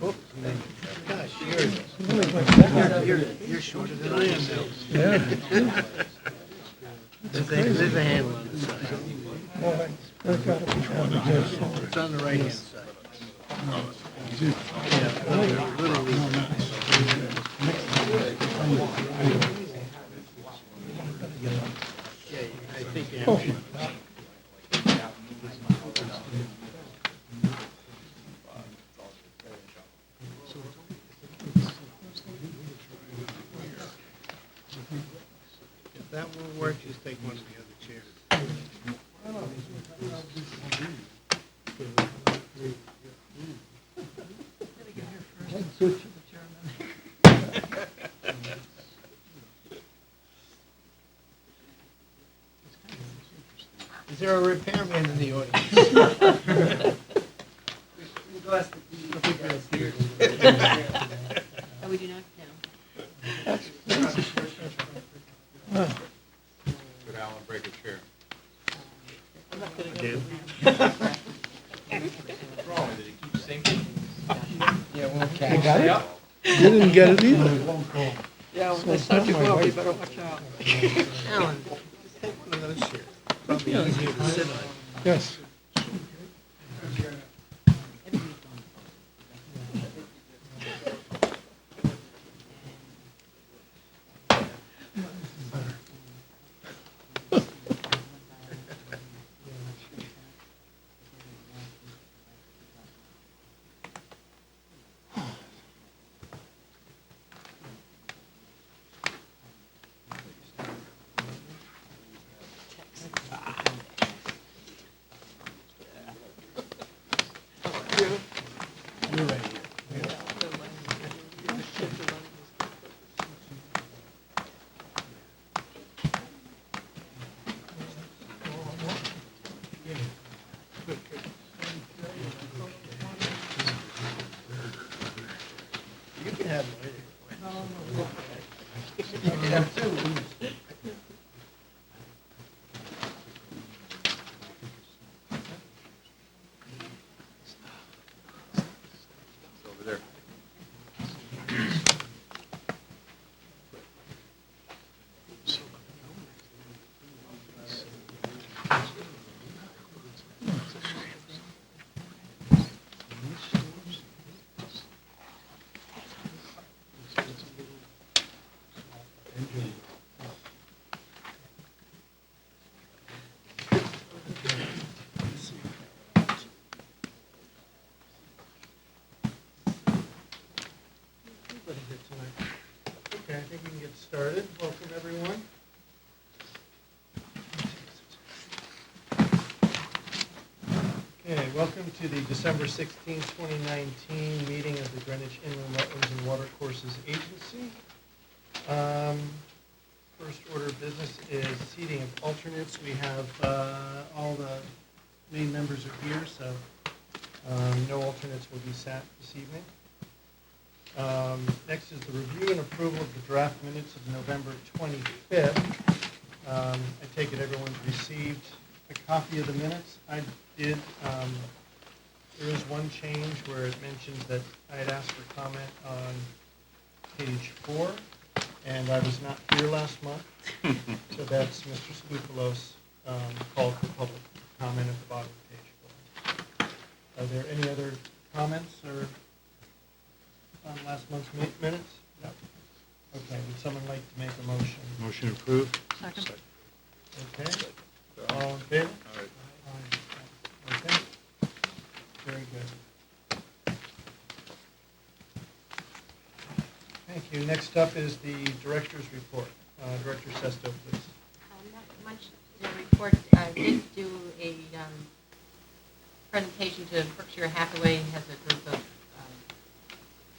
Gosh, you're shorter than I am now. Yeah. There's a handle on the side. I got which one it is. It's on the right hand side. Yeah, I think you have to. If that won't work, just take one of the other chairs. Is there a repairman in the audience? Oh, we do not know. Could Alan break a chair? Again? What's wrong? Did it keep sinking? Yeah, well, You got it? You didn't get it either. Yeah, when they start to go up, you better watch out. Alan, take one of those chairs. Probably easier to sit on. Yes. You're right here. You can have mine. You can have two. It's over there. Okay, I think we can get started. Welcome, everyone. Okay, welcome to the December 16, 2019 meeting of the Greenwich Inland Wetlands and Watercourses Agency. First order of business is seating of alternates. We have all the main members are here, so no alternates will be sat this evening. Next is the review and approval of the draft minutes of November 25th. I take it everyone's received a copy of the minutes. I did. There is one change where it mentions that I had asked for comment on page 4, and I was not here last month. So that's Mr. Scoopoulos called for public comment at the bottom of page 4. Are there any other comments or on last month's minutes? No. Okay, would someone like to make a motion? Motion approved. Second. Okay, all in favor? All right. Aye. Okay, very good. Thank you. Next up is the director's report. Director Sesto, please. Not much in the report. I did do a presentation to Berkshire Hathaway. Has a group of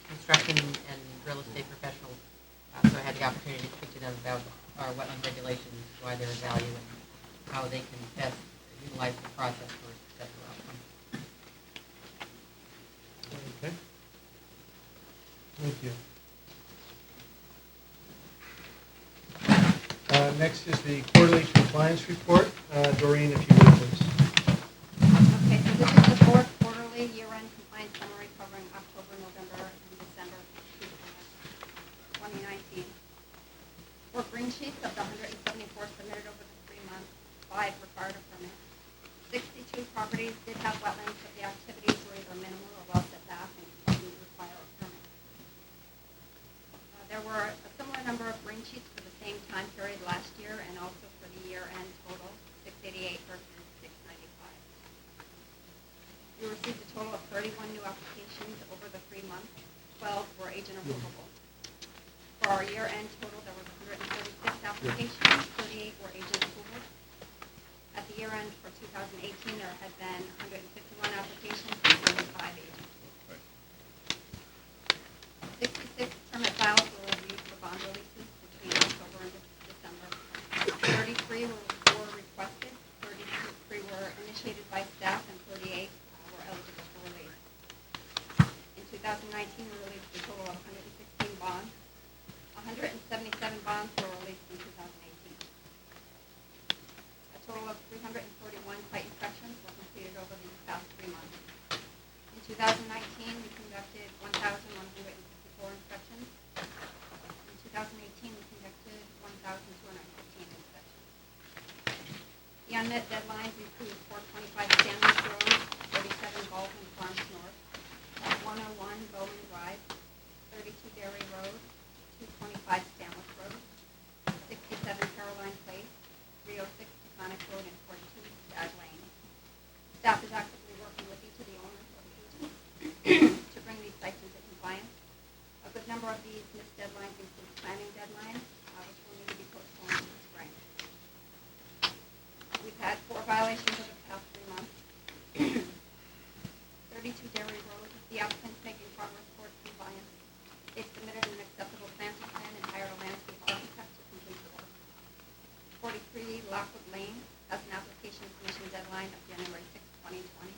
construction and real estate professionals. So I had the opportunity to speak to them about our wetland regulations, why they're of value, and how they can best utilize the process for a successful outcome. Okay. Thank you. Next is the quarterly compliance report. Doreen, if you would, please. Okay, so this is the fourth quarterly year-end compliance summary covering October, November, received a total of 31 new applications over the 3 months. 12 were agent approvable. For our year-end total, there was 136 applications, 38 were agent approval. At the year-end for 2018, there had been 151 applications and 35 agent approvals. 66 permit files were reviewed for bond releases between October and December. 33 were requested, 33 were initiated by staff, and 38 were eligible for release. In 2019, we released a total of 116 bonds. 177 bonds were released in 2018. A total of 341 site inspections were completed over these past 3 months. In 2019, we conducted 1,154 inspections. In 2018, we conducted 1,215 inspections. The unmet deadlines include 425 Stanley Road, 37 Baldwin Farms North, 101 Bowman Drive, 32 Dairy Road, 225 Stanley Road, 67 Caroline Place, 306 Taconic Road, and 42 Stag Lane. Staff is actively working with each of the owners of the agents to bring these sites into compliance. A good number of these missed deadlines include planning deadlines, which will need to be postponed to the spring. We've had 4 violations over the past 3 months. 32 Dairy Road, the applicant's making progress towards compliance. They've submitted an acceptable planting plan and hired a landscape architect to complete the work. 43 Lockwood Lane has an application submission deadline of January 6, 2020.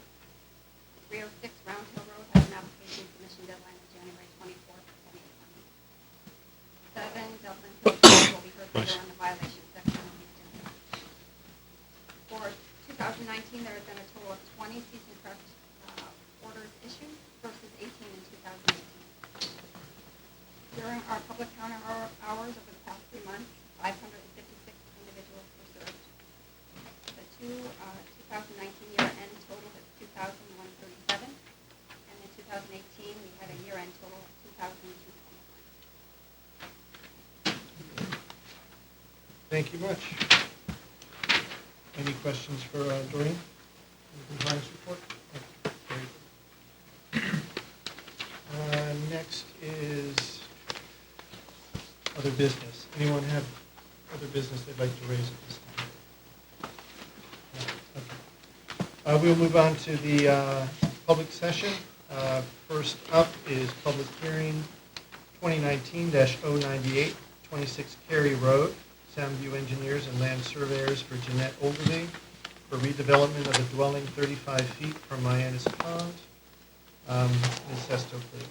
306 Round Hill Road has an application submission deadline of January 24, 2020. 7 Dublin Hill Road will be heard later on the violation section of the agenda. For 2019, there have been a total of 20 cease and correct orders issued versus 18 in 2018. During our public counter hours over the past 3 months, 556 individuals were served. The 2019 year-end total is 2,137, and in 2018 we had a year-end total of 2,221. Thank you much. Any questions for Doreen? The compliance report? Okay, very good. Next is other business. Anyone have other business they'd like to raise at this time? No? Okay. We'll move on to the public session. First up is public hearing 2019-098, 26 Cary Road, Soundview Engineers and Land Surveyors for Jeanette Ogilvy for redevelopment of a dwelling 35 feet from Mayanis Pond. Ms. Sesto, please.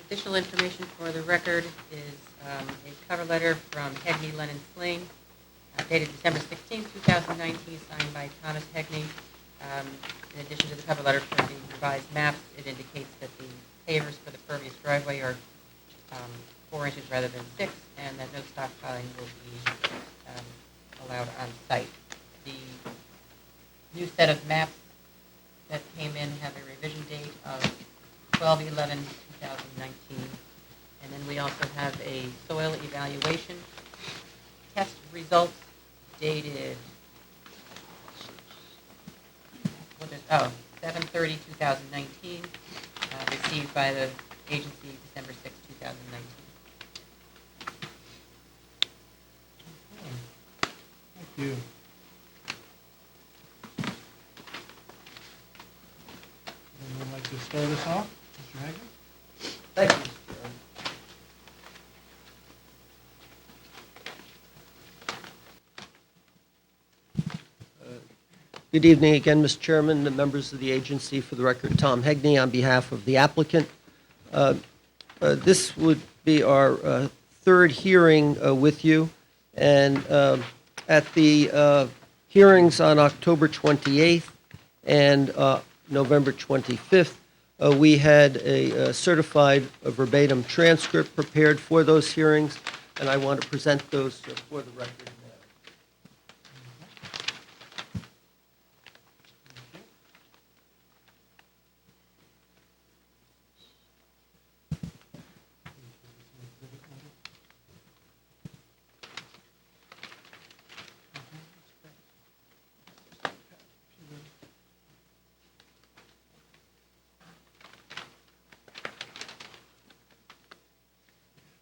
Additional information for the record is a cover letter from Hegney Lennon Slane, dated December 16, 2019, signed by Thomas Hegney. In addition to the cover letter for the revised maps, it indicates that the pavers for the pervious driveway are 4 inches rather than 6, and that no stockpiling will be allowed on site. The new set of maps that came in have a revision date of 12/11/2019, and then we also have a soil evaluation test results dated 7/30/2019, received by the agency December 6, 2019. Thank you. Anyone like to start us off? Mr. Hagan? Thank you, Mr. Chairman. Good evening again, Mr. Chairman, the members of the agency. For the record, Tom Hegney on behalf of the applicant. This would be our third hearing with you, and at the hearings on October 28th and November 25th, we had a certified verbatim transcript prepared for those hearings, and I want to present those for the record now.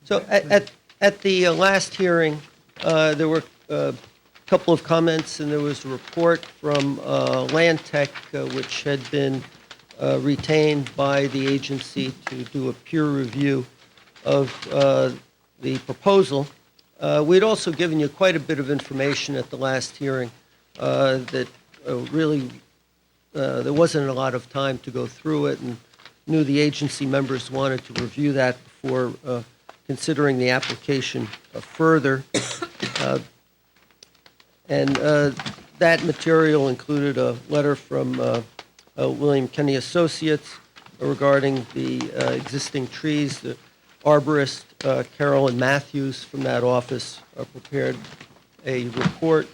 So at the last hearing, there were a couple of comments, and there was a report from Land Tech, which had been retained by the agency to do a peer review of the proposal. We'd also given you quite a bit of information at the last hearing that really there wasn't a lot of time to go through it, and knew the agency members wanted to review that before considering the application further. And that material included a letter from William Kenny Associates regarding the existing trees. The arborist, Carolyn Matthews from that office, prepared a report.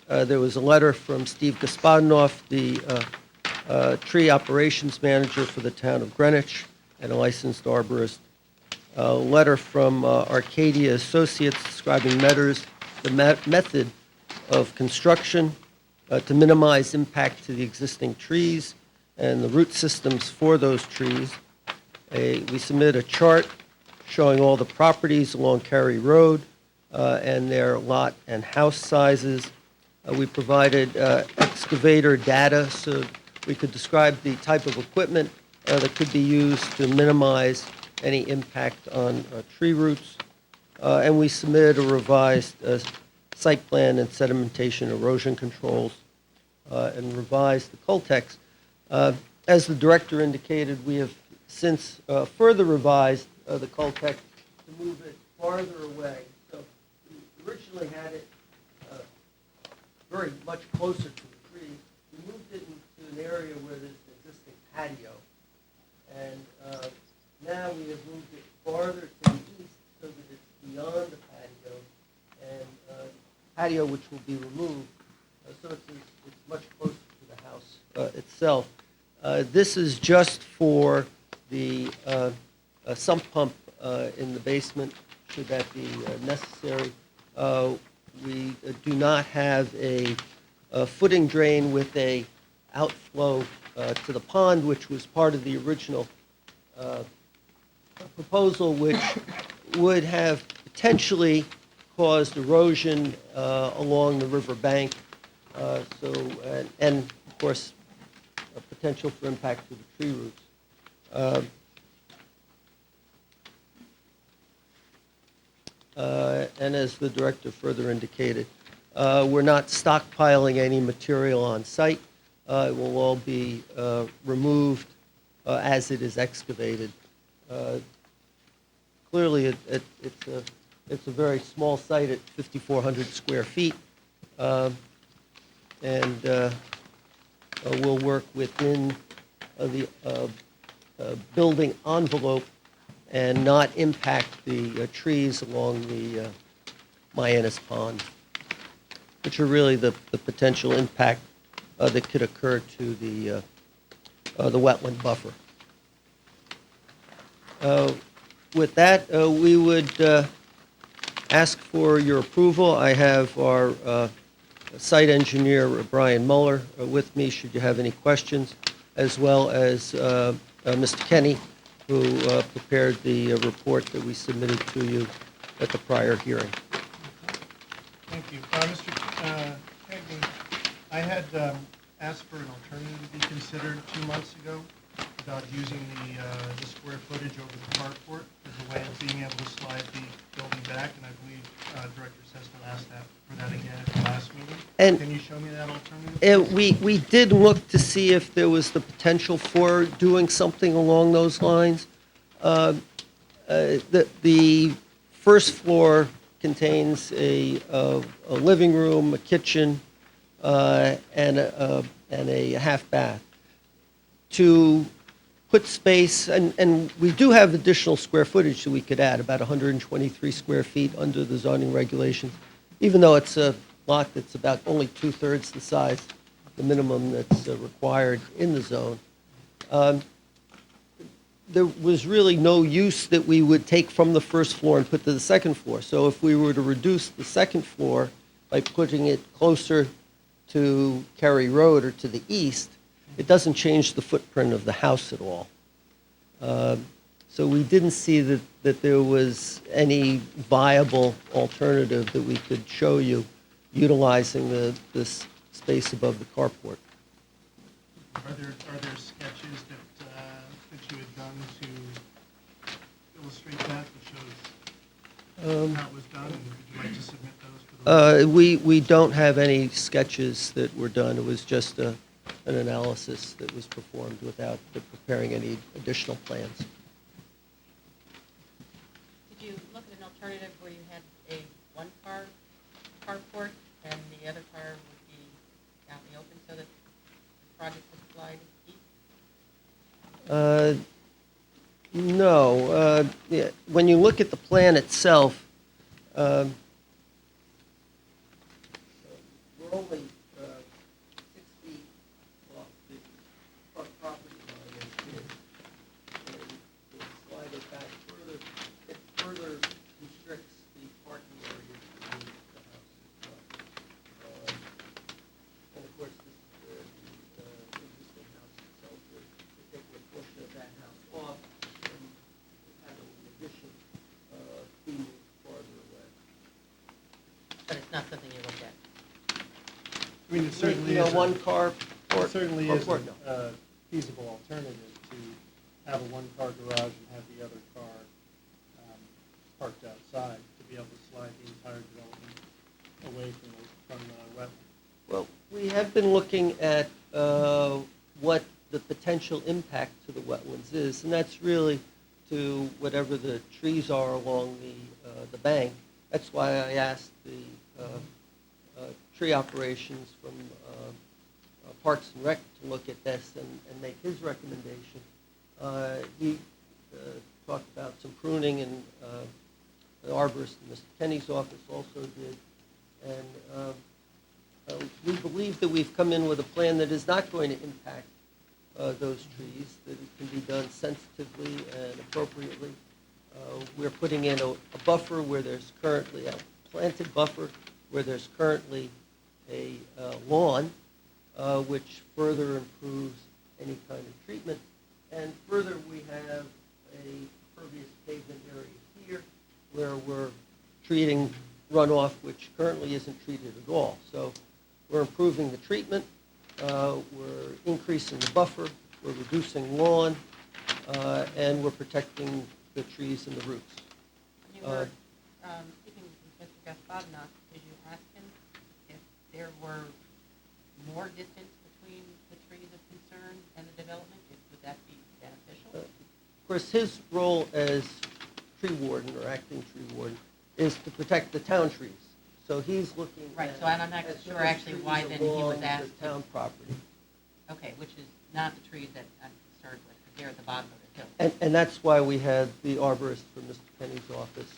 There was a letter from Steve Gospodinoff, the tree operations manager for the town of Greenwich, and a licensed arborist. A letter from Arcadia Associates describing the method of construction to minimize impact to the existing trees and the root systems for those trees. We submitted a chart showing all the properties along Cary Road and their lot and house sizes. We provided excavator data so we could describe the type of equipment that could be used to minimize any impact on tree roots. And we submitted a revised site plan and sedimentation erosion controls and revised the Coltex. As the director indicated, we have since further revised the Coltex to move it farther away. So we originally had it very much closer to the trees. We moved it into an area where there's an existing patio. And now we have moved it farther to the east so that it's beyond the patio, and patio which will be removed. So it's much closer to the house itself. This is just for the sump pump in the basement, should that be necessary. We do not have a footing drain with a outflow to the pond, which was part of the original proposal, which would have potentially caused erosion along the river bank. And of course, a potential for impact to the tree roots. And as the director further indicated, we're not stockpiling any material on site. It will all be removed as it is excavated. Clearly, it's a very small site at 5,400 square feet, and we'll work within the building envelope and not impact the trees along the Mianus Pond, which are really the potential impact that could occur to the wetland buffer. With that, we would ask for your approval. I have our site engineer, Brian Muller, with me should you have any questions, as well as Mr. Kenny, who prepared the report that we submitted to you at the prior hearing. Thank you. Mr. Cagney, I had asked for an alternative to be considered 2 months ago about using the square footage over the carport as a way of being able to slide the building back, and I believe Director Sesto asked for that again at the last meeting. And can you show me that alternative? We did look to see if there was the potential for doing something along those lines. The first floor contains a living room, a kitchen, and a half bath. To put space, and we do have additional square footage that we could add, about 123 square feet under the zoning regulations, even though it's a lot that's about only 2/3 the size, the minimum that's required in the zone. There was really no use that we would take from the first floor and put to the second floor. So if we were to reduce the second floor by putting it closer to Cary Road or to the east, it doesn't change the footprint of the house at all. So we didn't see that there was any viable alternative that we could show you utilizing this space above the carport. Are there sketches that you had done to illustrate that shows how it was done? And would you like to submit those for the? We don't have any sketches that were done. It was just an analysis that was performed without preparing any additional plans. Did you look at an alternative where you had a one-car carport and the other car would be out in the open so that the project would slide east? No. Yeah, when you look at the plan itself, we're only 6 feet off the front property line as it is. And to slide it back further, it further constricts the parking area between the house as well. And of course, this is the existing house itself. We're taking a portion of that house off and having an addition be moved farther away. But it's not something you looked at. I mean, it certainly You know, is. one car port. It certainly or is port, no. a feasible alternative to have a one-car garage and have the other car parked outside to be able to slide the entire development away from wetlands. Well, we have been looking at what the potential impact to the wetlands is, and that's really to whatever the trees are along the bank. That's why I asked the tree operations from Parks and Rec to look at this and make his recommendation. He talked about some pruning, and the arborist in Mr. Kenny's office also did. And we believe that we've come in with a plan that is not going to impact those trees, that it can be done sensitively and appropriately. We're putting in a buffer where there's currently a planted buffer where there's currently a lawn, which further improves any kind of treatment. And further, we have a pervious pavement area here where we're treating runoff, which currently isn't treated at all. So we're improving the treatment, we're increasing the buffer, we're reducing lawn, and we're protecting the trees and the roots. When you were speaking with Mr. Gaspadna, did you ask him if there were more distance between the trees of concern and the development? Would that be beneficial? Of course, his role as tree warden or acting tree warden is to protect the town trees. So he's looking Right, at, so I'm not at sure those actually trees why then he was along asked the town property. Okay, which is not the trees that I'm concerned with, because they're at the bottom of the hill. And that's why we had the arborist from Mr. Kenny's office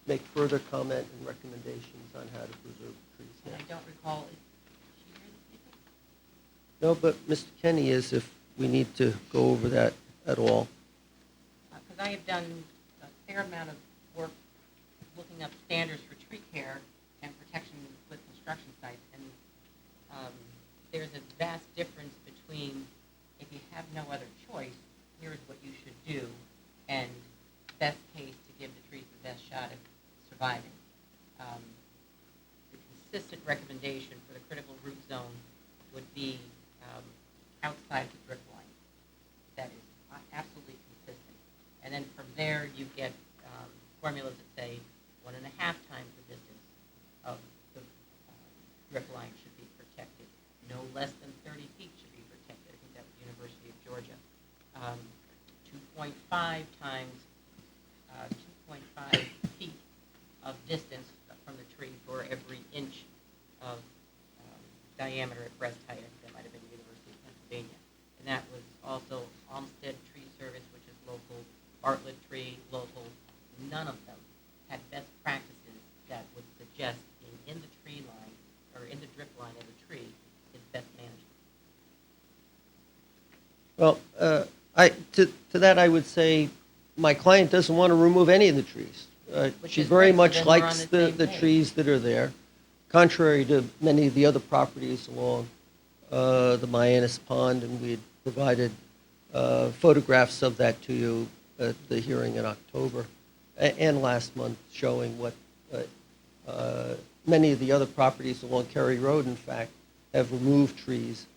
make further comment and recommendations on how to preserve the trees And there. I don't recall, is she here this evening? No, but Mr. Kenny is, if we need to go over that at all. Because I have done a fair amount of work looking up standards for tree care and protection with construction sites, and there's a vast difference between if you have no other choice, here's what you should do, and best case to give the trees the best shot at surviving. The consistent recommendation for the critical root zone would be outside the drip line. That is absolutely consistent. And then from there, you get formulas that say 1.5 times the distance of the drip line should be protected. No less than 30 feet should be protected. I think that was University of Georgia. 2.5 times 2.5 feet of distance from the tree for every inch of diameter at breast height. I think that might have been the University of Pennsylvania. And that was also Olmsted Tree Service, which is local, Bartlett Tree, local. None of them had best practices that would suggest being in the tree line or in the drip line of a tree is best management. Well, to that I would say my client doesn't want to remove any of the trees. Which She is very great, so much then we're on likes the same the page. trees that are there, contrary to many of the other properties along the Mianus Pond, and we had provided photographs of that to you at the hearing in October and last month, showing what many of the other properties along Kerry Road, in fact, have removed trees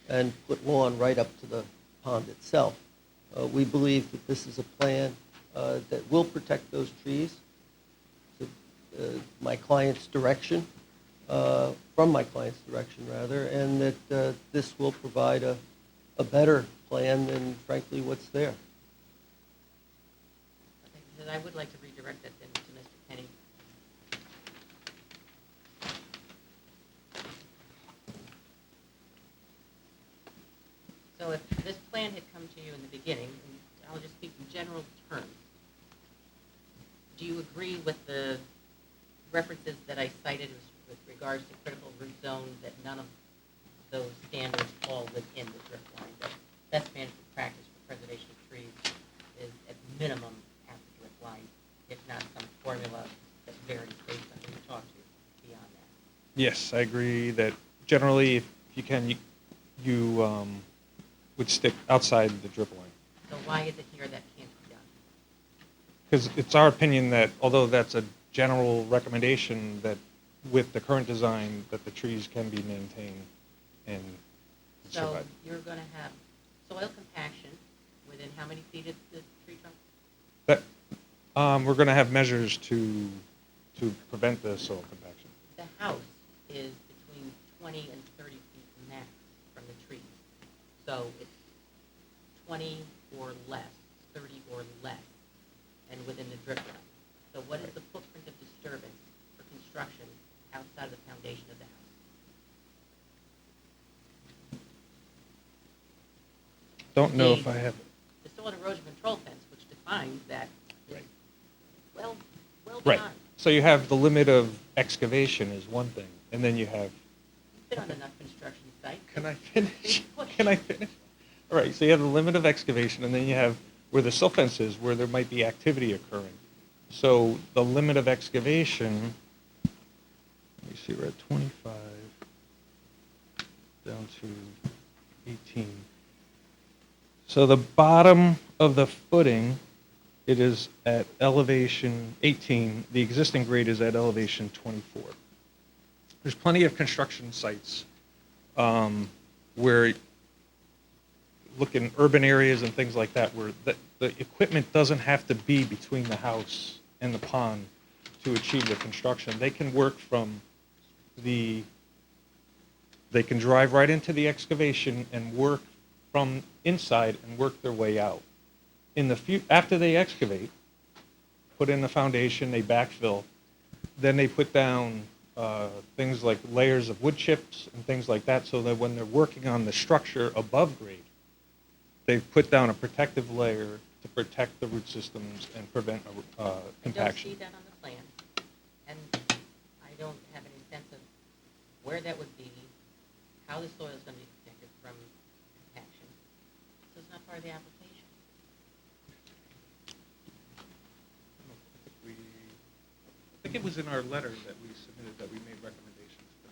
and put lawn right up to the pond itself. We believe that this is a plan that will protect those trees, my client's direction, from my client's direction, rather, and that this will provide a better plan than, frankly, what's there. Okay, then I would like to redirect that then to Mr. Penny. So if this plan had come to you in the beginning, and I'll just speak in general terms, do you agree with the references that I cited with regards to critical root zone, that none of those standards fall within the drip line, that best management practice for preservation of trees is at minimum at the drip line, if not some formula that varies based on who you talk to beyond that? Yes, I agree that generally, if you can, you would stick outside the drip line. So why is it here that can't be done? Because it's our opinion that, although that's a general recommendation, that with the current design, that the trees can be maintained and So survive. you're going to have soil compaction within how many feet of the tree trunk? That, we're going to have measures to prevent the soil compaction. The house is between 20 and 30 feet max from the trees. So it's 20 or less, 30 or less, and within the drip line. So what is the footprint of disturbance for construction outside of the foundation of the house? Don't know if I have, The soil and erosion control fence, which defines that, is Right. well right. beyond. So you have the limit of excavation is one thing, and then you have, You've been on enough construction sites. can I finish? Big push. Can I finish? All right, so you have the limit of excavation, and then you have where the silt fence is, where there might be activity occurring. So the limit of excavation, let me see, we're at 25, down to 18. So the bottom of the footing, it is at elevation 18. The existing grade is at elevation 24. There's plenty of construction sites where, look in urban areas and things like that, where the equipment doesn't have to be between the house and the pond to achieve the construction. They can work from they can drive right into the excavation and work from inside and work their way out. After they excavate, put in the foundation, they backfill, then they put down things like layers of wood chips and things like that, so that when they're working on the structure above grade, they've put down a protective layer to protect the root systems and prevent compaction. I don't see that on the plan, and I don't have any sense of where that would be, how the soil is going to be protected from compaction. So it's not part of the application. I think it was in our letter that we submitted that we made recommendations for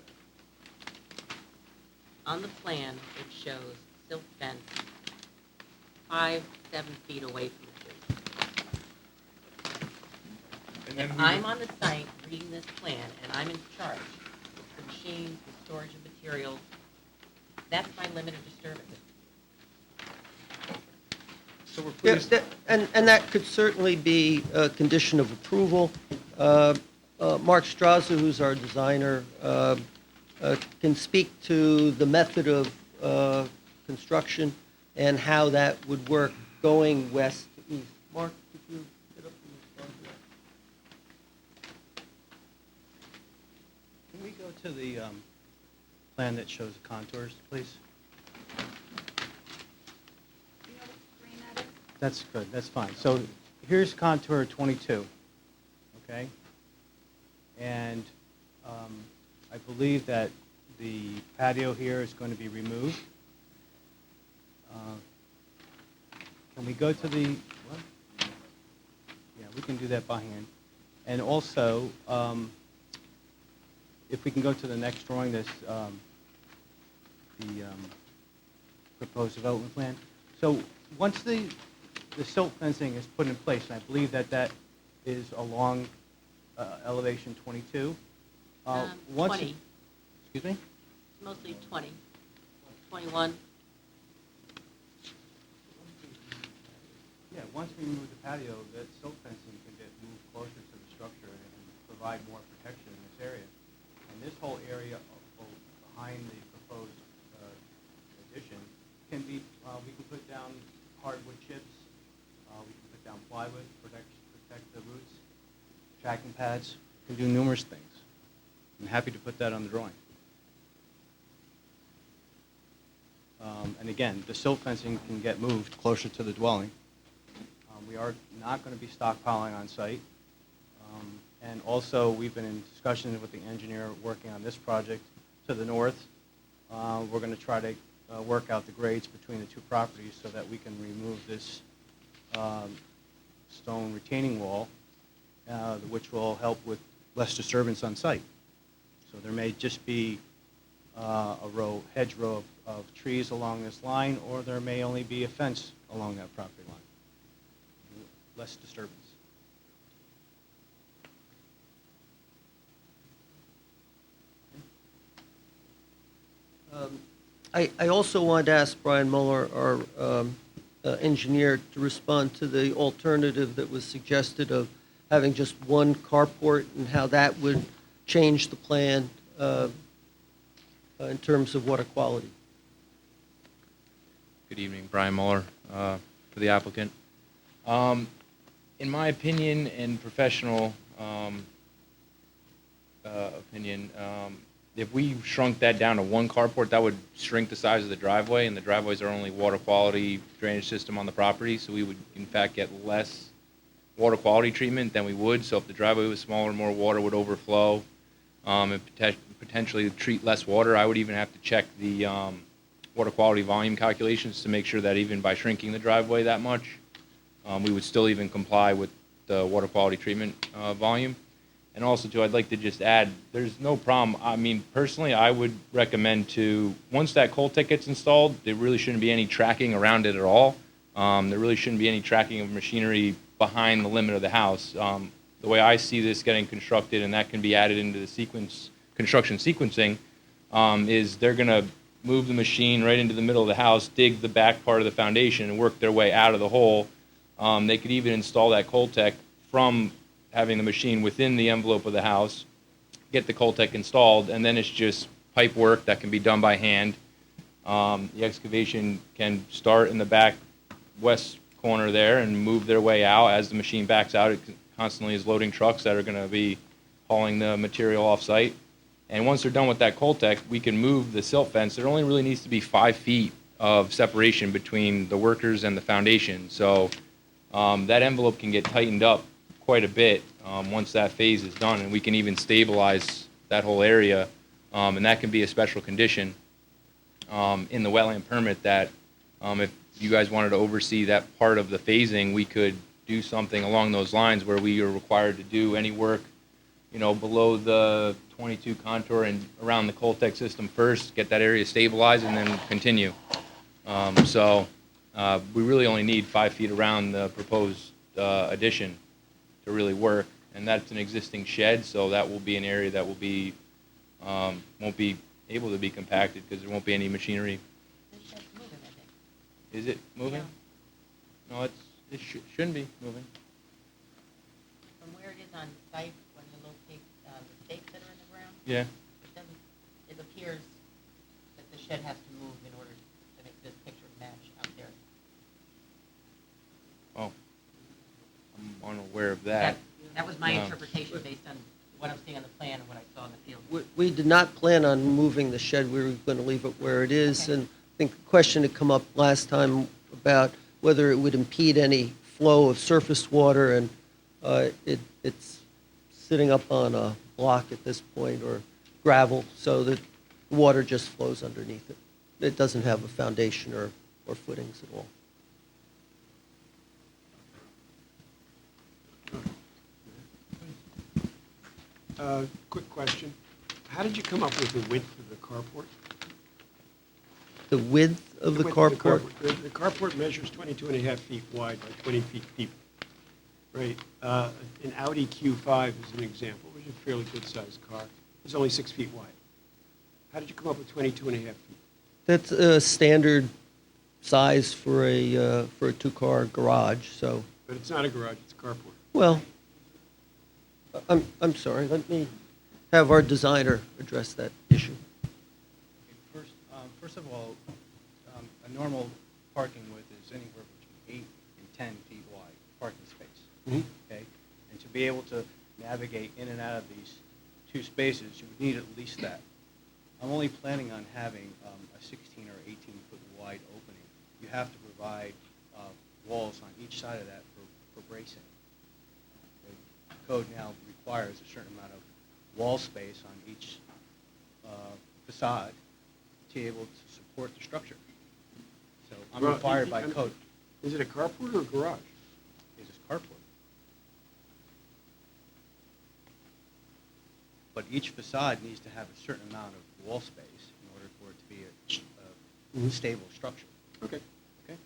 that. On the plan, it shows silt fence 5-7 feet away from the tree. And then If we- I'm on the site reading this plan and I'm in charge of the machines, the storage of materials, that's my limit of disturbance. So we're Yeah, pleased. and that could certainly be a condition of approval. Mark Straza, who's our designer, can speak to the method of construction and how that would work going west to east. Mark, could you get up and respond to that? Can we go to the plan that shows the contours, please? Do you know what screen that is? That's good, that's fine. So here's contour 22, okay? And I believe that the patio here is going to be removed. Can we go to the, what? Yeah, we can do that by hand. And also, if we can go to the next drawing, this, the proposed development plan. So once the the silt fencing is put in place, and I believe that that is along elevation 22. Once 20, Excuse me? mostly 20, 21. Yeah, once we remove the patio, that silt fencing can get moved closer to the structure and provide more protection in this area. And this whole area behind the proposed addition can be, we can put down hardwood chips, we can put down plywood, protect the roots, tracking pads, can do numerous things. I'm happy to put that on the drawing. And again, the silt fencing can get moved closer to the dwelling. We are not going to be stockpiling on site. And also, we've been in discussions with the engineer working on this project to the north. We're going to try to work out the grades between the two properties so that we can remove this stone retaining wall, which will help with less disturbance on site. So there may just be a hedgerow of trees along this line, or there may only be a fence along that property line. Less disturbance. I also wanted to ask Brian Muller, our engineer, to respond to the alternative that was suggested of having just one carport and how that would change the plan in terms of water quality. Good evening, Brian Muller, for the applicant. In my opinion and professional opinion, if we shrunk that down to one carport, that would shrink the size of the driveway, and the driveways are only water quality drainage system on the property, so we would in fact get less water quality treatment than we would. So if the driveway was smaller, more water would overflow and potentially treat less water. I would even have to check the water quality volume calculations to make sure that even by shrinking the driveway that much, we would still even comply with the water quality treatment volume. And also, too, I'd like to just add, there's no problem. I mean, personally, I would recommend once that Coltec gets installed, there really shouldn't be any tracking around it at all. There really shouldn't be any tracking of machinery behind the limit of the house. The way I see this getting constructed, and that can be added into the construction sequencing, is they're going to move the machine right into the middle of the house, dig the back part of the foundation, and work their way out of the hole. They could even install that Coltec from having the machine within the envelope of the house, get the Coltec installed, and then it's just pipe work that can be done by hand. The excavation can start in the back west corner there and move their way out. As the machine backs out, it constantly is loading trucks that are going to be hauling the material off-site. And once they're done with that Coltec, we can move the silt fence. There only really needs to be 5 feet of separation between the workers and the foundation. So that envelope can get tightened up quite a bit once that phase is done, and we can even stabilize that whole area, and that can be a special condition in the wetland permit that if you guys wanted to oversee that part of the phasing, we could do something along those lines where we are required to do any work, below the 22 contour and around the Coltec system first, get that area stabilized, and then continue. So we really only need 5 feet around the proposed addition to really work, and that's an existing shed, so that will be an area that will be won't be able to be compacted because there won't be any machinery. The shed's moving, I think. Is it moving? Yeah. No, it shouldn't be moving. From where it is on site, when you locate the stakes that are in the ground, Yeah. it appears that the shed has to move in order to make this picture match out there. Oh, I'm unaware of that. That was my No. interpretation based on what I'm seeing on the plan and what I saw in the field. We did not plan on moving the shed. We were going to leave it where it is. Okay. And I think the question had come up last time about whether it would impede any flow of surface water, and it's sitting up on a block at this point, or gravel, so that water just flows underneath it. It doesn't have a foundation or footings at all. Quick question. How did you come up with the width of the carport? the width of the width of carport? The carport measures 22.5 feet wide by 20 feet deep. Right. An Audi Q5 is an example, which is a fairly good-sized car. It's only 6 feet wide. How did you come up with 22.5 feet? That's a standard size for a two-car garage, so, But it's not a garage, it's a carport. well, I'm sorry, let me have our designer address that issue. First of all, a normal parking width is anywhere between 8 and 10 feet wide, parking space. Mhm. Okay? And to be able to navigate in and out of these two spaces, you would need at least that. I'm only planning on having a 16 or 18-foot wide opening. You have to provide walls on each side of that for bracing. The code now requires a certain amount of wall space on each facade to be able to support the structure. So I'm Well, required by code. Is it a carport or a garage? It's just carport. But each facade needs to have a certain amount of wall space in order for it to be a Mhm. stable structure. Okay. Okay?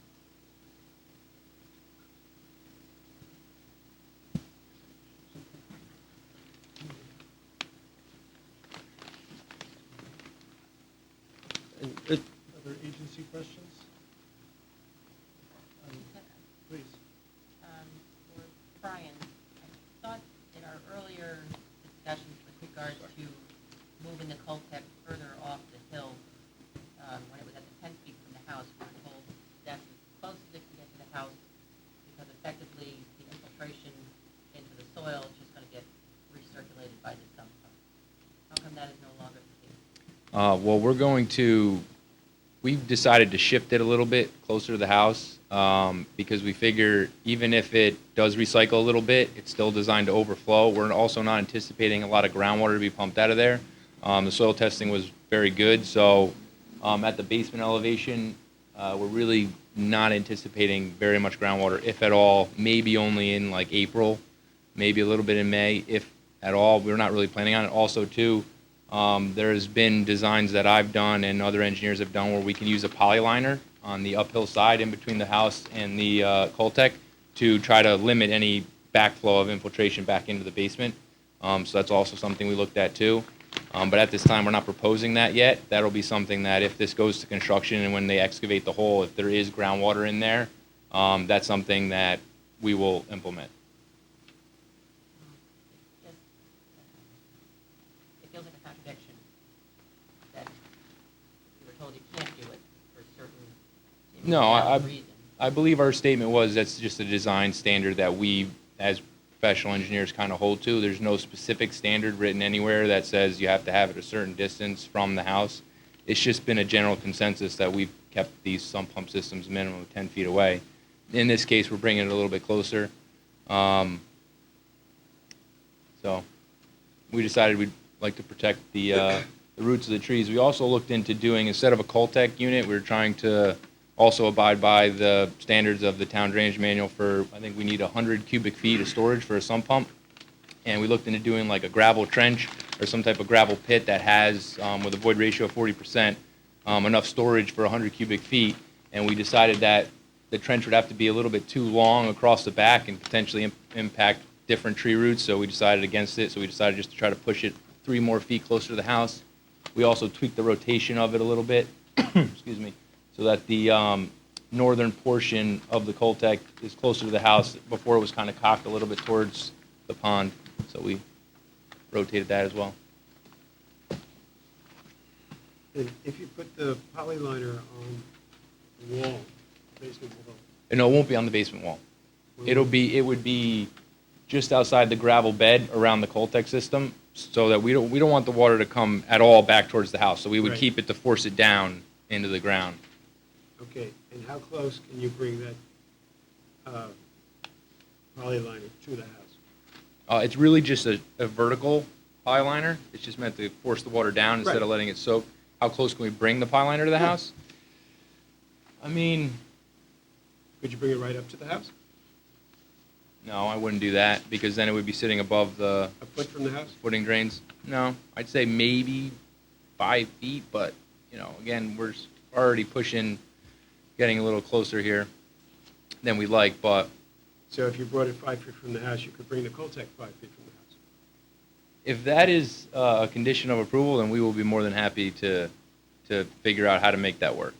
And Other agency questions? Please. For Brian, I thought in our earlier discussions with regards to moving the Coltec further off the hill, when it was at the 10 feet from the house, we were told that's as close as it can get to the house, because effectively the infiltration into the soil is just going to get recirculated by the sump pump. How come that is no longer the case? Well, we've decided to shift it a little bit closer to the house because we figure even if it does recycle a little bit, it's still designed to overflow. We're also not anticipating a lot of groundwater to be pumped out of there. The soil testing was very good, so at the basement elevation, we're really not anticipating very much groundwater, if at all, maybe only in like April, maybe a little bit in May, if at all. We're not really planning on it. Also, too, there's been designs that I've done and other engineers have done where we can use a polyliner on the uphill side in between the house and the Coltec to try to limit any backflow of infiltration back into the basement. So that's also something we looked at too. But at this time, we're not proposing that yet. That'll be something that if this goes to construction and when they excavate the hole, if there is groundwater in there, that's something that we will implement. It feels like a contradiction that you were told you can't do it for certain No, valid reasons. I believe our statement was that's just a design standard that we, as professional engineers, kind of hold to. There's no specific standard written anywhere that says you have to have it a certain distance from the house. It's just been a general consensus that we've kept these sump pump systems minimum of 10 feet away. In this case, we're bringing it a little bit closer. So we decided we'd like to protect the roots of the trees. We also looked into doing, instead of a Coltec unit, we were trying to also abide by the standards of the town drainage manual for, I think we need 100 cubic feet of storage for a sump pump. And we looked into doing like a gravel trench or some type of gravel pit that has, with a void ratio of 40%, enough storage for 100 cubic feet. And we decided that the trench would have to be a little bit too long across the back and potentially impact different tree roots, so we decided against it. So we decided just to try to push it 3 more feet closer to the house. We also tweaked the rotation of it a little bit, excuse me, so that the northern portion of the Coltec is closer to the house. Before it was kind of cocked a little bit towards the pond, so we rotated that as well. And if you put the polyliner on the wall, basement wall, No, it won't be on the basement wall. It would be just outside the gravel bed around the Coltec system, so that we don't want the water to come at all back towards the house. So we would Right. keep it to force it down into the ground. okay, and how close can you bring that polyliner to the house? It's really just a vertical pie liner. It's just meant to force the water down instead Right. of letting it soak. How close can we bring the pie liner to the Yeah. house? I mean, Could you bring it right up to the house? no, I wouldn't do that because then it would be sitting above the A foot from the house? footing drains. No, I'd say maybe 5 feet, but, again, already pushing, getting a little closer here than we like, but So if you brought it 5 feet from the house, you could bring the Coltech 5 feet from the house. if that is a condition of approval, then we will be more than happy to figure out how to make that work.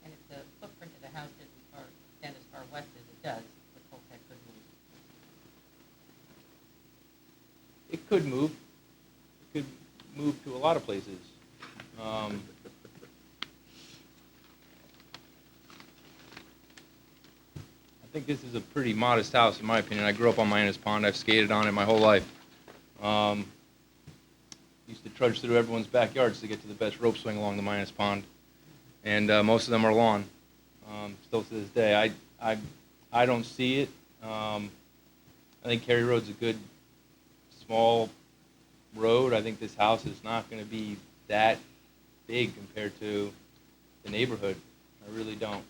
And if the footprint of the house extend as far west as it does, the Coltech could move. It could move. It could move to a lot of places. I think this is a pretty modest house, in my opinion. I grew up on Minus Pond. I've skated on it my whole life. Used to trudge through everyone's backyards to get to the best rope swing along the Minus Pond, and most of them are lawn. Still to this day, I don't see it. I think Cary Road's a good small road. I think this house is not going to be that big compared to the neighborhood. I really don't.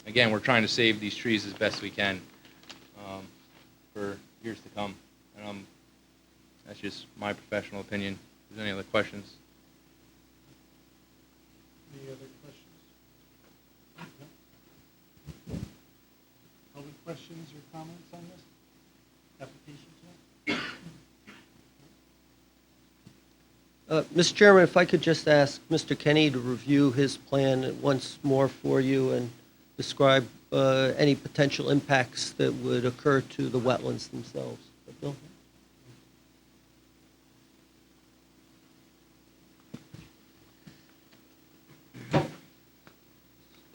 Again, we're trying to save these trees as best we can for years to come. And that's just my professional opinion. If there's any other questions? Any other questions? No? Public questions or comments on this application tonight? Mr. Chairman, if I could just ask Mr. Kenny to review his plan once more for you and describe any potential impacts that would occur to the wetlands themselves. Bill?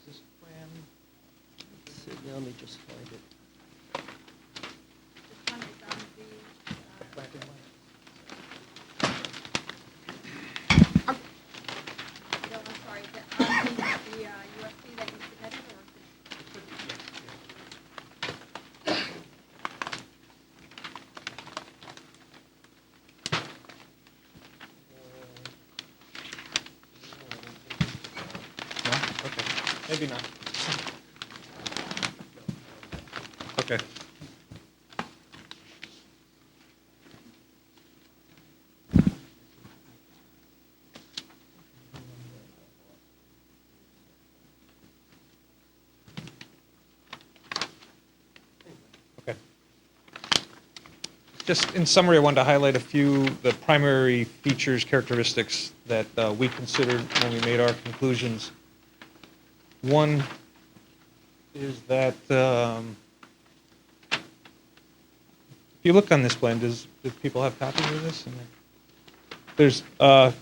This plan, Let's see, let me just find it. This one is on the, black and white. Bill, I'm sorry, is it on the USC that you submitted, or is it? No? Okay. Maybe not. Okay. Okay. Just in summary, I wanted to highlight a few, the primary features, characteristics that we considered when we made our conclusions. One is that, if you look on this plan, do people have copies of this? There's a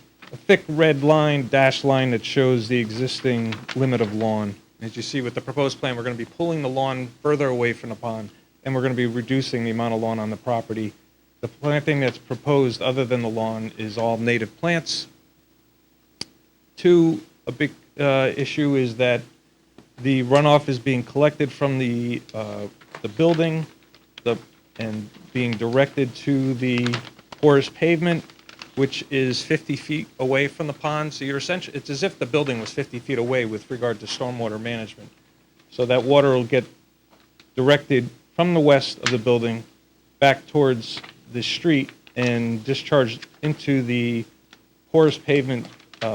thick red line, dashed line that shows the existing limit of lawn. As you see with the proposed plan, we're going to be pulling the lawn further away from the pond, and we're going to be reducing the amount of lawn on the property. The planting that's proposed, other than the lawn, is all native plants. Two, a big issue is that the runoff is being collected from the building and being directed to the porous pavement, which is 50 feet away from the pond. So you're essentially, it's as if the building was 50 feet away with regard to stormwater management. So that water will get directed from the west of the building back towards the street and discharged into the porous pavement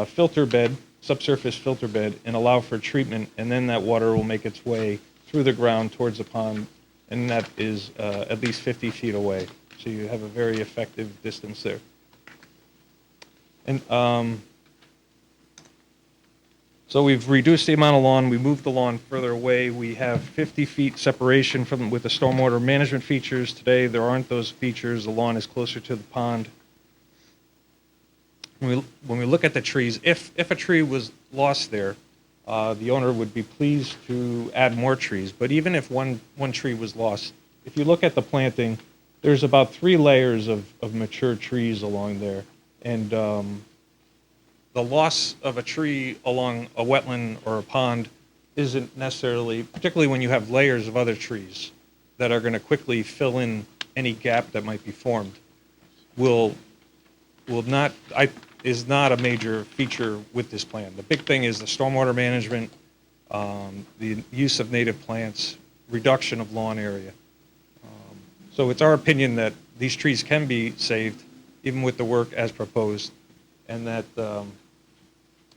filter bed, subsurface filter bed, and allow for treatment, and then that water will make its way through the ground towards the pond, and that is at least 50 feet away. So you have a very effective distance there. And so we've reduced the amount of lawn, we moved the lawn further away, we have 50 feet separation from with the stormwater management features. Today, there aren't those features, the lawn is closer to the pond. When we look at the trees, if a tree was lost there, the owner would be pleased to add more trees. But even if one tree was lost, if you look at the planting, there's about 3 layers of mature trees along there. And the loss of a tree along a wetland or a pond isn't necessarily, particularly when you have layers of other trees that are going to quickly fill in any gap that might be formed, is not a major feature with this plan. The big thing is the stormwater management, the use of native plants, reduction of lawn area. So it's our opinion that these trees can be saved even with the work as proposed, and that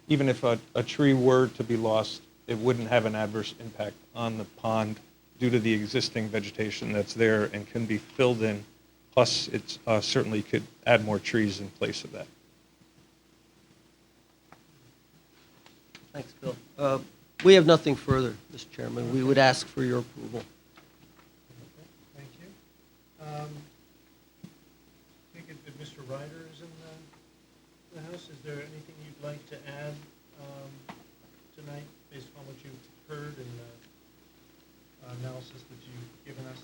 even if a tree were to be lost, it wouldn't have an adverse impact on the pond due to the existing vegetation that's there and can be filled in. Plus, it's certainly could add more trees in place of that. Thanks, Bill. We have nothing further, Mr. Chairman. We would ask for your approval. Okay, thank you. I think if Mr. Ryder is in the house, is there anything you'd like to add tonight, based on what you've heard and the analysis that you've given us?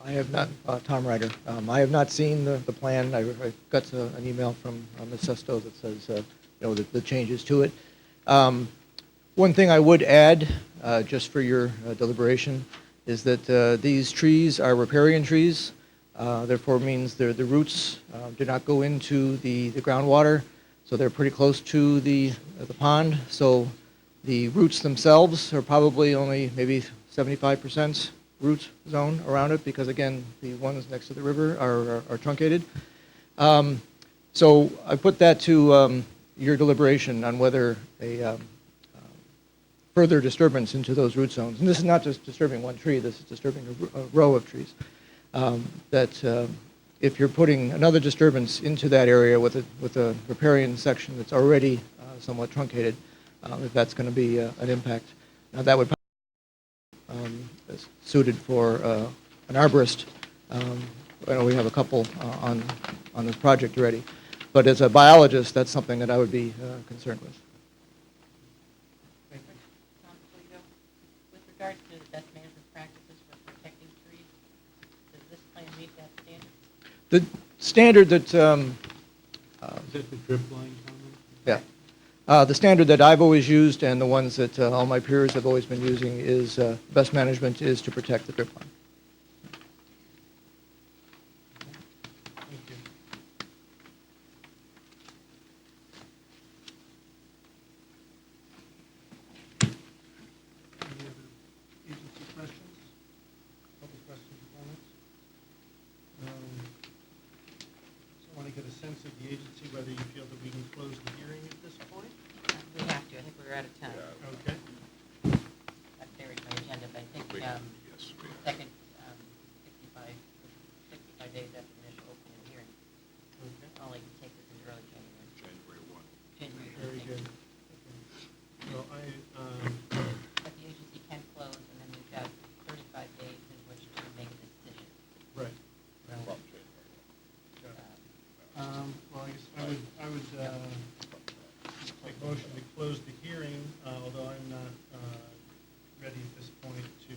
I have not, Tom Ryder, I have not seen the plan. I got an email from Ms. Sesto that says, the changes to it. One thing I would add, just for your deliberation, is that these trees are riparian trees, therefore means the roots do not go into the groundwater, so they're pretty close to the pond. So the roots themselves are probably only maybe 75% root zone around it, because again, the ones next to the river are truncated. So I put that to your deliberation on whether a further disturbance into those root zones, and this is not just disturbing one tree, this is disturbing a row of trees, that if you're putting another disturbance into that area with a riparian section that's already somewhat truncated, if that's going to be an impact. Now that would is suited for an arborist. I know we have a couple on this project already, but as a biologist, that's something that I would be concerned with. Thank you. Tom, before you go, with regard to the best management practices for protecting trees, does this plan meet that standard? The standard that Is that the drip line comment? yeah. The standard that I've always used and the ones that all my peers have always been using is best management is to protect the drip line. Thank you. Any other agency questions? Public questions or comments? So I want to get a sense of the agency, whether you feel that we can close the hearing at this point? We have to, I think we're out of time. Okay. That buried my agenda, but I think second 65 days after the initial opening of the hearing, Okay. only can take this into early January. January Very 1. good. Okay. Well, But the agency can close, and then we've got 35 days in which to make a decision. right. Well, I guess I would make a motion to close the hearing, although I'm not ready at this point to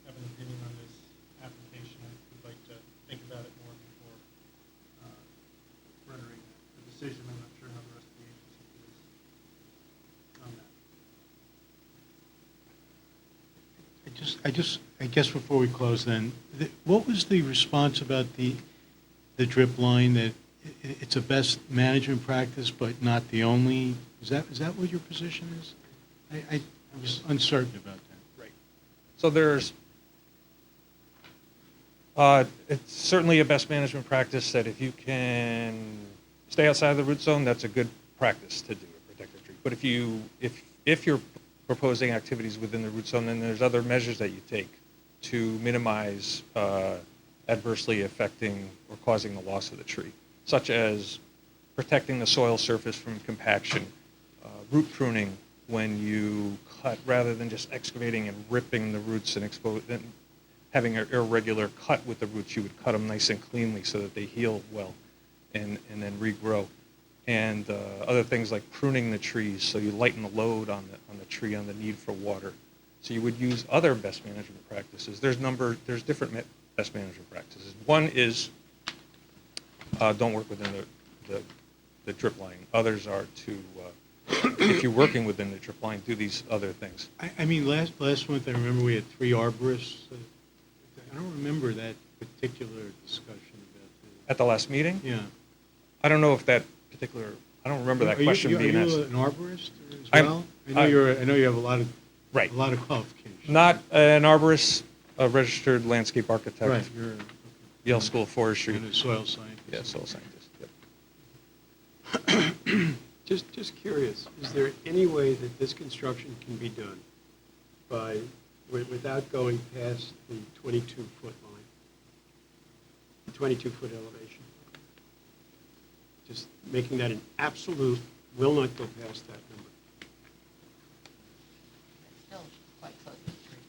have an opinion on this application. I would like to think about it more before rendering a decision. I'm not sure how the rest of the agency feels on that. I guess before we close then, what was the response about the drip line, that it's a best management practice but not the only? Is that what your position is? I was uncertain about that. Right. So there's, it's certainly a best management practice that if you can stay outside of the root zone, that's a good practice to do, protect the tree. But if you're proposing activities within the root zone, then there's other measures that you take to minimize adversely affecting or causing the loss of the tree, such as protecting the soil surface from compaction, root pruning when you cut, rather than just excavating and ripping the roots and having an irregular cut with the roots, you would cut them nice and cleanly so that they heal well and then regrow. And other things like pruning the trees so you lighten the load on the tree, on the need for water. So you would use other best management practices. There's different best management practices. One is don't work within the drip line. Others are to, if you're working within the drip line, do these other things. I mean, last month I remember we had 3 arborists. I don't remember that particular discussion about At the last meeting? Yeah. I don't know if that particular, I don't remember that question being asked. Are you an arborist as I'm- well? I know you have a lot of Right. qualifications. Not an arborist, a registered landscape architect, Right. You're Yale School of Forestry. and a soil scientist. Yeah, soil scientist, yep. Just curious, is there any way that this construction can be done without going past the 22-foot line? The 22-foot elevation? Just making that an absolute, will not go past that number. It's still quite close to the street.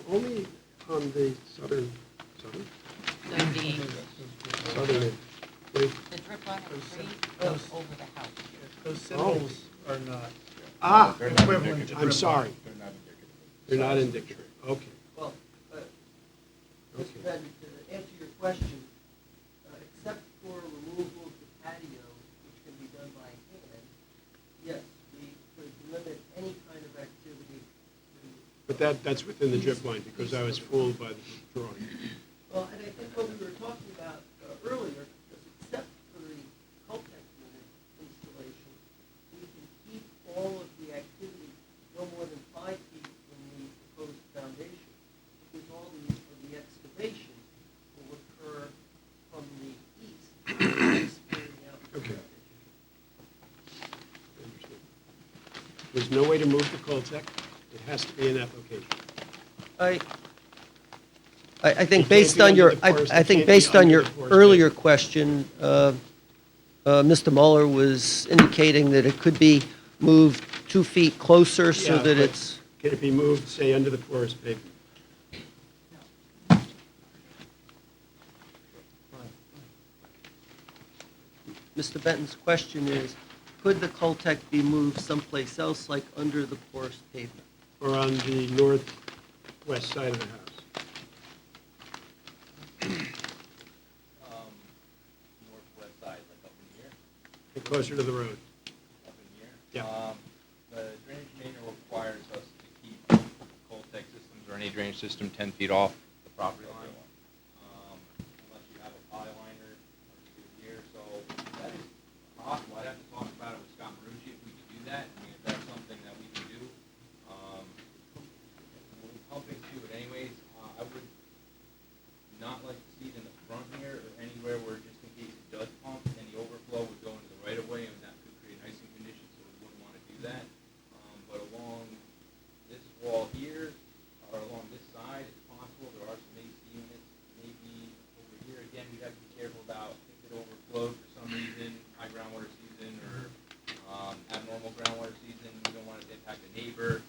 Only on the southern So end. Wait, the drip line of the tree goes over the house. Those symbols are not Ah, equivalent to I'm drip sorry. line. They're not indicative. Okay. Well, Mr. Okay. Benton, to answer your question, except for removal of the patio, which can be done by hand, yes, we could limit any kind of activity to... But that's within the drip line, because I was fooled by the drawing. Well, and I think what we were talking about earlier, is except for the Coltech unit installation, we can keep all of the activity no more than 5 feet from the proposed foundation, because all the excavation will occur from the east. Okay. I understand. There's no way to move the Coltech? It has to be an application. I think It can't based be on under your, the forest, I it think can't be based on under your the forest earlier edge. question, Mr. Mueller was indicating that it could be moved 2 feet closer so Yeah, that but it's, Can it be moved, say, under the forest pavement? Mr. Benton's question is, could the Coltech be moved someplace else, like under the porous pavement? Or on the northwest side of the house? Northwest side, like up in here, And closer to the road? up in here. Yeah. The drainage manual requires us to keep Coltech systems or any drainage system 10 feet off the property line, unless you have a pile liner or two here. So that is possible. I'd have to talk about it with Scott Marucci if we could do that. I mean, if that's something that we can do. We'll be pumping to it anyways. I would not like to see it in the front here or anywhere where just in case it does pump, and the overflow would go into the right of way, and that could create icing conditions, so we wouldn't want to do that. But along this wall here, or along this side, it's possible there are some AC units, maybe over here. Again, we'd have to be careful about if it overflowed for some reason, high groundwater season, or abnormal groundwater season. We don't want it to impact a neighbor.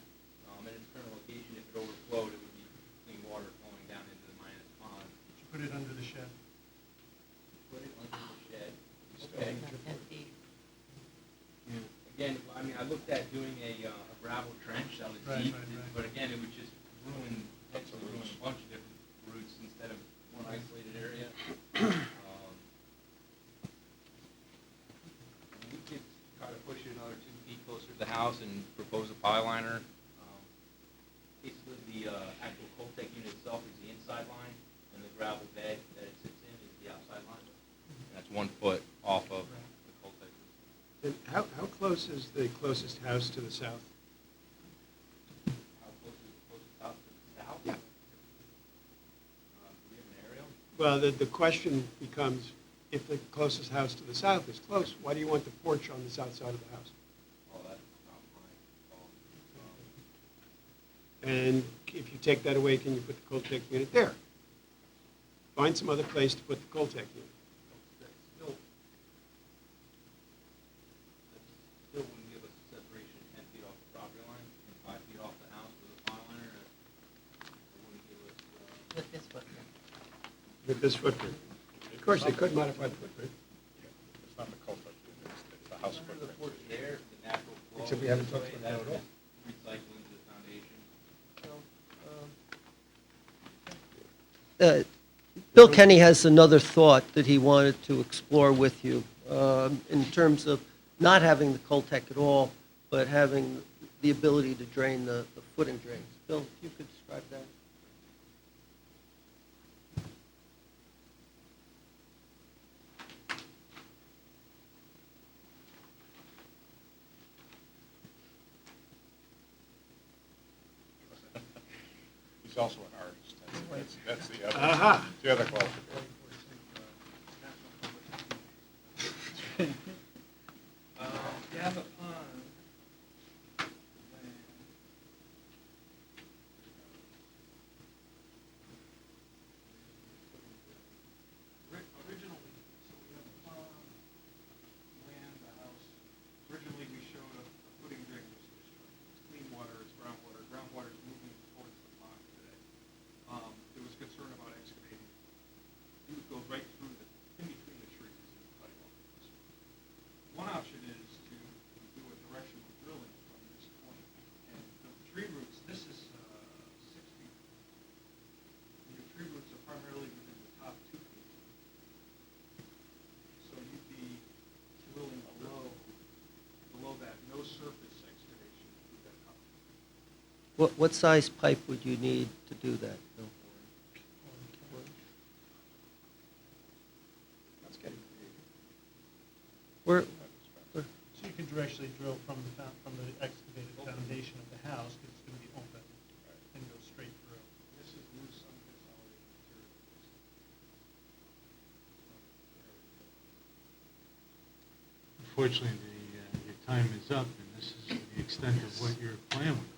In its current location, if it overflowed, it would be clean water flowing down into the minus pond. Should put it under the shed. Put it under the shed. Okay. Not 10 feet. Again, I mean, I looked at doing a gravel trench, that was Right, deep, right, right. but again, it would just potentially ruin a bunch of different routes instead of one isolated area. We could try to push it another 2 feet closer to the house and propose a pile liner. Basically, the actual Coltech unit itself is the inside line, and the gravel bed that it sits in is the outside line. And that's 1 foot off of the Coltech. And how close is the closest house to the south? How close is the closest house to the south? Yeah. Do we have an aerial? Well, the question becomes, if the closest house to the south is close, why do you want the porch on the south side of the house? Oh, that's not my fault. And if you take that away, can you put the Coltech unit there? Find some other place to put the Coltech unit. That still wouldn't give us a separation 10 feet off the property line and 5 feet off the house with a pile liner. It wouldn't give us, With this footprint. With this footprint. Of course, they could modify the footprint. It's not the Coltech unit, it's the house under the footprint. porch there, the natural flow. Except we haven't this talked way, about that would at all. just recycle into the foundation. Bill Kenny has another thought that he wanted to explore with you in terms of not having the Coltech at all, but having the ability to drain the footing drains. Bill, if you could describe that. He's also an artist. That's the other, Aha. the other qualification. What size pipe would you need to do that? That's getting creative. Where, So you can directly drill from the excavated foundation of the house, because it's going to be open, and go straight through. This is new unconsolidated materials. Unfortunately, your time is up, and this is the extent of what your plan would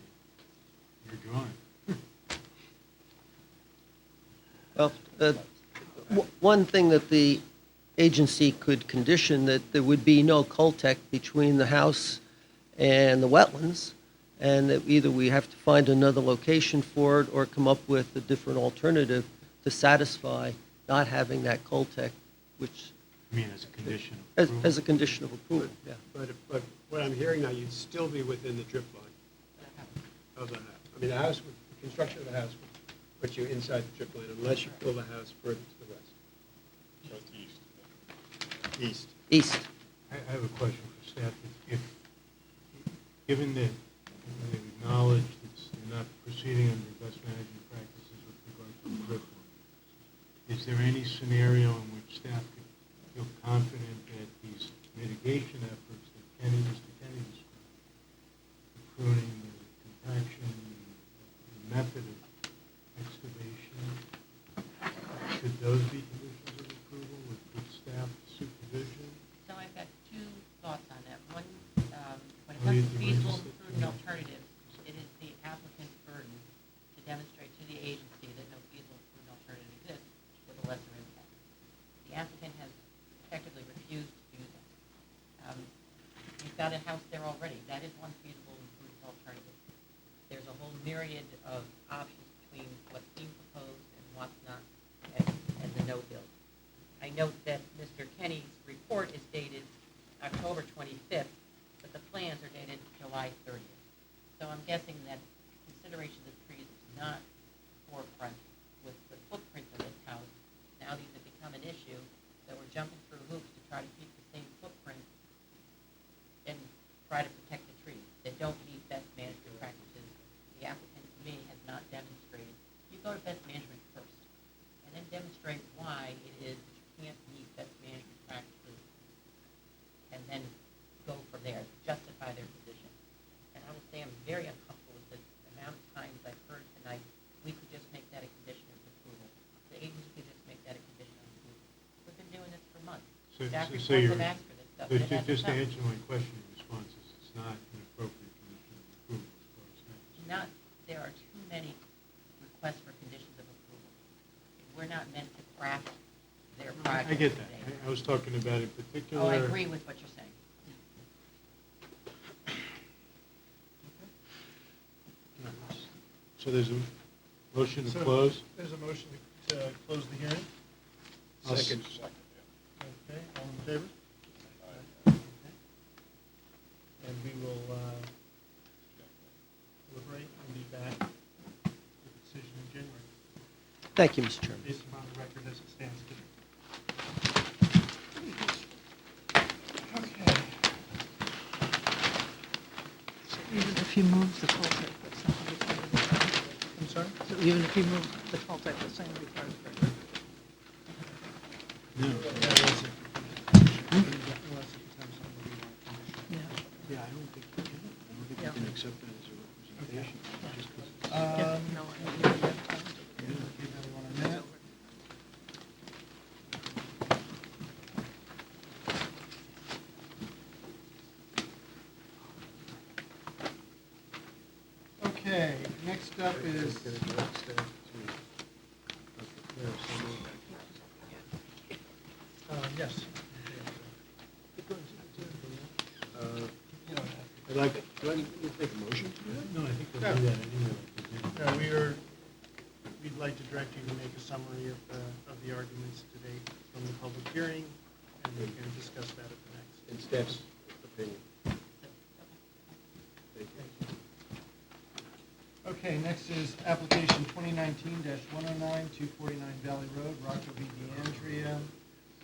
be, your drawing. well, one thing that the agency could condition, that there would be no Coltech between the house and the wetlands, and that either we have to find another location for it or come up with a different alternative to satisfy not having that Coltech, which, I mean, as a condition of approval. as a condition of approval, yeah. But what I'm hearing now, you'd still be within the drip line of the house. I mean, the construction of the house would put you inside the drip line unless you pull the house further to the west. East. East. I have a question for staff. If given that they've acknowledged that they're not proceeding under best management practices with regard to the drip line, is there any scenario in which staff could feel confident that these mitigation efforts that Mr. Kenny described, the pruning, the compaction, the method of excavation, should those be conditions of approval with staff supervision? So I've got two thoughts on that. One, when it Oh, comes you- to you feasible just- prudent alternatives, it is the applicant's burden to demonstrate to the agency that no feasible prudent alternative exists with a lesser impact. The applicant has effectively refused to do that. You've got a house there already. That is one feasible and prudent alternative. There's a whole myriad of options between what's being proposed and what's not as a no-build. I note that Mr. Kenny's report is dated October 25th, but the plans are dated July 30th. So I'm guessing that consideration of trees is not forefront with the footprint of this house. Now these have become an issue, so we're jumping through hoops to try to keep the same footprint and try to protect the trees that don't meet best management practices. The applicant, to me, has not demonstrated. You go to best management first, and then demonstrate why it is that you can't meet best management practices, and then go from there, justify their position. And I will say I'm very uncomfortable with the amount of times I've heard tonight, we could just make that a condition of approval. The agency could just make that a condition of approval. We've been doing this for months. Staff reports have asked for this stuff, So and it hasn't just to come. answer my question, your response is it's not an appropriate condition of approval as far as that is. Not, there are too many requests for conditions of approval. We're not meant to craft their project. I get that. today. I was talking about in particular. Oh, I agree with what you're saying. So there's a motion to So close? There's a motion to close the hearing. Second. Okay, all in favor? Okay. And we will deliberate and be back with a decision in January, Thank you, Mr. Chairman. based upon the record as it stands today. Okay. Even if you move the Coltech, that's not going to be part of the record. I'm sorry? So even if you move the Coltech, that's not going to be part of the record. No. Yeah. Yeah, I don't think Yeah. we can accept that as a representation. Just 'cause it's- Yeah, no, I don't think you have time to- Give everyone a minute. Okay, next up is, Get a direct staff to prepare some yes. I'd like, do I need to make a motion to do that? No, I think we'll Yeah. do that anyway. We'd like to direct you to make a summary of the arguments today from the public hearing, and we can discuss that at the next. In staff's opinion. Thank you. Okay, next is application 2019-109, 249 Valley Road, Rocco v. DeAndrea,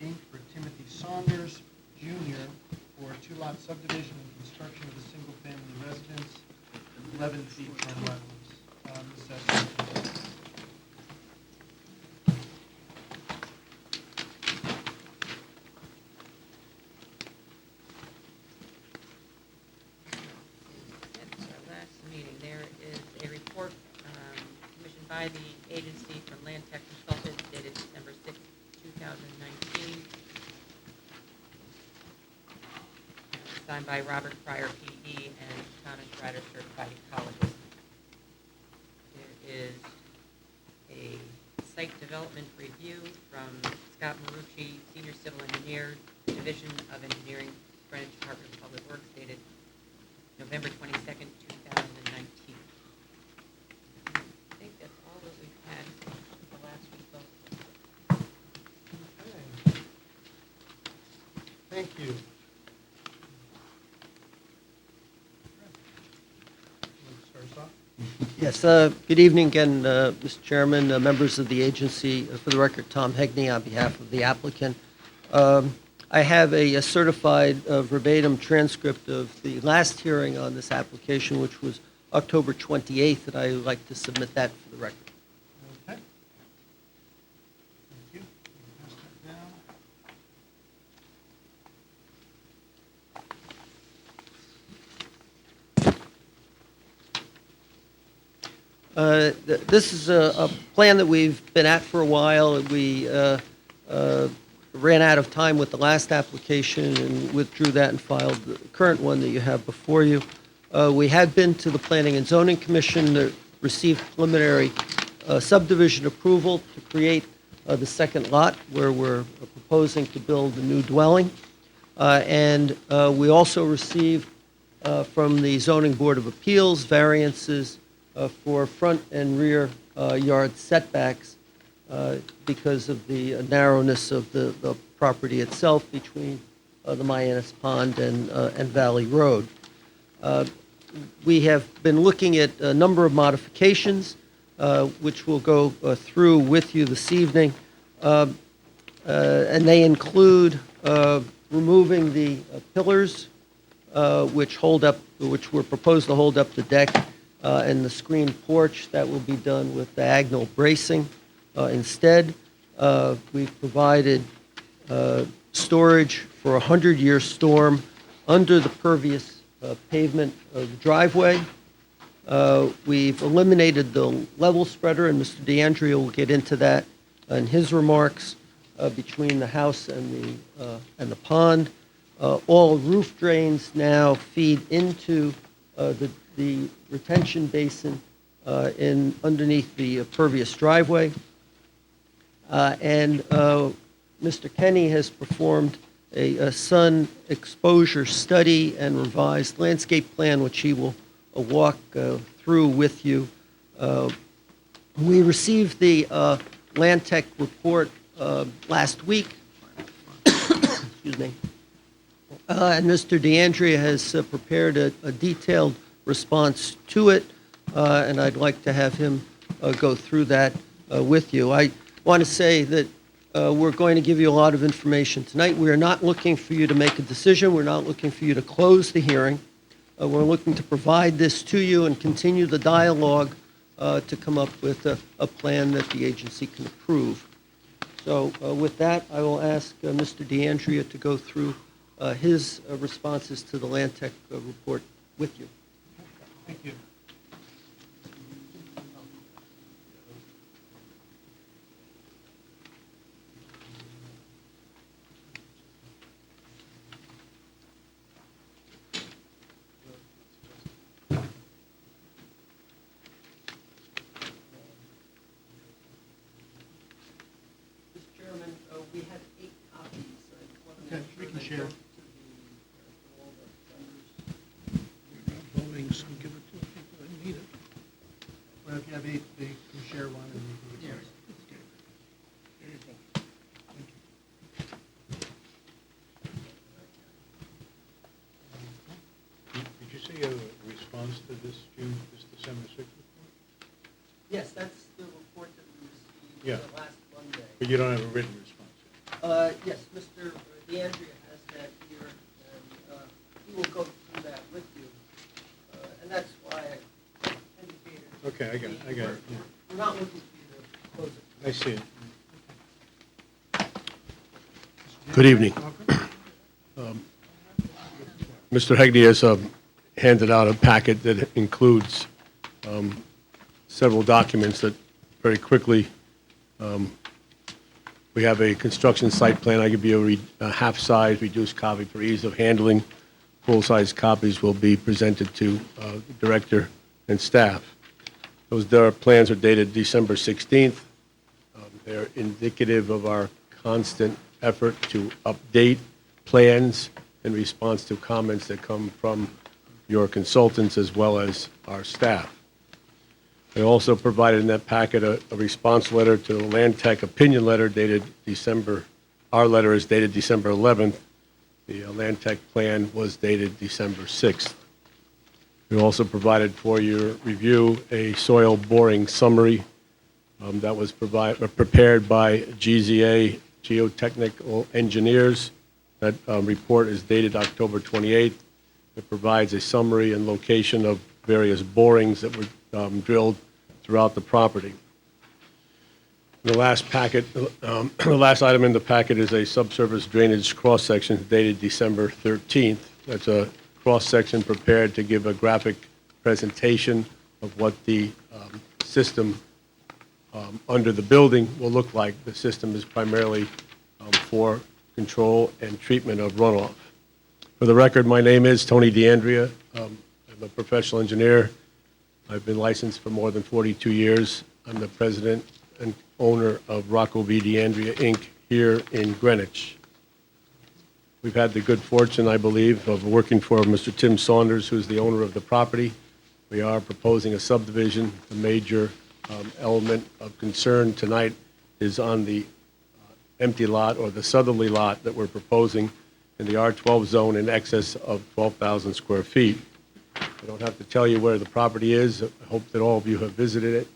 Inc., for Timothy Saunders, Jr., for a two-lot subdivision and construction of a single-family residence, 11 feet from wetlands. session. At our last meeting, there is a report commissioned by the agency from Land Tech Consultants dated December 6, 2019, signed by Robert Pryor, P.E., and Thomas Ryder, certified ecologist. There is a site development review from Scott Marucci, Senior Civil Engineer, Division of Engineering, Greenwich Department of Public Works, dated November 22nd, 2019. I think that's all that we've had since the last result. Okay. Thank you. Want to start us off? Yes, good evening again, Mr. Chairman, members of the agency. For the record, Tom Hegney on behalf of the applicant. I have a certified verbatim transcript of the last hearing on this application, which was October 28th, and I would like to submit that for the record. Okay. Thank you. Pass that down. This is a plan that we've been at for a while. We ran out of time with the last application and withdrew that and filed the current one that you have before you. We had been to the Planning and Zoning Commission that received preliminary subdivision approval to create the second lot where we're proposing to build a new dwelling. And we also received from the Zoning Board of Appeals variances for front and rear yard setbacks because of the narrowness of the property itself between the Mayanas Pond and Valley Road. We have been looking at a number of modifications, which we'll go through with you this evening, and they include removing the pillars which were proposed to hold up the deck and the screened porch. That will be done with diagonal bracing. Instead, we've provided storage for a 100-year storm under the pervious pavement of the driveway. We've eliminated the level spreader, and Mr. DeAndrea will get into that in his remarks, between the house and the pond. All roof drains now feed into the retention basin underneath the pervious driveway. And Mr. Kenny has performed a sun exposure study and revised landscape plan, which he will walk through with you. We received the Land Tech report last week. Excuse me. And Mr. DeAndrea has prepared a detailed response to it, and I'd like to have him go through that with you. I want to say that we're going to give you a lot of information tonight. We are not looking for you to make a decision. We're not looking for you to close the hearing. We're looking to provide this to you and continue the dialogue to come up with a plan that the agency can approve. So with that, I will ask Mr. DeAndrea to go through his responses to the Land Tech report with you. Thank you. Mr. Chairman, we had 8 copies. Okay, we can share. Buildings, and give it to people that need it. Well, if you have 8, they can share one and you can. There you go. Did you say a response to this December 6th report? Yes, that's the report that we received Yeah. last Monday. But you don't have a written response yet? Yes, Mr. DeAndrea has that here, and he will go through that with you. And that's why I indicated. Okay, I got it, yeah. We're not looking for you to close it. I see it. Good evening. Mr. Hegney has handed out a packet that includes several documents that very quickly, we have a construction site plan. I give you a half-size reduced copy for ease of handling. Full-size copies will be presented to the director and staff. Those plans are dated December 16th. They're indicative of our constant effort to update plans in response to comments that come from your consultants as well as our staff. I also provided in that packet a response letter to the Land Tech opinion letter dated our letter is dated December 11th. The Land Tech plan was dated December 6th. We also provided for your review a soil boring summary that was prepared by GZA Geotechnical Engineers. That report is dated October 28th. It provides a summary and location of various borings that were drilled throughout the property. The last packet, the last item in the packet is a subsurface drainage cross-section dated December 13th. That's a cross-section prepared to give a graphic presentation of what the system under the building will look like. The system is primarily for control and treatment of runoff. For the record, my name is Tony DeAndrea. I'm a professional engineer. I've been licensed for more than 42 years. I'm the president and owner of Rocco V. DeAndrea, Inc. here in Greenwich. We've had the good fortune, I believe, of working for Mr. Tim Saunders, who's the owner of the property. We are proposing a subdivision. The major element of concern tonight is on the empty lot or the southerly lot that we're proposing in the R12 zone in excess of 12,000 square feet. I don't have to tell you where the property is. I hope that all of you have visited it.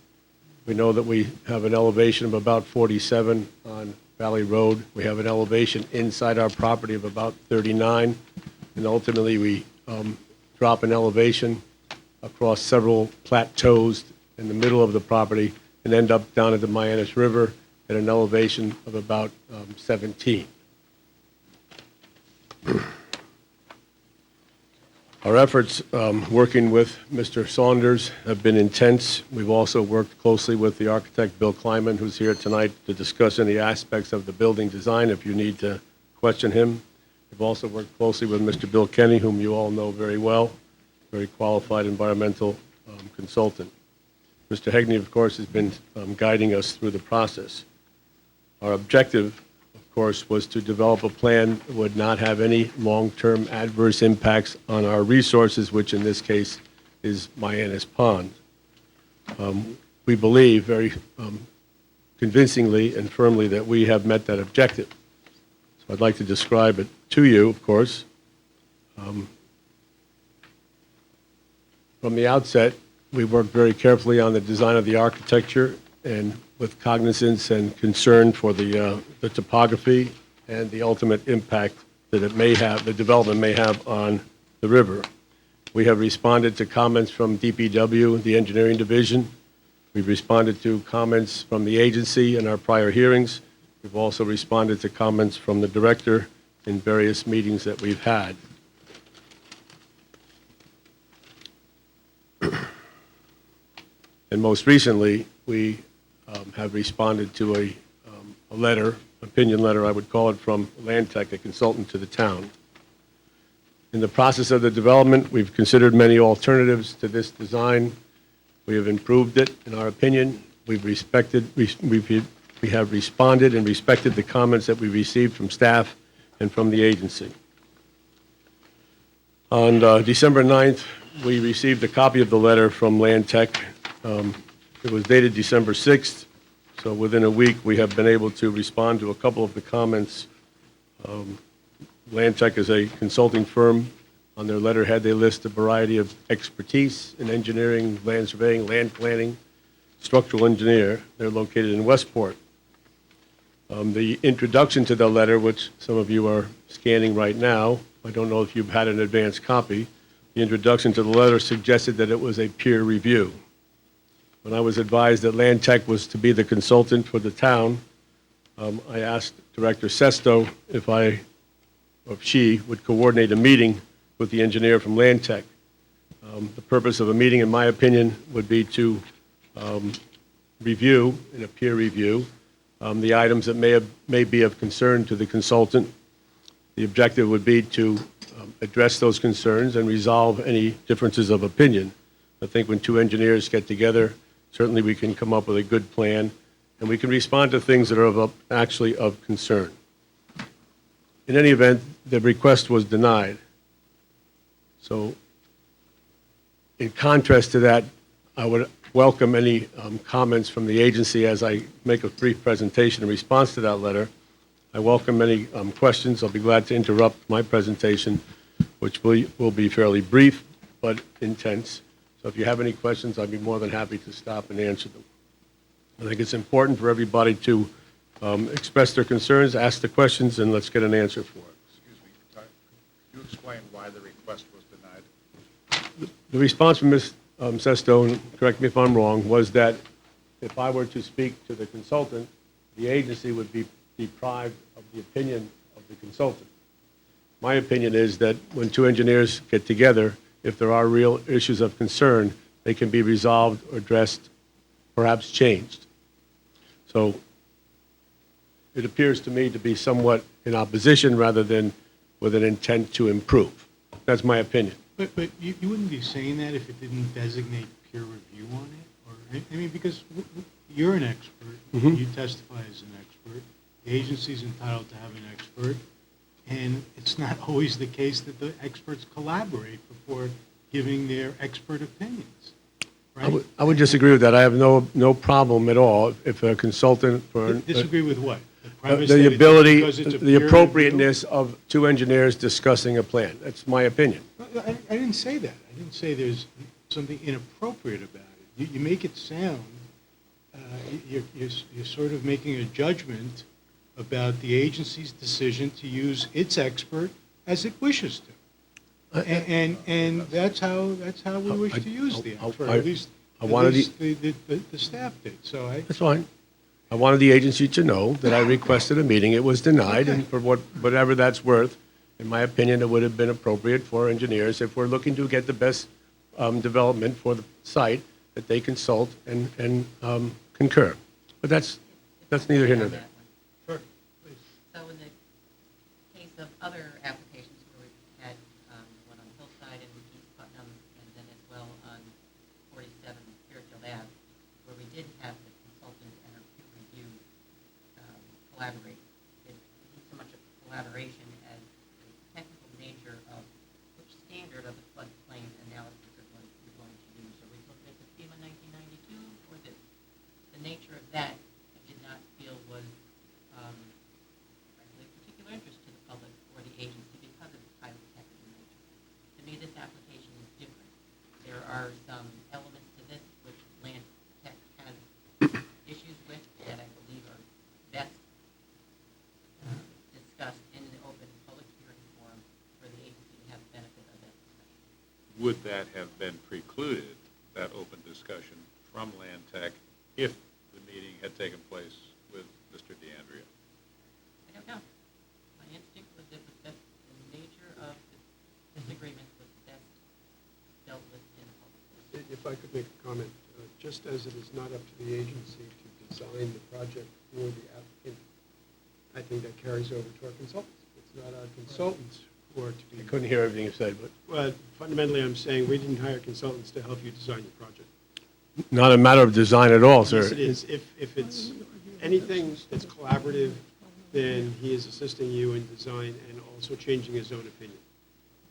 We know that we have an elevation of about 47 on Valley Road. We have an elevation inside our property of about 39. And ultimately, we drop an elevation across several plateaus in the middle of the property and end up down at the Mianus River at an elevation of about 17. Our efforts working with Mr. Saunders have been intense. We've also worked closely with the architect, Bill Kleiman, who's here tonight to discuss any aspects of the building design if you need to question him. We've also worked closely with Mr. Bill Kenny, whom you all know very well, very qualified environmental consultant. Mr. Hegney, of course, has been guiding us through the process. Our objective, of course, was to develop a plan that would not have any long-term adverse impacts on our resources, which in this case is Mianus Pond. We believe very convincingly and firmly that we have met that objective. So I'd like to describe it to you, of course. From the outset, we worked very carefully on the design of the architecture and with cognizance and concern for the topography and the ultimate impact that it may have, the development may have on the river. We have responded to comments from DPW, the engineering division. We've responded to comments from the agency in our prior hearings. We've also responded to comments from the director in various meetings that we've had. And most recently, we have responded to a letter, opinion letter, I would call it, from Land Tech, a consultant to the town. In the process of the development, we've considered many alternatives to this design. We have improved it, in our opinion. We have responded and respected the comments that we received from staff and from the agency. On December 9th, we received a copy of the letter from Land Tech. It was dated December 6th, so within a week we have been able to respond to a couple of the comments. Land Tech is a consulting firm. On their letterhead, they list a variety of expertise in engineering, land surveying, land planning, structural engineer. They're located in Westport. The introduction to the letter, which some of you are scanning right now, I don't know if you've had an advance copy. The introduction to the letter suggested that it was a peer review. when I was advised that Land Tech was to be the consultant for the town, I asked Director Sesto if she would coordinate a meeting with the engineer from Land Tech. The purpose of a meeting, in my opinion, would be to review, in a peer review, the items that may be of concern to the consultant. The objective would be to address those concerns and resolve any differences of opinion. I think when two engineers get together, certainly we can come up with a good plan, and we can respond to things that are actually of concern. In any event, the request was denied. So, in contrast to that, I would welcome any comments from the agency as I make a brief presentation in response to that letter. I welcome any questions. I'll be glad to interrupt my presentation, which will be fairly brief but intense. So if you have any questions, I'd be more than happy to stop and answer them. I think it's important for everybody to express their concerns, ask the questions, and let's get an answer for it. Excuse me, could you explain why the request was denied? The response from Ms. Sesto, and correct me if I'm wrong, was that if I were to speak to the consultant, the agency would be deprived of the opinion of the consultant. My opinion is that when two engineers get together, if there are real issues of concern, they can be resolved or addressed, perhaps changed. So it appears to me to be somewhat in opposition rather than with an intent to improve. That's my opinion. But you wouldn't be saying that if it didn't designate peer review on it? Or, I mean, because you're an expert, Mhm. you testify as an expert, the agency's entitled to have an expert, and it's not always the case that the experts collaborate before giving their expert opinions, right? I would disagree with that. I have no problem at all if a consultant for Disagree with what? premise the that it's ability, because it's a the peer appropriateness of two engineers discussing a plan. That's my opinion. review? I didn't say that. I didn't say there's something inappropriate about it. You make it sound, you're sort of making a judgment about the agency's decision to use its expert as it wishes to. And that's how we wish to use the expert, at least the staff did. So That's fine. I wanted the agency to know that I requested a meeting. It was denied, and for whatever that's worth, in my opinion, it would have been appropriate for engineers, if we're looking to get the best development for the site, that they consult and concur. But that's neither here nor there. Sure. So in the case of other applications where we've had one on Hillside and East Putnam, and then as well on 47 Fairfield Ave, where we did have the consultant and our peer review collaborate, it wasn't so much a collaboration as the technical nature of which standard of the floodplain analysis you're going to use. Are we looking at the FEMA 1992, or the nature of that I did not feel was frankly of particular interest to the public or the agency because of its highly technical nature. To me, this application is different. There are some elements to this which Land Tech has issues with that I believe are best discussed in an open public hearing forum for the agency to have the benefit of that discussion. Would that have been precluded, that open discussion from Land Tech, if the meeting had taken place with Mr. DeAndrea? I don't know. My instinct was that the nature of the disagreements was best dealt with in a public forum. If I could make a comment, just as it is not up to the agency to design the project for the applicant, I think that carries over to our consultants. It's not our consultants who are to be. I couldn't hear everything you said, but Well, fundamentally, I'm saying we didn't hire consultants to help you design your project. not a matter of design at all, sir. Yes, it is. If it's anything that's collaborative, then he is assisting you in design and also changing his own opinion.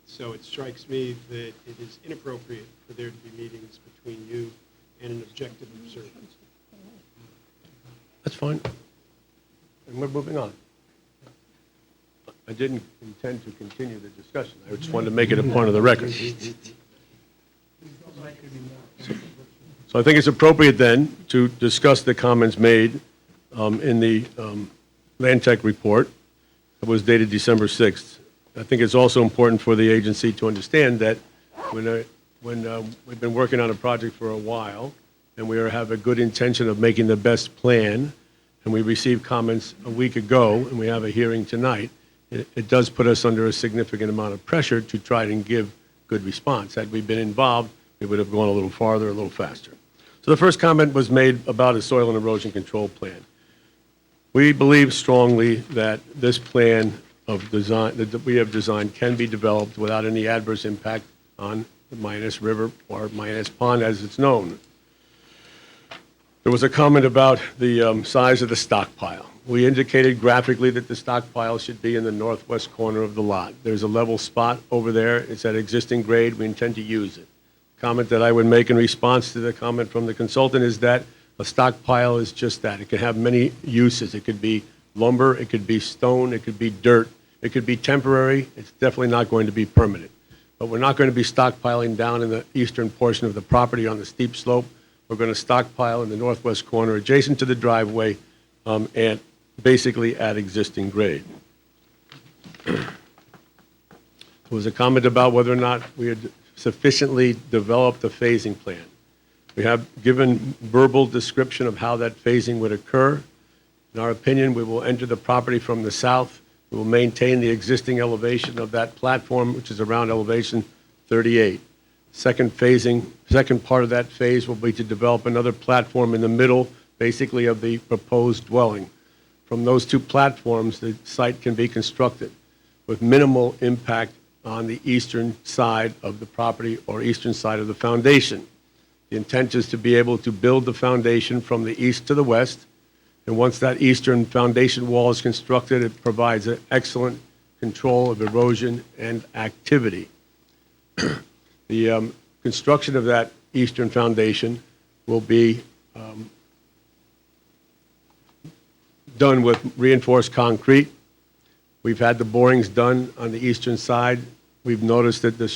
So it strikes me that it is inappropriate for there to be meetings between you and an objective observer. That's fine. And we're moving on. I didn't intend to continue the discussion. I just wanted to make it a point of the record. So I think it's appropriate then to discuss the comments made in the Land Tech report that was dated December 6th. I think it's also important for the agency to understand that when we've been working on a project for a while, and we have a good intention of making the best plan, and we received comments a week ago, and we have a hearing tonight, it does put us under a significant amount of pressure to try and give good response. Had we been involved, we would have gone a little farther, a little faster. So the first comment was made about a soil and erosion control plan. We believe strongly that this plan of design that we have designed can be developed without any adverse impact on the Minas River or Minas Pond as it's known. There was a comment about the size of the stockpile. We indicated graphically that the stockpile should be in the northwest corner of the lot. There's a level spot over there. It's at existing grade. We intend to use it. Comment that I would make in response to the comment from the consultant is that a stockpile is just that. It can have many uses. It could be lumber, it could be stone, it could be dirt, it could be temporary. It's definitely not going to be permanent. But we're not going to be stockpiling down in the eastern portion of the property on the steep slope. We're going to stockpile in the northwest corner adjacent to the driveway and basically at existing grade. There was a comment about whether or not we had sufficiently developed a phasing plan. We have given verbal description of how that phasing would occur. In our opinion, we will enter the property from the south. We will maintain the existing elevation of that platform, which is around elevation 38. Second part of that phase will be to develop another platform in the middle, basically of the proposed dwelling. From those two platforms, the site can be constructed with minimal impact on the eastern side of the property or eastern side of the foundation. The intent is to be able to build the foundation from the east to the west, and once that eastern foundation wall is constructed, it provides an excellent control of erosion and activity. The construction of that eastern foundation will be done with reinforced concrete. We've had the borings done on the eastern side. We've noticed that the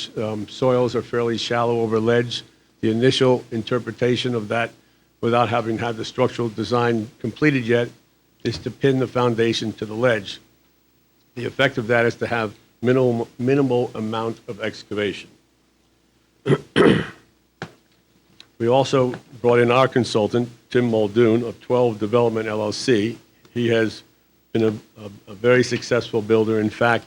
soils are fairly shallow over ledge. The initial interpretation of that, without having had the structural design completed yet, is to pin the foundation to the ledge. The effect of that is to have minimal amount of excavation. We also brought in our consultant, Tim Muldoon of 12 Development LLC. He has been a very successful builder. In fact,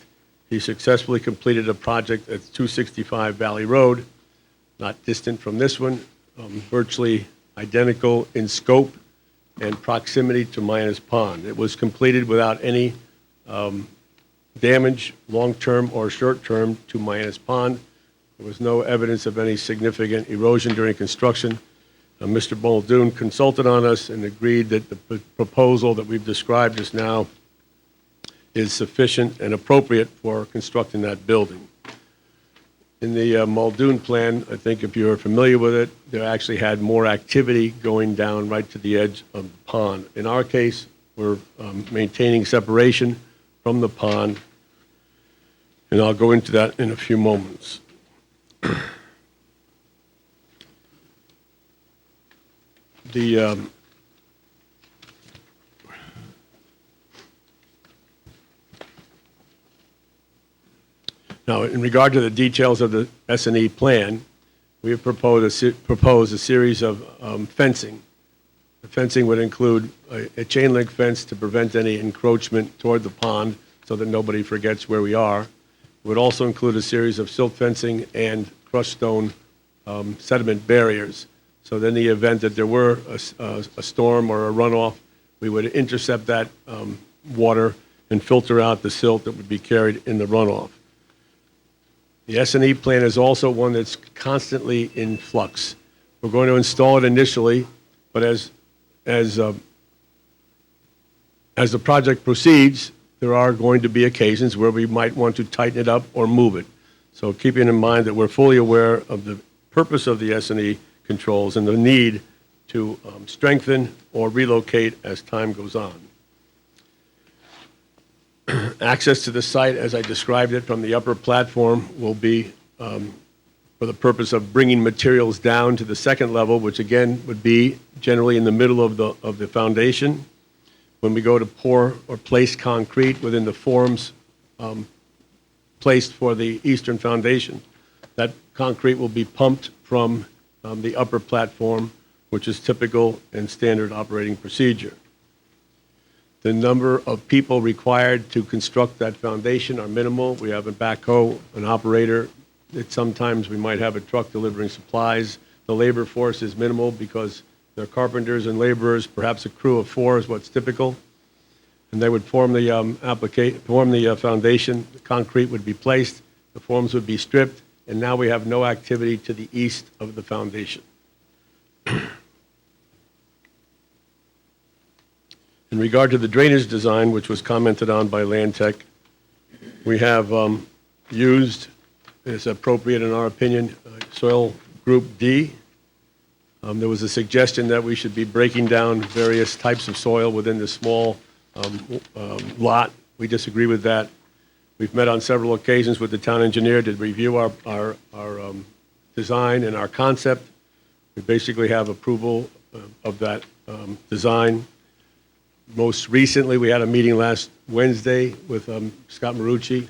he successfully completed a project at 265 Valley Road, not distant from this one, virtually identical in scope and proximity to Minas Pond. It was completed without any damage, long-term or short-term, to Minas Pond. There was no evidence of any significant erosion during construction. Mr. Muldoon consulted on us and agreed that the proposal that we've described just now is sufficient and appropriate for constructing that building. In the Muldoon plan, I think if you're familiar with it, they actually had more activity going down right to the edge of the pond. In our case, we're maintaining separation from the pond, and I'll go into that in a few moments. Now, in regard to the details of the S&E plan, we have proposed a series of fencing. The fencing would include a chain link fence to prevent any encroachment toward the pond so that nobody forgets where we are. It would also include a series of silt fencing and crushed stone sediment barriers. So that in the event that there were a storm or a runoff, we would intercept that water and filter out the silt that would be carried in the runoff. The S&E plan is also one that's constantly in flux. We're going to install it initially, but as the project proceeds, there are going to be occasions where we might want to tighten it up or move it. So keeping in mind that we're fully aware of the purpose of the S&E controls and the need to strengthen or relocate as time goes on. Access to the site, as I described it, from the upper platform will be for the purpose of bringing materials down to the second level, which again would be generally in the middle of the foundation. When we go to pour or place concrete within the forms placed for the eastern foundation, that concrete will be pumped from the upper platform which is typical and standard operating procedure. The number of people required to construct that foundation are minimal. We have a backhoe, an operator. Sometimes we might have a truck delivering supplies. The labor force is minimal because they're carpenters and laborers. Perhaps a crew of 4 is what's typical. And they would form the foundation. The concrete would be placed. The forms would be stripped. And now we have no activity to the east of the foundation. In regard to the drainage design, which was commented on by Land Tech, we have used, as appropriate in our opinion, soil group D. There was a suggestion that we should be breaking down various types of soil within the small lot. We disagree with that. We've met on several occasions with the town engineer to review our design and our concept. We basically have approval of that design. Most recently, we had a meeting last Wednesday with Scott Marucci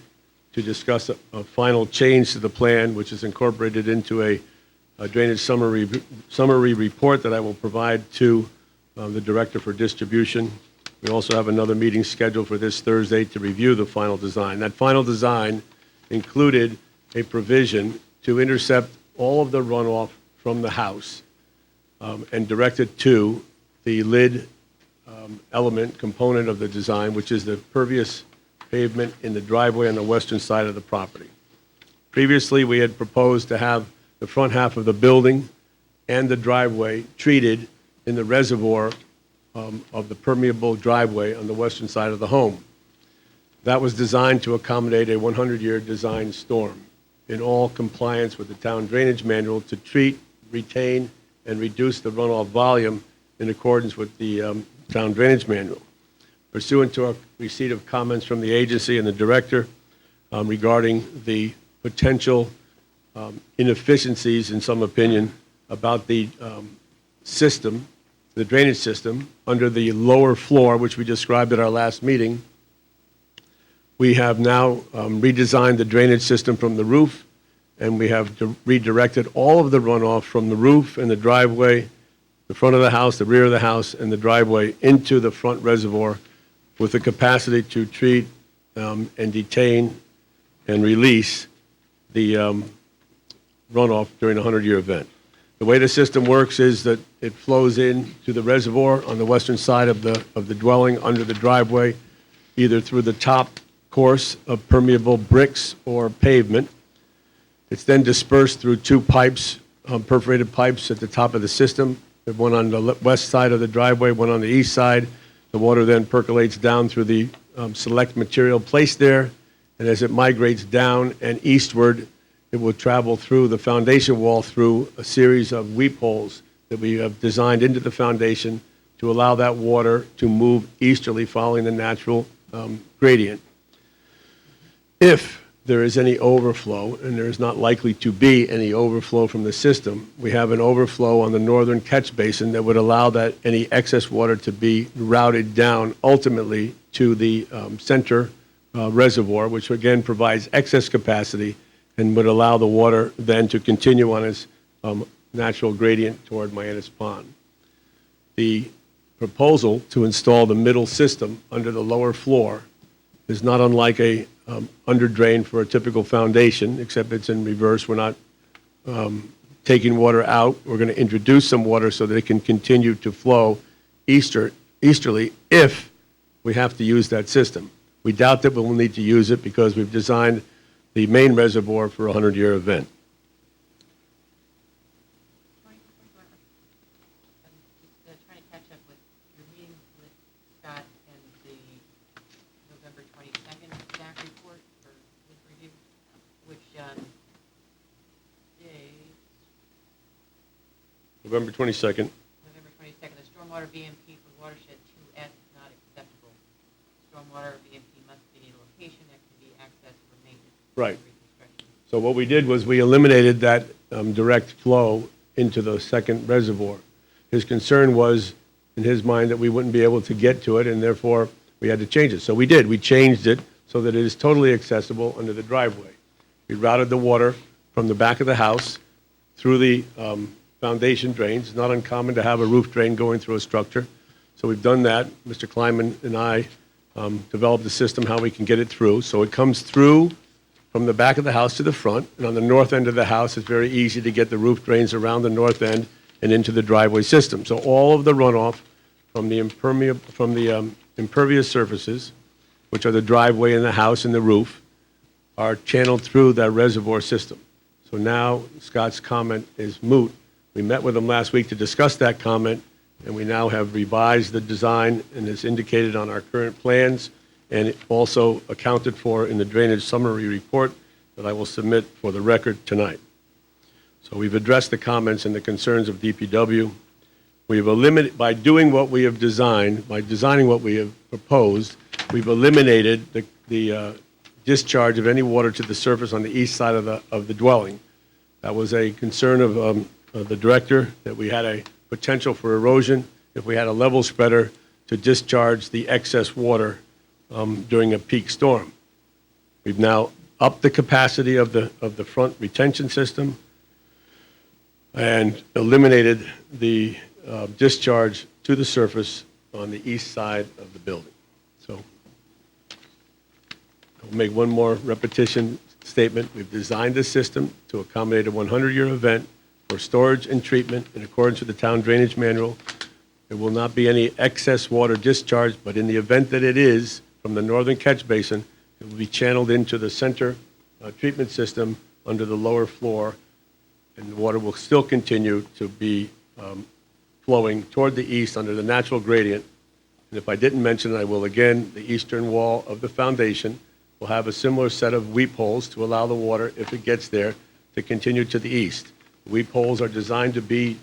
to discuss a final change to the plan, which is incorporated into a drainage summary report that I will provide to the Director for Distribution. We also have another meeting scheduled for this Thursday to review the final design. That final design included a provision to intercept all of the runoff from the house and direct it to the lid element component of the design, which is the pervious pavement in the driveway on the western side of the property. Previously, we had proposed to have the front half of the building and the driveway treated in the reservoir of the permeable driveway on the western side of the home. That was designed to accommodate a 100-year design storm in all compliance with the town drainage manual to treat, retain, and reduce the runoff volume in accordance with the town drainage manual. Pursuant to our receipt of comments from the agency and the director regarding the potential inefficiencies, in some opinion, about the system, the drainage system, under the lower floor, which we described at our last meeting, we have now redesigned the drainage system from the roof, and we have redirected all of the runoff from the roof and the driveway, the front of the house, the rear of the house, and the driveway into the front reservoir with the capacity to treat and detain and release the runoff during a 100-year event. The way the system works is that it flows into the reservoir on the western side of the dwelling under the driveway, either through the top course of permeable bricks or pavement. It's then dispersed through 2 pipes, perforated pipes at the top of the system, one on the west side of the driveway, one on the east side. The water then percolates down through the select material placed there, and as it migrates down and eastward, it will travel through the foundation wall through a series of weep holes that we have designed into the foundation to allow that water to move easterly following the natural gradient. If there is any overflow, and there is not likely to be any overflow from the system, we have an overflow on the northern catch basin that would allow that any excess water to be routed down ultimately to the center reservoir, which again provides excess capacity and would allow the water then to continue on its natural gradient toward Mianus Pond. The proposal to install the middle system under the lower floor is not unlike a under drain for a typical foundation, except it's in reverse. We're not taking water out. We're going to introduce some water so that it can continue to flow easterly if we have to use that system. We doubt that we'll need to use it because we've designed the main reservoir for a 100-year event. Just trying to catch up with your meeting with Scott and the November 22nd staff report for his review, which is November 22nd. November 22nd. The stormwater BMP for watershed 2S is not acceptable. Stormwater BMP must be a location that can be accessed for maintenance. Right. So what we did was we eliminated that direct flow into the second reservoir. His concern was, in his mind, that we wouldn't be able to get to it, and therefore we had to change it. So we did. We changed it so that it is totally accessible under the driveway. We routed the water from the back of the house through the foundation drains. It's not uncommon to have a roof drain going through a structure. So we've done that. Mr. Kleiman and I developed a system how we can get it through. So it comes through from the back of the house to the front, and on the north end of the house, it's very easy to get the roof drains around the north end and into the driveway system. So all of the runoff from the impervious surfaces, which are the driveway and the house and the roof, are channeled through that reservoir system. So now Scott's comment is moot. We met with him last week to discuss that comment, and we now have revised the design, and it's indicated on our current plans, and it also accounted for in the drainage summary report that I will submit for the record tonight. So we've addressed the comments and the concerns of DPW. We've eliminated, by doing what we have designed, by designing what we have proposed, we've eliminated the discharge of any water to the surface on the east side of the dwelling. That was a concern of the director, that we had a potential for erosion if we had a level spreader to discharge the excess water during a peak storm. We've now upped the capacity of the front retention system and eliminated the discharge to the surface on the east side of the building. So I'll make one more repetition statement. We've designed this system to accommodate a 100-year event for storage and treatment in accordance with the town drainage manual. There will not be any excess water discharged, but in the event that it is, from the northern catch basin, it will be channeled into the center treatment system under the lower floor, and the water will still continue to be flowing toward the east under the natural gradient. And if I didn't mention it, I will again, the eastern wall of the foundation will have a similar set of weep holes to allow the water, if it gets there, to continue to the east. The weep holes are designed to be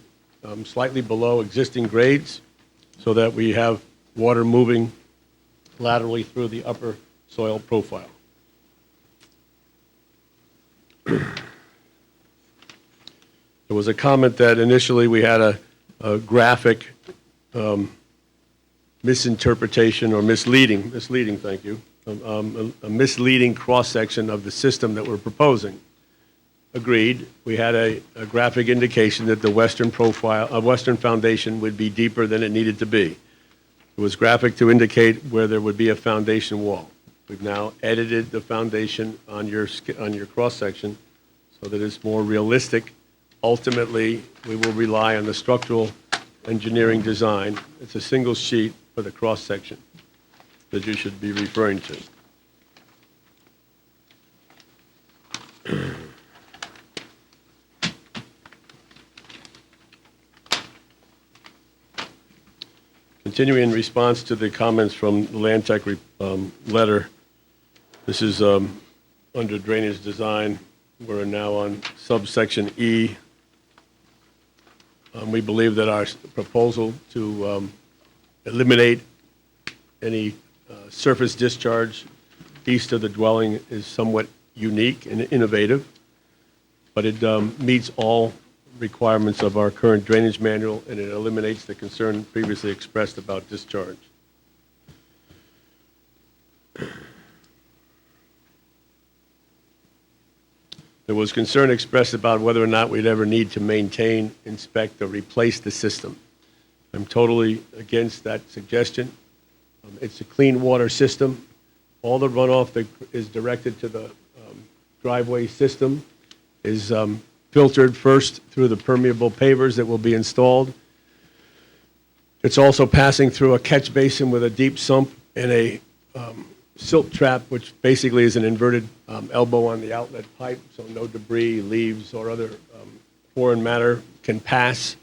slightly below existing grades so that we have water moving laterally through the upper soil profile. There was a comment that initially we had a graphic misinterpretation or misleading, thank you, a misleading cross-section of the system that we're proposing. Agreed. We had a graphic indication that the western profile, western foundation would be deeper than it needed to be. It was graphic to indicate where there would be a foundation wall. We've now edited the foundation on your cross-section so that it's more realistic. Ultimately, we will rely on the structural engineering design. It's a single sheet for the cross-section that you should be referring to. Continuing in response to the comments from the Land Tech letter, this is under drainage design. We're now on subsection E. We believe that our proposal to eliminate any surface discharge east of the dwelling is somewhat unique and innovative, but it meets all requirements of our current drainage manual, and it eliminates the concern previously expressed about discharge. There was concern expressed about whether or not we'd ever need to maintain, inspect, or replace the system. I'm totally against that suggestion. It's a clean water system. All the runoff that is directed to the driveway system is filtered first through the permeable pavers that will be installed. It's also passing through a catch basin with a deep sump and a silt trap, which basically is an inverted elbow on the outlet pipe, so no debris, leaves, or other foreign matter can pass.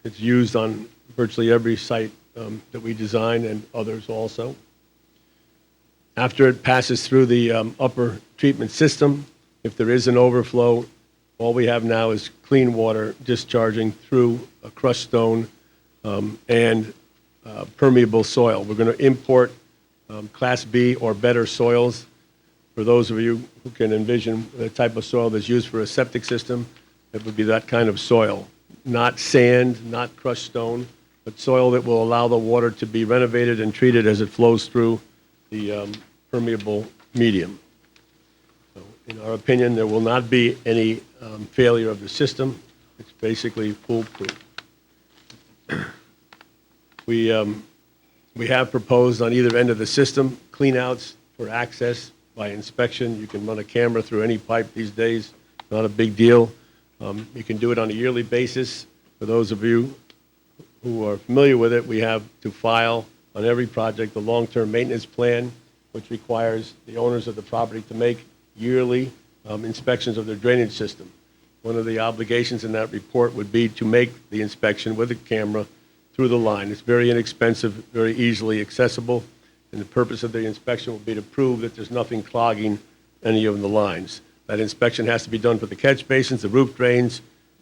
It's used on virtually every site that we design and others also. After it passes through the upper treatment system, if there is an overflow, all we have now is clean water discharging through a crushed stone and permeable soil. We're going to import Class B or better soils. For those of you who can envision the type of soil that's used for a septic system, it would be that kind of soil. Not sand, not crushed stone, but soil that will allow the water to be renovated and treated as it flows through the permeable medium. So, in our opinion, there will not be any failure of the system. It's basically foolproof. We have proposed on either end of the system cleanouts for access by inspection. You can run a camera through any pipe these days, not a big deal. You can do it on a yearly basis. For those of you who are familiar with it, we have to file on every project the long-term maintenance plan, which requires the owners of the property to make yearly inspections of their drainage system. One of the obligations in that report would be to make the inspection with a camera through the line. It's very inexpensive, very easily accessible, and the purpose of the inspection will be to prove that there's nothing clogging any of the lines. That inspection has to be done for the catch basins, the roof drains,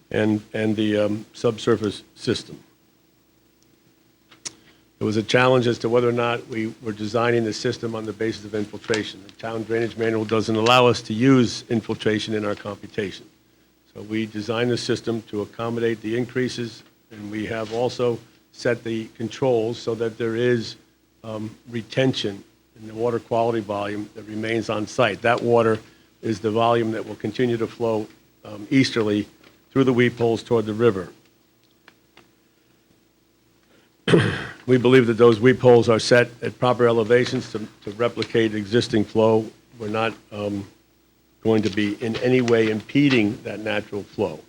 and the subsurface system. There was a challenge as to whether or not we were designing the system on the basis of infiltration. The town drainage manual doesn't allow us to use infiltration in our computation. So we designed the system to accommodate the increases, and we have also set the controls so that there is retention in the water quality volume that remains on site. That water is the volume that will continue to flow easterly through the weep holes toward the river. We believe that those weep holes are set at proper elevations to replicate existing flow. We're not going to be in any way impeding that natural flow.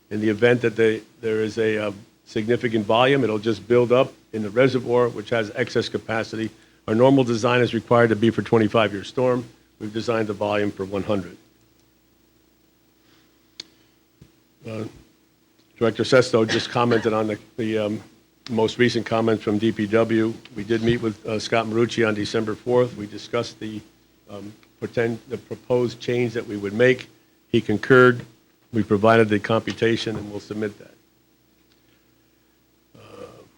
In the event that there is a significant volume, it'll just build up in the reservoir, which has excess capacity. Our normal design is required to be for 25-year storm. We've designed the volume for 100. Director Sesto just commented on the most recent comments from DPW. We did meet with Scott Marucci on December 4th. We discussed the proposed change that we would make. He concurred. We provided the computation, and we'll submit that.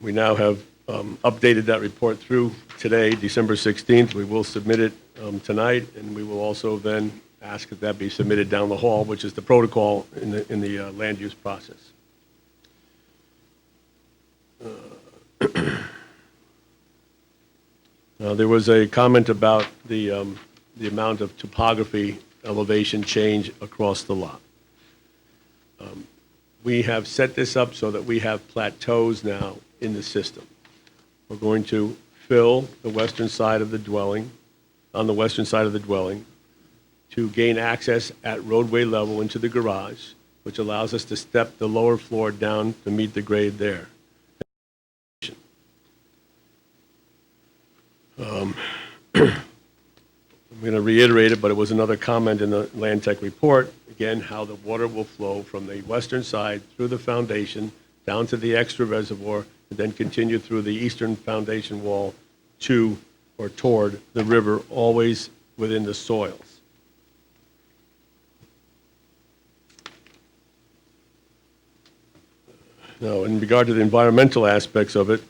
We now have updated that report through today, December 16th. We will submit it tonight, and we will also then ask that that be submitted down the hall, which is the protocol in the land use process. There was a comment about the amount of topography elevation change across the lot. We have set this up so that we have plateaus now in the system. We're going to fill the western side of the dwelling, on the western side of the dwelling, to gain access at roadway level into the garage, which allows us to step the lower floor down to meet the grade there. I'm going to reiterate it, but it was another comment in the Land Tech report, again, how the water will flow from the western side through the foundation, down to the extra reservoir, and then continue through the eastern foundation wall to or toward the river, always within the soils. Now, in regard to the environmental aspects of it,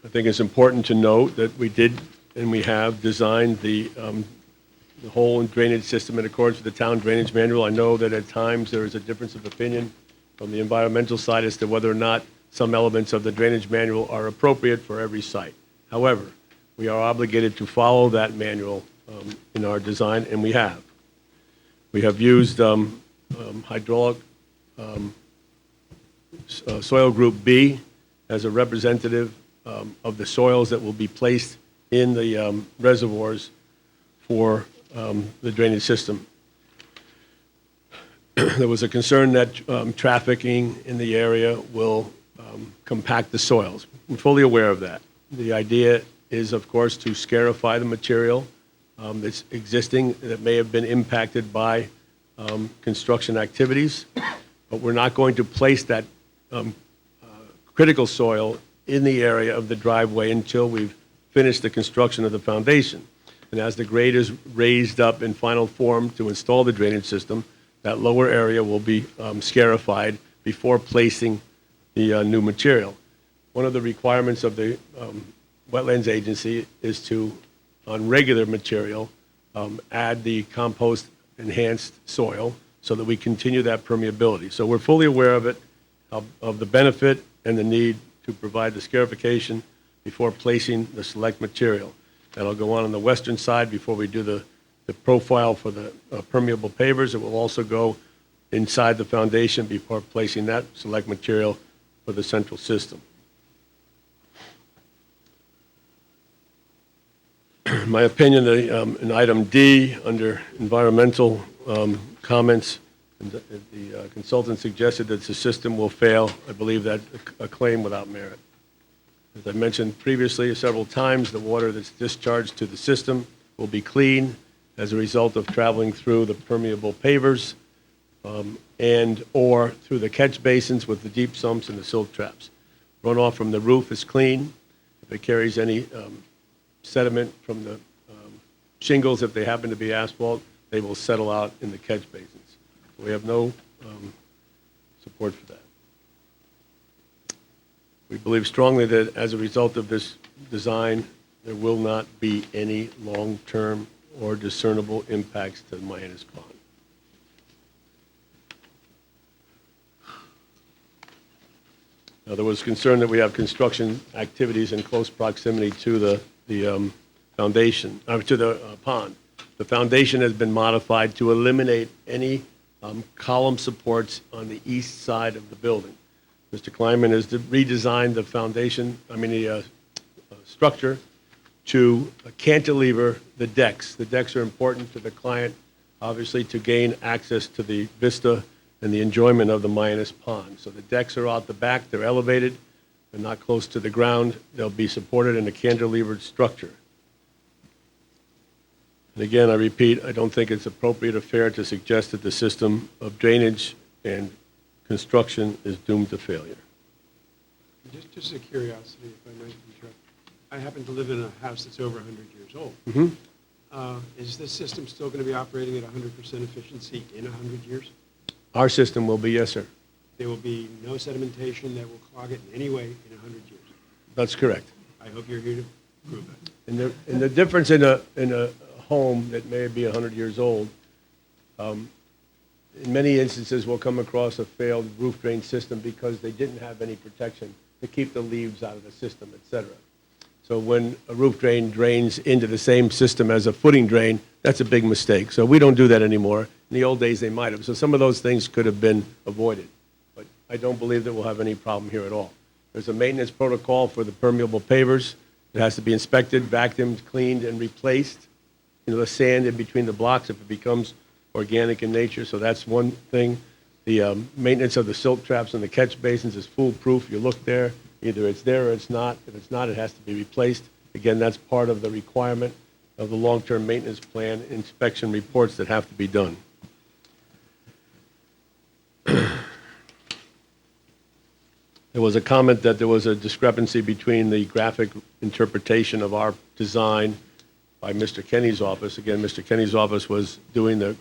I think it's important to note that we did and we have designed the whole drainage system in accordance with the town drainage manual. I know that at times there is a difference of opinion from the environmental side as to whether or not some elements of the drainage manual are appropriate for every site. However, we are obligated to follow that manual in our design, and we have. We have used hydraulic soil group B as a representative of the soils that will be placed in the reservoirs for the drainage system. There was a concern that trafficking in the area will compact the soils. I'm fully aware of that. The idea is, of course, to scarify the material that's existing that may have been impacted by construction activities, but we're not going to place that critical soil in the area of the driveway until we've finished the construction of the foundation. And as the grade is raised up in final form to install the drainage system, that lower area will be scarified before placing the new material. One of the requirements of the Wetlands Agency is to, on regular material, add the compost enhanced soil so that we continue that permeability. So we're fully aware of it, of the benefit and the need to provide the scarification before placing the select material. That'll go on the western side before we do the profile for the permeable pavers. It will also go inside the foundation before placing that select material for the central system. In my opinion, in item D, under environmental comments, the consultant suggested that the system will fail. I believe that a claim without merit. As I mentioned previously several times, the water that's discharged to the system will be clean as a result of traveling through the permeable pavers and or through the catch basins with the deep sumps and the silt traps. Runoff from the roof is clean. If it carries any sediment from the shingles, if they happen to be asphalt, they will settle out in the catch basins. We have no support for that. We believe strongly that as a result of this design, there will not be any long-term or discernible impacts to Mianus Pond. Now, there was concern that we have construction activities in close proximity to the foundation, to the pond. The foundation has been modified to eliminate any column supports on the east side of the building. Mr. Kleinman has redesigned the foundation, the structure to cantilever the decks. The decks are important to the client, obviously, to gain access to the vista and the enjoyment of the Mianus Pond. So the decks are out the back, they're elevated, they're not close to the ground, they'll be supported in a cantilevered structure. And again, I repeat, I don't think it's appropriate or fair to suggest that the system of drainage and construction is doomed to failure. Just a curiosity, if I might interrupt. I happen to live in a house that's over 100 years old. Is this system still going to be operating at 100% efficiency in 100 years? Our system will be, yes, sir. There will be no sedimentation that will clog it in any way in 100 years. That's correct. I hope you're here to prove that. And the difference in a home that may be 100 years old, in many instances, we'll come across a failed roof drain system because they didn't have any protection to keep the leaves out of the system, et cetera. So when a roof drain drains into the same system as a footing drain, that's a big mistake. So we don't do that anymore. In the old days, they might have. So some of those things could have been avoided. But I don't believe that we'll have any problem here at all. There's a maintenance protocol for the permeable pavers. It has to be inspected, vacuumed, cleaned, and replaced. The sand in between the blocks if it becomes organic in nature. So that's one thing. The maintenance of the silt traps and the catch basins is foolproof. You look there, either it's there or it's not. If it's not, it has to be replaced. Again, that's part of the requirement of the long-term maintenance plan inspection reports that have to be done. There was a comment that there was a discrepancy between the graphic interpretation of our design by Mr. Kenny's office. Again, Mr. Kenny's office was doing the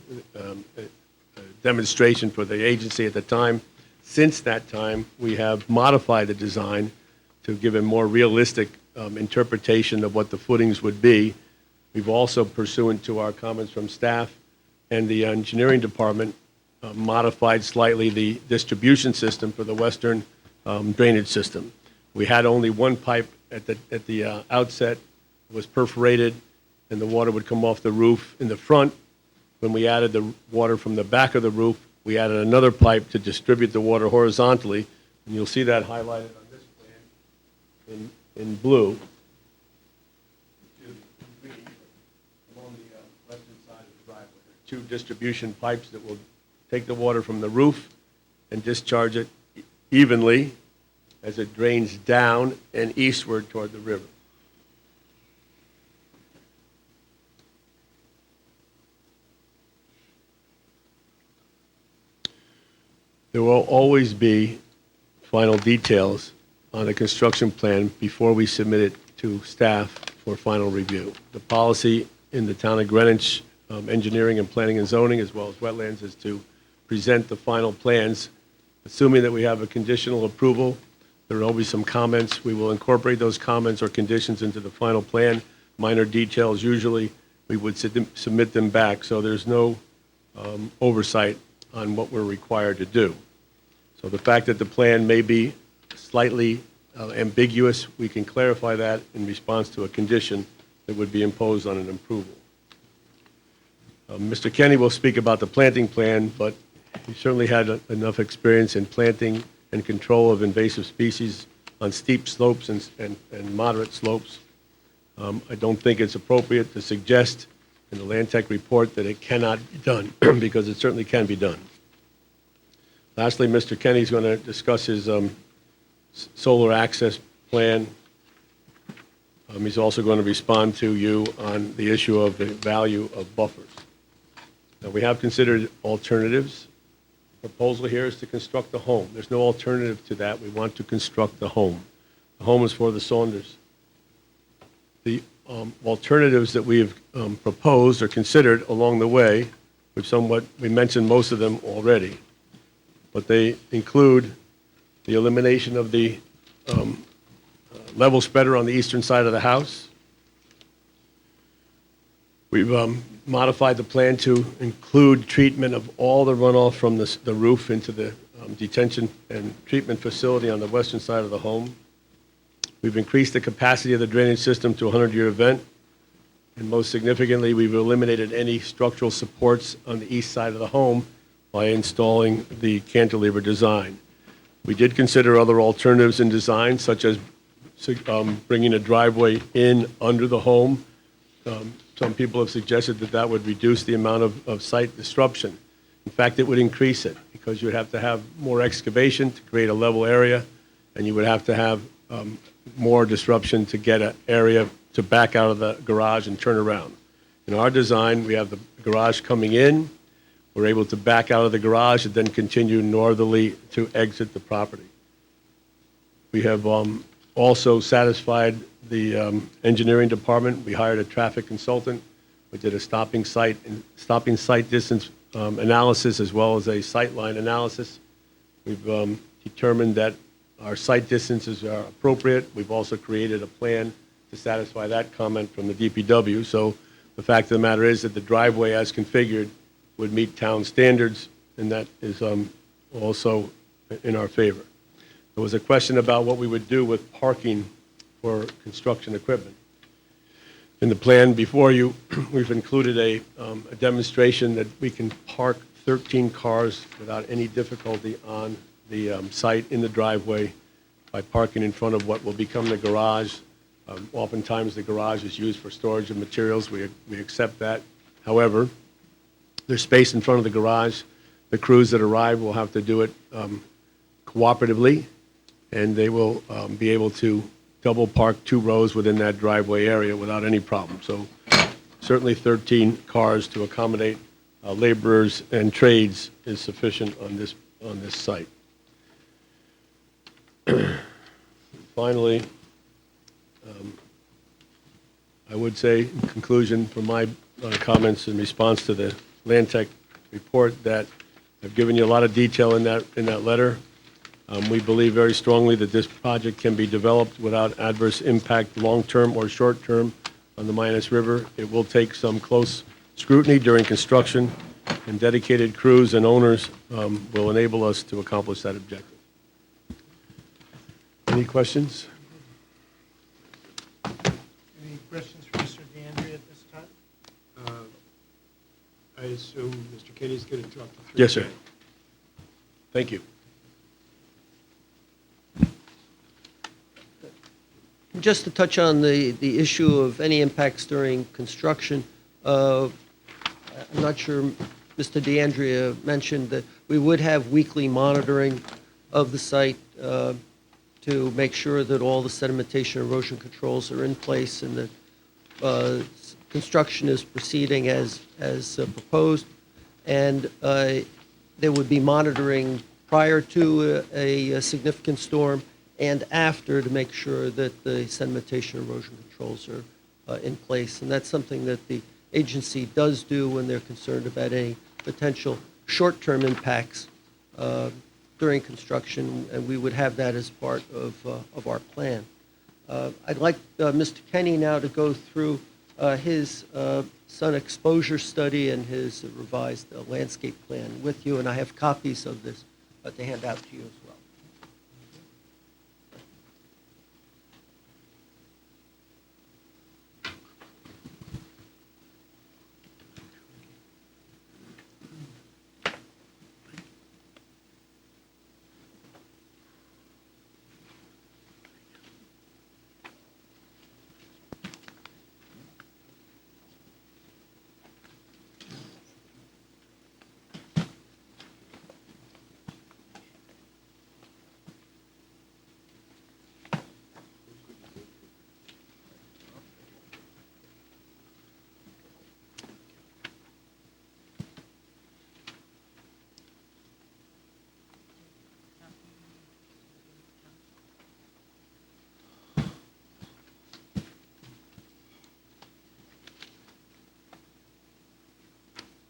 demonstration for the agency at the time. Since that time, we have modified the design to give a more realistic interpretation of what the footings would be. We've also, pursuant to our comments from staff and the engineering department, modified slightly the distribution system for the western drainage system. We had only one pipe at the outset, was perforated, and the water would come off the roof in the front. When we added the water from the back of the roof, we added another pipe to distribute the water horizontally, and you'll see that highlighted on this plan in blue. Along the western side of the driveway. There are 2 distribution pipes that will take the water from the roof and discharge it evenly as it drains down and eastward toward the river. There will always be final details on a construction plan before we submit it to staff for final review. The policy in the town of Greenwich, engineering and planning and zoning, as well as wetlands, is to present the final plans. Assuming that we have a conditional approval, there will always be some comments. We will incorporate those comments or conditions into the final plan. Minor details, usually, we would submit them back, so there's no oversight on what we're required to do. So the fact that the plan may be slightly ambiguous, we can clarify that in response to a condition that would be imposed on an approval. Mr. Kenny will speak about the planting plan, but You certainly had enough experience in planting and control of invasive species on steep slopes and moderate slopes. I don't think it's appropriate to suggest in the Land Tech report that it cannot be done, because it certainly can be done. Lastly, Mr. Kenny's going to discuss his solar access plan. He's also going to respond to you on the issue of the value of buffers. Now, we have considered alternatives. The proposal here is to construct a home. There's no alternative to that. We want to construct the home. The home is for the Saunders. The alternatives that we have proposed or considered along the way, we mentioned most of them already, but they include the elimination of the level spreader on the eastern side of the house. We've modified the plan to include treatment of all the runoff from the roof into the detention and treatment facility on the western side of the home. We've increased the capacity of the drainage system to a 100-year event. And most significantly, we've eliminated any structural supports on the east side of the home by installing the cantilever design. We did consider other alternatives in design, such as bringing a driveway in under the home. Some people have suggested that that would reduce the amount of site disruption. In fact, it would increase it, because you would have to have more excavation to create a level area, and you would have to have more disruption to get an area to back out of the garage and turn around. In our design, we have the garage coming in. We're able to back out of the garage and then continue northerly to exit the property. We have also satisfied the engineering department. We hired a traffic consultant. We did a stopping site distance analysis, as well as a sight line analysis. We've determined that our site distances are appropriate. We've also created a plan to satisfy that comment from the DPW. So the fact of the matter is that the driveway, as configured, would meet town standards, and that is also in our favor. There was a question about what we would do with parking for construction equipment. In the plan before you, we've included a demonstration that we can park 13 cars without any difficulty on the site in the driveway by parking in front of what will become the garage. Oftentimes, the garage is used for storage of materials. We accept that. However, there's space in front of the garage. The crews that arrive will have to do it cooperatively, and they will be able to double park 2 rows within that driveway area without any problem. So certainly 13 cars to accommodate laborers and trades is sufficient on this site. Finally, I would say, in conclusion, from my comments in response to the Land Tech report, that I've given you a lot of detail in that letter. We believe very strongly that this project can be developed without adverse impact, long-term or short-term, on the Minas River. It will take some close scrutiny during construction, and dedicated crews and owners will enable us to accomplish that objective. Any questions? Any questions for Mr. DeAndrea at this time? I assume Mr. Kenny's going to talk to 3K. Yes, sir. Thank you. Just to touch on the issue of any impacts during construction, I'm not sure Mr. DeAndrea mentioned that we would have weekly monitoring of the site to make sure that all the sedimentation erosion controls are in place and that construction is proceeding as proposed. And there would be monitoring prior to a significant storm and after, to make sure that the sedimentation erosion controls are in place. And that's something that the agency does do when they're concerned about any potential short-term impacts during construction, and we would have that as part of our plan. I'd like Mr. Kenny now to go through his sun exposure study and his revised landscape plan with you, and I have copies of this to hand out to you as well.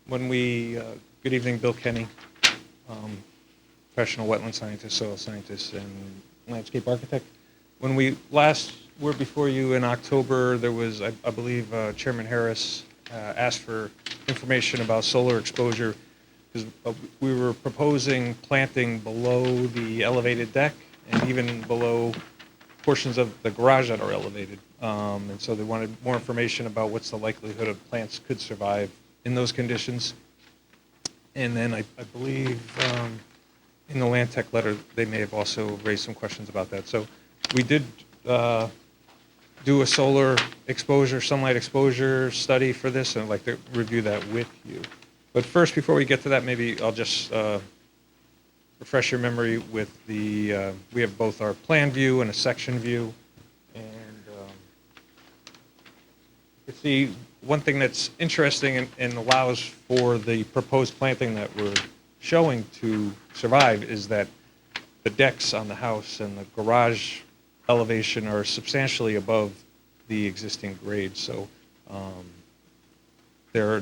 when we, good evening, Bill Kenny, professional wetland scientist, soil scientist, and landscape architect. When we last were before you in October, there was, I believe, Chairman Harris asked for information about solar exposure, because we were proposing planting below the elevated deck and even below portions of the garage that are elevated. And so they wanted more information about what's the likelihood of plants could survive in those conditions. And then I believe in the Land Tech letter, they may have also raised some questions about that. So we did do a solar exposure, sunlight exposure study for this, and I'd like to review that with you. But first, before we get to that, maybe I'll just refresh your memory with the, we have both our plan view and a section view. And you can see one thing that's interesting and allows for the proposed planting that we're showing to survive is that the decks on the house and the garage elevation are substantially above the existing grade. So they're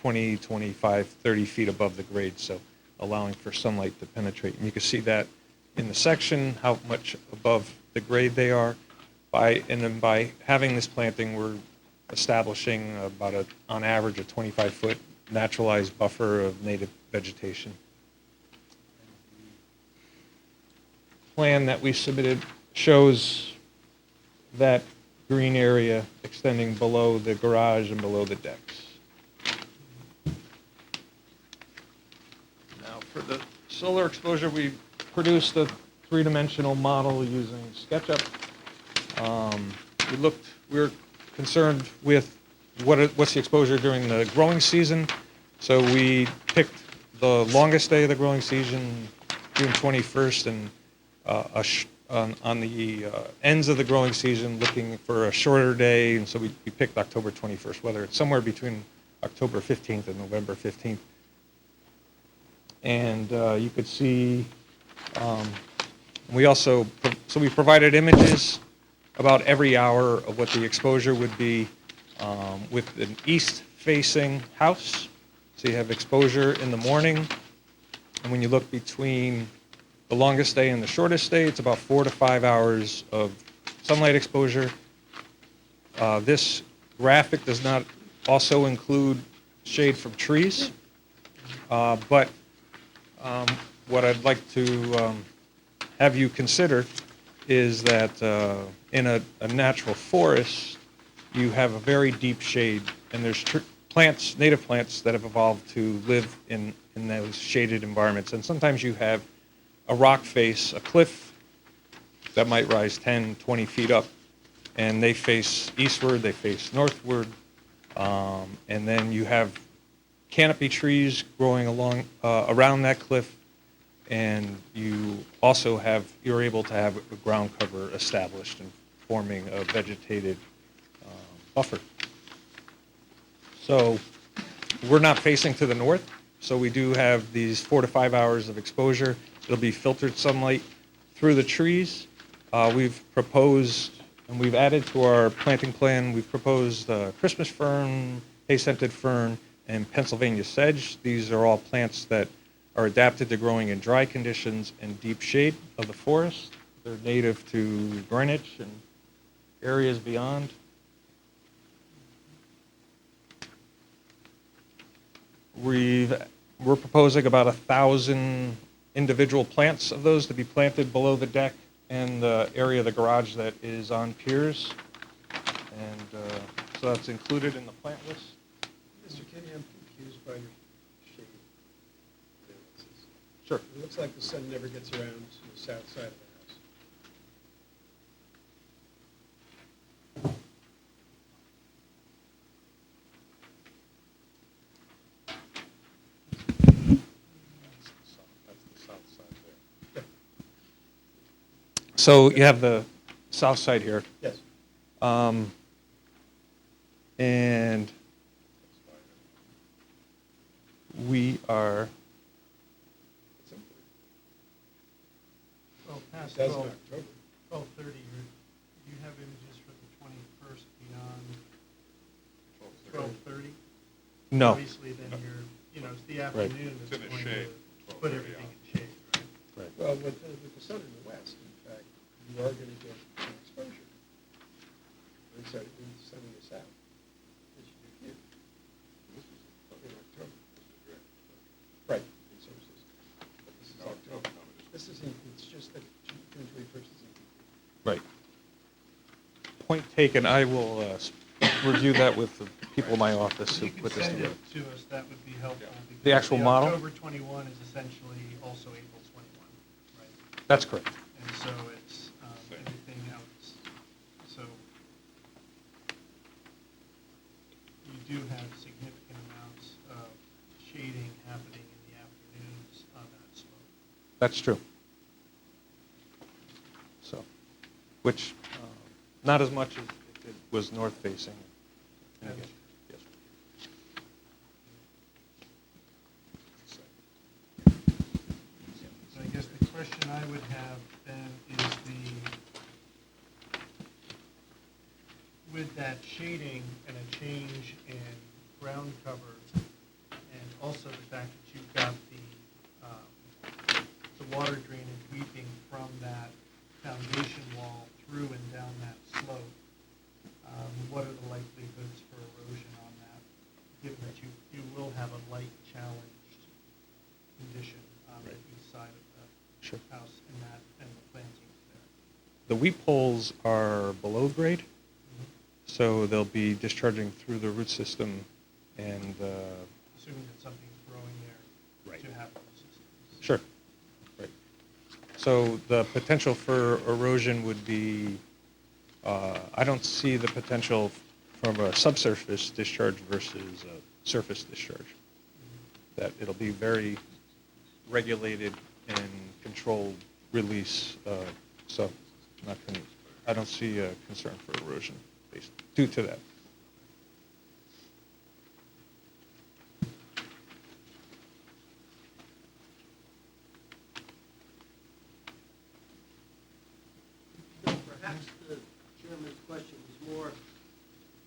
20, 25, 30 feet above the grade, so allowing for sunlight to penetrate. And you can see that in the section, how much above the grade they are. And then by having this planting, we're establishing about on average, a 25-foot naturalized buffer of native vegetation. The plan that we submitted shows that green area extending below the garage and below the decks. Now, for the solar exposure, we produced a three-dimensional model using SketchUp. We were concerned with what's the exposure during the growing season. So we picked the longest day of the growing season, June 21st, and on the ends of the growing season, looking for a shorter day. And so we picked October 21st, whether it's somewhere between October 15th and November 15th. And you could see, we provided images about every hour of what the exposure would be with an east-facing house. So you have exposure in the morning, and when you look between the longest day and the shortest day, it's about 4 to 5 hours of sunlight exposure. This graphic does not also include shade from trees, but what I'd like to have you consider is that in a natural forest, you have a very deep shade, and there's plants, native plants, that have evolved to live in those shaded environments. And sometimes you have a rock face, a cliff that might rise 10, 20 feet up, and they face eastward, they face northward, and then you have canopy trees growing along around that cliff, and you're able to have a ground cover established and forming a vegetated buffer. So we're not facing to the north, so we do have these 4 to 5 hours of exposure. It'll be filtered sunlight through the trees. We've proposed, and we've added to our planting plan, we've proposed Christmas fern, hay-scented fern, and Pennsylvania sedge. These are all plants that are adapted to growing in dry conditions and deep shade of the forest. They're native to Greenwich and areas beyond. We're proposing about 1,000 individual plants of those to be planted below the deck and the area of the garage that is on piers. And so that's included in the plant list. Mr. Kenny, I'm confused by your shade analysis. Sure. It looks like the sun never gets around to the south side of the house. So you have the south side here. Yes. And we are, Well, past That's in 12, October. 12:30, you have images for the 21st beyond 12:30? No. Obviously, then it's the afternoon It's that's in the going shade, to put 12:30 everything on. in shade, right? Well, with the sun in the west, in fact, you are going to get an exposure. And so it's sunny is out. This is your view. This is in October. Right. And so is this. But this is October. This isn't, it's just that June 21st isn't. Right. Point taken. I will review that with the people in my office If who you could put this send together. it to us, that would be helpful. because The actual model? October 21 is essentially also April 21, right? That's correct. And so it's everything else. So you do have significant amounts of shading happening in the afternoons on that slope. That's true. So, which, not as much as if it was north facing. And again, yes. So I guess the question I would have then is with that shading and a change in ground cover, and also the fact that you've got the water drainage weeping from that foundation wall through and down that slope, what are the likelihoods for erosion on that, given that you will have a light challenged condition on the east side of the Sure. house and the plantings there? The weep holes are below grade, so they'll be discharging through the root system and, Assuming that something's growing there Right. to have those systems. sure, right. So the potential for erosion would be, I don't see the potential from a subsurface discharge versus a surface discharge. That it'll be very regulated and controlled release, so I don't see a concern for erosion due to that. Bill, perhaps the chairman's question was more,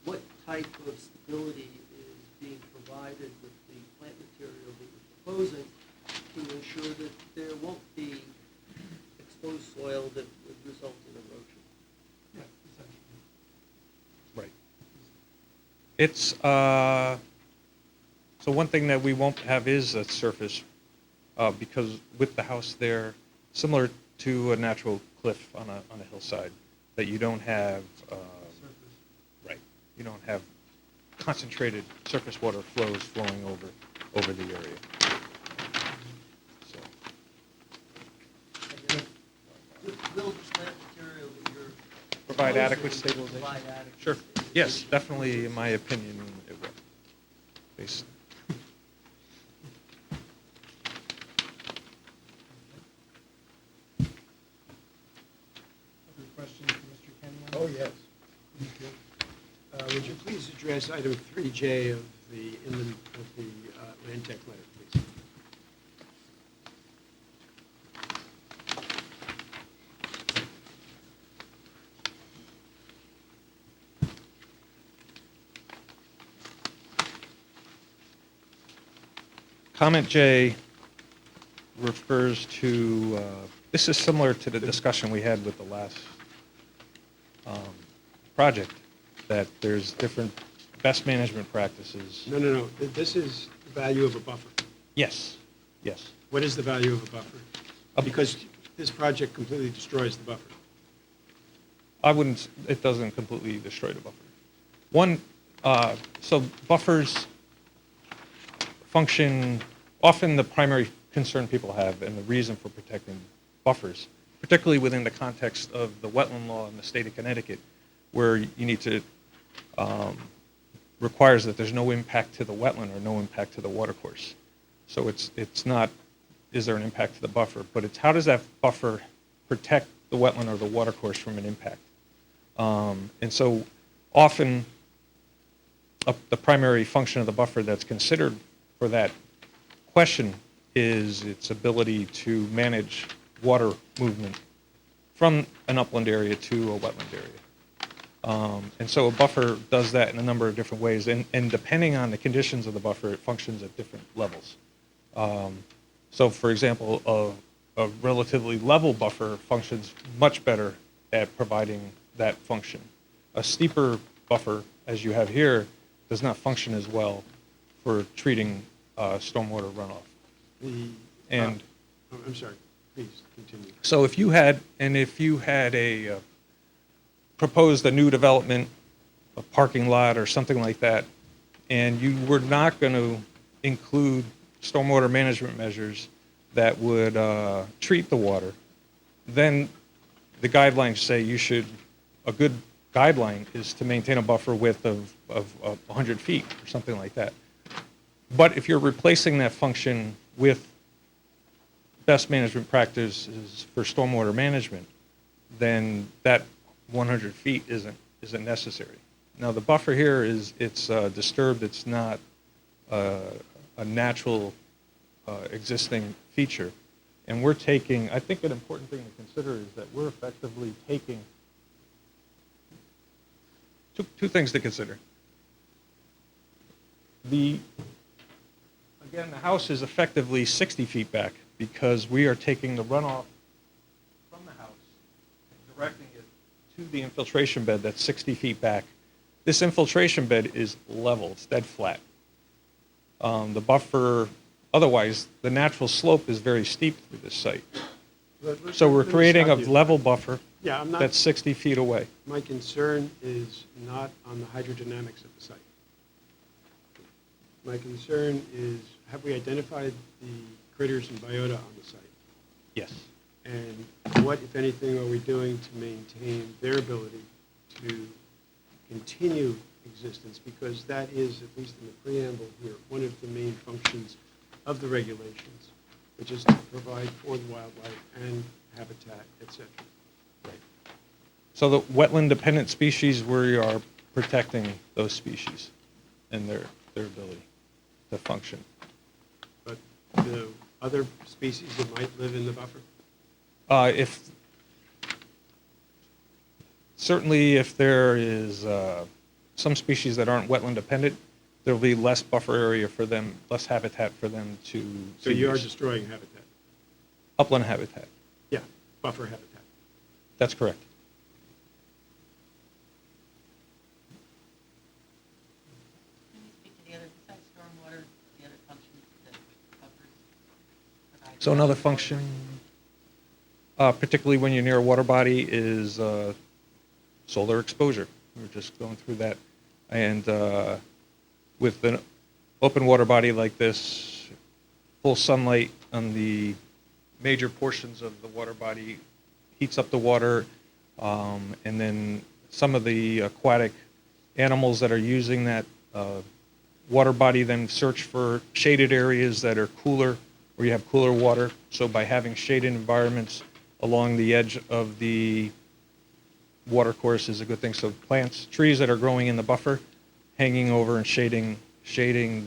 what type of stability is being provided with the plant material that you're proposing to ensure that there won't be exposed soil that would result in erosion? Yeah, essentially. Right. It's, so one thing that we won't have is a surface, because with the house there, similar to a natural cliff on a hillside, that you don't have, Surface. right, you don't have concentrated surface water flows flowing over the area. So, Will the plant material that you're provide adequate proposing stabilization? provide adequate Sure, stabilization? yes, definitely, in my opinion, it will. Based- Other questions for Mr. Kenyon? Oh, yes. Would you please address item 3J of the Land Tech letter, please? Comment J refers to, this is similar to the discussion we had with the last project, that there's different best management practices. No. This is the value of a buffer. Yes, yes. What is the value of a buffer? Because this project completely destroys the buffer. I wouldn't, it doesn't completely destroy the buffer. One, so buffers function, often the primary concern people have and the reason for protecting buffers, particularly within the context of the wetland law in the state of Connecticut, where you need to, requires that there's no impact to the wetland or no impact to the watercourse. So it's not, is there an impact to the buffer, but it's how does that buffer protect the wetland or the watercourse from an impact? And so often, the primary function of the buffer that's considered for that question is its ability to manage water movement from an upland area to a wetland area. And so a buffer does that in a number of different ways, and depending on the conditions of the buffer, it functions at different levels. So for example, a relatively level buffer functions much better at providing that function. A steeper buffer, as you have here, does not function as well for treating stormwater runoff. And I'm sorry, please continue. so if you had proposed a new development, a parking lot or something like that, and you were not going to include stormwater management measures that would treat the water, then the guidelines say a good guideline is to maintain a buffer width of 100 feet or something like that. But if you're replacing that function with best management practices for stormwater management, then that 100 feet isn't necessary. Now the buffer here it's disturbed. It's not a natural existing feature, and we're taking. I think an important thing to consider is that we're effectively taking two things to consider. The house is effectively 60 feet back because we are taking the runoff from the house and directing it to the infiltration bed that's 60 feet back. This infiltration bed is level, it's dead flat. The buffer, otherwise, the natural slope is very steep through this site. So we're creating a level buffer Yeah, that's 60 feet away. my concern is not on the hydrodynamics of the site. My concern is, have we identified the critters and biota on the site? Yes. And what, if anything, are we doing to maintain their ability to continue existence? Because that is, at least in the preamble here, one of the main functions of the regulations, which is to provide for the wildlife and habitat, et cetera. So the wetland-dependent species, we are protecting those species and their ability to function. But the other species that might live in the buffer? Certainly if there is some species that aren't wetland dependent, there'll be less buffer area for them, less habitat for them to So you are use. destroying habitat? Upland habitat. Yeah, buffer habitat. That's correct. Can you speak to the other, besides stormwater, the other functions that buffers provide? So another function, particularly when you're near a water body, is solar exposure. We were just going through that. And with an open water body like this, full sunlight on the major portions of the water body heats up the water, and then some of the aquatic animals that are using that water body then search for shaded areas that are cooler, where you have cooler water. So by having shaded environments along the edge of the watercourse is a good thing. So plants, trees that are growing in the buffer, hanging over and shading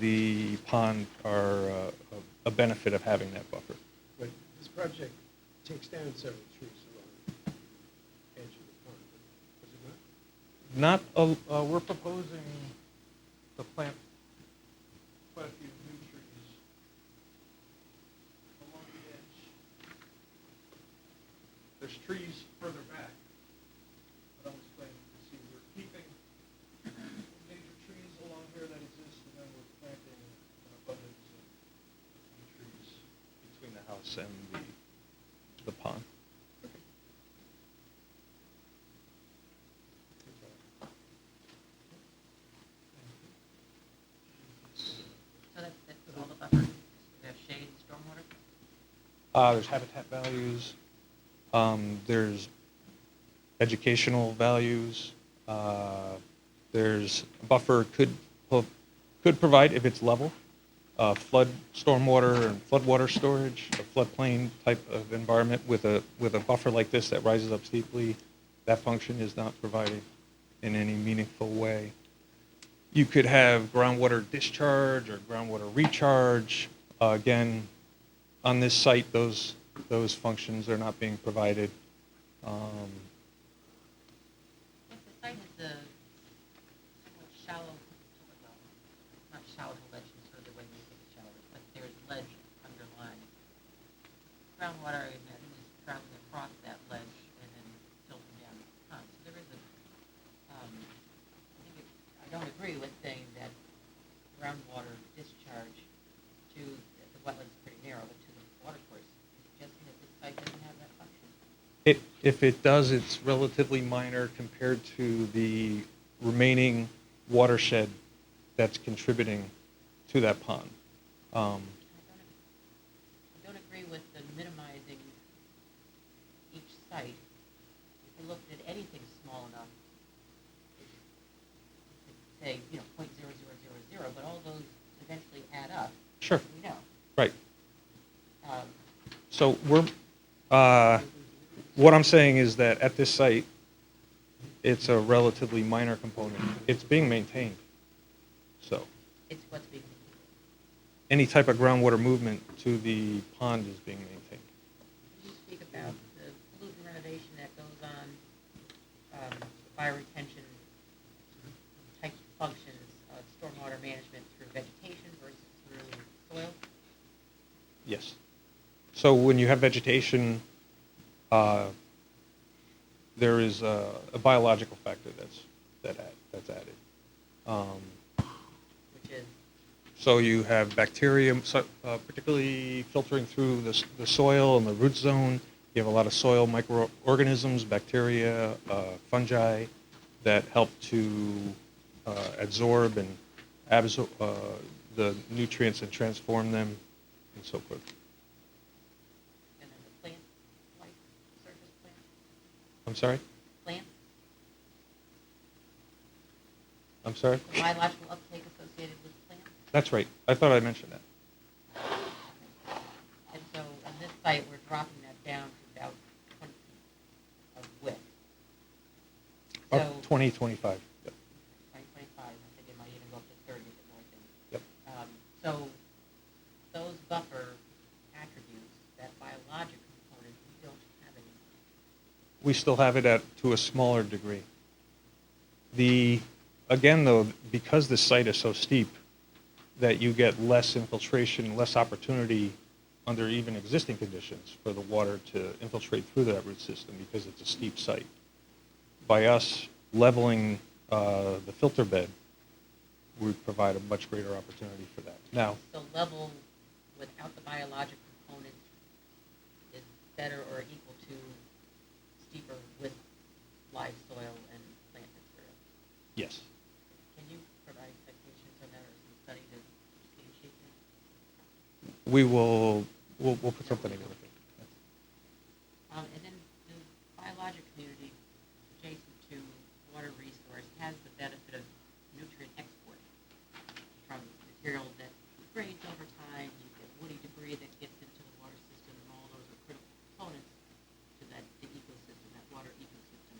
the pond are a benefit of having that buffer. But this project takes down several trees along the edge of the pond, does it not? We're proposing to plant quite a few new trees along the edge. There's trees further back, but I'm just planning to see, we're keeping major trees along here that exist, and then we're planting an abundance of new trees between the house and the pond. So that's all the buffers, we have shade, stormwater? There's habitat values, there's educational values, there's a buffer could provide, if it's level, flood stormwater and floodwater storage, a floodplain type of environment with a buffer like this that rises up steeply. That function is not provided in any meaningful way. You could have groundwater discharge or groundwater recharge. Again, on this site, those functions are not being provided. Is the site site has a somewhat shallow, well, not shallow ledge in sort of the way we think of shallow, but there's ledge underlying. Groundwater, I imagine, is traveling across that ledge and then filtering down the pond. So there is a, I don't agree with saying that groundwater discharge to the wetlands is pretty narrow, but to the watercourse, suggesting that this site doesn't have that function. If it does, it's relatively minor compared to the remaining watershed that's contributing to that pond. I don't agree with the minimizing each site. If you looked at anything small enough, you could say, you know, 0.0000, but all those eventually add up. Sure. We know. Right. Um, So what I'm saying is that at this site, it's a relatively minor component. It's being maintained. So It's what's being, any type of groundwater movement to the pond is being maintained. can you speak about the pollutant renovation that goes on, fire retention type functions of stormwater management through vegetation versus through soil? Yes. So when you have vegetation, there is a biological factor that's added. Which is, So you have bacteria, particularly filtering through the soil and the root zone. You have a lot of soil microorganisms, bacteria, fungi that help to absorb and absorb the nutrients and transform them, and so forth. and then the plant life, surface plant, I'm sorry? plants, I'm sorry? the biological uptake associated with plants. That's right. I thought I mentioned that. And so on this site, we're dropping that down to about 20 feet of width. So Up 20, 25. Yep. 2025, I think it might even go up to 30 at the north end. Yep. So those buffer attributes, that biologic component, we don't have anymore. We still have it to a smaller degree. Again, though, because the site is so steep, that you get less infiltration, less opportunity under even existing conditions for the water to infiltrate through that root system because it's a steep site. By us leveling the filter bed, we provide a much greater opportunity for that. Now, The level without the biologic component is better or equal to steeper with live soil and plant material. yes. Can you provide citations on that or some study to substantiate that? We'll put something together. And then the biologic community adjacent to water resource has the benefit of nutrient export from material that degrades over time. You get woody debris that gets into the water system, and all those are critical components to the ecosystem, that water ecosystem.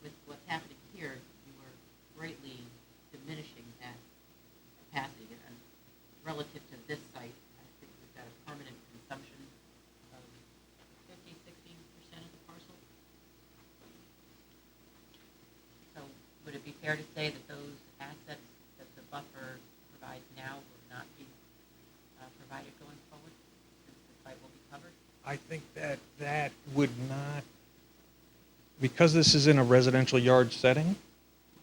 With what's happening here, you are greatly diminishing that capacity. And relative to this site, I think we've got a permanent consumption of 50-60% of the parcel. So would it be fair to say that those assets that the buffer provides now will not be provided going forward, since the site will be covered? I think that would not, because this is in a residential yard setting,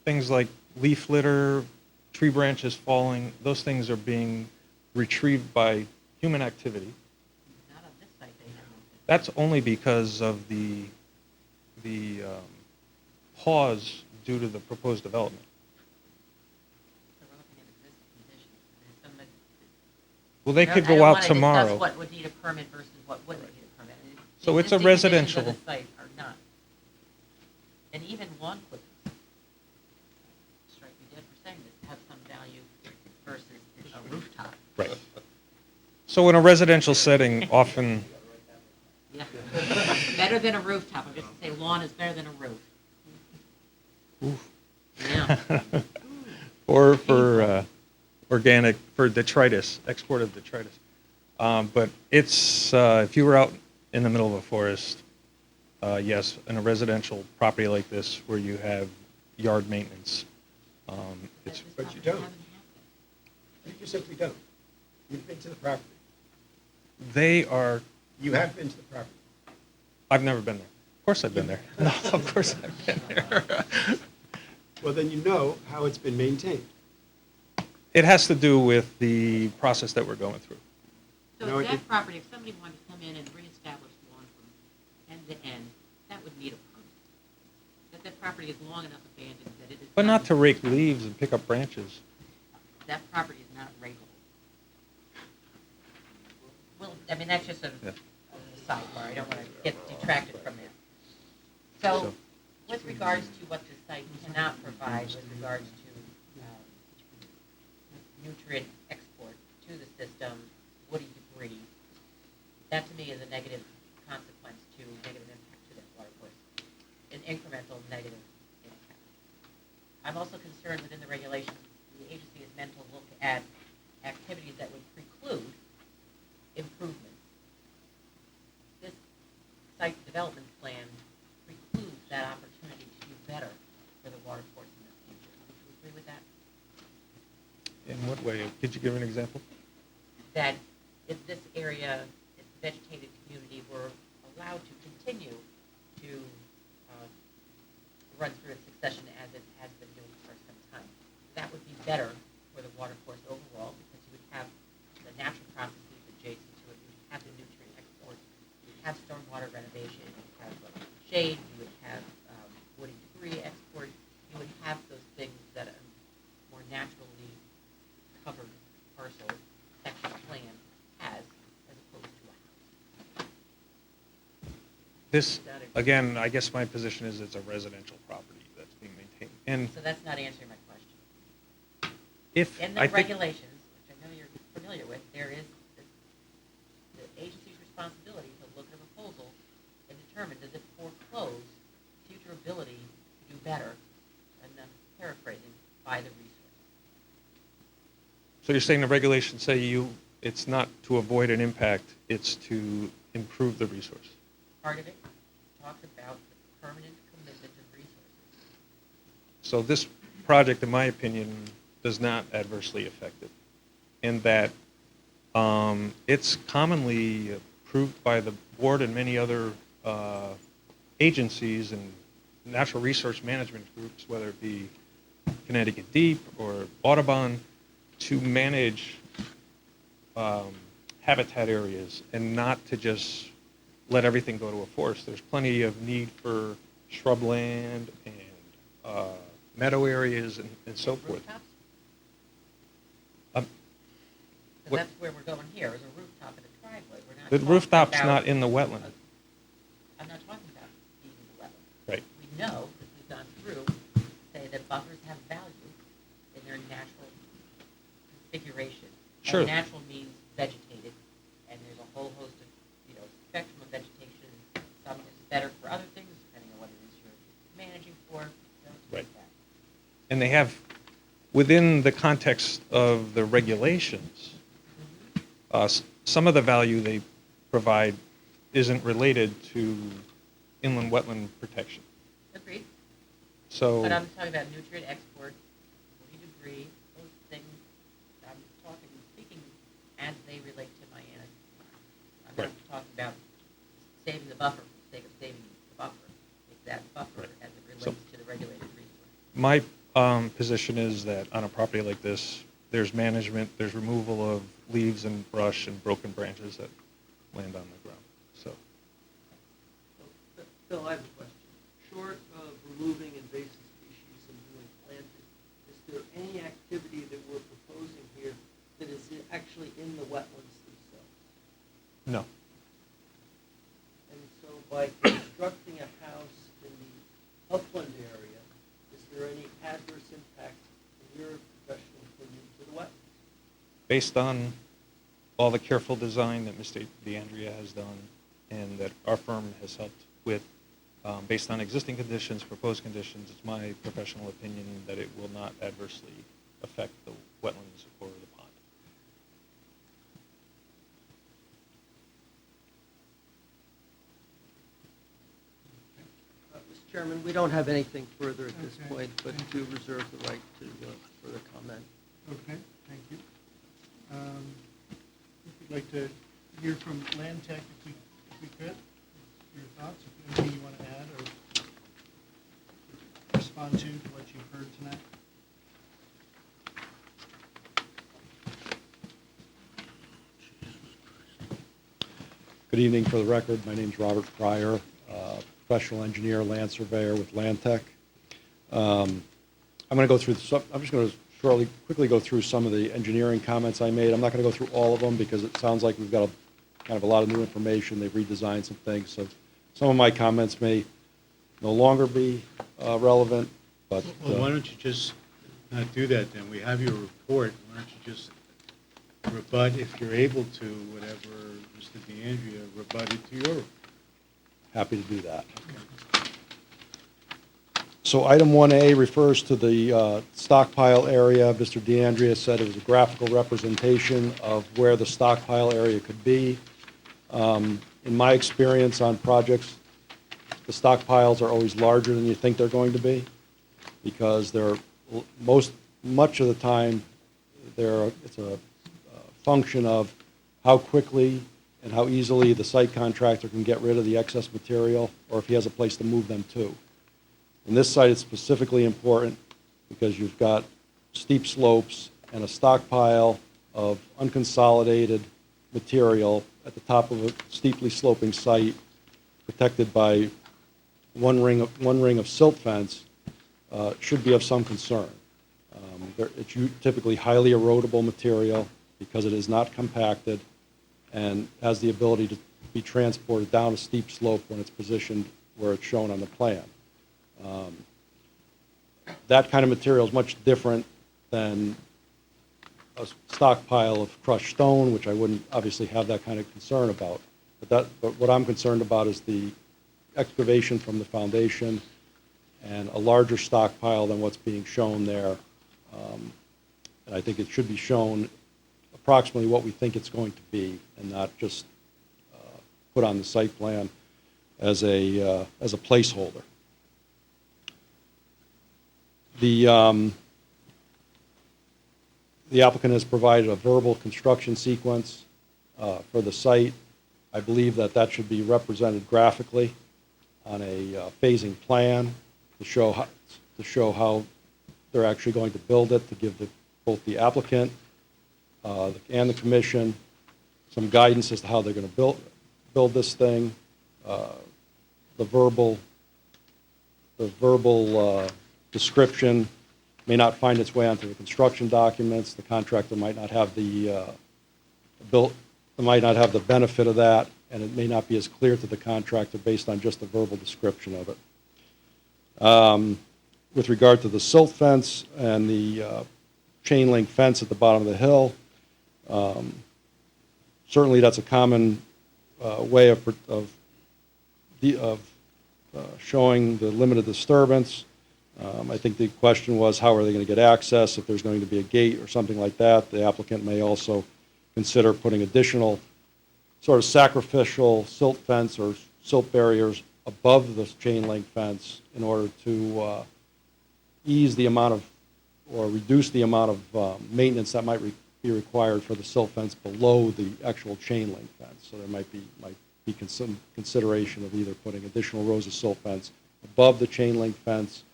things like leaf litter, tree branches falling, those things are being retrieved by human activity. Not on this site, they haven't. That's only because of the pause due to the proposed development. So we're looking at existing conditions. There's some that- Well, they I don't- could I don't go out wanna tomorrow. discuss what would need a permit versus what wouldn't need a permit. The So it's a existing conditions residential- of the site are not. And even lawn clippings, strike me dead for saying this, have some value versus a rooftop. Right. So in a residential setting, often, Yeah. Better than a rooftop. I'm just gonna say lawn is better than a roof. Yeah. or for organic, for detritus, export of detritus. But it's, if you were out in the middle of a forest, yes, in a residential property like this where you have yard maintenance. It's, But you don't. You simply don't. You've been to the property. they are, You have been to the property. I've never been there. Of course I've been there. No, of course I've been there. Well, then you know how it's been maintained. It has to do with the process that we're going through. So No, if that it- property, if somebody wanted to come in and reestablish lawn from end to end, that would need a permit. That property is long enough abandoned that it is. But not to rake leaves and pick up branches. That property is not rateable. Well, I mean, that's just a Yeah. sidebar, I don't want to get detracted from that. So, with regards to what the site cannot provide with regards to nutrient export to the system, woody debris, that to me is a negative consequence to negative impact to that watercourse, an incremental negative impact. I'm also concerned within the regulations, the agency is meant to look at activities that would preclude improvement. This site development plan precludes that opportunity to do better for the watercourse in the future. Would you agree with that? In what way? Could you give an example? That if this area, if the vegetated community were allowed to continue to run through its succession as it has been doing for some time, that would be better for the watercourse overall because you would have the natural processes adjacent to it. You would have the nutrient export. You would have stormwater renovation. You would have shade. You would have woody debris export. You would have those things that a more naturally covered parcel section plan has as opposed to a house. This, again, I guess my position is it's a residential property that's being maintained. And So that's not answering my question. if, In I the think, regulations, which I know you're familiar with, there is the agency's responsibility to look at a proposal and determine does it foreclose future ability to do better, and then paraphrasing, by the resource. so you're saying the regulations say it's not to avoid an impact, it's to improve the resource. Part of it talks about the permanent commitment of resources. So this project, in my opinion, does not adversely affect it. In that it's commonly approved by the board and many other agencies and natural resource management groups, whether it be Connecticut Deep or Audubon, to manage habitat areas and not to just let everything go to a forest. There's plenty of need for shrubland and meadow areas and so forth. Rooftops? Um, So what- that's where we're going here, is a rooftop in a driveway. We're not The talking rooftop's about- not in the wetland. I'm not talking about being in the wetland. Right. We know, because we've gone through, say that buffers have value in their natural configuration. Sure. And natural means vegetated, and there's a whole host of, spectrum of vegetation. Some is better for other things, depending on what it is you're managing for. Right. And they have, within the context of the regulations, some of the value they provide isn't related to inland wetland protection. Agreed. So, But I'm talking about nutrient export, woody debris, those things. I'm speaking as they relate to my annex. I'm not Right. talking about saving the buffer for the sake of saving the buffer. It's that buffer Right. as it relates So- to the regulated resource. my position is that on a property like this, there's management, there's removal of leaves and brush and broken branches that land on the ground. So, Bill, I have a question. Short of removing invasive species and doing planting, is there any activity that we're proposing here that is actually in the wetlands themselves? no. And so by constructing a house in the upland area, is there any adverse impact, in your professional opinion, to the wetlands? Based on all the careful design that Mr. DeAndrea has done and that our firm has helped with, based on existing conditions, proposed conditions, it's my professional opinion that it will not adversely affect the wetlands or the pond. Mr. Chairman, we don't have anything further at this Okay, point, but thank do reserve the right to further comment. Okay, thank you. If you'd like to hear from Land Tech, if we could, your thoughts, if anything you want to add or respond to what you've heard tonight? Good evening. For the record, my name's Robert Pryor, professional engineer, land surveyor with Land Tech. I'm going to go through I'm just going to quickly go through some of the engineering comments I made. I'm not going to go through all of them because it sounds like we've got kind of a lot of new information. They've redesigned some things, so some of my comments may no longer be relevant. But Well, why don't you just not do that then? We have your report. Why don't you just rebut, if you're able to, whatever Mr. DeAndrea rebutted to your report? happy to do that. So item 1A refers to the stockpile area. Mr. DeAndrea said it was a graphical representation of where the stockpile area could be. In my experience on projects, the stockpiles are always larger than you think they're going to be because they're much of the time it's a function of how quickly and how easily the site contractor can get rid of the excess material or if he has a place to move them to. In this site, it's specifically important because you've got steep slopes and a stockpile of unconsolidated material at the top of a steeply sloping site protected by one ring of silt fence should be of some concern. It's typically highly erodible material because it is not compacted and has the ability to be transported down a steep slope when it's positioned where it's shown on the plan. That kind of material is much different than a stockpile of crushed stone, which I wouldn't obviously have that kind of concern about. But what I'm concerned about is the excavation from the foundation and a larger stockpile than what's being shown there. And I think it should be shown approximately what we think it's going to be and not just put on the site plan as a placeholder. The applicant has provided a verbal construction sequence for the site. I believe that should be represented graphically on a phasing plan to show how they're actually going to build it, to give both the applicant and the commission some guidance as to how they're going to build this thing. The verbal description may not find its way onto the construction documents. The contractor might not have the benefit of that, and it may not be as clear to the contractor based on just the verbal description of it. With regard to the silt fence and the chain link fence at the bottom of the hill, certainly that's a common way of showing the limited disturbance. I think the question was, how are they going to get access? If there's going to be a gate or something like that, the applicant may also consider putting additional sort of sacrificial silt fence or silt barriers above the chain link fence in order to ease the amount of or reduce the amount of maintenance that might be required for the silt fence below the actual chain link fence. So there might be some consideration of either putting additional rows of silt fence above the chain link fence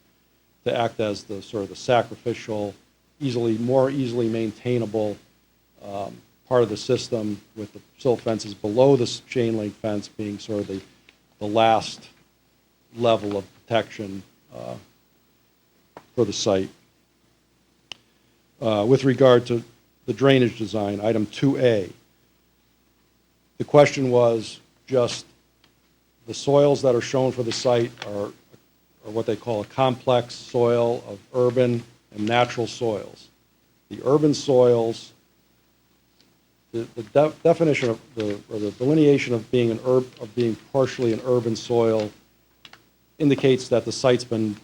to act as the sort of the sacrificial, more easily maintainable part of the system, with the silt fences below the chain link fence being sort of the last level of protection for the site. With regard to the drainage design, item 2A, the question was just the soils that are shown for the site are what they call a complex soil of urban and natural soils. The urban soils, the definition of or the delineation of being partially an urban soil indicates that the site's been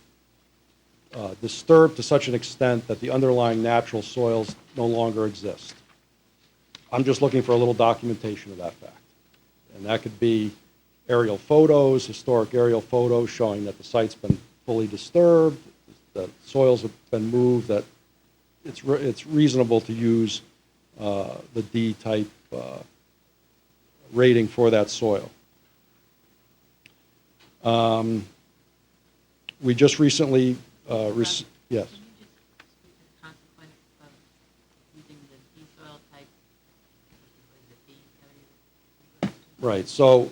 disturbed to such an extent that the underlying natural soils no longer exist. I'm just looking for a little documentation of that fact. And that could be aerial photos, historic aerial photos showing that the site's been fully disturbed, that soils have been moved, that it's reasonable to use the D-type rating for that soil. We just recently, yes. Can you just speak to the consequence of using the D soil type, what is it, D? Right, so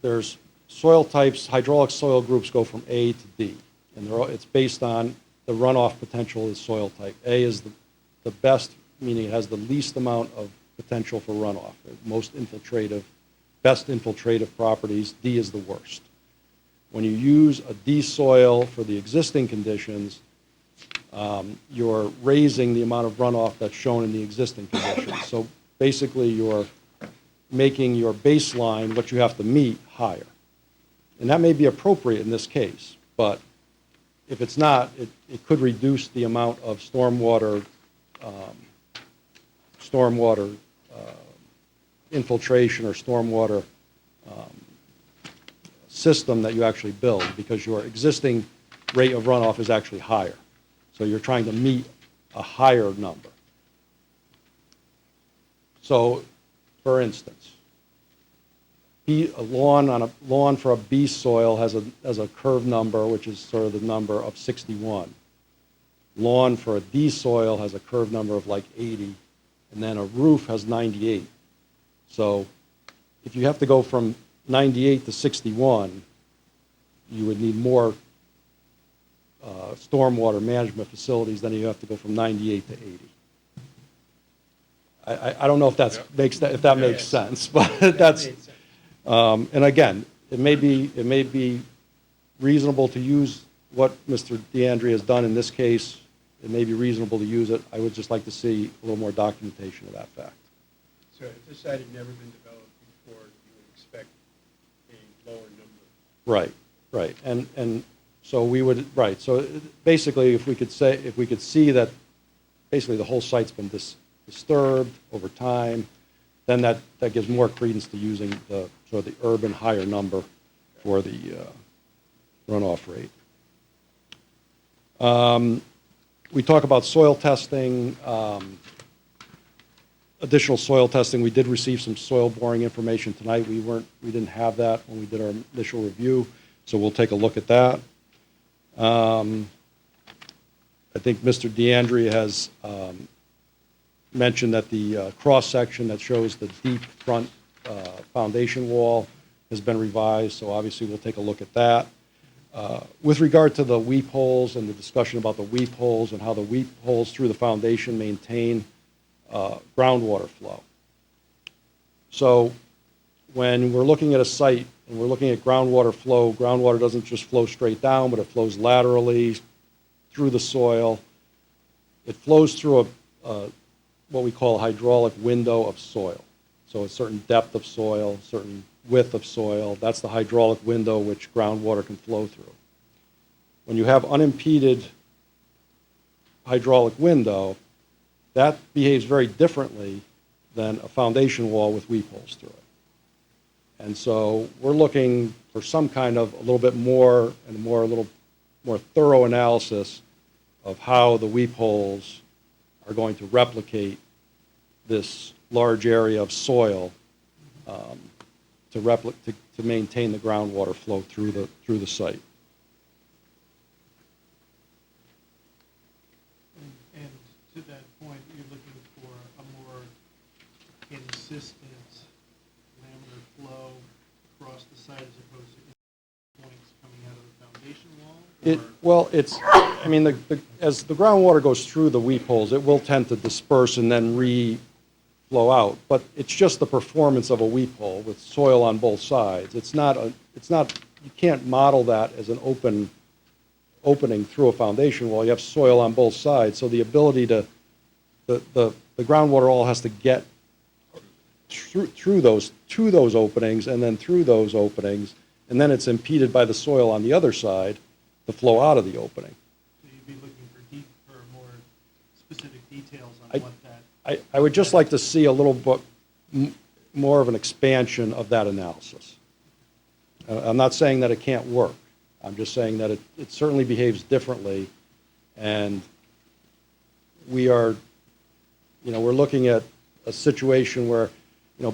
there's soil types, hydraulic soil groups go from A to D, and it's based on the runoff potential of the soil type. A is the best, meaning it has the least amount of potential for runoff, most infiltrative, best infiltrative properties. D is the worst. When you use a D soil for the existing conditions, you're raising the amount of runoff that's shown in the existing conditions. So basically, you're making your baseline, what you have to meet, higher. And that may be appropriate in this case, but if it's not, it could reduce the amount of stormwater infiltration or stormwater system that you actually build, because your existing rate of runoff is actually higher. So you're trying to meet a higher number. So, for instance, a lawn for a B soil has a curve number, which is sort of the number of 61. Lawn for a D soil has a curve number of like 80, and then a roof has 98. So if you have to go from 98 to 61, you would need more stormwater management facilities than you have to go from 98 to 80. I don't know if that makes sense, but that's. And again, it may be reasonable to use what Mr. DeAndrea has done in this case. It may be reasonable to use it. I would just like to see a little more documentation of that fact. So if this site had never been developed before, you would expect a lower number? Right. And so we would, right. So basically, if we could see that basically the whole site's been disturbed over time, then that gives more credence to using the sort of the urban higher number for the runoff rate. We talk about soil testing, additional soil testing. We did receive some soil boring information tonight. We didn't have that when we did our initial review, so we'll take a look at that. I think Mr. DeAndrea has mentioned that the cross-section that shows the deep front foundation wall has been revised, so obviously we'll take a look at that. With regard to the weep holes and the discussion about the weep holes and how the weep holes through the foundation maintain groundwater flow. So when we're looking at a site and we're looking at groundwater flow, groundwater doesn't just flow straight down, but it flows laterally through the soil. It flows through what we call a hydraulic window of soil. So a certain depth of soil, certain width of soil, that's the hydraulic window which groundwater can flow through. When you have unimpeded hydraulic window, that behaves very differently than a foundation wall with weep holes through it. And so we're looking for some kind of a little more thorough analysis of how the weep holes are going to replicate this large area of soil to maintain the groundwater flow through the site. And to that point, you're looking for a more consistent laminar flow across the site as opposed to points coming out of the foundation wall? As the groundwater goes through the weep holes, it will tend to disperse and then flow out, but it's just the performance of a weep hole with soil on both sides. You can't model that as an opening through a foundation wall. You have soil on both sides, so the ability the groundwater all has to get through those openings and then through those openings, and then it's impeded by the soil on the other side to flow out of the opening. So you'd be looking for more specific details on what that... I would just like to see a little bit, more of an expansion of that analysis. I'm not saying that it can't work. I'm just saying that it certainly behaves differently, and we're looking at a situation where,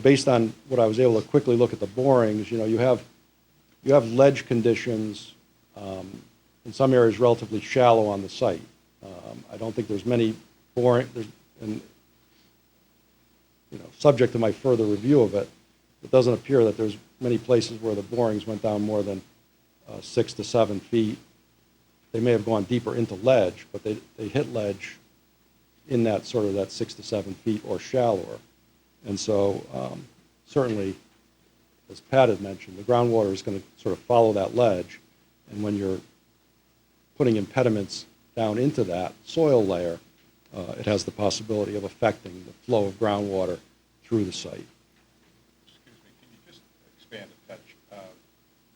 based on what I was able to quickly look at the borings, you have ledge conditions, in some areas relatively shallow on the site. I don't think there's many and subject to my further review of it, it doesn't appear that there's many places where the borings went down more than 6 to 7 feet. They may have gone deeper into ledge, but they hit ledge in that 6 to 7 feet or shallower. And so certainly, as Pat had mentioned, the groundwater is going to sort of follow that ledge. And when you're putting impediments down into that soil layer, it has the possibility of affecting the flow of groundwater through the site. Excuse me, can you just expand a touch?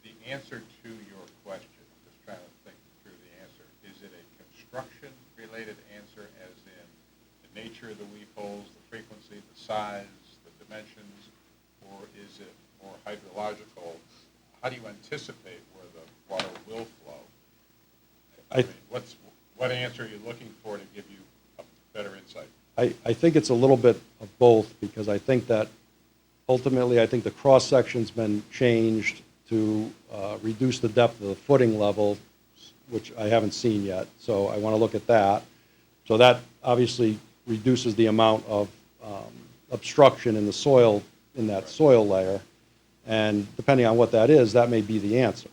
The answer to your question, I'm just trying to think through the answer. Is it a construction-related answer, as in the nature of the weep holes, the frequency, the size, the dimensions, or is it more hydrological? How do you anticipate where the water will flow? What answer are you looking for to give you a better insight? I think it's a little bit of both, because I think that ultimately, I think the cross-section's been changed to reduce the depth of the footing level, which I haven't seen yet, so I want to look at that. So that obviously reduces the amount of obstruction in the soil, in that soil layer, and depending on what that is, that may be the answer.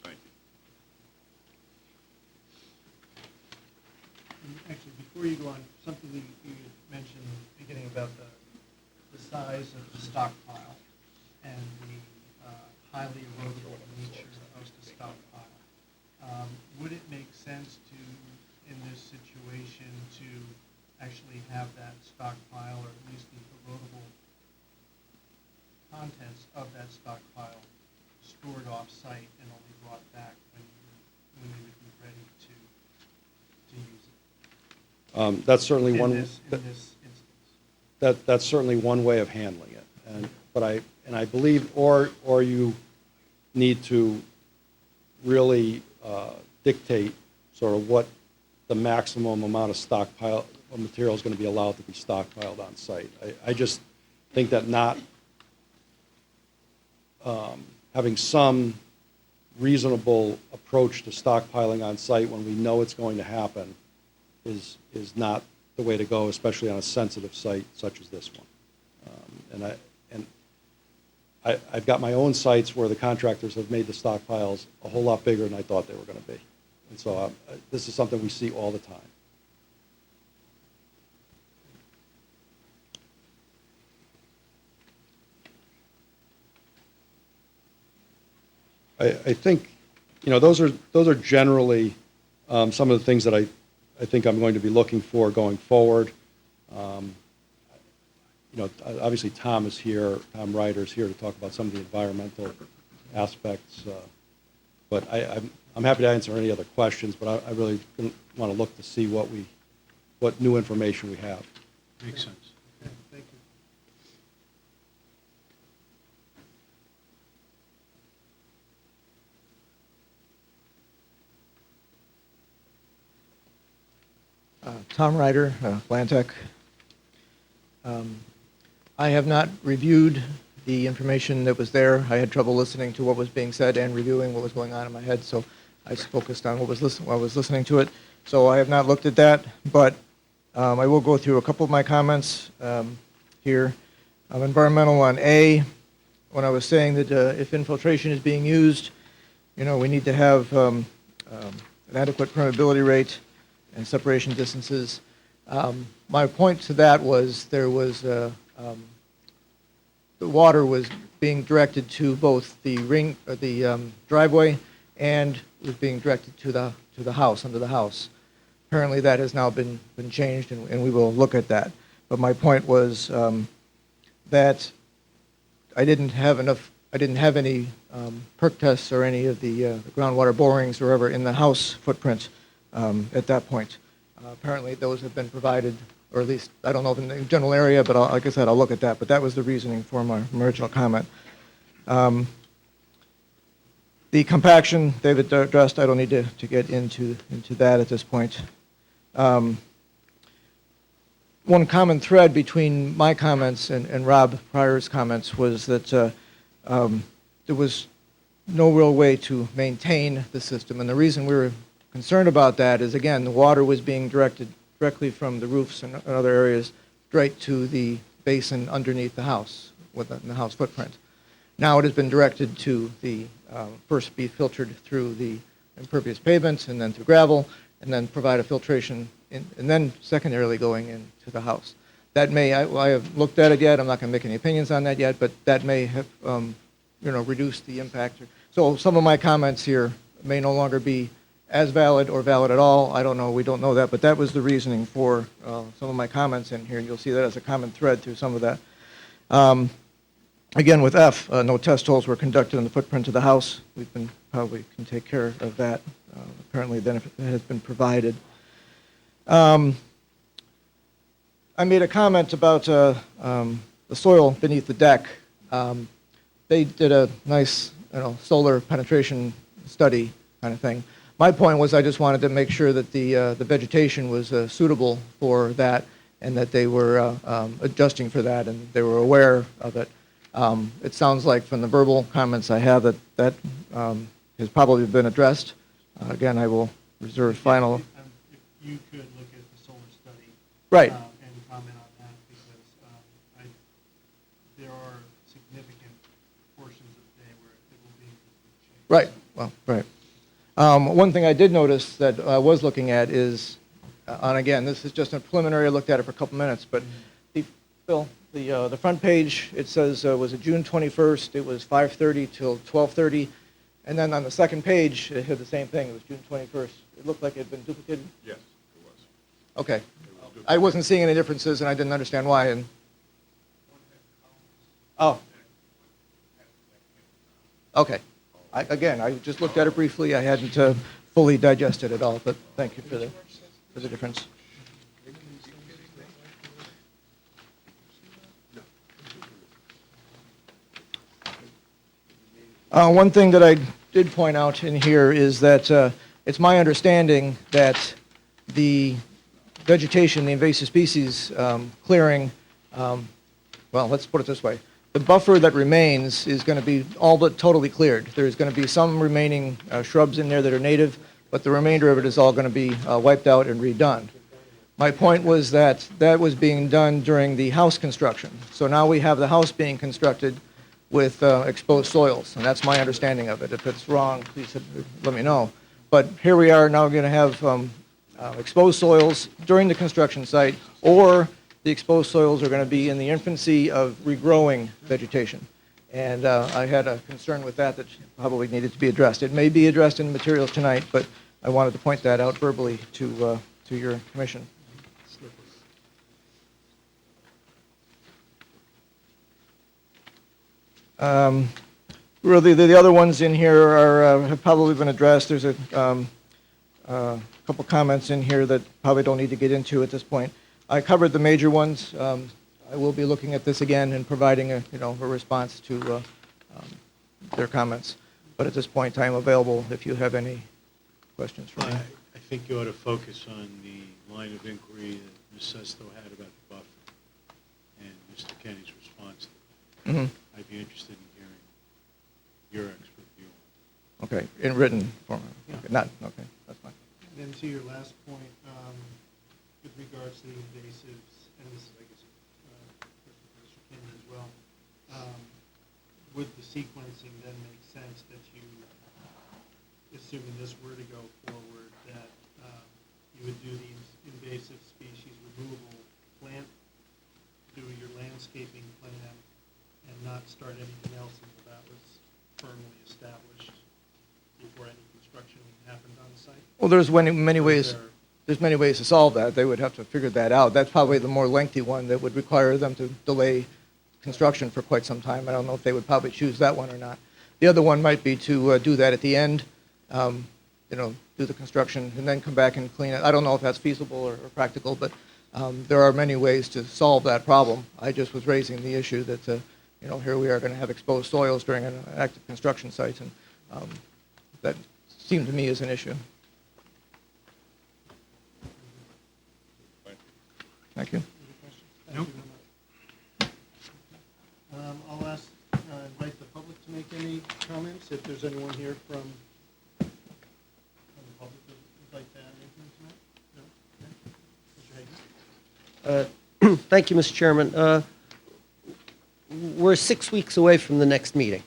Thank you. Actually, before you go on, something you mentioned in the beginning about the size of the stockpile and the highly erodible nature of the stockpile. Would it make sense to, in this situation, to actually have that stockpile, or at least the erodible contents of that stockpile, stored off-site and only brought back when you would be ready to use it? That's certainly In one. this instance. That's certainly one way of handling it, but I believe, or you need to really dictate sort of what the maximum amount of stockpile of material is going to be allowed to be stockpiled on site. I just think that not having some reasonable approach to stockpiling on site when we know it's going to happen is not the way to go, especially on a sensitive site such as this one. I've got my own sites where the contractors have made the stockpiles a whole lot bigger than I thought they were going to be. And so this is something we see all the time. I think, those are generally some of the things that I think I'm going to be looking for going forward. Obviously Tom Ryder's here to talk about some of the environmental aspects, but I'm happy to answer any other questions, but I really want to look to see what new information we have. Makes sense. Okay, thank you. Tom Ryder, Lantec. I have not reviewed the information that was there. I had trouble listening to what was being said and reviewing what was going on in my head, so I focused on what was while I was listening to it. So I have not looked at that, but I will go through a couple of my comments here. Environmental on A, when I was saying that if infiltration is being used, we need to have an adequate permeability rate and separation distances. My point to that was there was the water was being directed to both the driveway and was being directed to the house, under the house. Apparently that has now been changed, and we will look at that. But my point was that I didn't have any perk tests or any of the groundwater borings or whatever in the house footprint at that point. Apparently those have been provided or at least, I don't know if in the general area, but like I said, I'll look at that. But that was the reasoning for my original comment. The compaction, David addressed, I don't need to get into that at this point. One common thread between my comments and Rob Pryor's comments was that there was no real way to maintain the system. And the reason we were concerned about that is, again, the water was being directed directly from the roofs and other areas right to the basin underneath the house, within the house footprint. Now it has been directed to the, first be filtered through the impervious pavements and then through gravel, and then provide a filtration, and then secondarily going into the house. That may, I have looked at it yet, I'm not going to make any opinions on that yet, but that may have, reduced the impact. So some of my comments here may no longer be as valid or valid at all. I don't know, we don't know that, but that was the reasoning for some of my comments in here, and you'll see that as a common thread through some of that. Again, with F, no test holes were conducted in the footprint of the house. We've been, probably can take care of that. Apparently, then if it has been provided. I made a comment about the soil beneath the deck. They did a nice, solar penetration study kind of thing. My point was I just wanted to make sure that the vegetation was suitable for that, and that they were adjusting for that, and they were aware of it. It sounds like from the verbal comments I have that has probably been addressed. Again, I will reserve final. If you could look at the solar study. Right. And comment on that, because there are significant portions of the day where it will be changed. Right. Well, right. One thing I did notice that I was looking at is, and again, this is just a preliminary. I looked at it for a couple minutes, but Bill, the front page, it says was it June 21st? It was 5:30 till 12:30, and then on the second page it had the same thing. It was June 21st. It looked like it had been duplicated. Yes, it was. Okay. It was duplicated. I wasn't seeing any differences, and I didn't understand why. And oh, okay. Again, I just looked at it briefly. I hadn't fully digested it all, but thank you for the difference. One thing that I did point out in here is that it's my understanding that the vegetation, the invasive species clearing, well, let's put it this way. The buffer that remains is going to be all but totally cleared. There's going to be some remaining shrubs in there that are native, but the remainder of it is all going to be wiped out and redone. My point was that that was being done during the house construction. So now we have the house being constructed with exposed soils, and that's my understanding of it. If it's wrong, please let me know. But here we are now going to have exposed soils during the construction site, or the exposed soils are going to be in the infancy of regrowing vegetation. And I had a concern with that probably needed to be addressed. It may be addressed in the materials tonight, but I wanted to point that out verbally to your commission. Really, the other ones in here have probably been addressed. There's a couple comments in here that probably don't need to get into at this point. I covered the major ones. I will be looking at this again and providing a response to their comments. But at this point, I am available if you have any questions for me. I think you ought to focus on the line of inquiry that Ms. Sesto had about the buffer and Mr. Kenny's response to it. Mm-hmm. I'd be interested in hearing your expert view. Okay, in written form. Yeah. Okay, that's fine. And then to your last point, with regards to the invasives, and this is, I guess, for Mr. Kinney as well, would the sequencing then make sense that you, assuming this were to go forward, that you would do the invasive species removal plant, do your landscaping plan, and not start anything else until that was firmly established before any construction happened on the site? Well, there's many ways. There's many ways to solve that. They would have to figure that out. That's probably the more lengthy one that would require them to delay construction for quite some time. I don't know if they would probably choose that one or not. The other one might be to do that at the end, do the construction and then come back and clean it. I don't know if that's feasible or practical, but There are many ways to solve that problem. I just was raising the issue that, here we are going to have exposed soils during an active construction site, and that seemed to me as an issue. Thank you. Nope. I'll ask, invite the public to make any comments, if there's anyone here from the public that would like to add anything tonight? No? Okay. Mr. Hagan? Thank you, Mr. Chairman. We're 6 weeks away from the next meeting,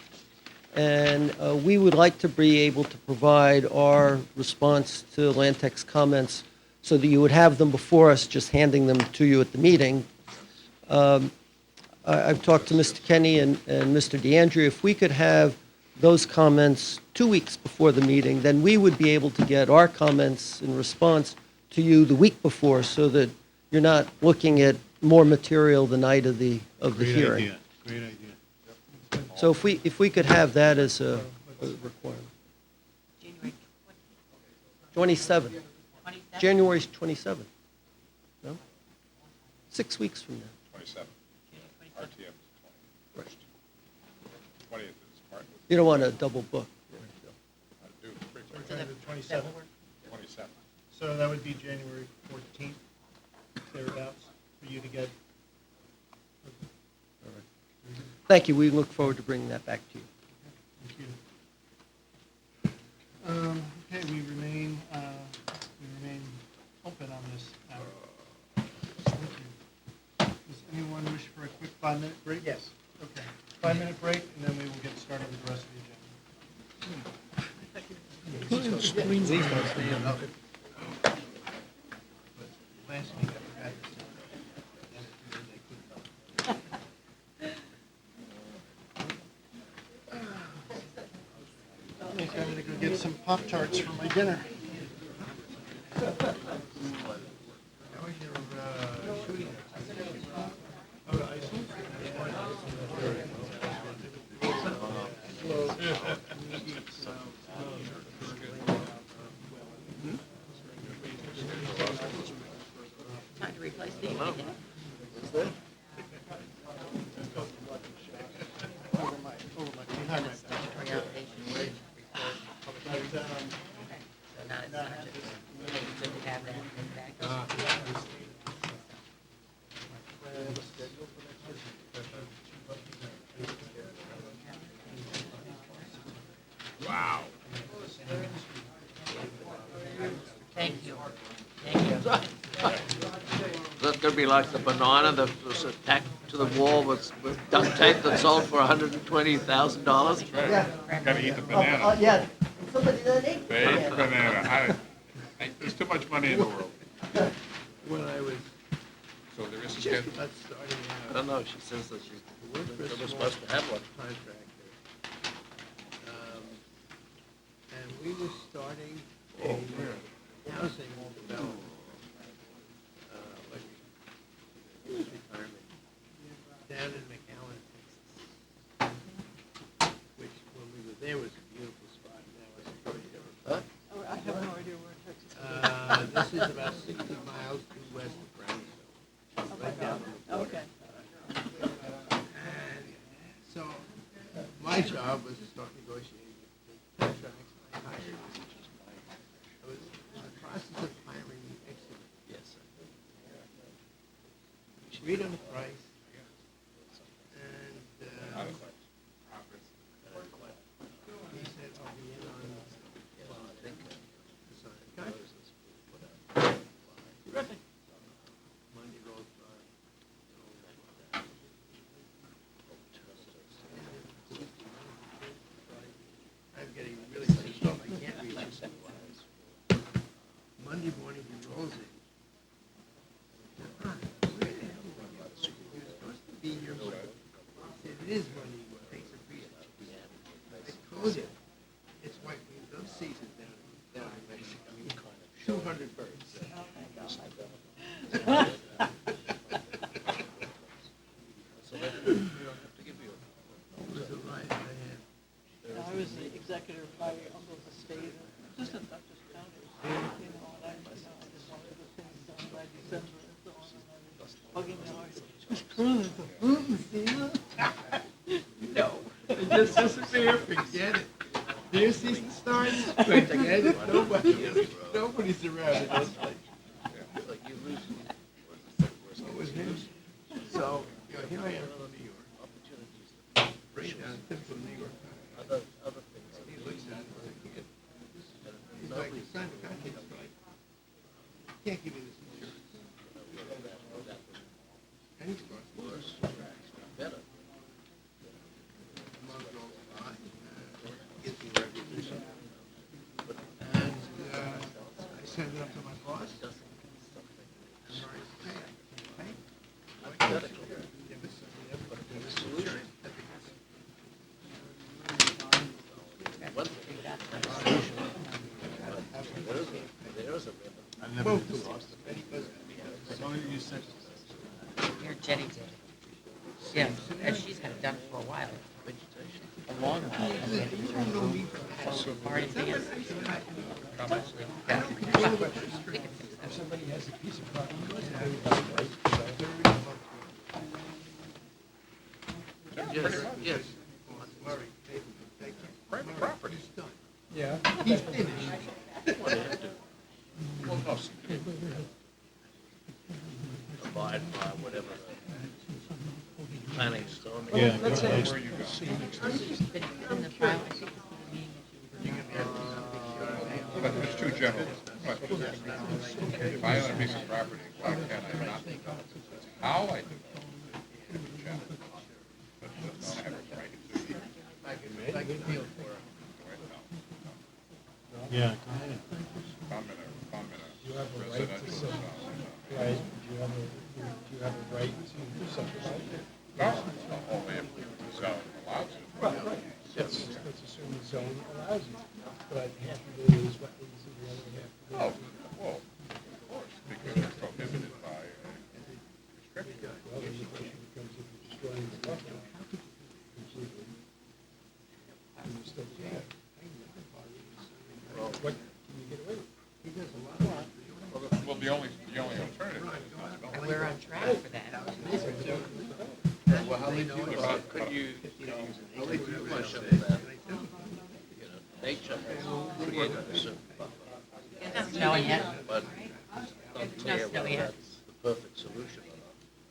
and we would like to be able to provide our response to Land Tech's comments so that you would have them before us, just handing them to you at the meeting. I've talked to Mr. Kenny and Mr. DeAndrea. If we could have those comments 2 weeks before the meeting, then we would be able to get our comments in response to you the week before, so that you're not looking at more material the night of the hearing. Great idea. So if we could have that as a requirement. January 27th. 27th? January 27th. No? 6 weeks from now. 27. RTM is 21st. 20th is part of You don't want to double book. do Trying to 27th. 27. So that would be January 14th, thereabouts, for you to get. Thank you. We look forward to bringing that back to you. Thank you. Okay, we remain open on this matter. Thank you. Does anyone wish for a quick 5-minute break? Yes. Okay, 5-minute break, and then we will get started with the rest of the agenda. Last week, I forgot to say. I think I'm gonna go get some Pop-Tarts for my dinner. How was your shooting? Oh, to Iceland? Time to replace these. Over behind my back. Statutory obligation. But, So not as much. It's good to have that in back. Wow. Thank you. Thank you. That's going to be like the banana that was attached to the wall with duct tape that sold for $120,000. Gotta eat the banana. Yeah. Somebody that ate Big banana. There's too much money in the world. When I was So there is a schedule. not starting I don't know, she says that she was supposed to have one. contractor, and we were starting a housing development, like retirement, down in McAllen, Texas, which when we were there was a beautiful spot. Now it's a totally different spot. Oh, I have no idea where in Texas. This is about 60 miles due west of Brownsville, right down the border. Okay. And so my job was to start negotiating the contracts. I hired, I was in the process of hiring the excavator. Yes, sir. We agreed on the price, and he said, I'll be in on the sign of contract. Terrific. Monday rolls by. I'm getting really pissed off. I can't reach his supervisor. Monday morning, he rolls in. Where the hell are you? You're supposed to be here Monday. He said, it is Monday. He takes a breather. I told him, it's white. Those seasons down in Mexico. 200 birds. So that we don't have to give you It was a ride I had. I was the executive by uncle's estate, just in Dutchess County, and I just wanted to get things done by December and so on. Oh, there's a fountain, see that? No, it just disappeared, forget it. Deer season starts, forget it, nobody's around in this place. What was his? So, you know, here I am from New York. Right down, Tim from New York. He looks at it, he's like, sign the contract, he's like, can't give you this insurance. And he starts worse. Better. Get the recognition. And I send it up to my boss. And I say, hey, Here, Jenny did. Yeah, and she's had it done for a while. A long while. So far in advance. Actually, yeah. We can fix that. somebody has a piece of property. Yes. Private property. Yeah, he's finished. Well, no, Abide by whatever the planning stone. Yeah. It's been in the file, I think it's the meeting that you were. but there's two general. If I own a piece of property, why can't I not develop it? It's how I develop it. Can be challenged. But don't have a right to. I can feel for him. Yeah, go ahead. If I'm in You a have a right to residential sell. zone. Right, do you have a right to subdivide it? No, only if the zone allows it. Right. Let's assume the zone allows you, but half of it is wetlands and the other half Oh, of it. well, of course, because it's prohibited by restriction. Well, then the question becomes if you're destroying the buffer completely, and you still can't. What can you get away with? He does a lot. Well, the only alternative is not And development. we're on track for that. Well, how they do it, could you, how they do much of that, nature has created a certain buffer, It's not snowing yet. but it's not It's clear not snowy whether yet. that's the perfect solution or not.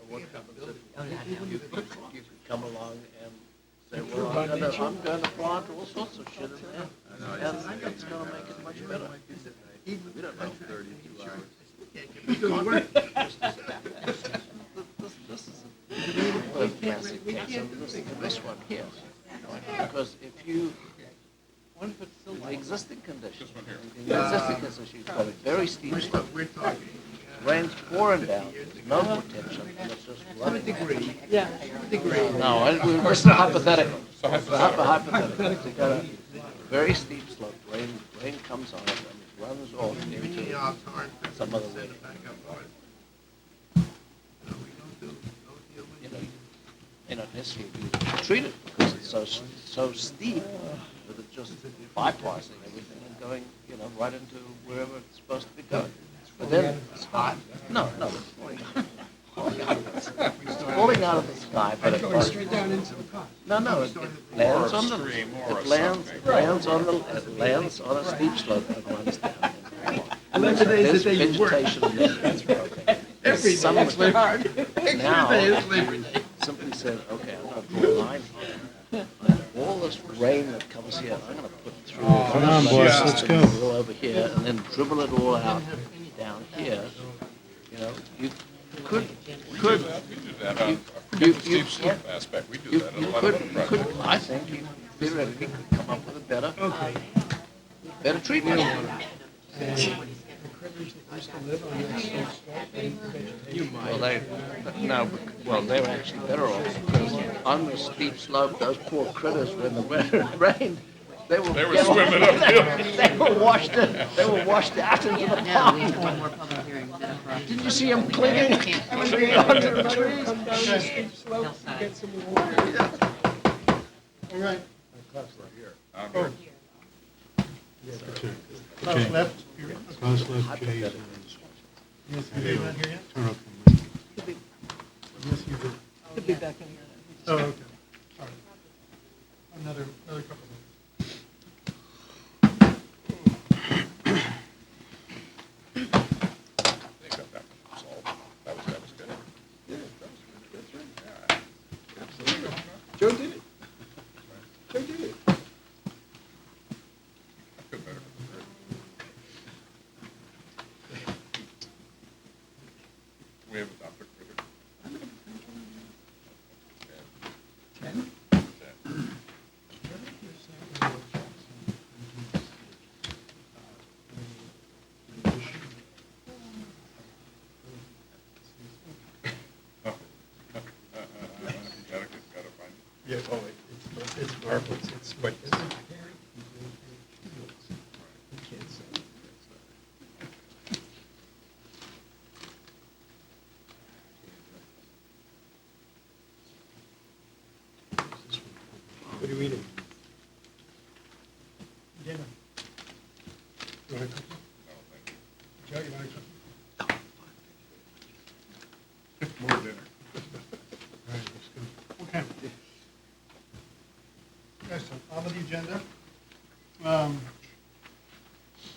And what happens if Oh, not now. you could come along and say, well, I'm gonna plant all sorts of shit in there, and it's gonna make it much better. We don't know 32 hours. This is a classic case of this one here. Because if you, the existing conditions, you've got a very steep slope. Rain's pouring down, there's no protection, and it's just running. Yeah. No, this is hypothetical. Hypothetical. You've got a very steep slope, rain comes on it, and it runs off into some other way. You know, necessarily treat it because it's so steep that it's just bypassing everything and going, right into wherever it's supposed to be going. But then it's hot. No, it's falling out of the sky, but it Straight down into the pond. no, it lands on the, it lands on a steep slope and runs down. Labor Day is the There's day you work. vegetation there. Every day Some of is it. Labor Day. Now, Day is Labor Day. simply said, okay, I'm gonna draw a line here. All this rain that comes here, I'm gonna put it through. Come on, boss, let's go. All over here, and then dribble it all out down here. You could, We do that on, forget the steep slope aspect, we do that on a lot of other projects. I think you theoretically could come up with a better treatment. Well, they were actually better off because on the steep slope, those poor critters, when the weather rained, they were swimming uphill. They were washed out into the No, we have pond. one more public hearing set up for October. Didn't you see them clinging onto the trees? Hillside. All right. I'm here. Close left. Close left, Jay. Yes, you're not here yet? Turn off the mic. Yes, you did. He'll be back in a minute. Oh, okay, all right. Another couple minutes. I think got that one solved. That was good. Yeah, that was good. That's right. Yeah. Absolutely. Joe did it. Joe did it. I feel better with the third. We have Dr. Critter. Ten? 10. Oh. Gotta find it. Yeah, oh, it's marble, it's But- What are you eating? Dinner. You want a cookie? No, thank you. Joe, you want a cookie? More dinner. All right, let's go. Okay. Okay, so on with the agenda.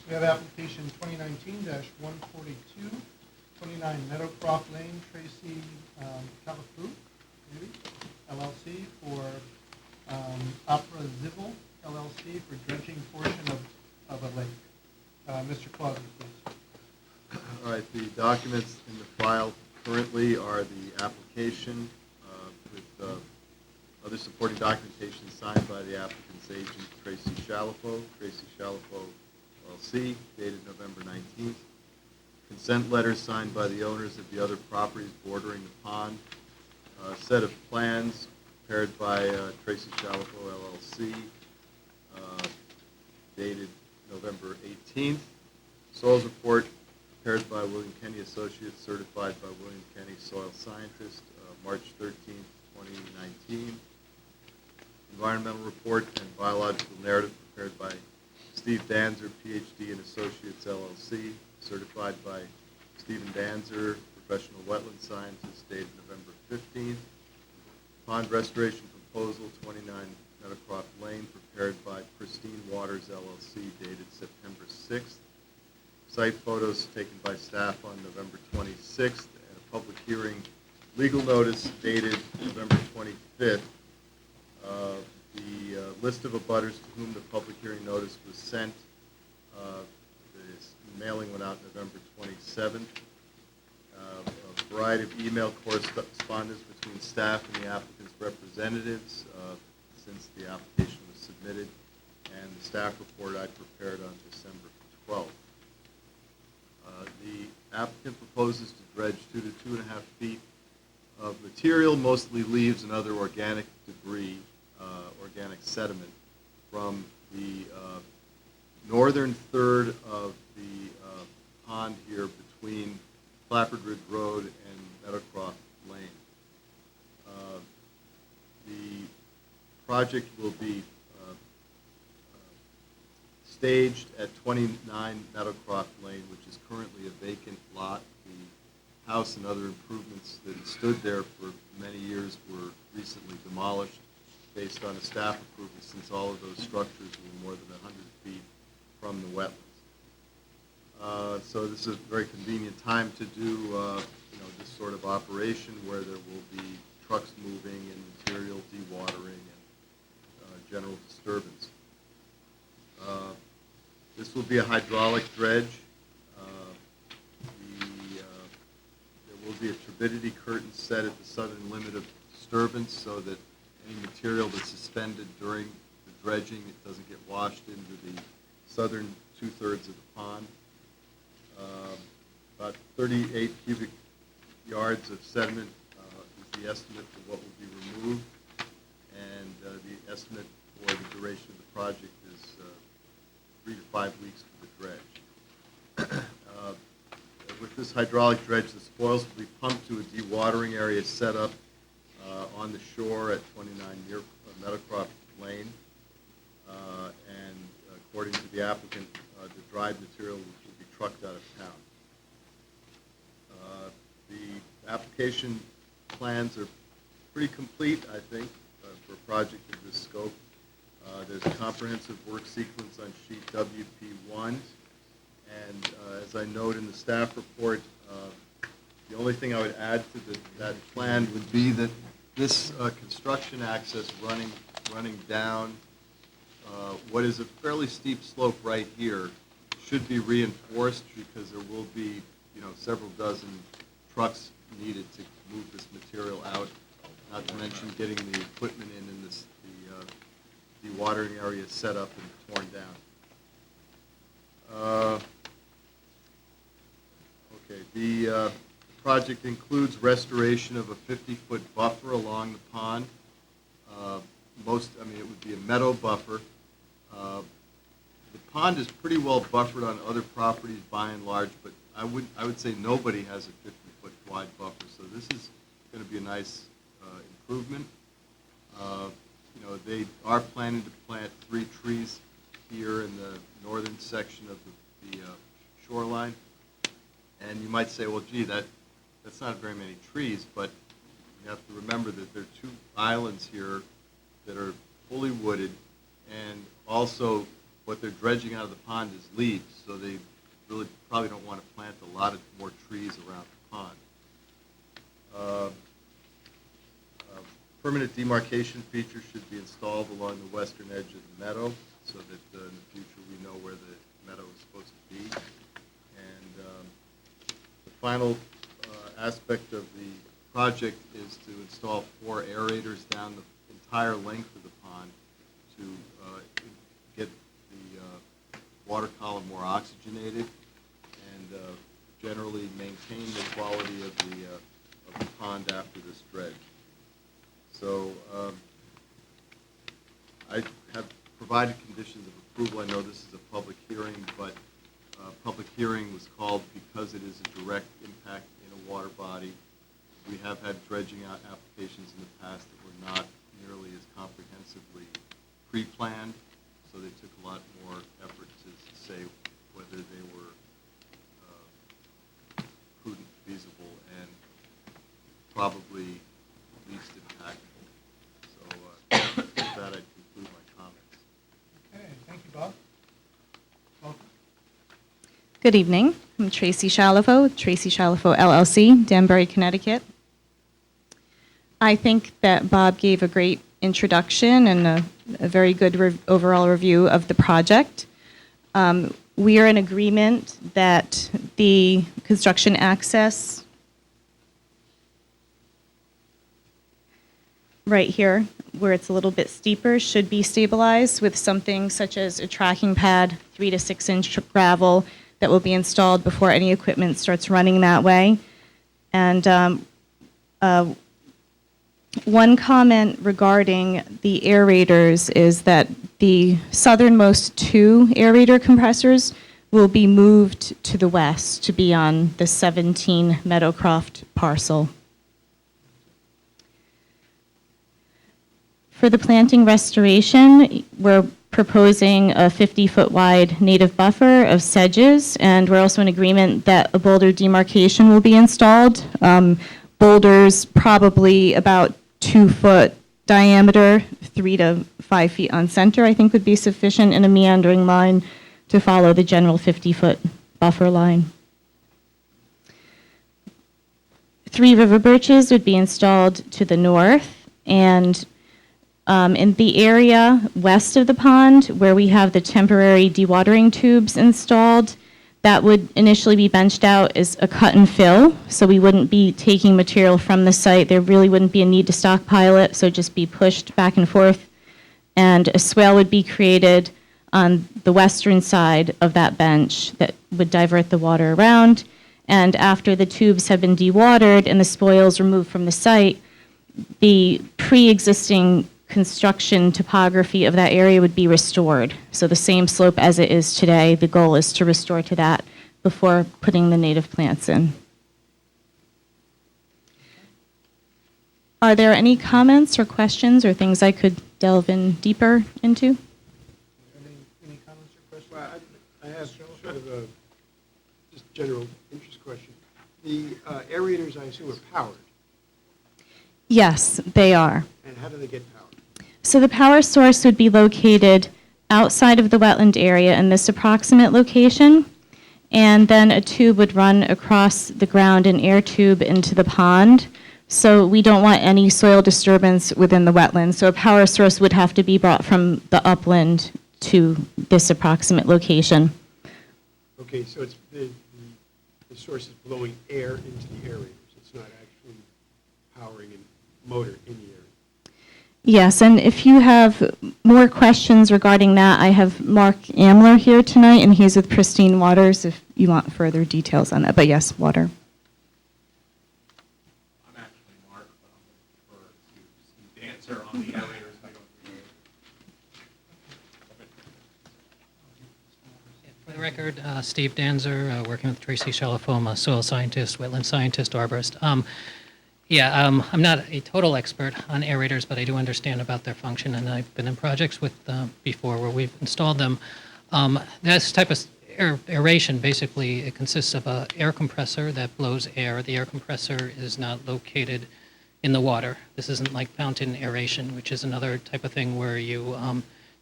We have application 2019-142, 29 Meadowcroft Lane, Tracy Calafou, maybe, LLC for Opera Zivil LLC for dredging portion of a lake. Mr. Clausen, please. All right, the documents in the file currently are the application with other supporting documentation signed by the applicant's agent, Tracy Shalafo, LLC, dated November 19th. Consent letters signed by the owners of the other properties bordering the pond. A set of plans prepared by Tracy Shalafo, LLC, dated November 18th. Soils report prepared by William Kenny Associates, certified by William Kenny Soil Scientist, March 13th, 2019. Environmental report and biological narrative prepared by Steve Danzer, PhD and Associates, LLC, certified by Stephen Danzer, professional wetland scientist, dated November 15th. Pond restoration proposal, 29 Meadowcroft Lane, prepared by Pristine Waters, LLC, dated September 6th. Site photos taken by staff on November 26th, and a public hearing legal notice dated November 25th. The list of abutters to whom the public hearing notice was sent, the mailing went out November 27th. A variety of email correspondence between staff and the applicant's representatives since the application was submitted, and the staff report I prepared on December 12th. The applicant proposes to dredge 2 to 2.5 feet of material, mostly leaves and other organic debris, organic sediment, from the northern third of the pond here between Clafford Ridge Road and Meadowcroft Lane. The project will be staged at 29 Meadowcroft Lane, which is currently a vacant lot. The house and other improvements that had stood there for many years were recently demolished based on a staff approval, since all of those structures were more than 100 feet from the wetlands. So this is a very convenient time to do this sort of operation, where there will be trucks moving and material dewatering and general disturbance. This will be a hydraulic dredge. There will be a turbidity curtain set at the southern limit of disturbance, so that any material that's suspended during the dredging, it doesn't get washed into the southern two-thirds of the pond. About 38 cubic yards of sediment is the estimate for what will be removed, and the estimate for the duration of the project is 3 to 5 weeks for the dredge. With this hydraulic dredge, the spoils will be pumped to a dewatering area set up on the shore at 29 near Meadowcroft Lane, and according to the applicant, the dried material will be trucked out of town. The application plans are pretty complete, I think, for a project of this scope. There's a comprehensive work sequence on sheet WP1, and as I note in the staff report, the only thing I would add to that plan would be that this construction access running down what is a fairly steep slope right here should be reinforced because there will be, several dozen trucks needed to move this material out, not to mention getting the equipment in the dewatering area set up and torn down. Okay, the project includes restoration of a 50-foot buffer along the pond. It would be a meadow buffer. The pond is pretty well buffered on other properties by and large, but I would say nobody has a 50-foot wide buffer, so this is going to be a nice improvement. They are planning to plant 3 trees here in the northern section of the shoreline, and you might say, well, gee, that's not very many trees, but you have to remember that there are 2 islands here that are fully wooded, and also what they're dredging out of the pond is leaves, so they really probably don't want to plant a lot of more trees around the pond. Permanent demarcation features should be installed along the western edge of the meadow so that in the future we know where the meadow is supposed to be. And the final aspect of the project is to install 4 aerators down the entire length of the pond to get the water column more oxygenated and generally maintain the quality of the pond after this dredge. So I have provided conditions of approval. I know this is a public hearing, but public hearing was called because it is a direct impact in a water body. We have had dredging out applications in the past that were not nearly as comprehensively pre-planned, so they took a lot more effort to say whether they were prudent, feasible, and probably least impactful. So with that, I conclude my comments. Okay, thank you, Bob. Welcome. Good evening. I'm Tracy Shalafo with Tracy Shalafo LLC, Danbury, Connecticut. I think that Bob gave a great introduction and a very good overall review of the project. We are in agreement that the construction access right here, where it's a little bit steeper, should be stabilized with something such as a tracking pad, 3 to 6 inch gravel that will be installed before any equipment starts running that way. And one comment regarding the aerators is that the southernmost 2 aerator compressors will be moved to the west to be on the 17 Meadowcroft parcel. For the planting restoration, we're proposing a 50-foot wide native buffer of sedges, and we're also in agreement that a boulder demarcation will be installed. Boulders probably about 2-foot diameter, 3 to 5 feet on center, I think would be sufficient in a meandering line to follow the general 50-foot buffer line. 3 river birches would be installed to the north, and in the area west of the pond, where we have the temporary dewatering tubes installed, that would initially be benched out as a cut and fill, so we wouldn't be taking material from the site. There really wouldn't be a need to stockpile it, so just be pushed back and forth. And a swale would be created on the western side of that bench that would divert the water around. And after the tubes have been dewatered and the spoils removed from the site, the pre-existing construction topography of that area would be restored. So the same slope as it is today, the goal is to restore to that before putting the native plants in. Are there any comments or questions or things I could delve in deeper into? Any comments or questions? Well, I have sort of a just general interest question. The aerators, I assume, are powered. Yes, they are. And how do they get power? So the power source would be located outside of the wetland area in this approximate location, and then a tube would run across the ground, an air tube into the pond. So we don't want any soil disturbance within the wetlands. So a power source would have to be brought from the upland to this approximate location. Okay, so it's the source is blowing air into the aerators. It's not actually powering a motor in the area. Yes, and if you have more questions regarding that, I have Mark Amler here tonight, and he's with Pristine Waters if you want further details on that. But yes, water. I'm actually Mark, but I'm looking for Steve Dancer on the aerators. I don't know. For the record, Steve Danzer, working with Tracy Shalafoma, soil scientist, wetland scientist, arborist. I'm not a total expert on aerators, but I do understand about their function, and I've been in projects with before where we've installed them. This type of aeration, basically, it consists of an air compressor that blows air. The air compressor is not located in the water. This isn't like fountain aeration, which is another type of thing where you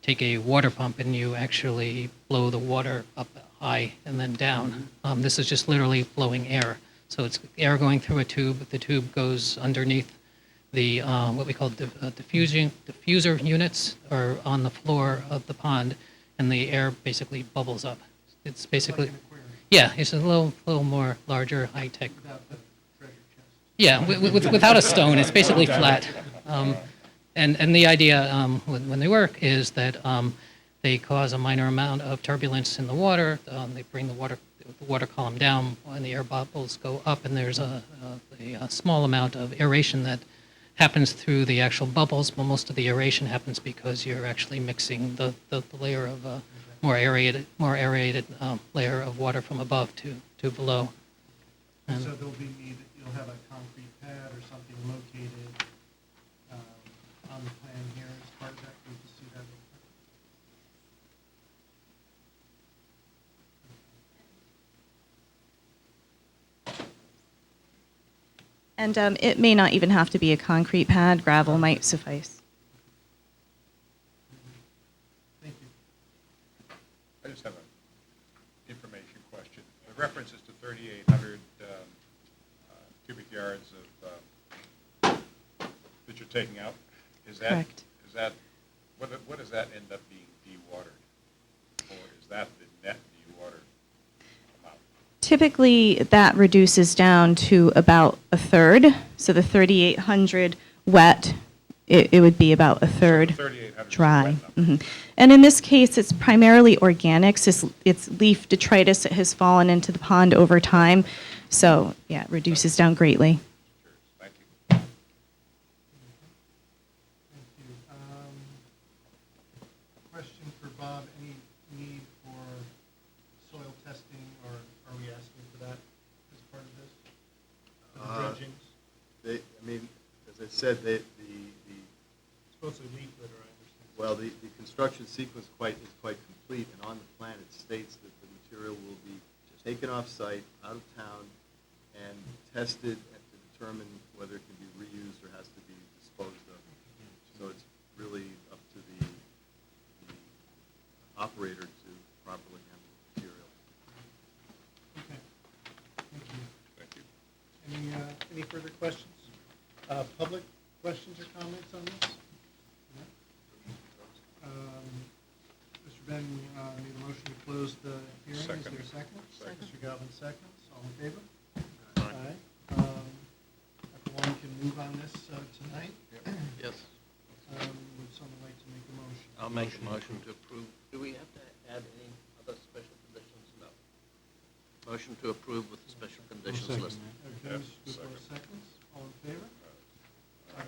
take a water pump and you actually blow the water up high and then down. This is just literally blowing air. So it's air going through a tube. The tube goes underneath the what we call diffuser units, or on the floor of the pond, and the air basically bubbles up. It's basically, yeah, it's a little more larger, high tech. Yeah, without a stone, it's basically flat. And the idea when they work is that they cause a minor amount of turbulence in the water. They bring the water column down, and the air bubbles go up, and there's a small amount of aeration that happens through the actual bubbles, but most of the aeration happens because you're actually mixing the layer of more aerated layer of water from above to below. And So you'll have a concrete pad or something located on the plan here as part of that. We can see that. And it may not even have to be a concrete pad. Gravel might suffice. Thank you. I just have an information question. The reference is to 3,800 cubic yards of that you're taking out. Is that Correct. what does that end up being dewatered, or is that the net dewatered amount? Typically, that reduces down to about a third. So the 3,800 wet, it would be about a third 3,800 dry. is the wet number. And in this case, it's primarily organics. It's leaf detritus that has fallen into the pond over time. So, yeah, it reduces down greatly. Thank you. Thank you. Question for Bob. Any need for soil testing, or are we asking for that as part of this? For the dredgings? As I said, the It's mostly leaf litter, I understand. well, the construction sequence is quite complete, and on the plan it states that the material will be taken off-site, out of town, and tested to determine whether it can be reused or has to be disposed of. So it's really up to the operator to properly handle the material. Okay. Thank you. Thank you. Any further questions? Public questions or comments on this? No? Mr. Ben made a motion to close the hearing. Is there a second? Second. Mr. Galvin seconds. All in favor? Aye. Everyone can move on this tonight. Yes, Would someone like to make a motion? I'll make a motion to approve. Do we have to add any other special conditions? No. Motion to approve with the special conditions listed. Okay, Mr. Duclos seconds. All in favor? Aye.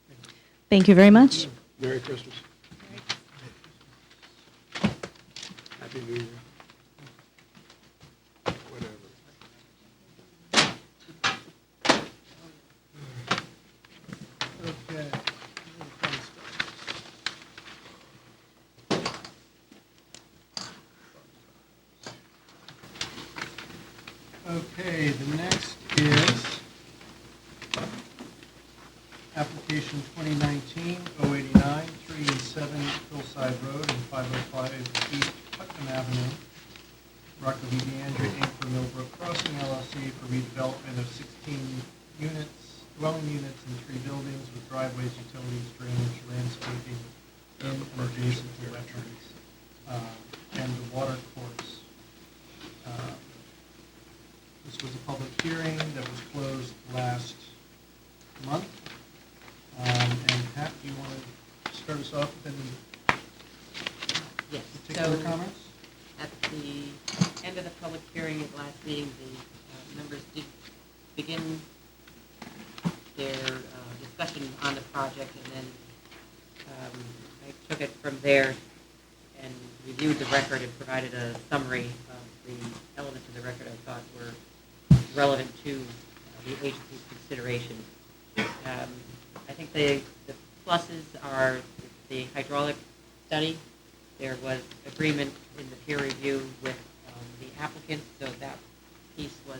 Thank you. Thank you very much. Merry Christmas. Happy New Year. Whatever. Okay. Okay, the next is application 2019-089, 3 and 7 Hillside Road and 505 East Putnam Avenue. Rocco V. DeAndre, Inc. for Millbrook Crossing LLC for redevelopment of 16 units, dwelling units in 3 buildings with driveways, utilities, drainage, landscaping in and adjacent to wetlands, and the watercourse. This was a public hearing that was closed last month. And Pat, do you want to start us off with any Yes. particular So, comments? at the end of the public hearing at last meeting, the members did begin their discussion on the project, and then I took it from there and reviewed the record and provided a summary of the elements of the record I thought were relevant to the agency's consideration. I think the pluses are the hydraulic study. There was agreement in the peer review with the applicant, so that piece was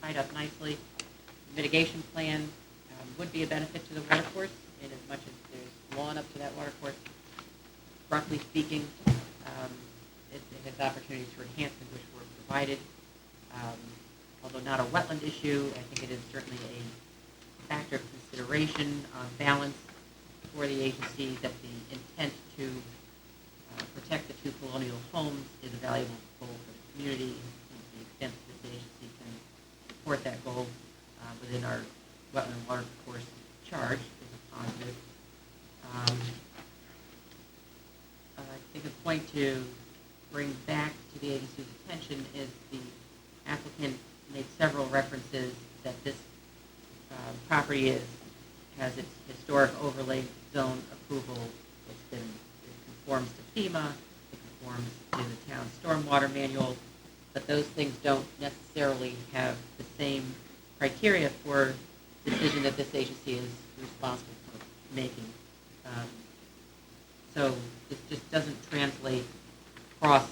tied up nicely. Mitigation plan would be a benefit to the watercourse in as much as there's lawn up to that watercourse. Roughly speaking, it has opportunities for enhancement which were provided. Although not a wetland issue, I think it is certainly a factor of consideration on balance for the agency that the intent to protect the 2 colonial homes is a valuable goal for the community, and to the extent that this agency can support that goal within our wetland and water course charge is a positive. I think a point to bring back to the agency's attention is the applicant made several references that this property has its historic overlay zone approval. It conforms to FEMA, it conforms to the town's stormwater manual, but those things don't necessarily have the same criteria for the decision that this agency is responsible for making. So this just doesn't translate across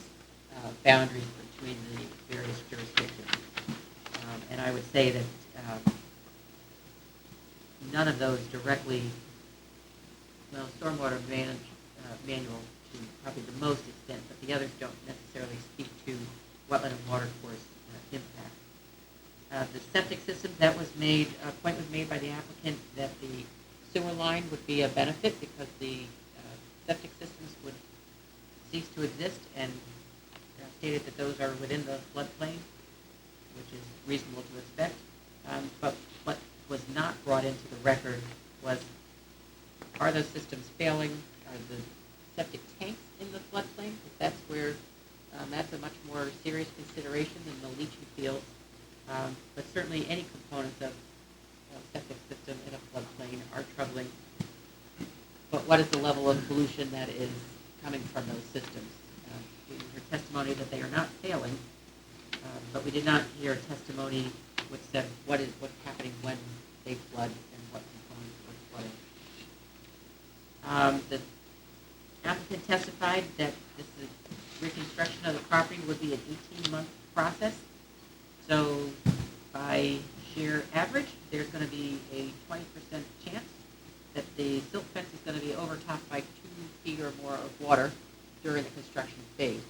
boundaries between the various jurisdictions. And I would say that none of those directly, well, stormwater manual to probably the most extent, but the others don't necessarily speak to wetland and watercourse impact. The septic system, that was made, a point was made by the applicant that the sewer line would be a benefit because the septic systems would cease to exist, and stated that those are within the floodplain, which is reasonable to expect. But what was not brought into the record was, are those systems failing? Are the septic tanks in the floodplain? Because that's where, that's a much more serious consideration than the leaching fields. But certainly any components of septic system in a floodplain are troubling. But what is the level of pollution that is coming from those systems? We heard testimony that they are not failing, but we did not hear testimony which said what's happening when they flood and what components are flooding. The applicant testified that this reconstruction of the property would be an 18-month process. So by sheer average, there's going to be a 20% chance that the silt fence is going to be overtopped by 2 feet or more of water during the construction phase,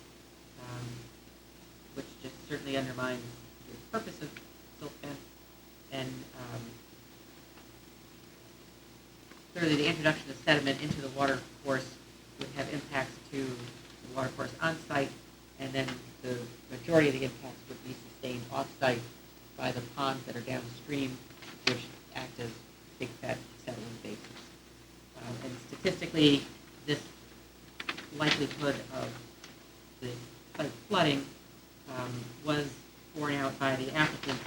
which just certainly undermines the purpose of silt fence. And clearly the introduction of sediment into the water course would have impacts to the water course on site, and then the majority of the impacts would be sustained off site by the ponds that are downstream, which act as big fat settling basins. And statistically, this likelihood of the site flooding was borne out by the applicant's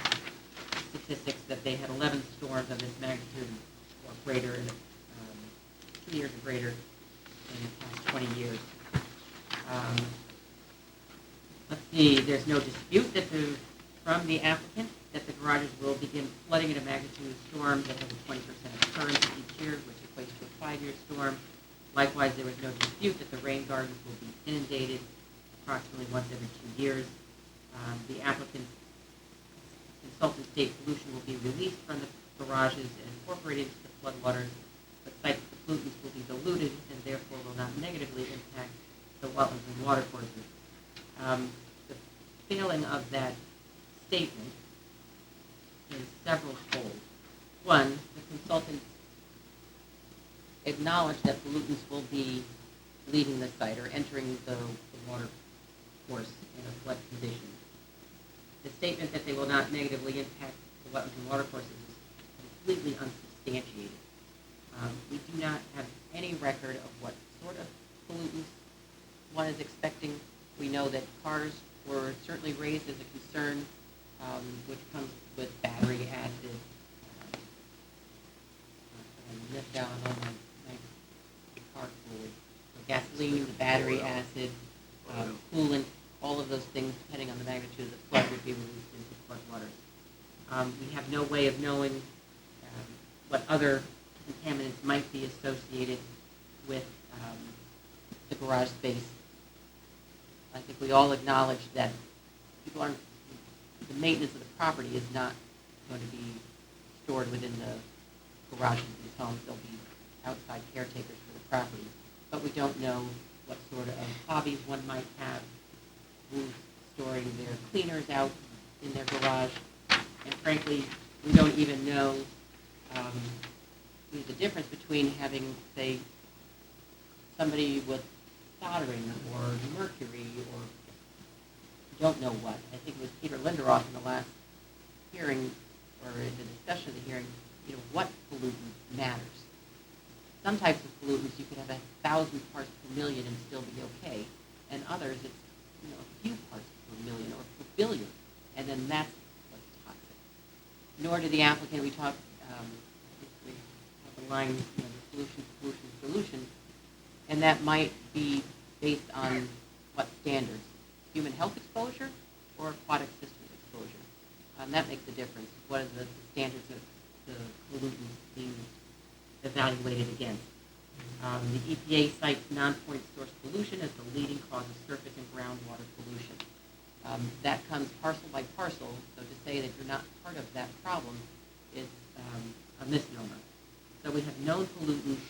statistics that they had 11 storms of this magnitude or greater, 2 years or greater in the past 20 years. Let's see, there's no dispute that from the applicant that the garages will begin flooding at a magnitude of storm that has a 20% occurrence each year, which equates to a 5-year storm. Likewise, there was no dispute that the rain gardens will be inundated approximately once every 2 years. The applicant's consultant state pollution will be released from the garages and incorporated into the floodwaters but cites the pollutants will be diluted and therefore will not negatively impact the wetlands and watercourses. The failing of that statement is several-fold. One, the consultants acknowledge that pollutants will be leaving the site or entering the water course in a flood condition. The statement that they will not negatively impact the wetlands and watercourses is completely unsubstantiated. We do not have any record of what sort of pollutants one is expecting. We know that cars were certainly raised as a concern, which comes with battery acid. I left down on my car fluid. So gasoline, the battery acid, coolant, all of those things, depending on the magnitude of the flood, would be released into floodwaters. We have no way of knowing what other contaminants might be associated with the garage space. I think we all acknowledge that the maintenance of the property is not going to be stored within the garages of these homes. They'll be outside caretakers for the property. But we don't know what sort of hobbies one might have, who's storing their cleaners out in their garage. And frankly, we don't even know the difference between having, say, somebody with soldering or mercury or don't know what. I think it was Peter Linderoth in the last hearing or in the discussion of the hearing, what pollutant matters. Some types of pollutants you could have 1,000 parts per million and still be okay, and others it's a few parts per million or per billion, and then that's what's toxic. Nor did the applicant, we talked the line, the solution, and that might be based on what standards? Human health exposure or aquatic systems exposure? That makes a difference. What are the standards of the pollutants being evaluated against? The EPA cites non-point source pollution as the leading cause of surface and groundwater pollution. That comes parcel by parcel, so to say that you're not part of that problem is a misnomer. So we have known pollutants.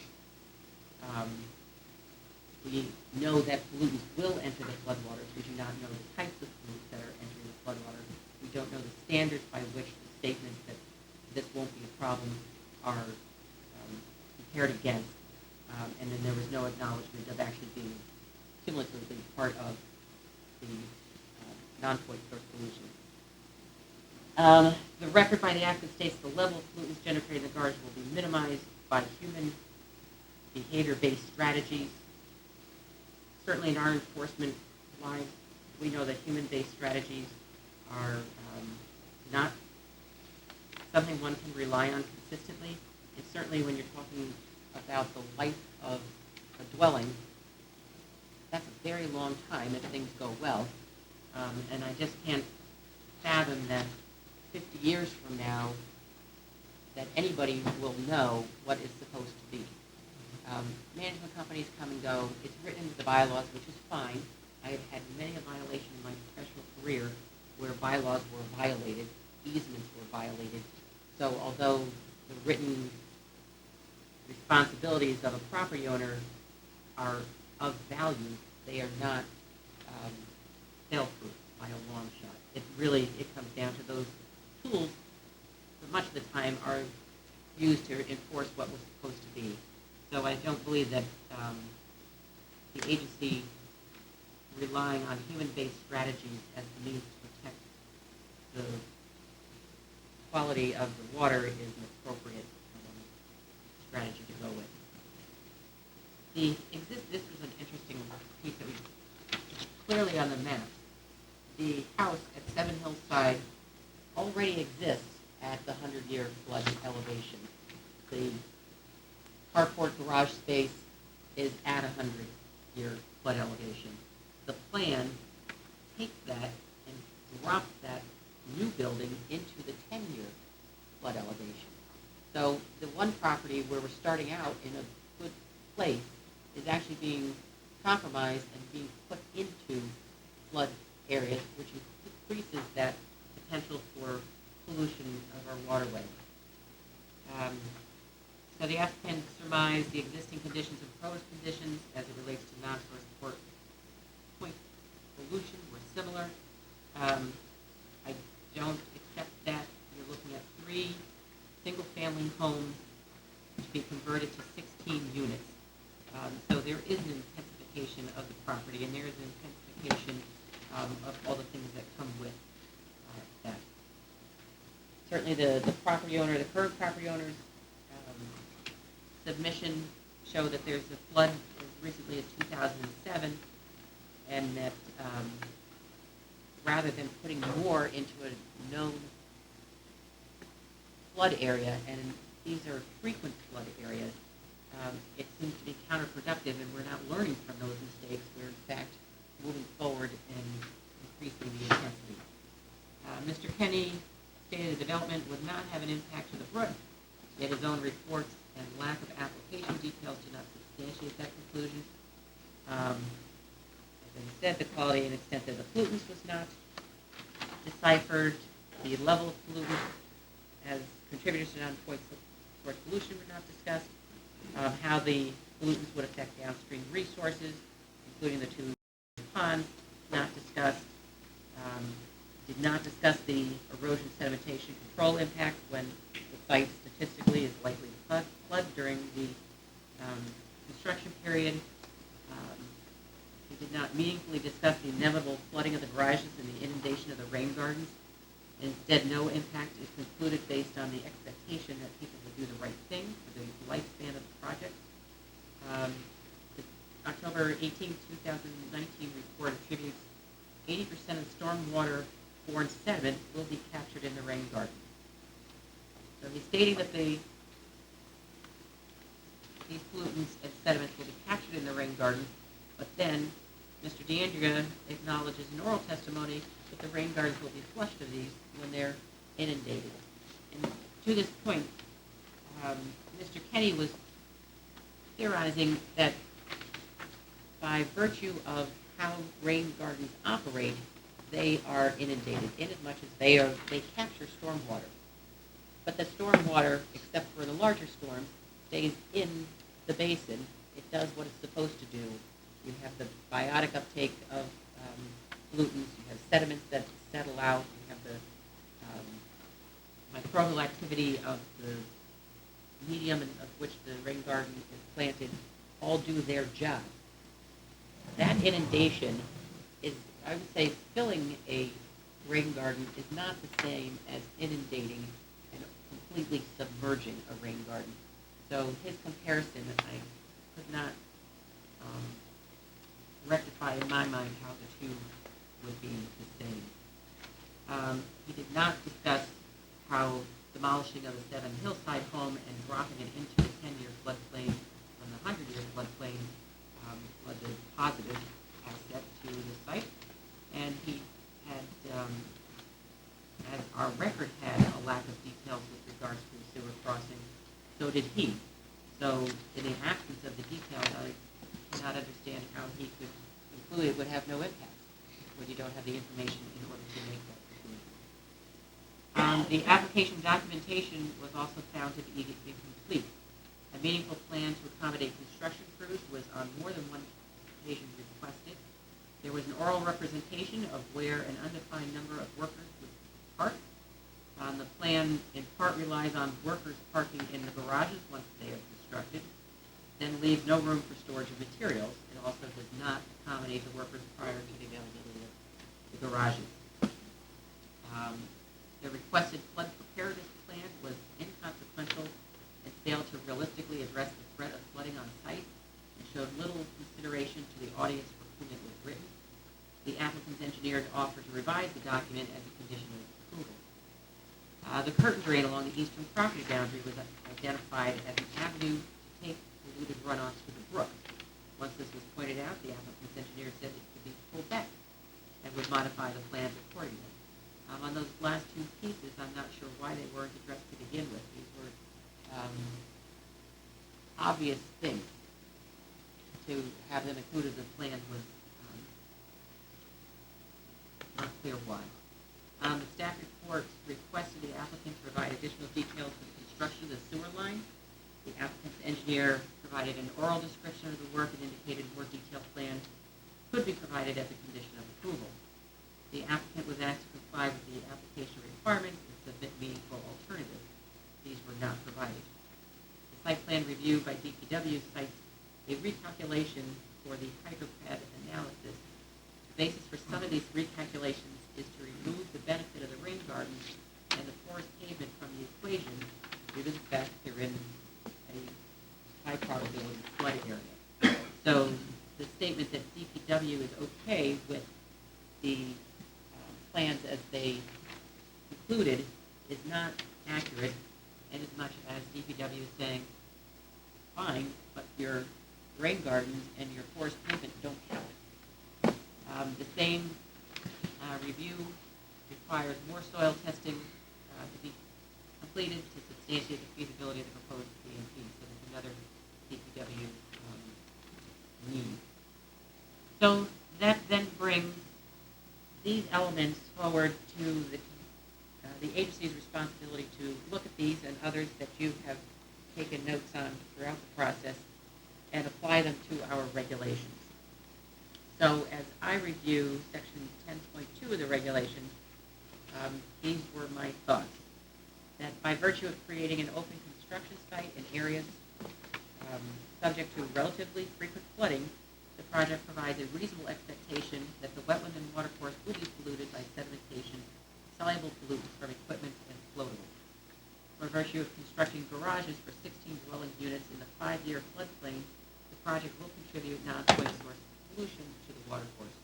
We know that pollutants will enter the floodwaters. We do not know the types of pollutants that are entering the floodwaters. We don't know the standards by which the statements that this won't be a problem are compared against. And then there was no acknowledgement of actually being cumulatively part of the non-point source pollution. The record by the applicant states the level of pollutants generated in the garbage will be minimized by human behavior-based strategies. Certainly in our enforcement lines, we know that human-based strategies are not something one can rely on consistently. And certainly when you're talking about the life of a dwelling, that's a very long time if things go well. And I just can't fathom that 50 years from now that anybody will know what is supposed to be. Management companies come and go. It's written into the bylaws, which is fine. I have had many a violation in my professional career where bylaws were violated, easements were violated. So although the written responsibilities of a property owner are of value, they are not fail-proof by a long shot. It comes down to those tools that much of the time are used to enforce what was supposed to be. So I don't believe that the agency relying on human-based strategies as the means to protect the quality of the water is an appropriate strategy to go with. This is an interesting piece that we clearly on the map. The house at 7 Hillside already exists at the 100-year flood elevation. The carport garage space is at 100-year flood elevation. The plan takes that and drops that new building into the 10-year flood elevation. So the one property where we're starting out in a good place is actually being compromised and being put into flood areas, which increases that potential for pollution of our waterway. So the applicant surmised conditions and proposed conditions as it relates to non-first point pollution were similar. I don't accept that. You're looking at 3 single-family homes to be converted to 16 units. So there is an intensification of the property, and there is an intensification of all the things that come with that. Certainly the property owner, the current property owner's submission show that there's a flood as recently as 2007, and that rather than putting more into a known flood area, and these are frequent flood areas, it seems to be counterproductive, and we're not learning from those mistakes. We're in fact moving forward and increasing the intensity. Mr. Kenny stated the development would not have an impact to the brook, yet his own reports and lack of application details do not substantiate that conclusion. As I said, the quality and extent of the pollutants was not deciphered. The level of pollutants as contributors to non-point pollution were not discussed. How the pollutants would affect downstream resources, including the 2 ponds, not discussed. Did not discuss the erosion sedimentation control impact when the site statistically is likely to flood during the construction period. He did not meaningfully discuss the inevitable flooding of the garages and the inundation of the rain gardens. Instead, no impact is concluded based on the expectation that people will do the right thing for the lifespan of the project. The October 18, 2019 report attributes 80% of stormwater-borne sediment will be captured in the rain garden. So he's stating that these pollutants and sediments will be captured in the rain garden, but then Mr. DeAndrea acknowledges in oral testimony that the rain gardens will be flushed of these when they're inundated. And to this point, Mr. Kenny was theorizing that by virtue of how rain gardens operate, they are inundated in as much as they capture stormwater. But the stormwater, except for the larger storms, stays in the basin. It does what it's supposed to do. You have the biotic uptake of pollutants, you have sediments that settle out, you have the microbial activity of the medium in of which the rain garden is planted, all do their job. That inundation is, I would say, filling a rain garden is not the same as inundating and completely submerging a rain garden. So his comparison, I could not rectify in my mind how the two would be the same. He did not discuss how demolishing of the 7 hillside home and dropping it into the 10-year floodplain from the 100-year floodplain was a positive asset to the site. And he had, as our record had, a lack of details with regards to the sewer crossing. So did he. So in the absence of the details, I cannot understand how he could conclude it would have no impact when you don't have the information in order to make that conclusion. The application documentation was also found to be incomplete. A meaningful plan to accommodate construction crews was on more than one occasion requested. There was an oral representation of where an undefined number of workers would park. The plan in part relies on workers parking in the garages once they are constructed, then leaves no room for storage of materials. It also does not accommodate the workers prior to the availability of the garages. The requested flood preparedness plan was inconsequential and failed to realistically address the threat of flooding on site and showed little consideration to the audience for whom it was written. The applicant's engineer offered to revise the document as a condition of approval. The curtain drain along the eastern property boundary was identified as an avenue to take polluted runoff to the brook. Once this was pointed out, the applicant's engineer said it could be pulled back and would modify the plans accordingly. On those last 2 pieces, I'm not sure why they weren't addressed to begin with. These were obvious things. To have them included in the plan was not clear why. The staff report requested the applicant provide additional details for the construction of the sewer line. The applicant's engineer provided an oral description of the work and indicated more detailed plans could be provided as a condition of approval. The applicant was asked to comply with the application requirements and submit meaningful alternatives. These were not provided. The site plan review by DPW cites a recalculation for the hydropad analysis. The basis for some of these recalculations is to remove the benefit of the rain garden and the forest pavement from the equation due to the fact they're in a high probability flood area. So the statement that DPW is okay with the plans as they included is not accurate, in as much as DPW is saying, fine, but your rain gardens and your forest pavement don't count. The same review requires more soil testing to be completed to substantiate the feasibility of the proposed PMP. So there's another DPW need. So that then brings these elements forward to the agency's responsibility to look at these and others that you have taken notes on throughout the process and apply them to our regulations. So as I review section 10.2 of the regulations, these were my thoughts. That by virtue of creating an open construction site in areas subject to relatively frequent flooding, the project provides a reasonable expectation that the wetland and watercourse will be polluted by sedimentation, soluble pollutants from equipment, and floatable. By virtue of constructing garages for 16 dwelling units in the 5-year floodplain, the project will contribute non-point source pollution to the watercourse.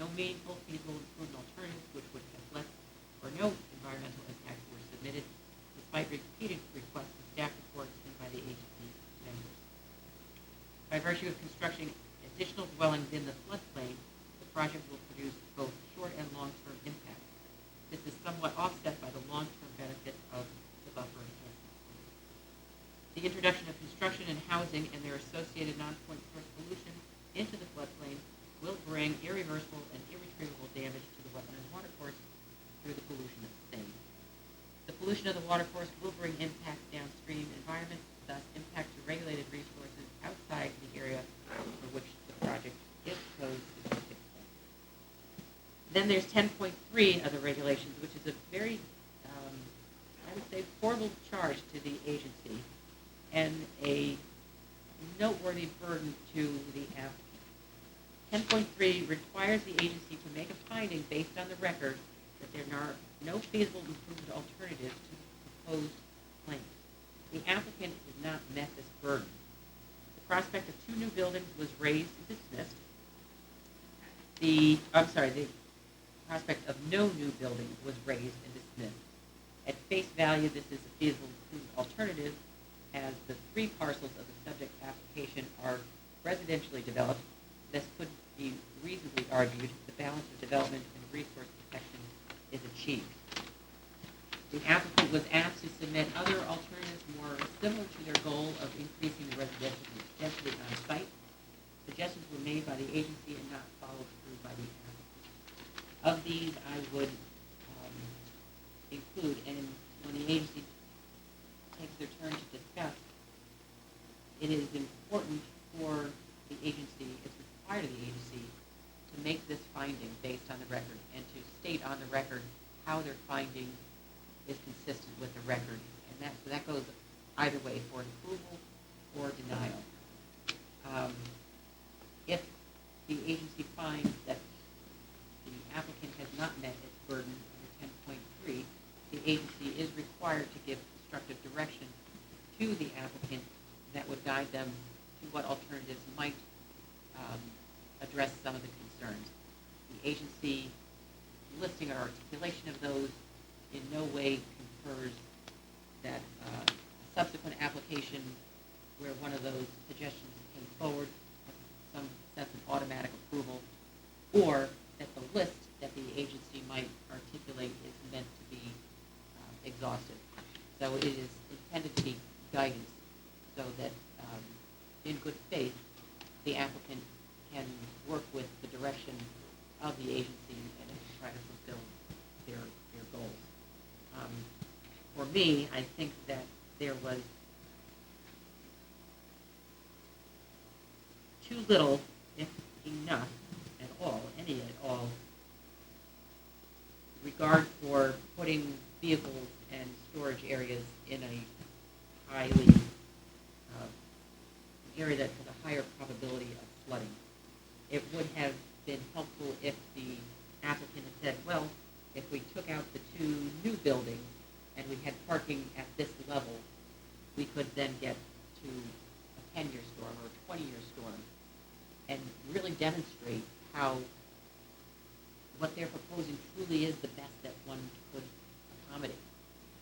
No meaningful, feasible, and proven alternatives which would have less or no environmental impacts were submitted, despite repeated requests for staff reports and by the agency members. By virtue of constructing additional dwellings in the floodplain, the project will produce both short and long-term impacts. This is somewhat offset by the long-term benefits of the buffer enhancement. The introduction of construction and housing and their associated non-point source pollution into the floodplain will bring irreversible and irretrievable damage to the wetland and watercourse through the pollution of the same. The pollution of the watercourse will bring impacts downstream environments, thus impact to regulated resources outside the area for which the project is proposed to be fixed. Then there's 10.3 of the regulations, which is a very, I would say, formal charge to the agency and a noteworthy burden to the applicant. 10.3 requires the agency to make a finding based on the record that there are no feasible improvement alternatives to the proposed plan. The applicant has not met this burden. The prospect of 2 new buildings was raised and dismissed. The prospect of no new building was raised and dismissed. At face value, this is a feasible improvement alternative, as the 3 parcels of the subject application are residentially developed. This could be reasonably argued the balance of development and resource protection is achieved. The applicant was asked to submit other alternatives more similar to their goal of increasing the residential density on site. Suggestions were made by the agency and not followed through by the applicant. Of these, I would include, and when the agency takes their turn to discuss, it is important for the agency, it's required of the agency to make this finding based on the record and to state on the record how their finding is consistent with the record. And that goes either way, for approval or denial. If the agency finds that the applicant has not met its burden under 10.3, the agency is required to give constructive direction to the applicant that would guide them to what alternatives might address some of the concerns. The agency listing or articulation of those in no way confers that a subsequent application where one of those suggestions came forward has some sense of automatic approval, or that the list that the agency might articulate is meant to be exhaustive. So it is intended to be guidance so that in good faith the applicant can work with the direction of the agency and try to fulfill their goals. For me, I think that there was too little, if enough at all, any at all, regard for putting vehicles and storage areas in a highly, area that has a higher probability of flooding. It would have been helpful if the applicant had said, well, if we took out the two new buildings and we had parking at this level, we could then get to a 10-year storm or a 20-year storm and really demonstrate how what they're proposing truly is the best that one could accommodate.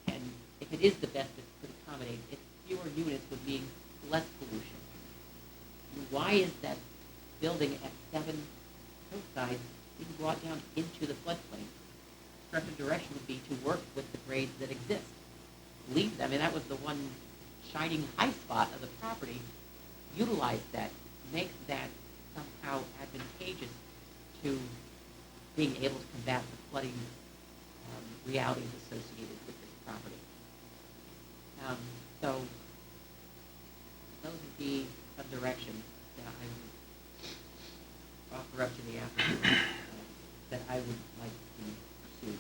And if it is the best that could accommodate, if fewer units would mean less pollution. Why is that building at 7 Hillside being brought down into the floodplain? Constructive direction would be to work with the grades that exist. Leave them, and that was the one shining high spot of the property. Utilize that, make that somehow advantageous to being able to combat the flooding realities associated with this property. So those would be some directions that I would offer up to the applicant that I would like to pursue.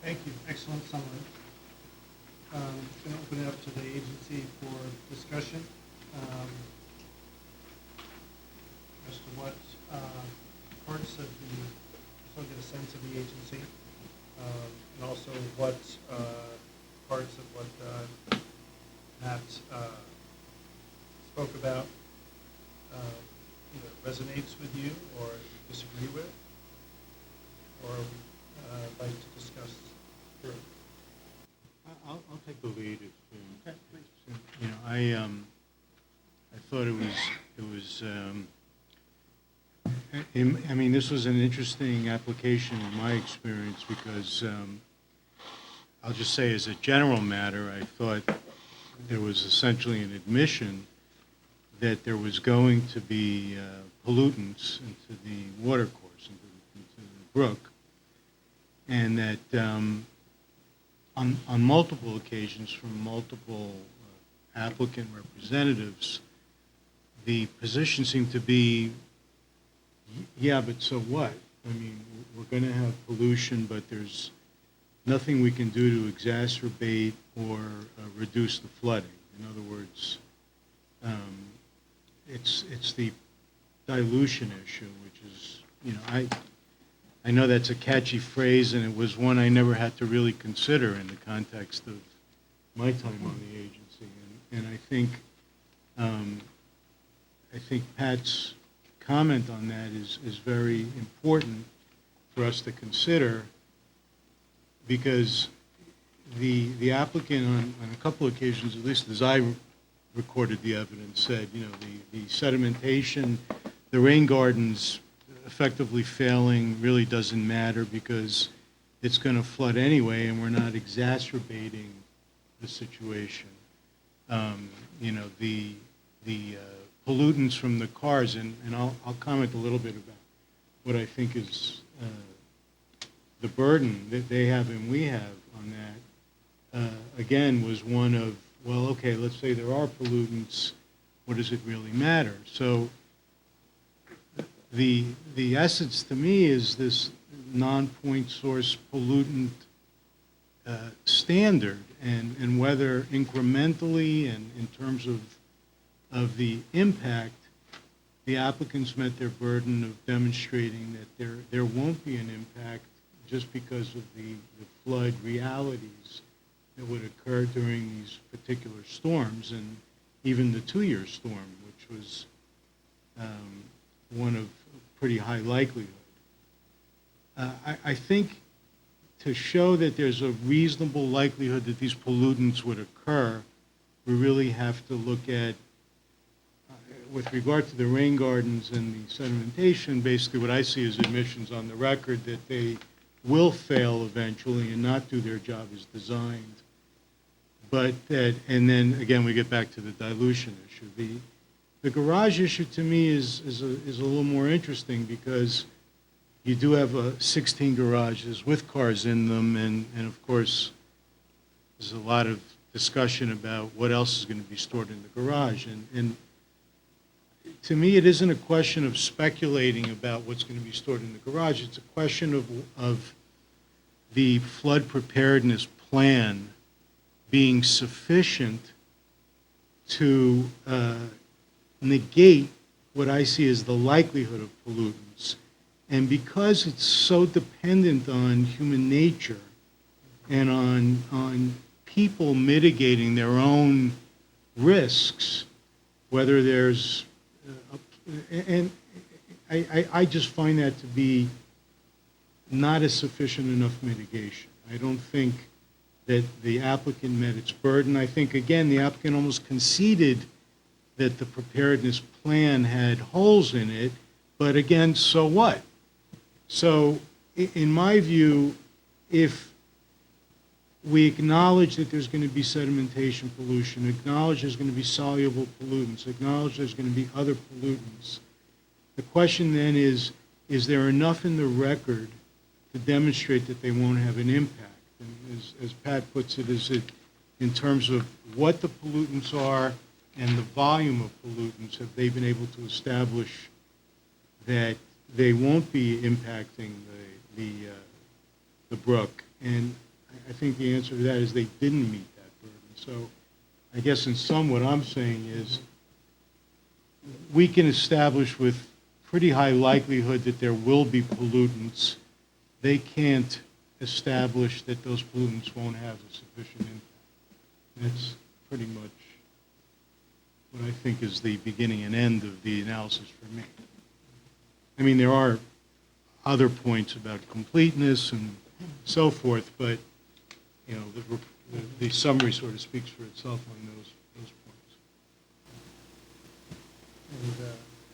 Thank you. Excellent summary. I'm going to open it up to the agency for discussion as to what parts of the, so get a sense of the agency, and also what parts of what Matt spoke about either resonates with you or you disagree with, or like to discuss further. I'll take the lead if, Okay, please. you know, I thought it was, I mean, this was an interesting application in my experience because, I'll just say as a general matter, I thought there was essentially an admission that there was going to be pollutants into the watercourse, into the brook, and that on multiple occasions from multiple applicant representatives, the position seemed to be, yeah, but so what? I mean, we're going to have pollution, but there's nothing we can do to exacerbate or reduce the flooding. In other words, it's the dilution issue, which is, you know, I know that's a catchy phrase, and it was one I never had to really consider in the context of my time on the agency. And I think Pat's comment on that is very important for us to consider, because the applicant on a couple of occasions, at least as I recorded the evidence, said, you know, the sedimentation, the rain gardens effectively failing really doesn't matter because it's going to flood anyway, and we're not exacerbating the situation. You know, the pollutants from the cars, and I'll comment a little bit about what I think is the burden that they have and we have on that, again, was one of, well, okay, let's say there are pollutants, what does it really matter? So the essence to me is this non-point source pollutant standard, and whether incrementally and in terms of the impact, the applicants met their burden of demonstrating that there won't be an impact just because of the flood realities that would occur during these particular storms, and even the 2-year storm, which was one of pretty high likelihood. I think to show that there's a reasonable likelihood that these pollutants would occur, we really have to look at, with regard to the rain gardens and the sedimentation, basically what I see is admissions on the record that they will fail eventually and not do their job as designed. But that, and then again, we get back to the dilution issue. The garage issue to me is a little more interesting because you do have 16 garages with cars in them, and of course, there's a lot of discussion about what else is going to be stored in the garage. And to me, it isn't a question of speculating about what's going to be stored in the garage. It's a question of the flood preparedness plan being sufficient to negate what I see as the likelihood of pollutants. And because it's so dependent on human nature and on people mitigating their own risks, whether there's, and I just find that to be not a sufficient enough mitigation. I don't think that the applicant met its burden. I think, again, the applicant almost conceded that the preparedness plan had holes in it, but again, so what? So, in my view, if we acknowledge that there's going to be sedimentation pollution, acknowledge there's going to be soluble pollutants, acknowledge there's going to be other pollutants, the question then is there enough in the record to demonstrate that they won't have an impact? And as Pat puts it, is it in terms of what the pollutants are and the volume of pollutants, have they been able to establish that they won't be impacting the brook? And I think the answer to that is they didn't meet that burden. So I guess in sum what I'm saying is we can establish with pretty high likelihood that there will be pollutants. They can't establish that those pollutants won't have a sufficient impact. That's pretty much what I think is the beginning and end of the analysis for me. I mean, there are other points about completeness and so forth, but you know, the summary sort of speaks for itself on those points.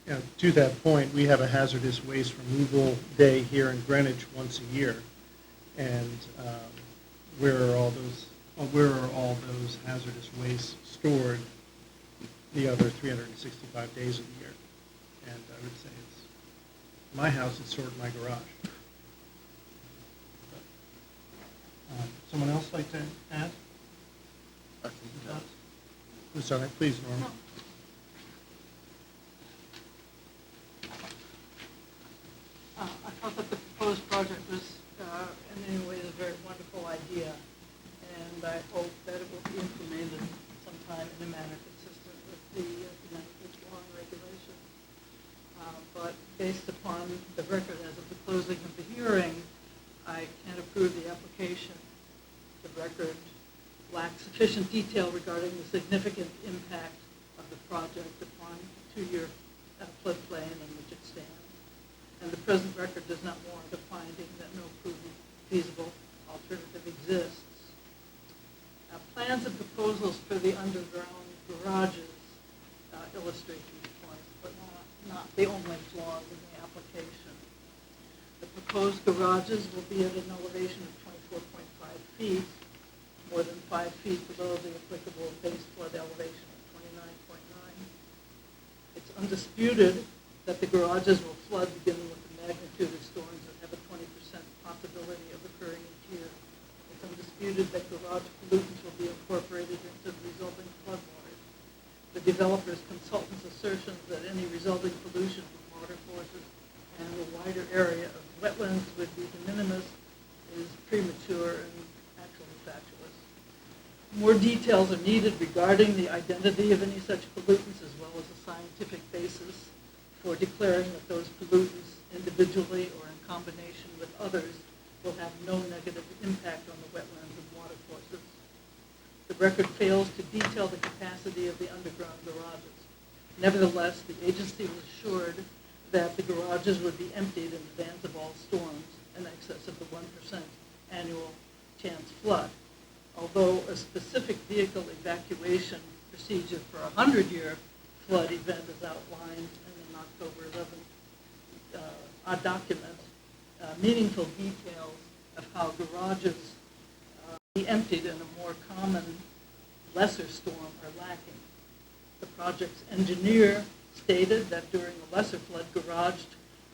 And to that point, we have a hazardous waste removal day here in Greenwich once a year. And where are all those hazardous wastes stored the other 365 days of the year? And I would say it's my house, it's stored in my garage. Someone else like to add? I'm sorry, please, Norma. I thought that the proposed project was, in any way, a very wonderful idea, and I hope that it will be implemented sometime in a manner consistent with the Connecticut law and regulation. But based upon the record as of the closing of the hearing, I can't approve the application. The record lacks sufficient detail regarding the significant impact of the project upon the two-year floodplain in which it stands. And the present record does not warrant a finding that no proven feasible alternative exists. Plans and proposals for the underground garages illustrate these points, but not the only flaws in the application. The proposed garages will be at an elevation of 24.5 feet, more than 5 feet below the applicable base flood elevation of 29.9. It's undisputed that the garages will flood beginning with the magnitude of storms that have a 20% possibility of occurring each year. It's undisputed that garage pollutants will be incorporated into the resulting floodwaters. The developer's consultant's assertions that any resulting pollution from watercourses and a wider area of wetlands would be de minimis is premature and actually fatuous. More details are needed regarding the identity of any such pollutants as well as a scientific basis for declaring that those pollutants individually or in combination with others will have no negative impact on the wetlands and watercourses. The record fails to detail the capacity of the underground garages. Nevertheless, the agency was assured that the garages would be emptied in advance of all storms in excess of the 1% annual chance flood. Although a specific vehicle evacuation procedure for a 100-year flood event is outlined in an October 11th document, meaningful details of how garages be emptied in a more common, lesser storm are lacking. The project's engineer stated that during a lesser flood,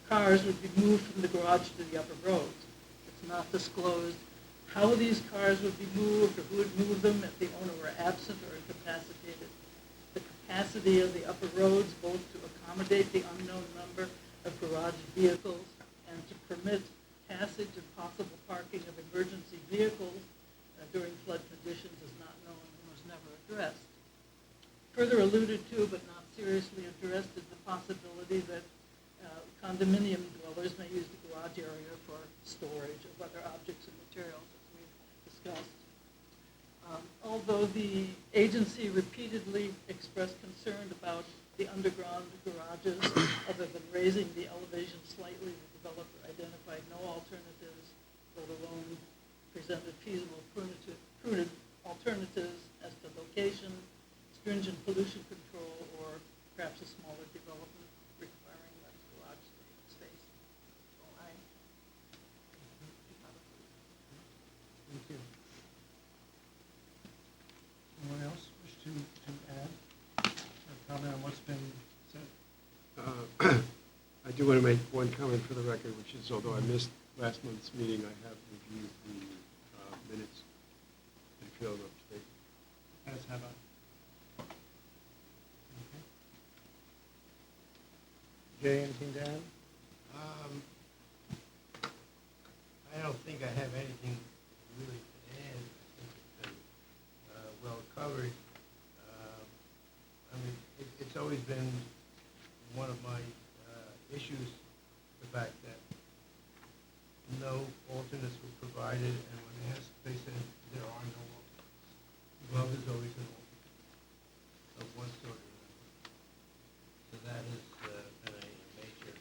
cars would be moved from the garage to the upper roads. It's not disclosed how these cars would be moved or who would move them if the owner were absent or incapacitated. The capacity of the upper roads both to accommodate the unknown number of garage vehicles and to permit passage and possible parking of emergency vehicles during flood conditions is not known and was never addressed. Further alluded to but not seriously addressed is the possibility that condominium dwellers may use the garage area for storage of other objects and materials, as we've discussed. Although the agency repeatedly expressed concern about the underground garages, other than raising the elevation slightly, the developer identified no alternatives, let alone presented feasible prudent alternatives as to location, stringent pollution control, or perhaps a smaller development requiring less garage space. So I do not approve. Thank you. Anyone else wish to add or comment on what's been said? I do want to make one comment for the record, which is, although I missed last month's meeting, I have reviewed the minutes and feel them up to date. As have I. Okay. Jay, anything to add? I don't think I have anything really to add. I think it's been well covered. I mean, it's always been one of my issues, the fact that no alternates were provided, and when they said there are no alternates. Well, there's always an alternate of one sort or another. So that has been a major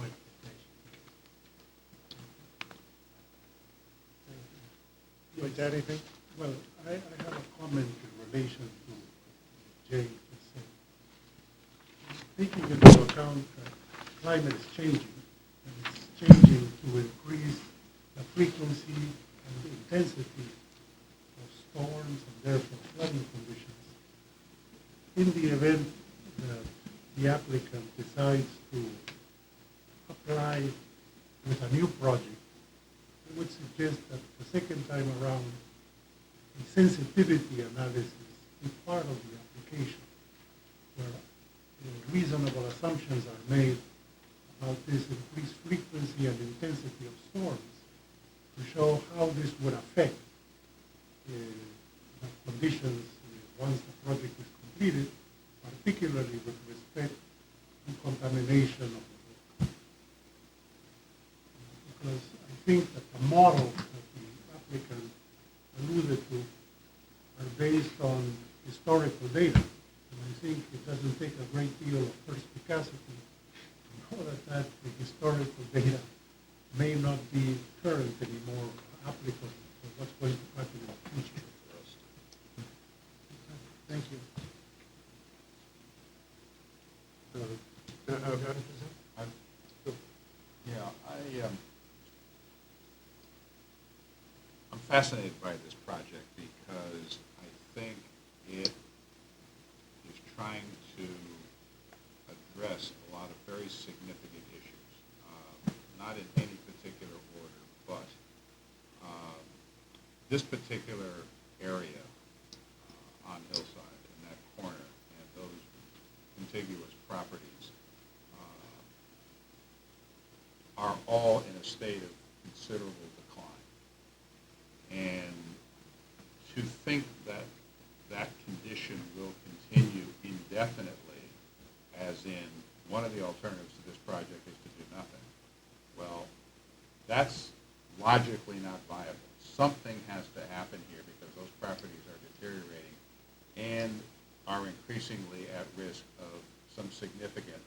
point of contention. You like to add anything? Well, I have a comment in relation to Jay just said. Taking into account that climate is changing, and it's changing to increase the frequency and the intensity of storms and therefore flooding conditions. In the event that the applicant decides to apply with a new project, I would suggest that the second time around, a sensitivity analysis be part of the application, where reasonable assumptions are made about this increased frequency and intensity of storms to show how this would affect the conditions once the project is completed, particularly with respect to contamination of the water. Because I think that the models that the applicant alluded to are based on historical data. And I think it doesn't take a great deal of perspicacity to know that the historical data may not be current anymore, applicable for what's going to happen in the future. Thank you. I'm fascinated by this project because I think it is trying to address a lot of very significant issues, not in any particular order, but this particular area on Hillside in that corner and those contiguous properties are all in a state of considerable decline. And to think that that condition will continue indefinitely, as in one of the alternatives to this project is to do nothing, well, that's logically not viable. Something has to happen here because those properties are deteriorating and are increasingly at risk of some significant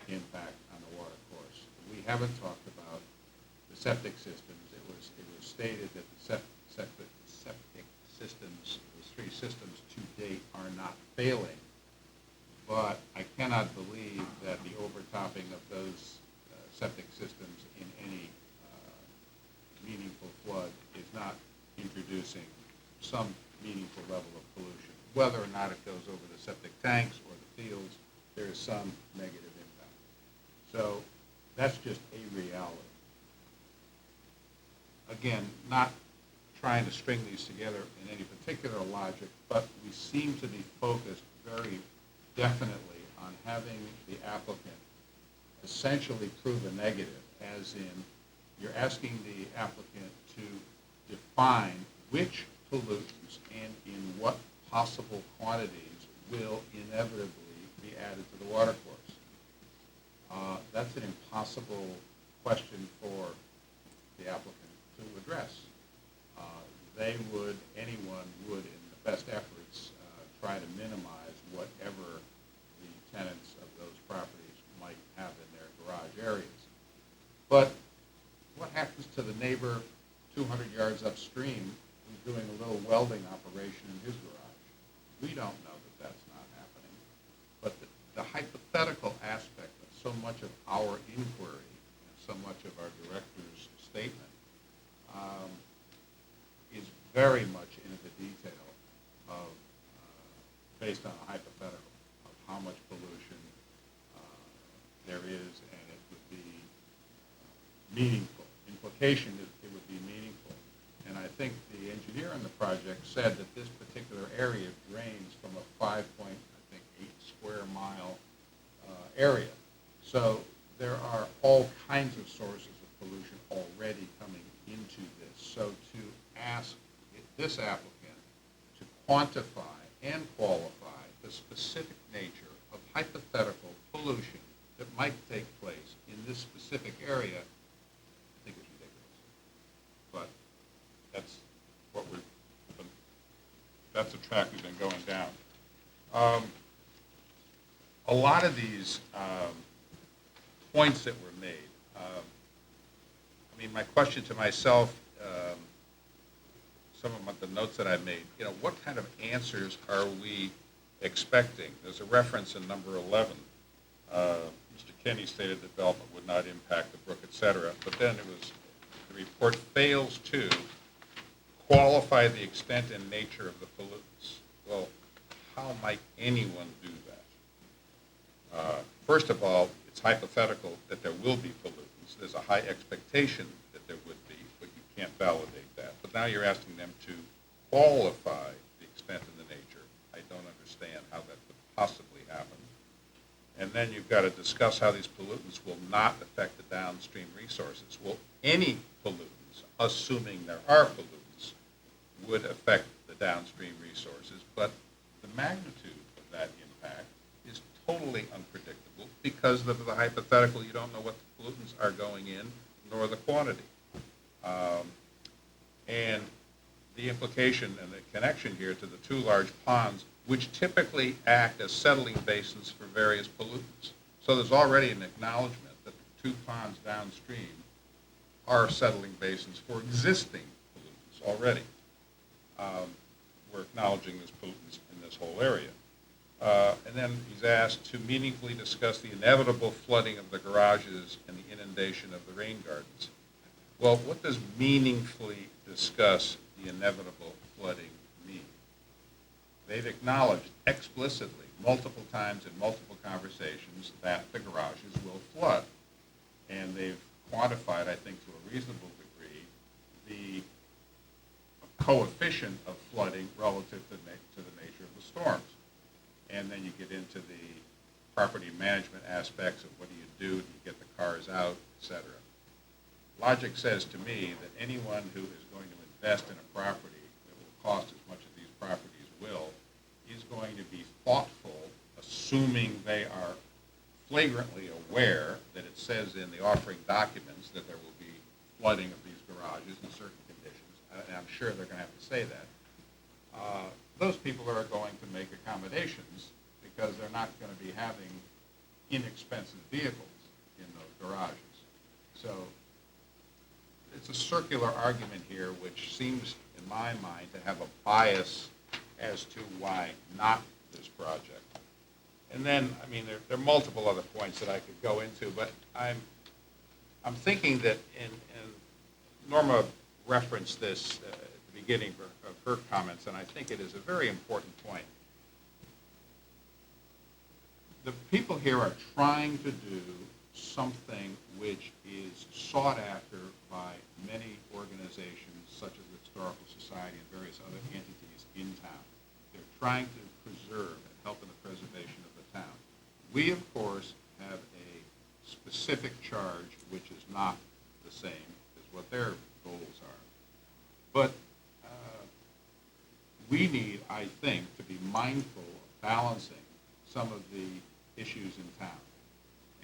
impact on the water course. We haven't talked about the septic systems. It was stated that the septic systems, the three systems to date, are not failing. But I cannot believe that the overtopping of those septic systems in any meaningful flood is not introducing some meaningful level of pollution. Whether or not it goes over the septic tanks or the fields, there is some negative impact. So that's just a reality. Again, not trying to string these together in any particular logic, but we seem to be focused very definitely on having the applicant essentially prove a negative, as in you're asking the applicant to define which pollutants and in what possible quantities will inevitably be added to the watercourse. That's an impossible question for the applicant to address. Anyone would, in the best efforts, try to minimize whatever the tenants of those properties might have in their garage areas. But what happens to the neighbor 200 yards upstream who's doing a little welding operation in his garage? We don't know that that's not happening. But the hypothetical aspect of so much of our inquiry and so much of our director's statement is very much into the detail of, based on a hypothetical, of how much pollution there is, and it would be meaningful. Implication is it would be meaningful. And I think the engineer on the project said that this particular area drains from a 5.8 square mile area. So there are all kinds of sources of pollution already coming into this. So to ask this applicant to quantify and qualify the specific nature of hypothetical pollution that might take place in this specific area, I think it's ridiculous. But that's the track we've been going down. A lot of these points that were made, my question to myself, some of the notes that I made, what kind of answers are we expecting? There's a reference in number 11. Mr. Kenny stated that development would not impact the brook, et cetera, but then it was, the report fails to qualify the extent and nature of the pollutants. Well, how might anyone do that? First of all, it's hypothetical that there will be pollutants. There's a high expectation that there would be, but you can't validate that. But now you're asking them to qualify the extent and the nature. I don't understand how that could possibly happen. And then you've got to discuss how these pollutants will not affect the downstream resources. Well, any pollutants, assuming there are pollutants, would affect the downstream resources, but the magnitude of that impact is totally unpredictable because of the hypothetical. You don't know what the pollutants are going in, nor the quantity. And the implication and the connection here to the two large ponds, which typically act as settling basins for various pollutants. So there's already an acknowledgement that the two ponds downstream are settling basins for existing pollutants already. We're acknowledging this pollutants in this whole area. And then he's asked to meaningfully discuss the inevitable flooding of the garages and the inundation of the rain gardens. Well, what does meaningfully discuss the inevitable flooding mean? They've acknowledged explicitly multiple times in multiple conversations that the garages will flood. And they've quantified, I think to a reasonable degree, the coefficient of flooding relative to the nature of the storms. And then you get into the property management aspects of what do you do get the cars out, et cetera. Logic says to me that anyone who is going to invest in a property that will cost as much as these properties will is going to be thoughtful, assuming they are flagrantly aware that it says in the offering documents that there will be flooding of these garages in certain conditions, and I'm sure they're going to have to say that. Those people are going to make accommodations because they're not going to be having inexpensive vehicles in those garages. So it's a circular argument here which seems, in my mind, to have a bias as to why not this project. And then, there are multiple other points that I could go into, but I'm thinking that, and Norma referenced this at the beginning of her comments, and I think it is a very important point. The people here are trying to do something which is sought after by many organizations, such as the Historical Society and various other entities in town. They're trying to preserve and help in the preservation of the town. We, of course, have a specific charge which is not the same as what their goals are. But we need, I think, to be mindful of balancing some of the issues in town.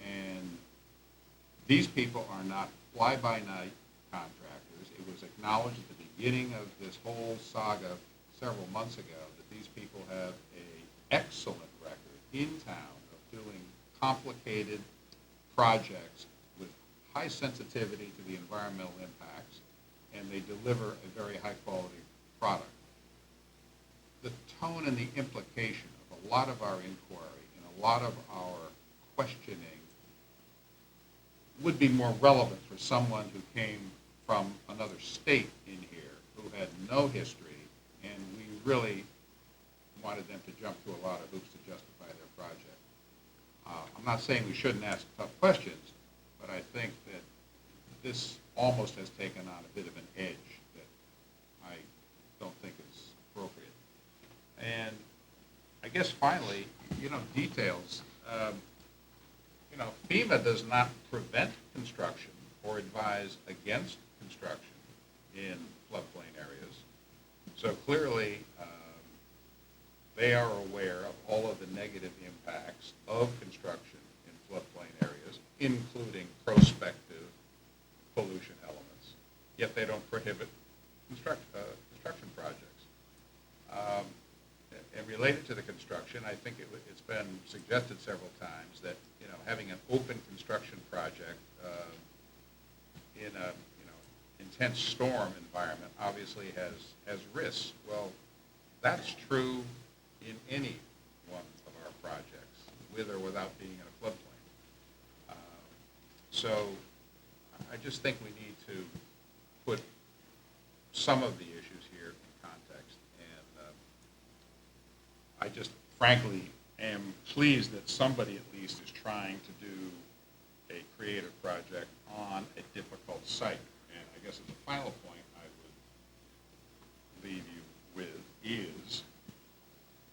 And these people are not fly-by-night contractors. It was acknowledged at the beginning of this whole saga several months ago that these people have an excellent record in town of doing complicated projects with high sensitivity to the environmental impacts, and they deliver a very high-quality product. The tone and the implication of a lot of our inquiry and a lot of our questioning would be more relevant for someone who came from another state in here, who had no history, and we really wanted them to jump through a lot of hoops to justify their project. I'm not saying we shouldn't ask tough questions, but I think that this almost has taken on a bit of an edge that I don't think is appropriate. And I guess finally, details. FEMA does not prevent construction or advise against construction in floodplain areas. So clearly, they are aware of all of the negative impacts of construction in floodplain areas, including prospective pollution elements. Yet they don't prohibit construction projects. And related to the construction, I think it's been suggested several times that having an open construction project in a intense storm environment obviously has risks. Well, that's true in any one of our projects, with or without being in a floodplain. So I just think we need to put some of the issues here in context. And I just frankly am pleased that somebody at least is trying to do a creative project on a difficult site. And I guess as a final point I would leave you with is,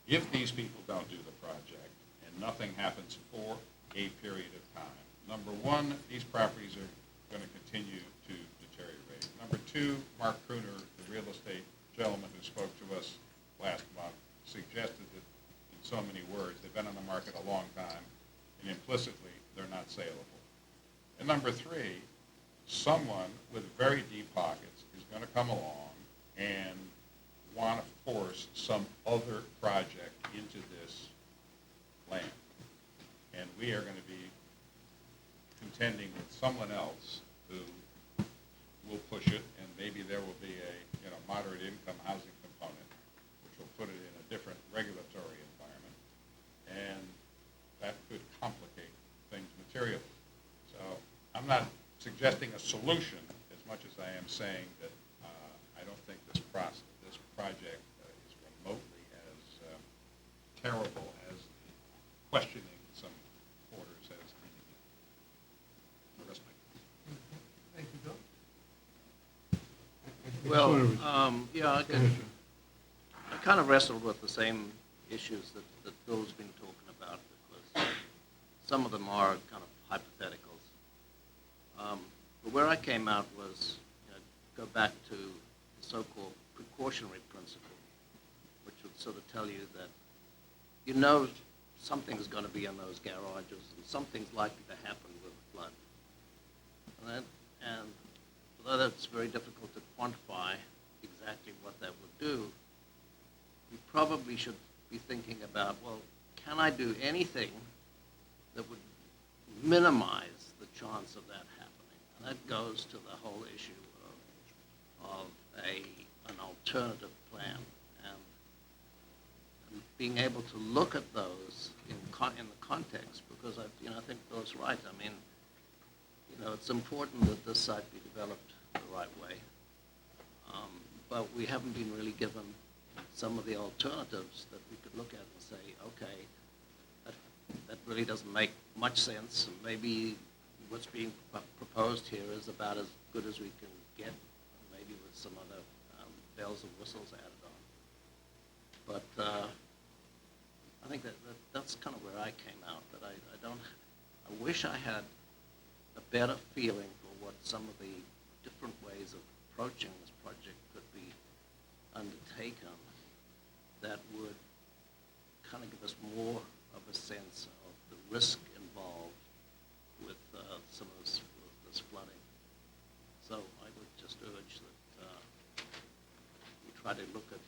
if these people don't do the project and nothing happens for a period of time, number one, these properties are going to continue to deteriorate. Number two, Mark Pruner, the real estate gentleman who spoke to us last month, suggested that in so many words, they've been on the market a long time, and implicitly, they're not saleable. And number three, someone with very deep pockets is going to come along and want to force some other project into this land. And we are going to be contending with someone else who will push it, and maybe there will be a moderate income housing component, which will put it in a different regulatory environment, and that could complicate things materially. So I'm not suggesting a solution as much as I am saying that I don't think this project is remotely as terrible as questioning some quarters has indicated. The rest of my Thank you, Bill. Well, I kind of wrestled with the same issues that Bill's been talking about, because some of them are kind of hypotheticals. But where I came out was, go back to the so-called precautionary principle, which would sort of tell you that something's going to be in those garages and something's likely to happen with flood. And although that's very difficult to quantify exactly what that would do, we probably should be thinking about, well, can I do anything that would minimize the chance of that happening? And that goes to the whole issue of an alternative plan, and being able to look at those in the context, because I think Bill's right. I mean, it's important that this site be developed the right way, but we haven't been really given some of the alternatives that we could look at and say, okay, that really doesn't make much sense, and maybe what's being proposed here is about as good as we can get, maybe with some other bells and whistles added on. But I think that's kind of where I came out, that I wish I had a better feeling for what some of the different ways of approaching this project could be undertaken that would kind of give us more of a sense of the risk involved with some of this flooding. So I would just urge that we try to look at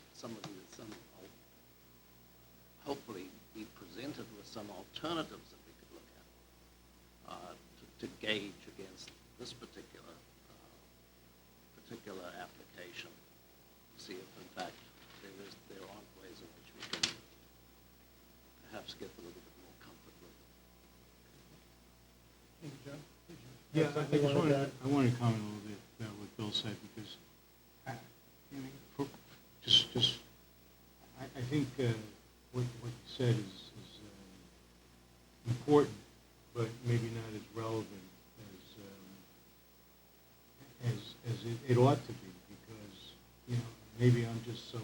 hopefully be presented with some alternatives that we could look at to gauge against this particular application, see if in fact there aren't ways in which we can perhaps get a little bit more comfort with it. Thank you, John. Yeah, I want to comment a little bit about what Bill said, because I think what you said is important, but maybe not as relevant as it ought to be, because maybe I'm just so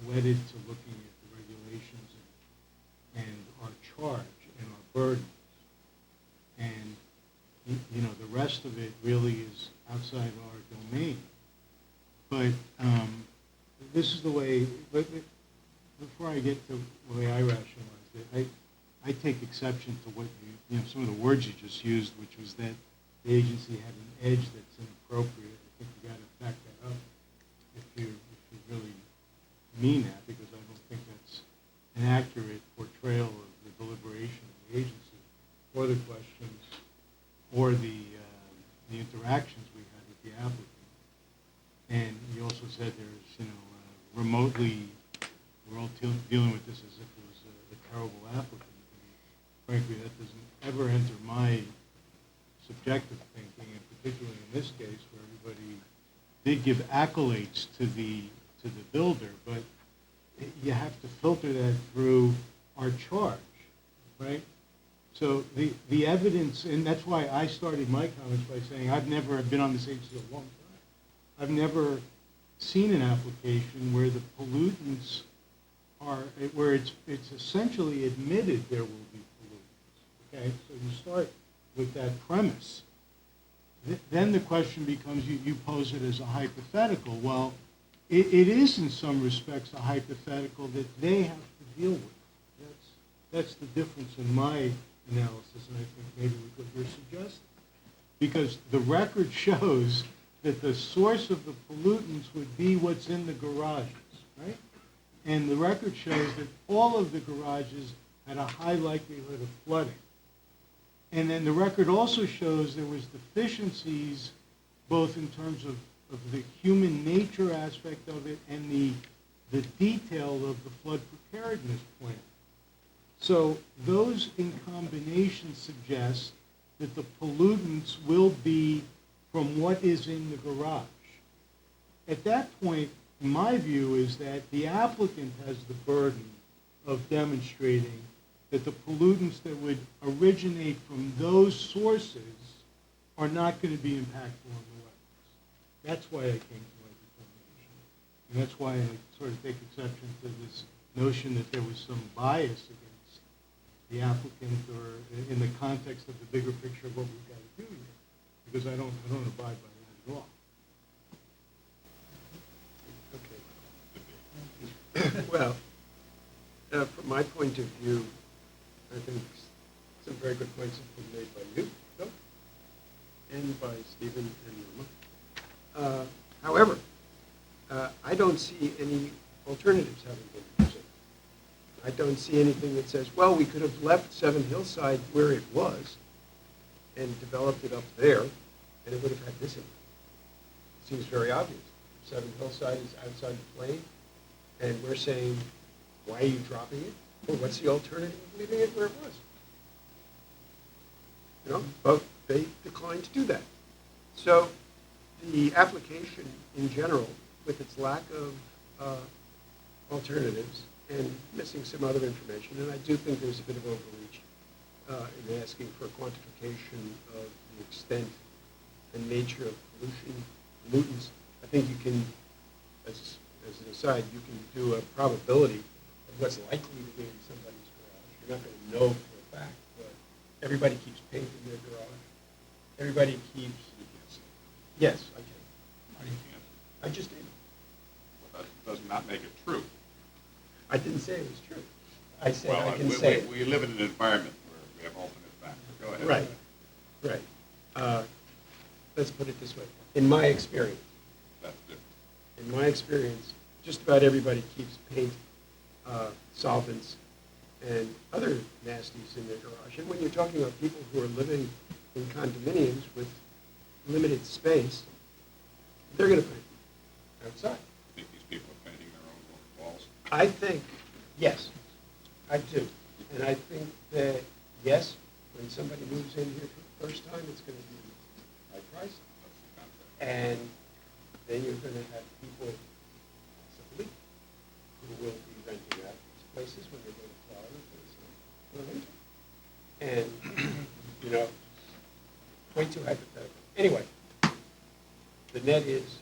wedded to looking at the regulations and our charge and our burdens, and the rest of it really is outside our domain. But this is the way. But before I get to the way I rationalized it, I take exception to what some of the words you just used, which was that the agency had an edge that's inappropriate. I think you got to back that up if you really mean that, because I don't think that's an accurate portrayal of the deliberation of the agency, or the questions, or the interactions we had with the applicant. And you also said there's remotely, we're all dealing with this as if it was a terrible applicant. Frankly, that doesn't ever enter my subjective thinking, and particularly in this case where everybody did give accolades to the builder, but you have to filter that through our charge, right? So the evidence, and that's why I started my comments by saying I've never been on this agency a long time. I've never seen an application where the pollutants are, where it's essentially admitted there will be pollutants, okay? So you start with that premise. Then the question becomes, you pose it as a hypothetical. Well, it is in some respects a hypothetical that they have to deal with. That's the difference in my analysis, and I think maybe what you're suggesting. Because the record shows that the source of the pollutants would be what's in the garages, right? And the record shows that all of the garages had a high likelihood of flooding. And then the record also shows there was deficiencies both in terms of the human nature aspect of it and the detail of the flood preparedness plan. So those in combination suggest that the pollutants will be from what is in the garage. At that point, my view is that the applicant has the burden of demonstrating that the pollutants that would originate from those sources are not going to be impactful on the wetlands. That's why I came to my determination. And that's why I sort of take exception to this notion that there was some bias against the applicant or in the context of the bigger picture of what we've got to do here. Because I don't abide by that at all. Okay. Well, from my point of view, I think some very good points have been made by you, Bill, and by Stephen and Norma. However, I don't see any alternatives having been presented. I don't see anything that says, well, we could have left 7 Hillside where it was and developed it up there, and it would have had this in it. It seems very obvious. 7 Hillside is outside the plain, and we're saying, why are you dropping it? Well, what's the alternative of leaving it where it was? But they declined to do that. So the application in general, with its lack of alternatives and missing some other information, and I do think there's a bit of overreach in asking for a quantification of the extent and nature of pollution, pollutants. I think you can, as as an aside, you can do a probability of what's likely to be in somebody's garage. You're not going to know for a fact, but everybody keeps paint in their garage. Everybody keeps, yes, I can. I just did. Well, that does not make it true. I didn't say it was true. I said Well, I can say it. we live in an environment where we have alternate facts. Go ahead. Right, right. Let's put it this way. In my experience, That's different. in my experience, just about everybody keeps paint, solvents, and other nasties in their garage. And when you're talking about people who are living in condominiums with limited space, they're going to paint outside. I think these people are painting their own walls. I think, yes, I do. And I think that, yes, when somebody moves in here for the first time, it's going to be high price. And then you're going to have people, possibly, who will be renting out these places when they go to Florida for the winter. And, you know, way too hypothetical. Anyway, the net is,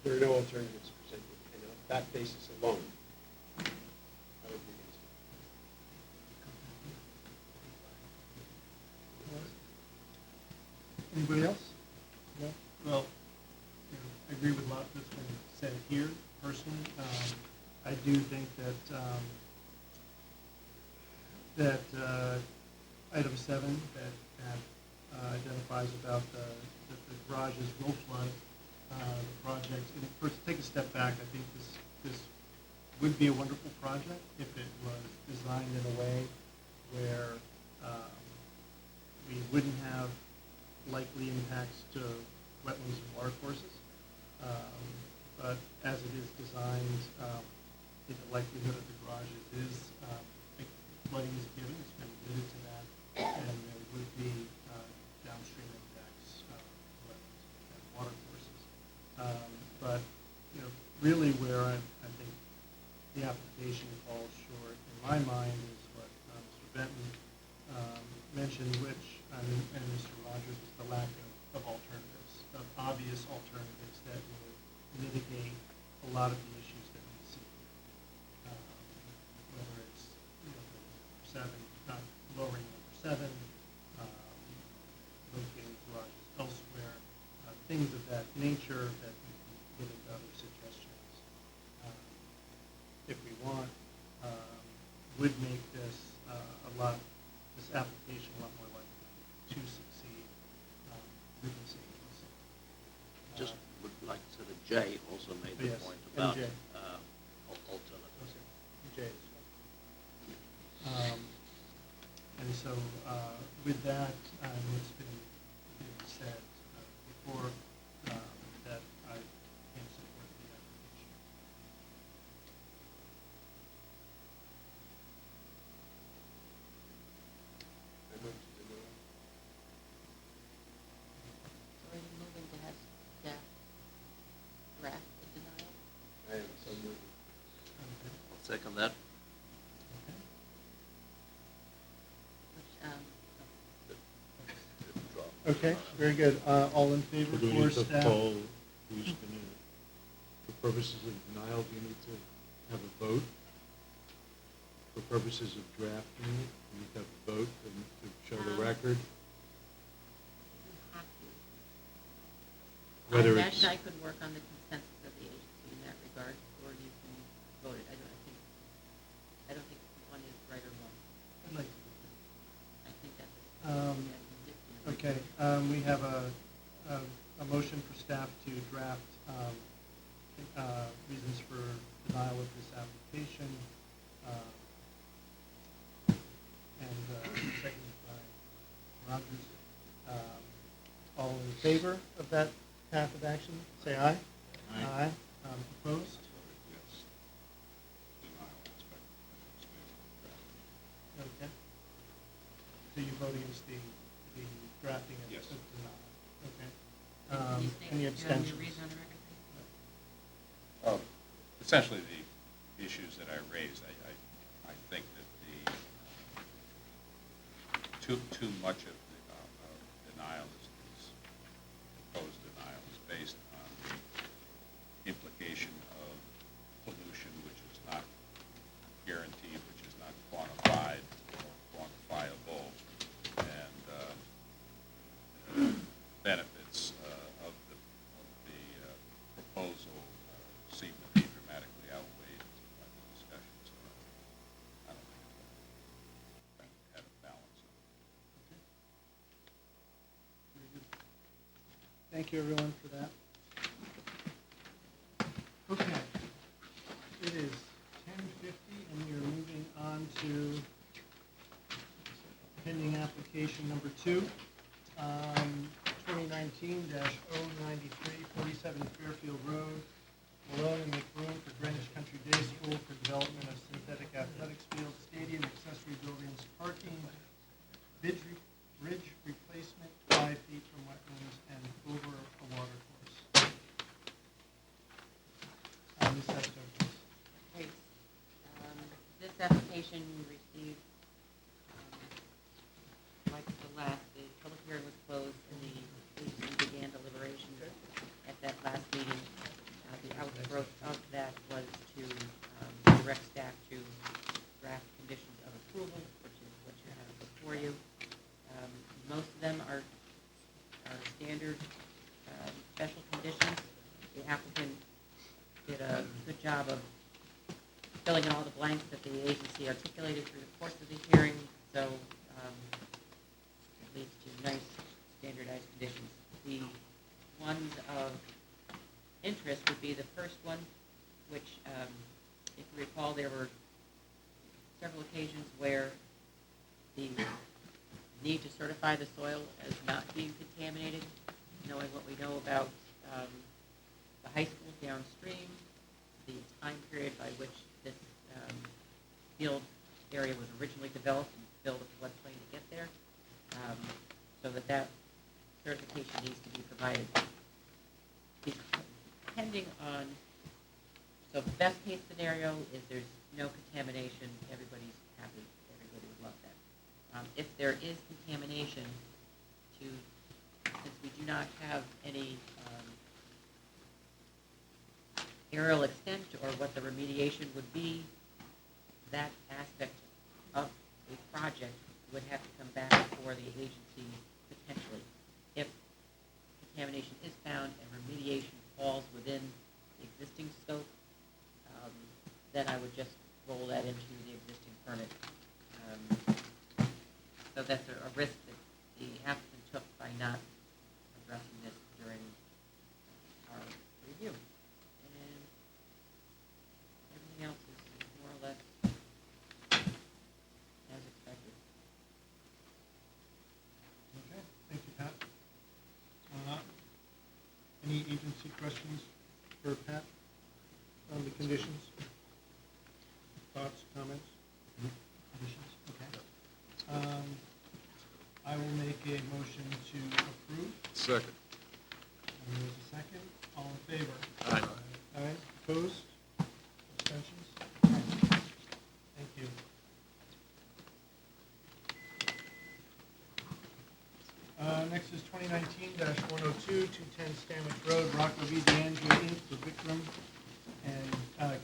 there are no alternatives presented. And on that basis alone, I would be against it. Anybody else? No? Well, I agree with a lot that's been said here, personally. I do think that item 7 that identifies about that the garages will flood the project. And first, take a step back. I think this would be a wonderful project if it was designed in a way where we wouldn't have likely impacts to wetlands and watercourses. But as it is designed, the likelihood of the garages is, flooding is given, it's been admitted to that, and there would be downstream impacts to wetlands and watercourses. But, you know, really where I think the application falls short, in my mind, is what Mr. Benton mentioned, which, and Mr. Rogers, is the lack of alternatives, of obvious alternatives that would mitigate a lot of the issues that we see. Whether it's, you know, lowering number 7, locating garages elsewhere, things of that nature that we can get into other suggestions, if we want, would make this this application a lot more likely to succeed with the savings. Just would like to say that Jay also made the Yes, point and about Jay. alternatives. Jay. And so with that, what's been said before, that I can support the application. So are you moving to have staff draft the denial? I am so moved. I'll second that. Which, Okay, very good. All in favor Do we for need to staff? poll who's going to, for purposes of denial, do you need to have a vote? For purposes of drafting it, you need to have a vote to show the record? I Whether imagine it's, I could work on the consensus of the agency in that regard, or you can vote it. I don't think one is right or wrong. I'd like I think that's. Okay, we have a motion for staff to draft reasons for denial of this application, and seconded by Rogers. All in favor of that path of action, say aye. Aye. Opposed? Yes. Denial aspect. Okay. So you vote against the drafting of Yes. denial? Okay. Can you state Any your abstentions? reason on the record? Essentially, the issues that I raised, I think that too much of the denial proposed denial is based on the implication of benefits of the proposal seem to be dramatically outweighed by the discussions. I don't think it's going to have a balance. Very good. Thank you, everyone, for that. Okay. It is 10:50, and we are moving on to pending application number 2, 2019-093, 47 Fairfield Road, Malone and McBroom for Greenwich Country Day School for development of synthetic athletics field, stadium, accessory buildings, parking, bridge replacement 5 feet from wetlands and over a water course. Ms. Sesto, please. Great. This application received, like the last, the public hearing was closed and the agency began deliberation at that last meeting. The outgrowth of that was to direct staff to draft conditions of approval, which is what you have before you. Most of them are standard special conditions. The applicant did a good job of filling in all the blanks that the agency articulated through the course of the hearing, so it leads to nice standardized conditions. The ones of interest would be the first one, which, if you recall, there were several occasions where the need to certify the soil as not being contaminated, knowing what we know about the high school downstream, the time period by which this field area was originally developed and filled a floodplain to get there, so that certification needs to be provided. Depending on, so the best case scenario is there's no contamination, everybody's happy, everybody would love that. If there is contamination, since we do not have any aerial extent or what the remediation would be, that aspect of a project would have to come back before the agency potentially. If contamination is found and remediation falls within the existing scope, then I would just roll that into the existing permit. So that's a risk that the applicant took by not addressing this during our review. And everything else is more or less as expected. Okay, thank you, Pat. Any agency questions for Pat on the conditions? Thoughts, comments? Conditions, okay. I will make a motion to approve. Second. And there's a second. All in favor? Aye. Aye. Opposed? Abstentions? Thank you. Next is 2019-102, 210 Stanwich Road, Rockwell v. DeAndrea Inc. for Vikram and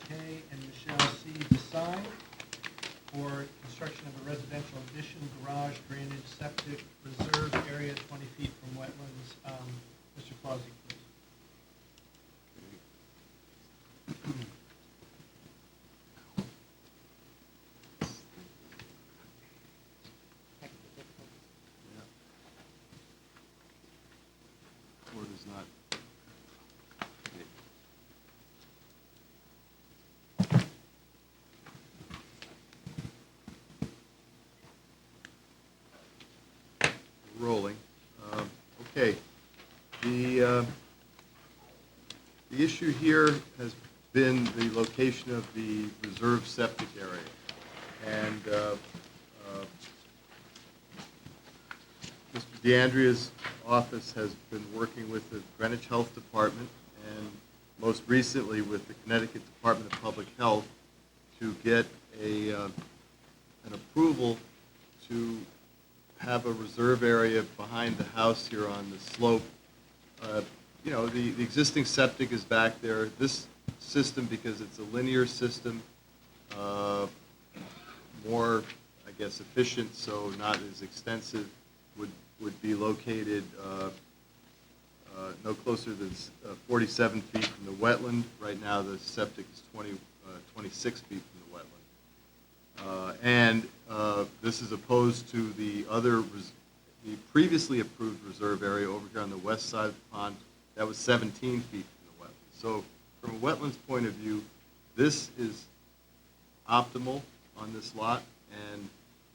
Kay and Michelle C. Desai for construction of a residential addition, garage, drainage, septic, reserve area 20 feet from wetlands. Mr. Clausy, please. Word is not. Rolling. Okay. The issue here has been the location of the reserve septic area. And Mr. DeAndrea's office has been working with the Greenwich Health Department and most recently with the Connecticut Department of Public Health to get an approval to have a reserve area behind the house here on the slope. You know, the existing septic is back there. This system, because it's a linear system, more, I guess, efficient, so not as extensive, would be located no closer than 47 feet from the wetland. Right now, the septic is 26 feet from the wetland. And this is opposed to the the previously approved reserve area over here on the west side of the pond. That was 17 feet from the wetland. So from a wetlands point of view, this is optimal on this lot, and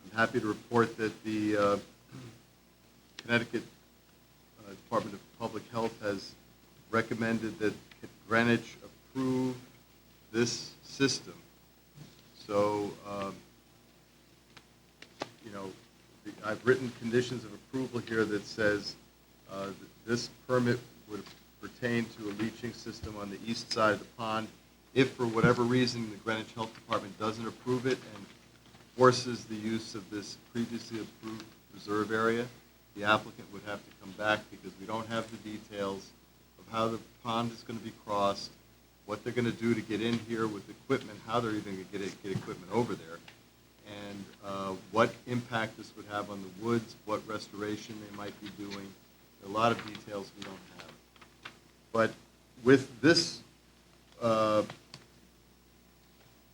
I'm happy to report that the Connecticut Department of Public Health has recommended that Greenwich approve this system. So, you know, I've written conditions of approval here that says that this permit would pertain to a leaching system on the east side of the pond. If for whatever reason the Greenwich Health Department doesn't approve it and forces the use of this previously approved reserve area, the applicant would have to come back because we don't have the details of how the pond is going to be crossed, what they're going to do to get in here with equipment, how they're even going to get equipment over there, and what impact this would have on the woods, what restoration they might be doing. A lot of details we don't have. But with this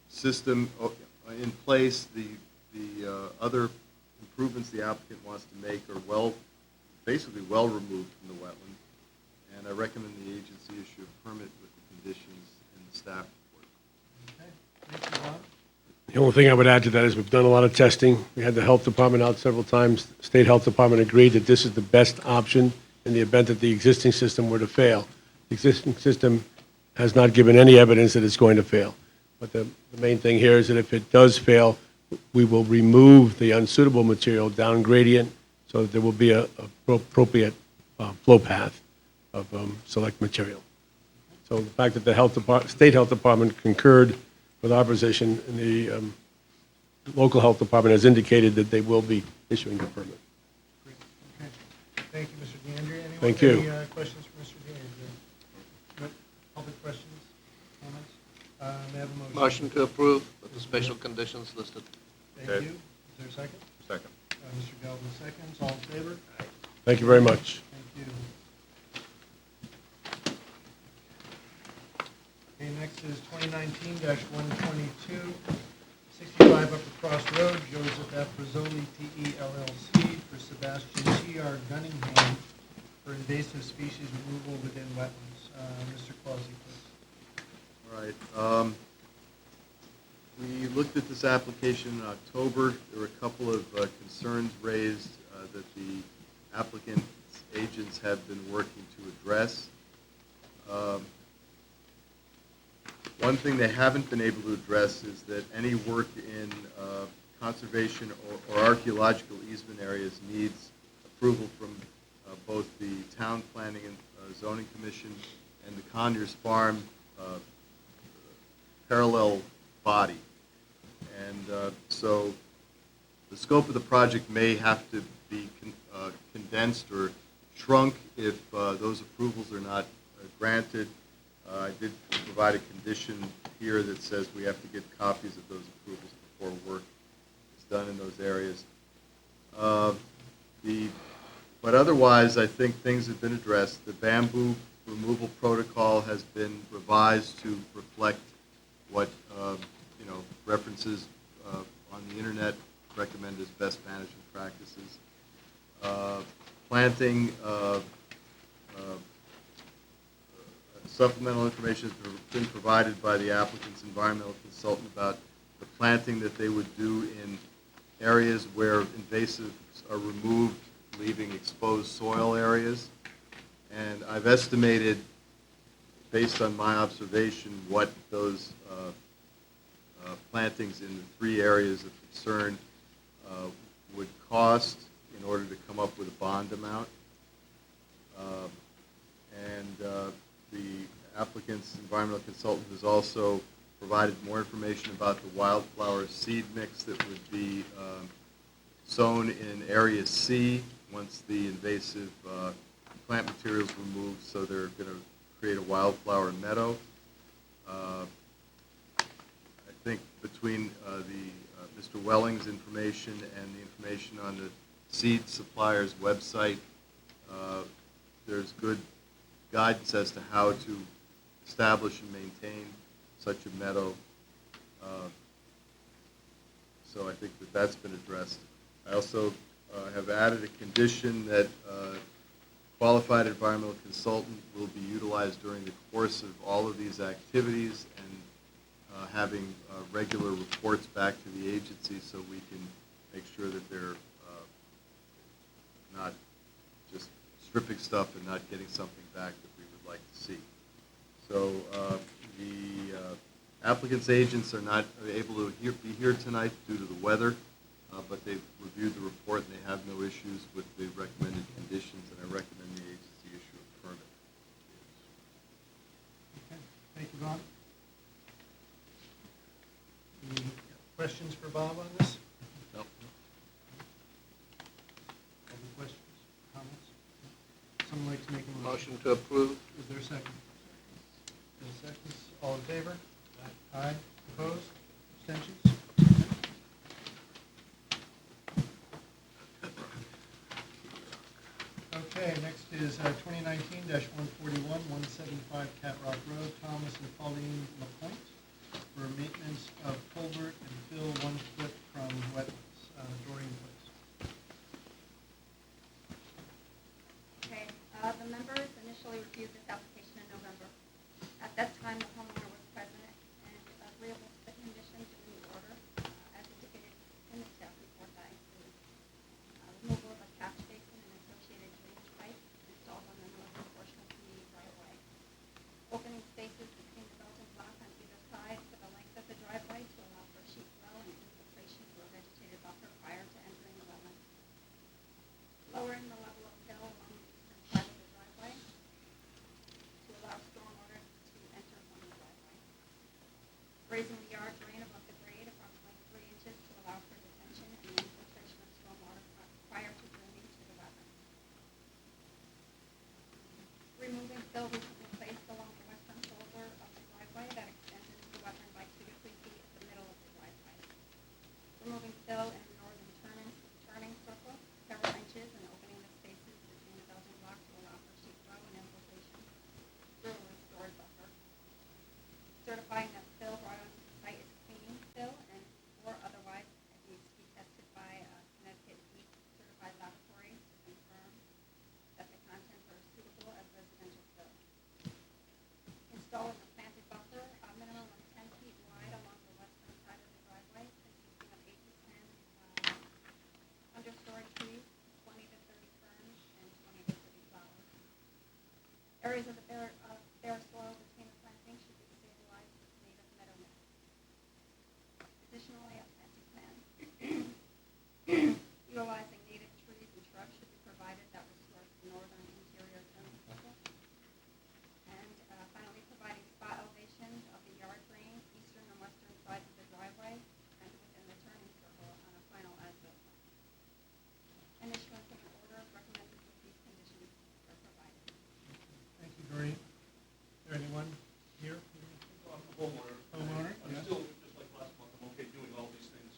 system in place, the other improvements the applicant wants to make are basically well removed from the wetland, and I recommend the agency issue a permit with the conditions in the staff report. Okay, thank you, Bob. The only thing I would add to that is we've done a lot of testing. We had the health department out several times. The state health department agreed that this is the best option in the event that the existing system were to fail. The existing system has not given any evidence that it's going to fail. But the main thing here is that if it does fail, we will remove the unsuitable material down gradient so that there will be a appropriate flow path of select material. So the fact that the state health department concurred with our position, and the local health department has indicated that they will be issuing the permit. Great. Okay. Thank you, Mr. DeAndrea. Anyone Thank have you. any questions for Mr. DeAndrea? No? Public questions, comments? May I have a motion? Motion to approve with the special conditions listed. Thank you. Is there a second? Second. Mr. Galvin seconds. All in favor? Thank you very much. Thank you. Okay, next is 2019-122, 65 Upper Cross Road, Joseph F. Rizzoli, P.E. LLC, for Sebastian T.R. Gunningham for invasive species removal within wetlands. Mr. Clausy, please. All right. We looked at this application in October. There were a couple of concerns raised that the applicant's agents have been working to address. One thing they haven't been able to address is that any work in conservation or archaeological easement areas needs approval from both the Town Planning and Zoning Commission and the Conyers Farm parallel body. And so the scope of the project may have to be condensed or shrunk if those approvals are not granted. I did provide a condition here that says we have to get copies of those approvals before work is done in those areas. But otherwise, I think things have been addressed. The bamboo removal protocol has been revised to reflect what references on the internet recommend as best management practices. Planting supplemental information has been provided by the applicant's environmental consultant about the planting that they would do in areas where invasives are removed, leaving exposed soil areas. And I've estimated, based on my observation, what those plantings in the three areas of concern would cost in order to come up with a bond amount. The applicant's environmental consultant has also provided more information about the wildflower seed mix that would be sown in Area C once the invasive plant material is removed, so they're going to create a wildflower meadow. I think between Mr. Welling's information and the information on the seed supplier's website, there's good guidance as to how to establish and maintain such a meadow. So I think that that's been addressed. I also have added a condition that qualified environmental consultant will be utilized during the course of all of these activities and having regular reports back to the agency so we can make sure that they're not just stripping stuff and not getting something back that we would like to see. So the applicant's agents are not able to be here tonight due to the weather, but they've reviewed the report and they have no issues with the recommended conditions, and I recommend the agency issue a permit. Okay, thank you, Bob. Any questions for Bob on this? No. Any questions, comments? Someone like to make a motion? Motion to approve. Is there a second? Any seconds? All in favor? Aye. Opposed? Abstentions? Okay, next is 2019-141, 175 Cat Rock Road, Thomas and Pauline LaPointe, for maintenance of culvert and fill 1 foot from wetlands. Doreen, please. Okay, the members initially reviewed this application in November. At that time, the homeowner was present and agreeable to the conditions in the order, as indicated in the staff report that includes removal of a catch basin and associated drainage pipe installed on the northern portion of the driveway. Opening spaces between the Belgian block on either side for the length of the driveway to allow for sheet flow and infiltration through a vegetated buffer prior to entering the wetland. Lowering the level of fill along the eastern side of the driveway to allow stormwater to enter from the driveway. Raising the yard drain above the grade approximately 3 inches to allow for detention and infiltration of stormwater prior to draining to the wetland. Removing fill recently placed along the western shoulder of the driveway that extends into the wetland by 2 to 3 feet at the middle of the driveway. Removing fill in the northern turning circle several inches and opening the spaces between the Belgian block to allow for sheet flow and infiltration through a restored buffer. Certifying that fill brought onto the site is clean fill and or otherwise it needs to be tested by a Connecticut DEEP certified laboratory to confirm that the contents are suitable as residential fill. Installing a planted buffer, a minimum of 10 feet wide along the western side of the driveway, consisting of 8 to 10 understory trees, 20 to 30 ferns, and 20 to 30 flowers. Areas of the bare soil between the plantings should be stabilized with native meadow mix. Additionally, a planting plan utilizing native trees and shrubs should be provided that restores the northern interior turning circle. And finally, providing spot elevations of the yard drain, eastern and western sides of the driveway, and within the turning circle on a final as-built plan. And issuance of an order recommended with these conditions are provided. Thank you, Doreen. Is there anyone here? I'm a homeowner. Homeowner, I'm yes. still, just like last month, I'm okay doing all these things.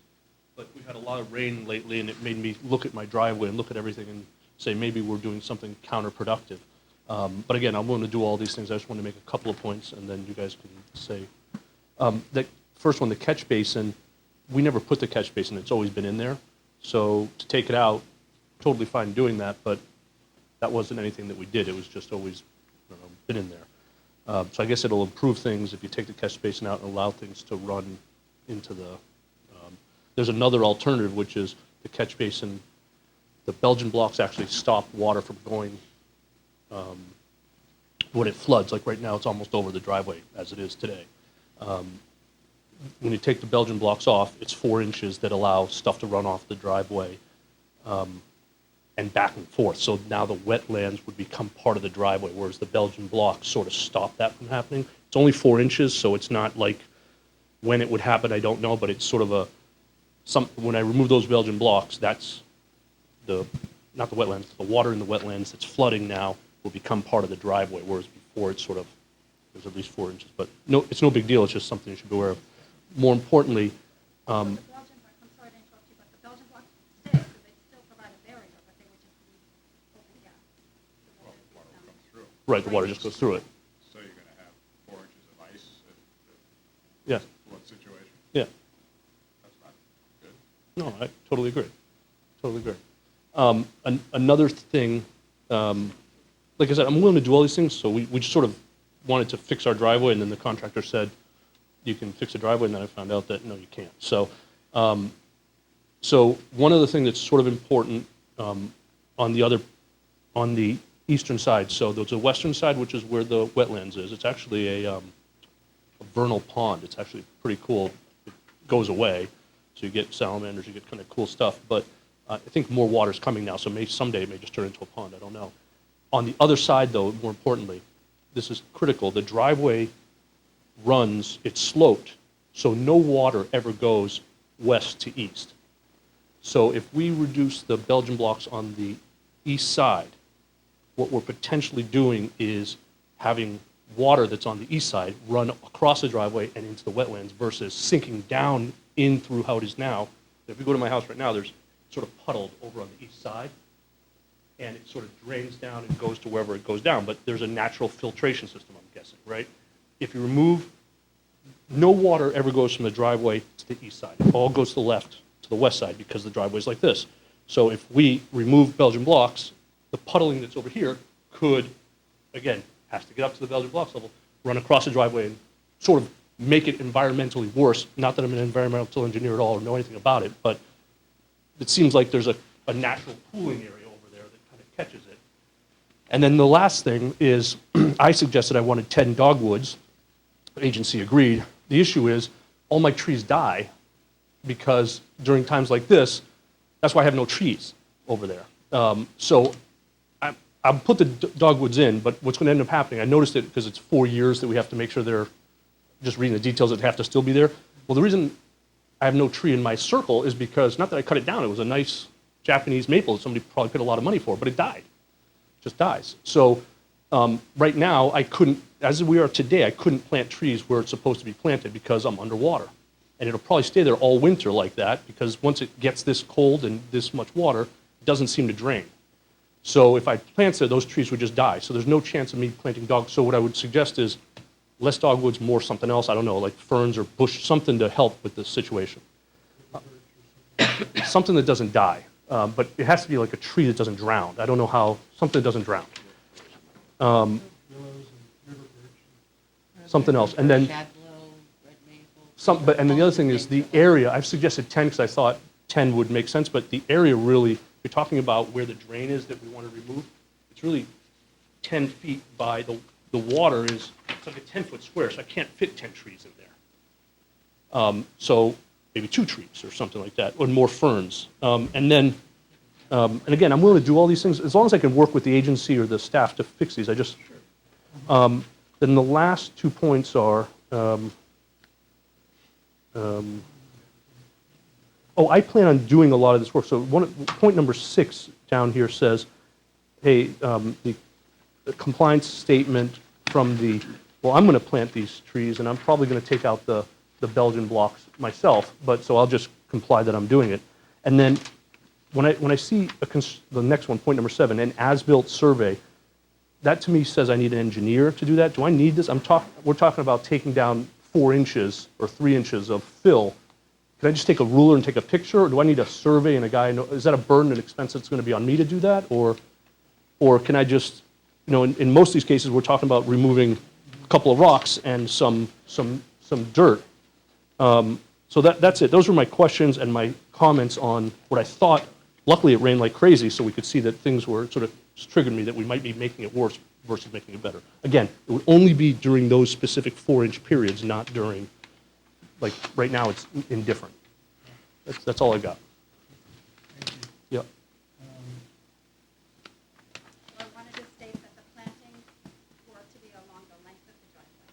But we've had a lot of rain lately, and it made me look at my driveway and look at everything and say, maybe we're doing something counterproductive. But again, I'm willing to do all these things. I just want to make a couple of points, and then you guys can say. The first one, the catch basin, we never put the catch basin. It's always been in there. So to take it out, totally fine doing that, but that wasn't anything that we did. It was just always been in there. So I guess it'll improve things if you take the catch basin out and allow things to run into the, there's another alternative, which is the catch basin, the Belgian blocks actually stop water from going, when it floods, like right now, it's almost over the driveway as it is today. When you take the Belgian blocks off, it's 4 inches that allow stuff to run off the driveway and back and forth. So now the wetlands would become part of the driveway, whereas the Belgian blocks sort of stop that from happening. It's only 4 inches, so it's not like when it would happen, I don't know, but it's sort of when I remove those Belgian blocks, that's not the wetlands, the water in the wetlands that's flooding now will become part of the driveway, whereas before it's sort of, there's at least 4 inches. But no, it's no big deal, it's just something you should be aware of. More importantly, The Belgian blocks, I'm sorry to interrupt you, but the Belgian blocks would stay, so they'd still provide a barrier, but they would just be open gap. The water would be down. Right, the water just goes through it. So you're going to have 4 inches of ice Yes. flood situation? Yeah. That's not good. No, I totally agree. Totally agree. Another thing, like I said, I'm willing to do all these things, so we just sort of wanted to fix our driveway, and then the contractor said, you can fix the driveway, and then I found out that, no, you can't. So, so one other thing that's sort of important on the eastern side, so there's a western side, which is where the wetlands is. It's actually a vernal pond. It's actually pretty cool. It goes away, so you get salamanders, you get kind of cool stuff, but I think more water's coming now, so someday it may just turn into a pond, I don't know. On the other side, though, more importantly, this is critical, the driveway runs, it's sloped, so no water ever goes west to east. So if we reduce the Belgian blocks on the east side, what we're potentially doing is having water that's on the east side run across the driveway and into the wetlands versus sinking down in through how it is now. If you go to my house right now, there's sort of puddled over on the east side, and it sort of drains down and goes to wherever it goes down, but there's a natural filtration system, I'm guessing, right? If you remove, no water ever goes from the driveway to the east side. It all goes to the left, to the west side, because the driveway's like this. So if we remove Belgian blocks, the puddling that's over here could, again, has to get up to the Belgian blocks level, run across the driveway and sort of make it environmentally worse. Not that I'm an environmental engineer at all or know anything about it, but it seems like there's a natural pooling area over there that kind of catches it. And then the last thing is, I suggested I wanted 10 dogwoods. The agency agreed. The issue is, all my trees die because during times like this, that's why I have no trees over there. So I'll put the dogwoods in, but what's going to end up happening, I noticed it because it's 4 years that we have to make sure they're, just reading the details, that have to still be there. Well, the reason I have no tree in my circle is because, not that I cut it down, it was a nice Japanese maple that somebody probably paid a lot of money for, but it died. It just dies. So right now, I couldn't, as we are today, I couldn't plant trees where it's supposed to be planted because I'm underwater. And it'll probably stay there all winter like that, because once it gets this cold and this much water, it doesn't seem to drain. So if I plant there, those trees would just die. So there's no chance of me planting dog. So what I would suggest is less dogwoods, more something else. I don't know, like ferns or bush, something to help with the situation. Something that doesn't die. But it has to be like a tree that doesn't drown. I don't know how, something that doesn't drown. Something else. And then, and then the other thing is the area. I've suggested 10 because I thought 10 would make sense, but the area really, you're talking about where the drain is that we want to remove. It's really 10 feet by the water is, it's like a 10-foot square, so I can't fit 10 trees in there. So maybe 2 trees or something like that, or more ferns. And then, and again, I'm willing to do all these things as long as I can work with the agency or the staff to fix these. I just, then the last 2 points are, oh, I plan on doing a lot of this work. So point number 6 down here says, hey, the compliance statement from the, well, I'm going to plant these trees, and I'm probably going to take out the Belgian blocks myself, but so I'll just comply that I'm doing it. And then when I see the next one, point number 7, an as-built survey, that to me says I need an engineer to do that. Do I need this? We're talking about taking down 4 inches or 3 inches of fill. Can I just take a ruler and take a picture, or do I need a survey and a guy? Is that a burden and expense that's going to be on me to do that, or can I just, you know, in most of these cases, we're talking about removing a couple of rocks and some dirt. So that's it. Those were my questions and my comments on what I thought. Luckily, it rained like crazy, so we could see that things were sort of triggered me that we might be making it worse versus making it better. Again, it would only be during those specific 4-inch periods, not during, like right now, it's indifferent. That's all I got. Yeah. So I wanted to state that the plantings were to be along the length of the driveway.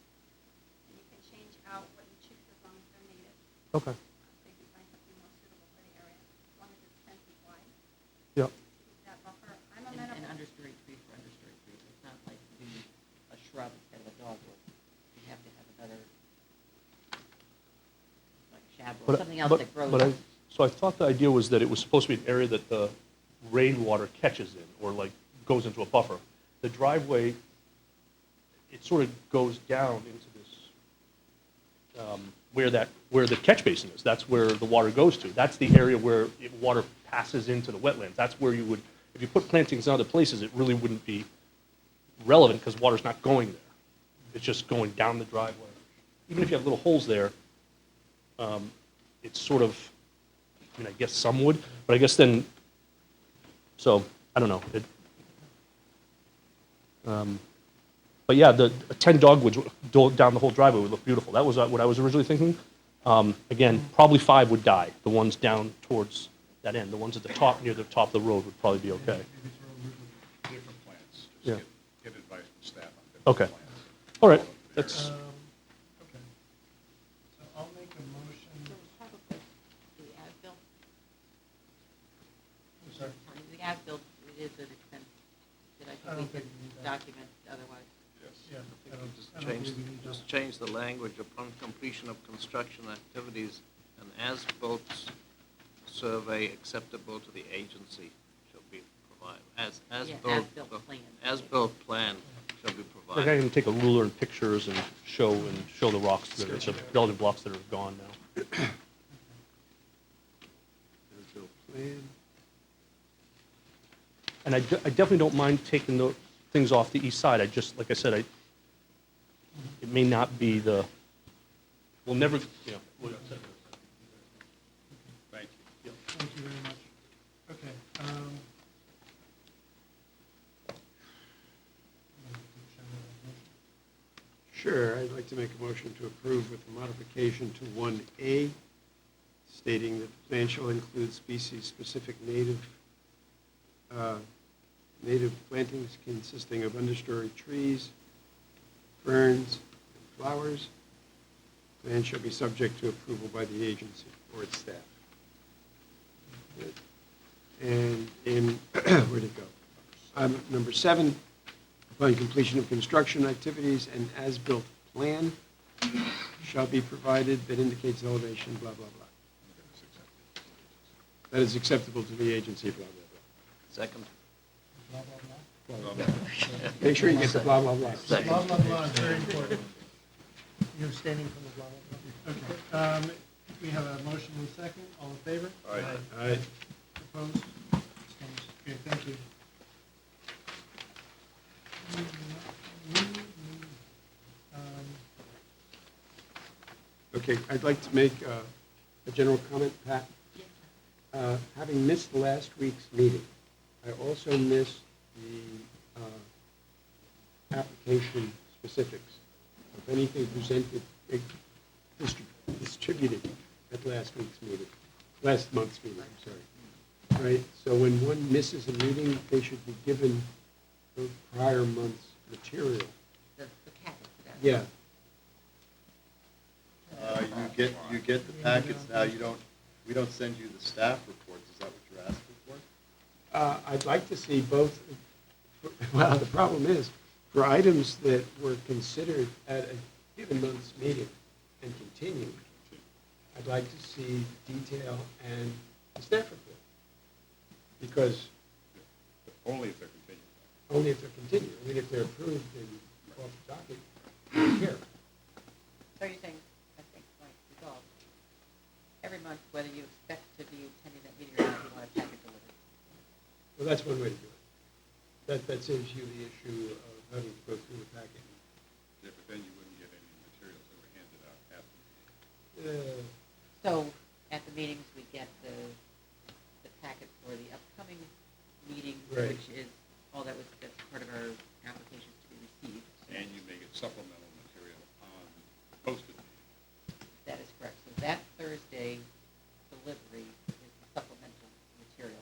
And you can change out what you choose as long as they're native. Okay. So you can find something more suitable for the area, as long as it's 10 feet wide. Yeah. Keep that buffer. I'm And amenable. understory tree for understory trees. It's not like doing a shrub instead of a dogwood. You have to have another, like shrub or something else that grows. So I thought the idea was that it was supposed to be an area that the rainwater catches in, or like goes into a buffer. The driveway it sort of goes down into this, where the catch basin is. That's where the water goes to. That's the area where water passes into the wetlands. That's where you would, if you put plantings in other places, it really wouldn't be relevant because water's not going there. It's just going down the driveway. Even if you have little holes there, it's sort of, I mean, I guess some would, but I guess then, so, I don't know. But yeah, the 10 dogwoods down the whole driveway would look beautiful. That was what I was originally thinking. Again, probably 5 would die, the ones down towards that end. The ones at the top, near the top of the road would probably be okay. Different plans. Yeah. Just get advice from staff on different Okay. plans. All right, that's, Okay. So I'll make a motion. The as-built, I'm sorry. the as-built, it is an expense that I I don't think we think we need can that. document otherwise. Yeah. I don't- Just I don't change, believe we need just that. change the language upon completion of construction activities, an as-built survey acceptable to the agency shall be provided. As-built, as-built plan. as-built plan shall be like I provided. can take a ruler and pictures and show the rocks, that are, the building blocks that are gone now. As-built plan. And I definitely don't mind taking the things off the east side. I just, like I said, it may not be we'll never, you know. Thank you. Thank you very much. Okay. Sure, I'd like to make a motion to approve with a modification to 1A, stating that the plan shall include species-specific native plantings consisting of understory trees, ferns, and flowers. Plan shall be subject to approval by the agency or its staff. Good. And in, where'd it go? Number 7, upon completion of construction activities, an as-built plan shall be provided that indicates elevation, blah, blah, blah. That is acceptable to the agency, blah, blah, blah. Second. Blah, blah, blah. Blah, blah, blah. Make sure you get the blah, blah, blah. Second. Blah, blah, blah is very important. You're standing from the blah, blah, blah. Okay. We have a motion and a second. All in favor? Aye. Opposed? Abstained. Okay, thank you. Okay, I'd like to make a general comment, Pat. Having missed last week's meeting, I also missed the application specifics of anything presented, distributed at last month's meeting, I'm sorry. Right, so when one misses a meeting, they should be given the prior month's material. The packet for that. Yeah, You get the packets now, we don't send you the staff reports, is that what you're asking for? I'd like to see both, well, the problem is, for items that were considered at a given month's meeting and continued, I'd like to see detail and the staff report. Because Only if they're continuing. only if they're continued, I mean, if they're approved and off the docket, I don't care. So you're saying, I think, like, resolved, every month, whether you expect to be attending that meeting or not, you want a packet delivered. Well, that's one way to do it. That saves you the issue of having to go through the packet. Yeah, but then you wouldn't get any materials that were handed out after. So at the meetings, we get the packet for the upcoming meeting, Right. which is all that's part of our applications to be received. And you may get supplemental material on posted meeting. That is correct. So that Thursday delivery is the supplemental material.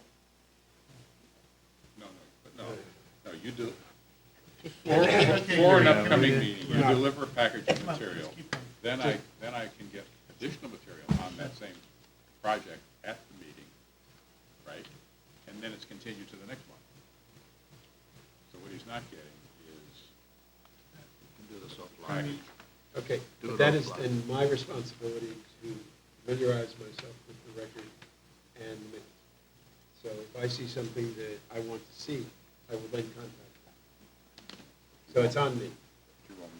No, you do. For an upcoming meeting, you deliver a package of material, then I can get additional material on that same project at the meeting, right? And then it's continued to the next one. So what he's not getting is. You can do this offline. Okay, Do but it that is offline. then my responsibility to familiarize myself with the record and the minutes. So if I see something that I want to see, I will then contact them. So it's on me. You won't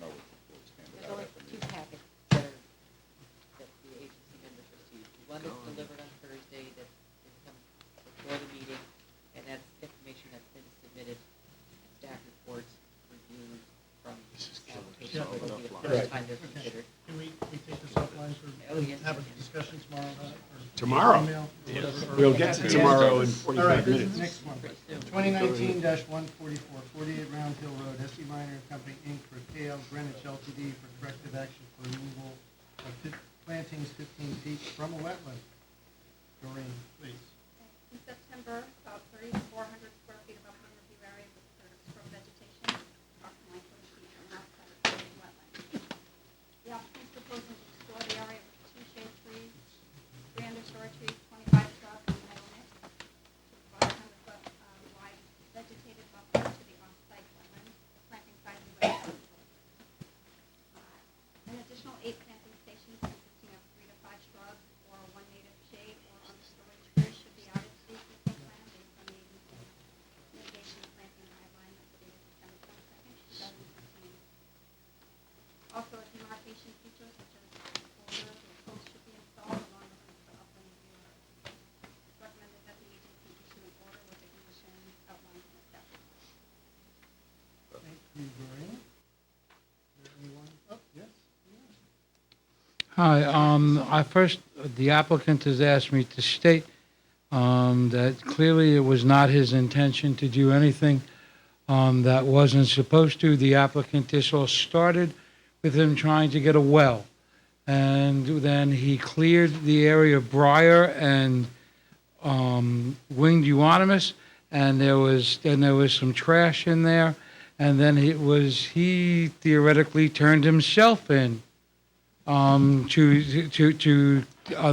is Yeah. all Would the be a fly. first time to consider. Can we take this offline for, Oh, yes. have a discussion tomorrow about it? or Tomorrow? email, or whatever, or- We'll get to tomorrow in All 45 right, minutes. next one. 2019-144, 48 Round Hill Road, S.E. Minor and Company, Inc., for KL Greenwich Ltd. for corrective action for removal of plantings 15 feet from a wetland. Doreen, please. In September, about 3,400 square feet of upland review area was cleared of scrub vegetation, approximately 20 feet from the outside of the building wetland. The applicant is proposing to restore the area with 2 shade trees, 3 understory trees, 25 shrubs, and meadow mix, to provide 100-foot wide vegetated buffer to the off-site wetland. The planting size is about 4 foot. An additional 8 planting stations consisting of 3 to 5 shrubs or 1 native shade or understory tree should be added to the existing plan based on the agency's mitigation and planting guideline that's dated December 22nd, 2015. Also, a demarcation feature such as boulders or posts should be installed along the limits of upland review area. It's recommended that the agency issue an order with the conditions outlined in the staff report. Thank you, Doreen. Is there anyone? Oh, yes. Hi, the applicant has asked me to state that clearly it was not his intention to do anything that wasn't supposed to. The applicant, this all started with him trying to get a well. And then he cleared the area of briar and winged euonymus, and there was some trash in there. And then he theoretically turned himself in to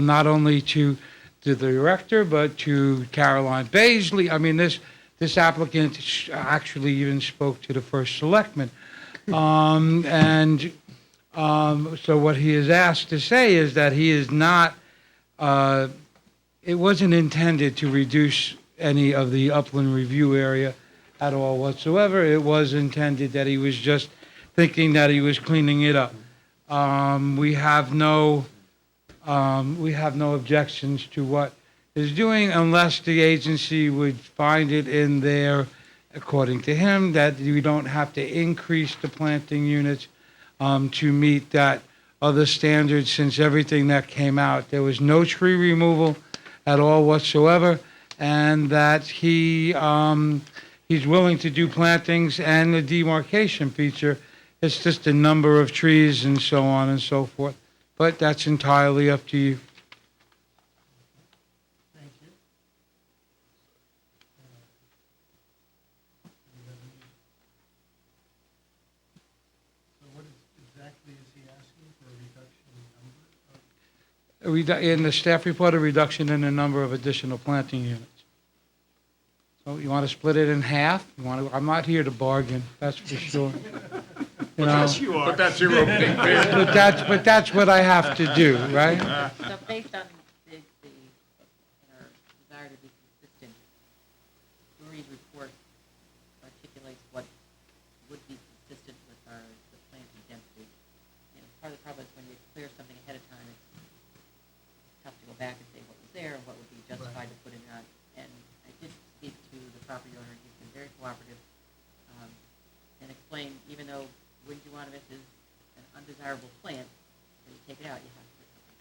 not only to the director, but to Caroline Baisley. I mean, this applicant actually even spoke to the first selectman. So what he is asked to say is that he is not, it wasn't intended to reduce any of the upland review area at all whatsoever. It was intended that he was just thinking that he was cleaning it up. We have no objections to what is doing unless the agency would find it in there, according to him, that you don't have to increase the planting units to meet that other standard. Since everything that came out, there was no tree removal at all whatsoever, and that he's willing to do plantings and the demarcation feature. It's just a number of trees and so on and so forth. But that's entirely up to you. Thank you. So what exactly is he asking for, a reduction in number? In the staff report, a reduction in the number of additional planting units. So you want to split it in half? I'm not here to bargain, that's for sure. You know, Yes, you are. But that's your opening bid. but that's what I have to do, right? So based on our desire to be consistent, Doreen's report articulates what would be consistent with the planting density. You know, part of the problem is when you clear something ahead of time, it's tough to go back and say what was there and what would be justified to put in that. And I did speak to the property owner, and he's been very cooperative, and explained, even though winged euonymus is an undesirable plant, when you take it out, you have to put something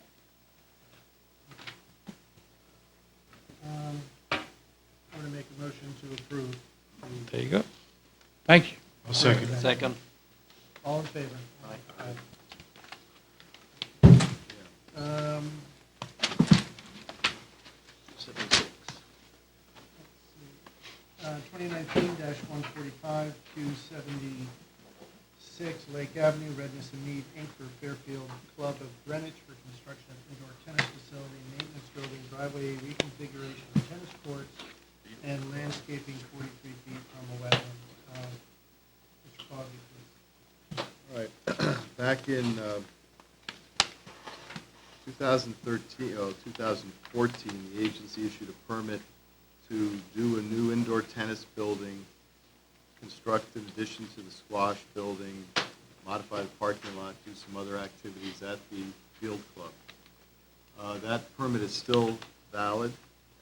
back. I'm going to make a motion to approve. There you go. Thank you. I'll second. Second. All in favor? Aye. Aye. 2019-145, 276 Lake Avenue, Redness and Mead, Inc. for Fairfield Club of Greenwich for construction of indoor tennis facility, maintenance building, driveway reconfiguration of tennis courts, and landscaping 43 feet from a wetland. Mr. Foggy, please. All right. Back in 2014, the agency issued a permit to do a new indoor tennis building, construct an addition to the squash building, modify the parking lot, do some other activities at the field club. That permit is still valid,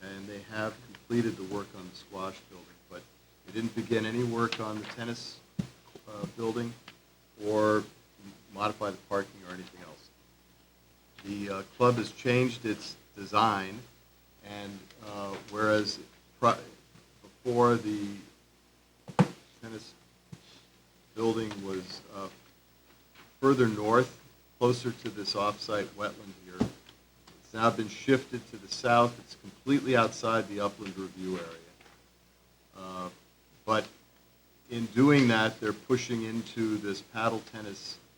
and they have completed the work on the squash building, but they didn't begin any work on the tennis building or modify the parking or anything else. The club has changed its design, and whereas before the tennis building was further north, closer to this off-site wetland here, it's now been shifted to the south. It's completely outside the upland review area. But in doing that, they're pushing into this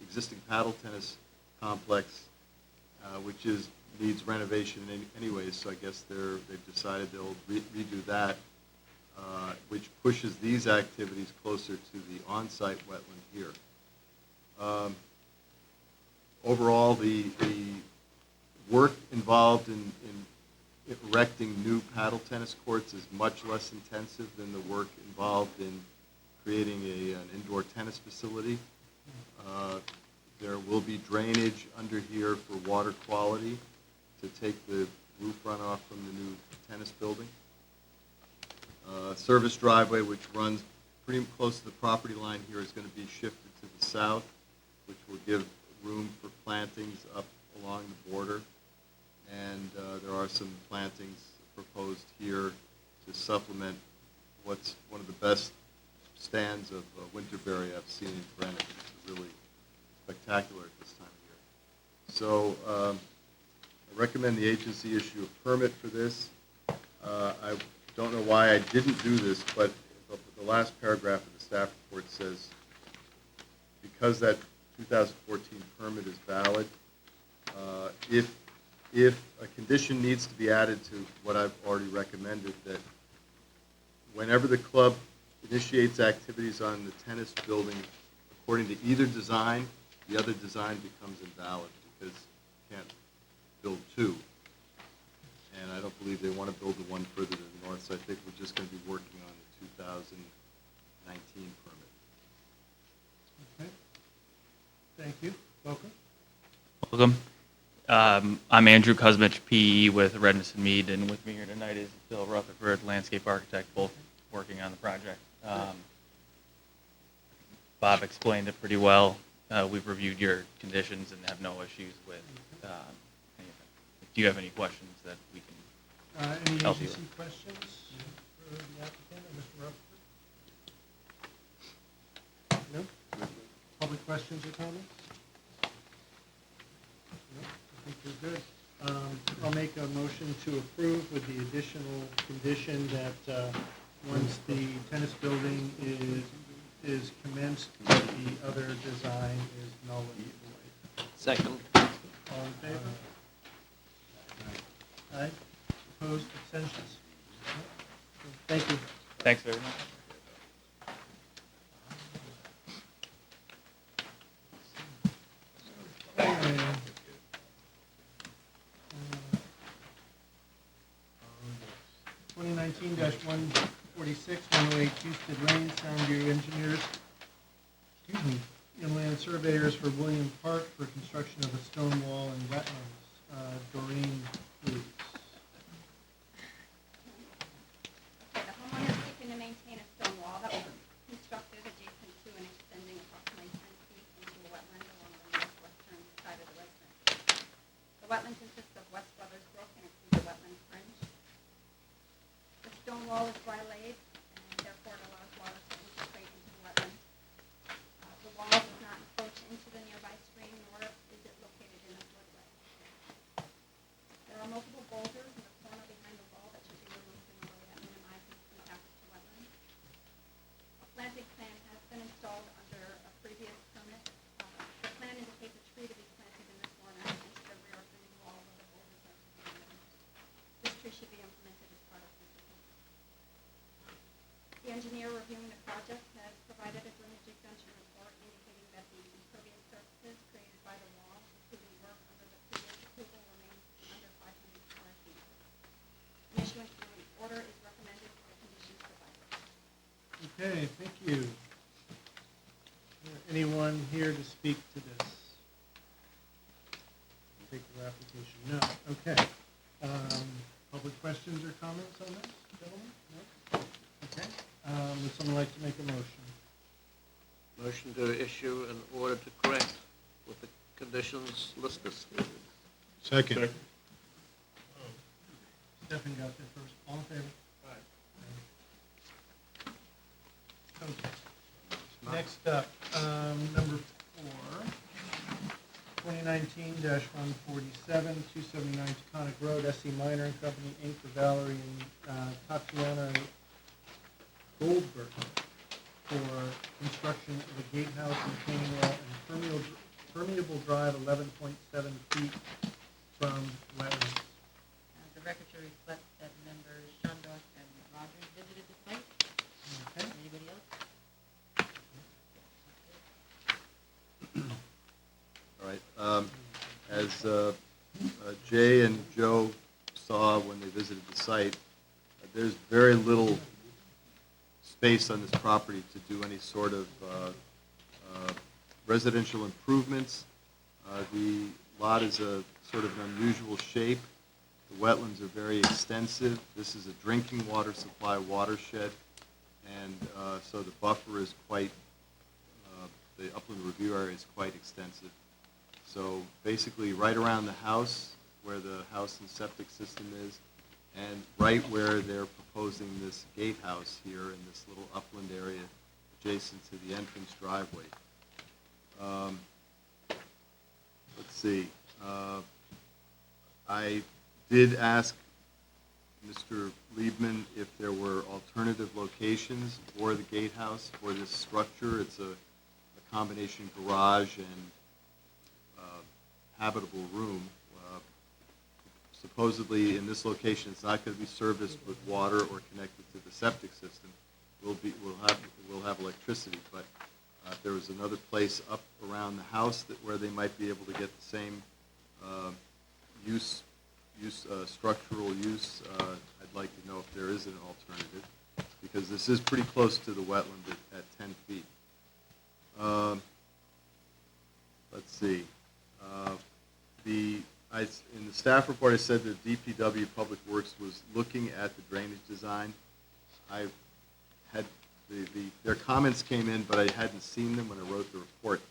existing paddle tennis complex, which needs renovation anyways, so I guess they've decided they'll redo that, which pushes these activities closer to the on-site wetland here. Overall, the work involved in erecting new paddle tennis courts is much less intensive than the work involved in creating an indoor tennis facility. There will be drainage under here for water quality to take the roof runoff from the new tennis building. Service driveway, which runs pretty close to the property line here, is going to be shifted to the south, which will give room for plantings up along the border. And there are some plantings proposed here to supplement what's one of the best stands of winterberry I've seen in Greenwich. It's really spectacular at this time of year. So I recommend the agency issue a permit for this. I don't know why I didn't do this, but the last paragraph of the staff report says, because that 2014 permit is valid, if a condition needs to be added to what I've already recommended, that whenever the club initiates activities on the tennis building, according to either design, the other design becomes invalid because you can't build two. And I don't believe they want to build the one further to the north, so I think we're just going to be working on the 2019 permit. Okay. Thank you. Welcome. Welcome. I'm Andrew Kuzmich, PE with Redness and Mead, and with me here tonight is Bill Rutherford, landscape architect, both working on the project. Bob explained it pretty well. We've reviewed your conditions and have no issues with any of them. Do you have any questions that we can Any help you agency with? questions for the applicant or Mr. Rutherford? No? Public questions or comments? No? I think we're good. I'll make a motion to approve with the additional condition that once the tennis building is commenced, that the other design is null and void. Second. All in favor? Aye. Opposed, abstentions? Thank you. Thanks very much. Okay. 2019-146, 108 Houston Lane, Soundview Engineers, inland surveyors for William Park for construction of a stone wall and wetlands. Doreen, please. Okay, the homeowner is seeking to maintain a stone wall that was constructed adjacent to and extending approximately 10 feet into a wetland along the northwestern side of the residence. The wetland consists of West Brothers Brook and includes a wetland fringe. The stone wall is dry laid and therefore it allows water to infiltrate into the wetland. The wall does not encroach into the nearby stream, nor is it located in a floodway. There are multiple boulders in the corner behind the wall that should be removed in a way that minimizes impact to wetlands. A planting plan has been installed under a previous permit. The plan indicates a tree to be planted in the corner and to the rear of the new wall where the boulders are to be removed. This tree should be implemented as part of the plan. The engineer reviewing the project has provided a drainage exemption report indicating that the impervious surfaces created by the wall, including work under the previous approval, remains under 500 square feet. An issuance of an order is recommended for the conditions provided. Okay, thank you. Anyone here to speak to this? Particular application? No. Okay. Public questions or comments on this, gentlemen? No? Okay. Would someone like to make a motion? Motion to issue an order to correct. with the conditions listed. Second. Stephen got there first. All in favor? Okay. Next up, number 4, 2019-147, 279 Taconic Road, SC Minor and Company, Inc., for Valerie and Tatiana Goldberg for construction of a gatehouse, retaining wall, and permeable drive 11.7 feet from wetlands. The record should reflect that members Shondorf and Rogers visited the site. Okay. Anybody else? All right. As Jay and Joe saw when they visited the site, there's very little space on this property to do any sort of residential improvements. The lot is a sort of an unusual shape. The wetlands are very extensive. This is a drinking water supply watershed, and so the buffer is quite, the upland review area is quite extensive. So basically right around the house, where the house and septic system is, and right where they're proposing this gatehouse here in this little upland area adjacent to the entrance driveway. Let's see. I did ask Mr. Liebman if there were alternative locations for the gatehouse for this structure. It's a combination garage and habitable room. Supposedly, in this location, it's not going to be serviced with water or connected to the septic system. We'll have electricity, but if there was another place up around the house where they might be able to get the same structural use, I'd like to know if there is an alternative, because this is pretty close to the wetland at 10 feet. Let's see. In the staff report, I said that DPW Public Works was looking at the drainage design. I had their comments came in, but I hadn't seen them when I wrote the report.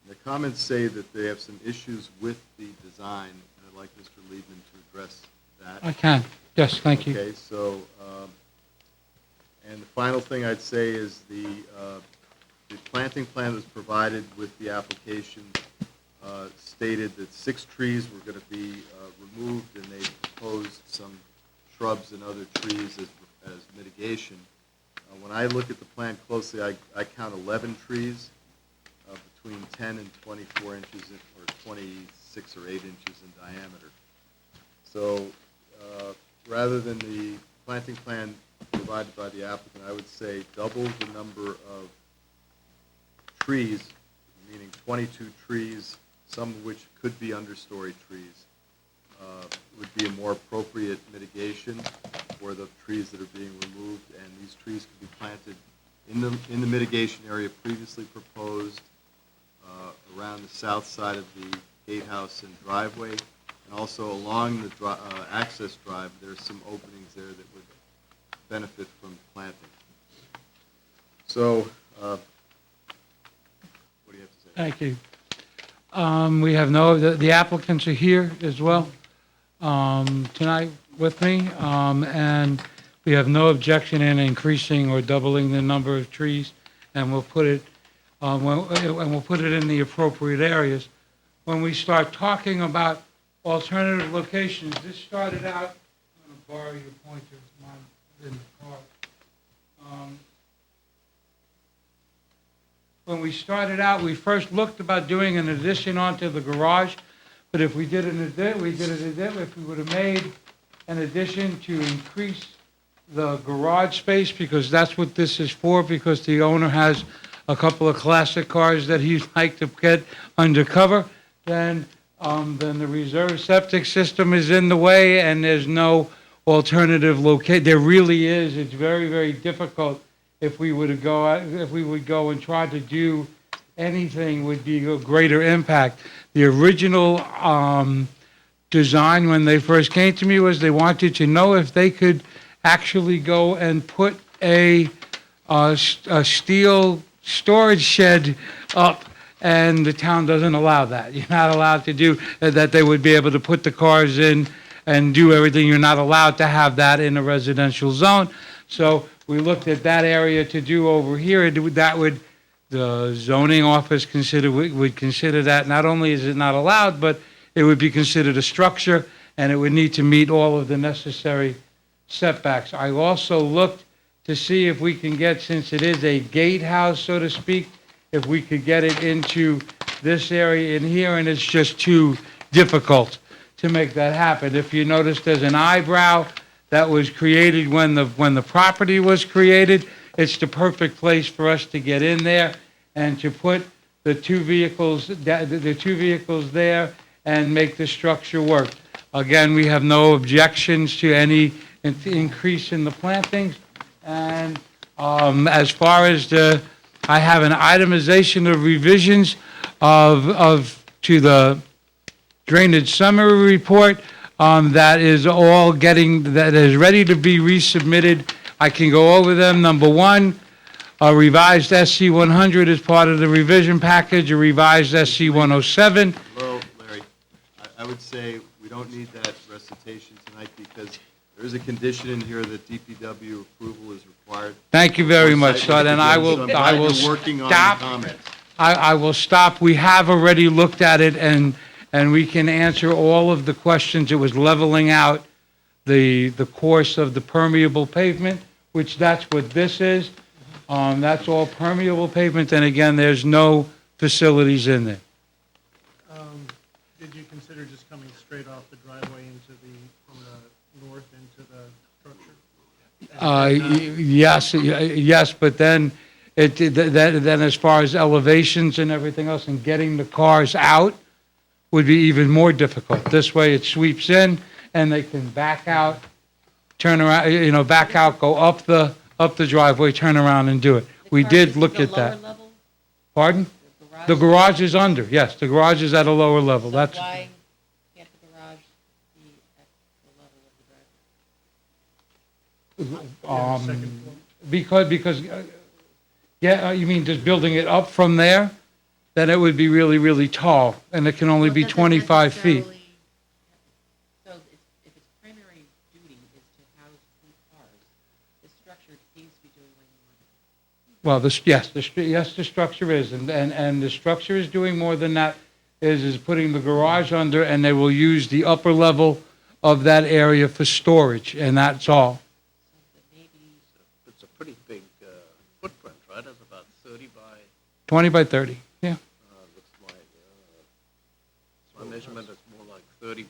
And the comments say that they have some issues with the design, and I'd like Mr. Liebman to address that. I can. Yes, thank you. Okay, so, and the final thing I'd say is the planting plan that was provided with the application stated that 6 trees were going to be removed, and they proposed some shrubs and other trees as mitigation. When I look at the plan closely, I count 11 trees between 10 and 24 inches, or 26 or 8 inches in diameter. So rather than the planting plan provided by the applicant, I would say double the number of trees, meaning 22 trees, some of which could be understory trees, would be a more appropriate mitigation for the trees that are being removed, and these trees could be planted in the mitigation area previously proposed around the south side of the gatehouse and driveway, and also along the access drive. There's some openings there that would benefit from planting. So, what do you have to say? Thank you. We have the applicants are here as well tonight with me, and we have no objection in increasing or doubling the number of trees, and we'll put it in the appropriate areas. When we start talking about alternative locations, this started out. I'm going to borrow your pointer. Mine in the car. When we started out, we first looked about doing an addition onto the garage, but if we did if we would have made an addition to increase the garage space, because that's what this is for, because the owner has a couple of classic cars that he'd like to get undercover, then the reserve septic system is in the way, and there's no alternative location. There really is. It's very, very difficult. If we would go and try to do anything, would be a greater impact. The original design when they first came to me was they wanted to know if they could actually go and put a steel storage shed up and the town doesn't allow that. You're not allowed to do, that they would be able to put the cars in and do everything. You're not allowed to have that in a residential zone. So we looked at that area to do over here. That would, the zoning office would consider that, not only is it not allowed, but it would be considered a structure, and it would need to meet all of the necessary setbacks. I also looked to see if we can get, since it is a gatehouse, so to speak, if we could get it into this area in here, and it's just too difficult to make that happen. If you notice, there's an eyebrow that was created when the property was created. It's the perfect place for us to get in there and to put the two vehicles there and make the structure work. Again, we have no objections to any increase in the plantings. And as far as I have an itemization of revisions to the drainage summary report that is ready to be resubmitted. I can go over them. Number one, a revised SC 100 is part of the revision package, a revised SC 107. Hello, Larry. I would say we don't need that recitation tonight because there is a condition in here that DPW approval is required. Thank you very much. So then I will Working on the stop. comments. I will stop. We have already looked at it, and we can answer all of the questions. It was leveling out the course of the permeable pavement, which that's what this is. That's all permeable pavement, and again, there's no facilities in there. Did you consider just coming straight off the driveway from the north into the structure? Yes, but then then as far as elevations and everything else and getting the cars out would be even more difficult. This way it sweeps in and they can back out, turn around, back out, go up the driveway, turn around and do it. We did look at that. Pardon? The garage is under, yes, the garage is at a lower level. So That's why can't the garage be at the level of the driveway? Because you mean just building it up from there? Then it would be really, really tall, and it can only be 25 feet. So if its primary duty is to house two cars, this structure seems to be doing way more than that. Yes, the structure is, and the structure is doing more than that, is putting the garage under, and they will use the upper level of that area for storage, and that's all. It's a pretty big footprint, right? It's about 30 by... 20 by 30, yeah. Looks like, my measurement is more like 30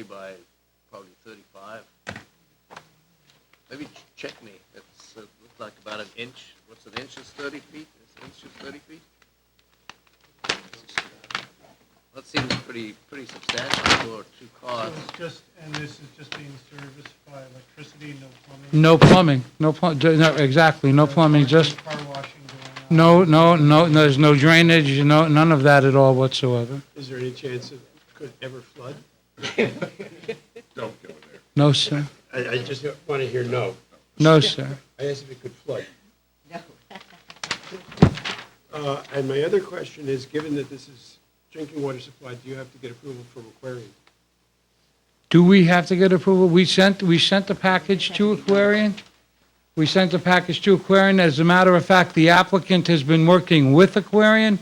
by probably 35. Maybe check me. It looks like about an inch. What's an inch is 30 feet? Is inch is 30 feet? That seems pretty substantial for two cars. This is just being serviced by electricity, no plumbing? No, exactly, no plumbing, just, Car washing going on? no, there's no drainage, none of that at all whatsoever. Is there any chance it could ever flood? Don't go there. No, sir. I just want to hear no. No, sir. I asked if it could flood. And my other question is, given that this is drinking water supply, do you have to get approval from Aquarian? Do we have to get approval? We sent the package to Aquarian. We sent the package to Aquarian. As a matter of fact, the applicant has been working with Aquarian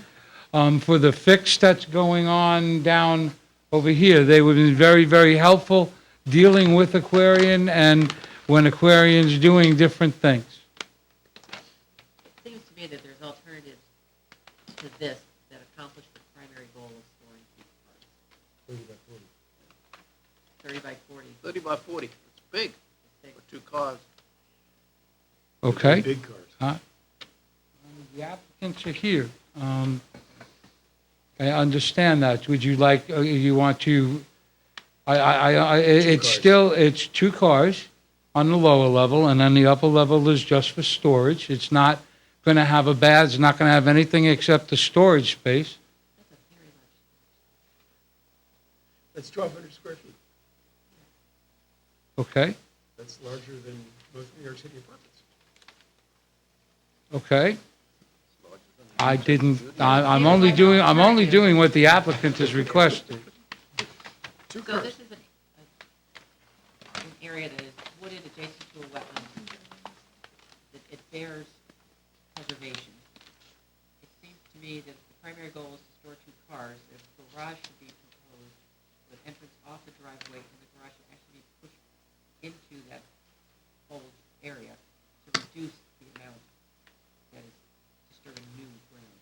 for the fix that's going on down over here. They have been very, very helpful dealing with Aquarian and when Aquarian's doing different things. It seems to me that there's alternatives to this that accomplish the primary goal of storing two cars. 30 by 40. 30 by 40. It's big for two cars. Okay? Big cars. The applicants are here. I understand that. Would you like, you want to, it's two cars on the lower level, and then the upper level is just for storage. It's not going to have it's not going to have anything except the storage space. That's 1,200 square feet. Okay? That's larger than most New York City apartments. Okay? I didn't, I'm only doing what the applicant has requested. So this is an area that is wooded adjacent to a wetland. It bears preservation. It seems to me that the primary goal is to store 2 cars. If the garage should be proposed with entrance off the driveway, and the garage should actually be pushed into that whole area to reduce the amount that is disturbing new ground.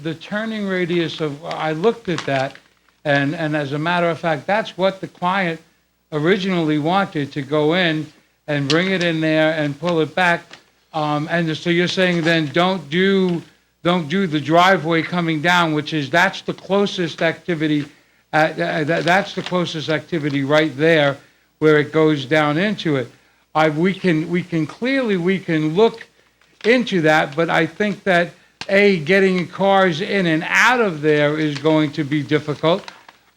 The turning radius of, I looked at that, and as a matter of fact, that's what the client originally wanted, to go in and bring it in there and pull it back. And so you're saying then don't do the driveway coming down, that's the closest activity, that's the closest activity right there where it goes down into it. We can clearly look into that, but I think that, getting cars in and out of there is going to be difficult.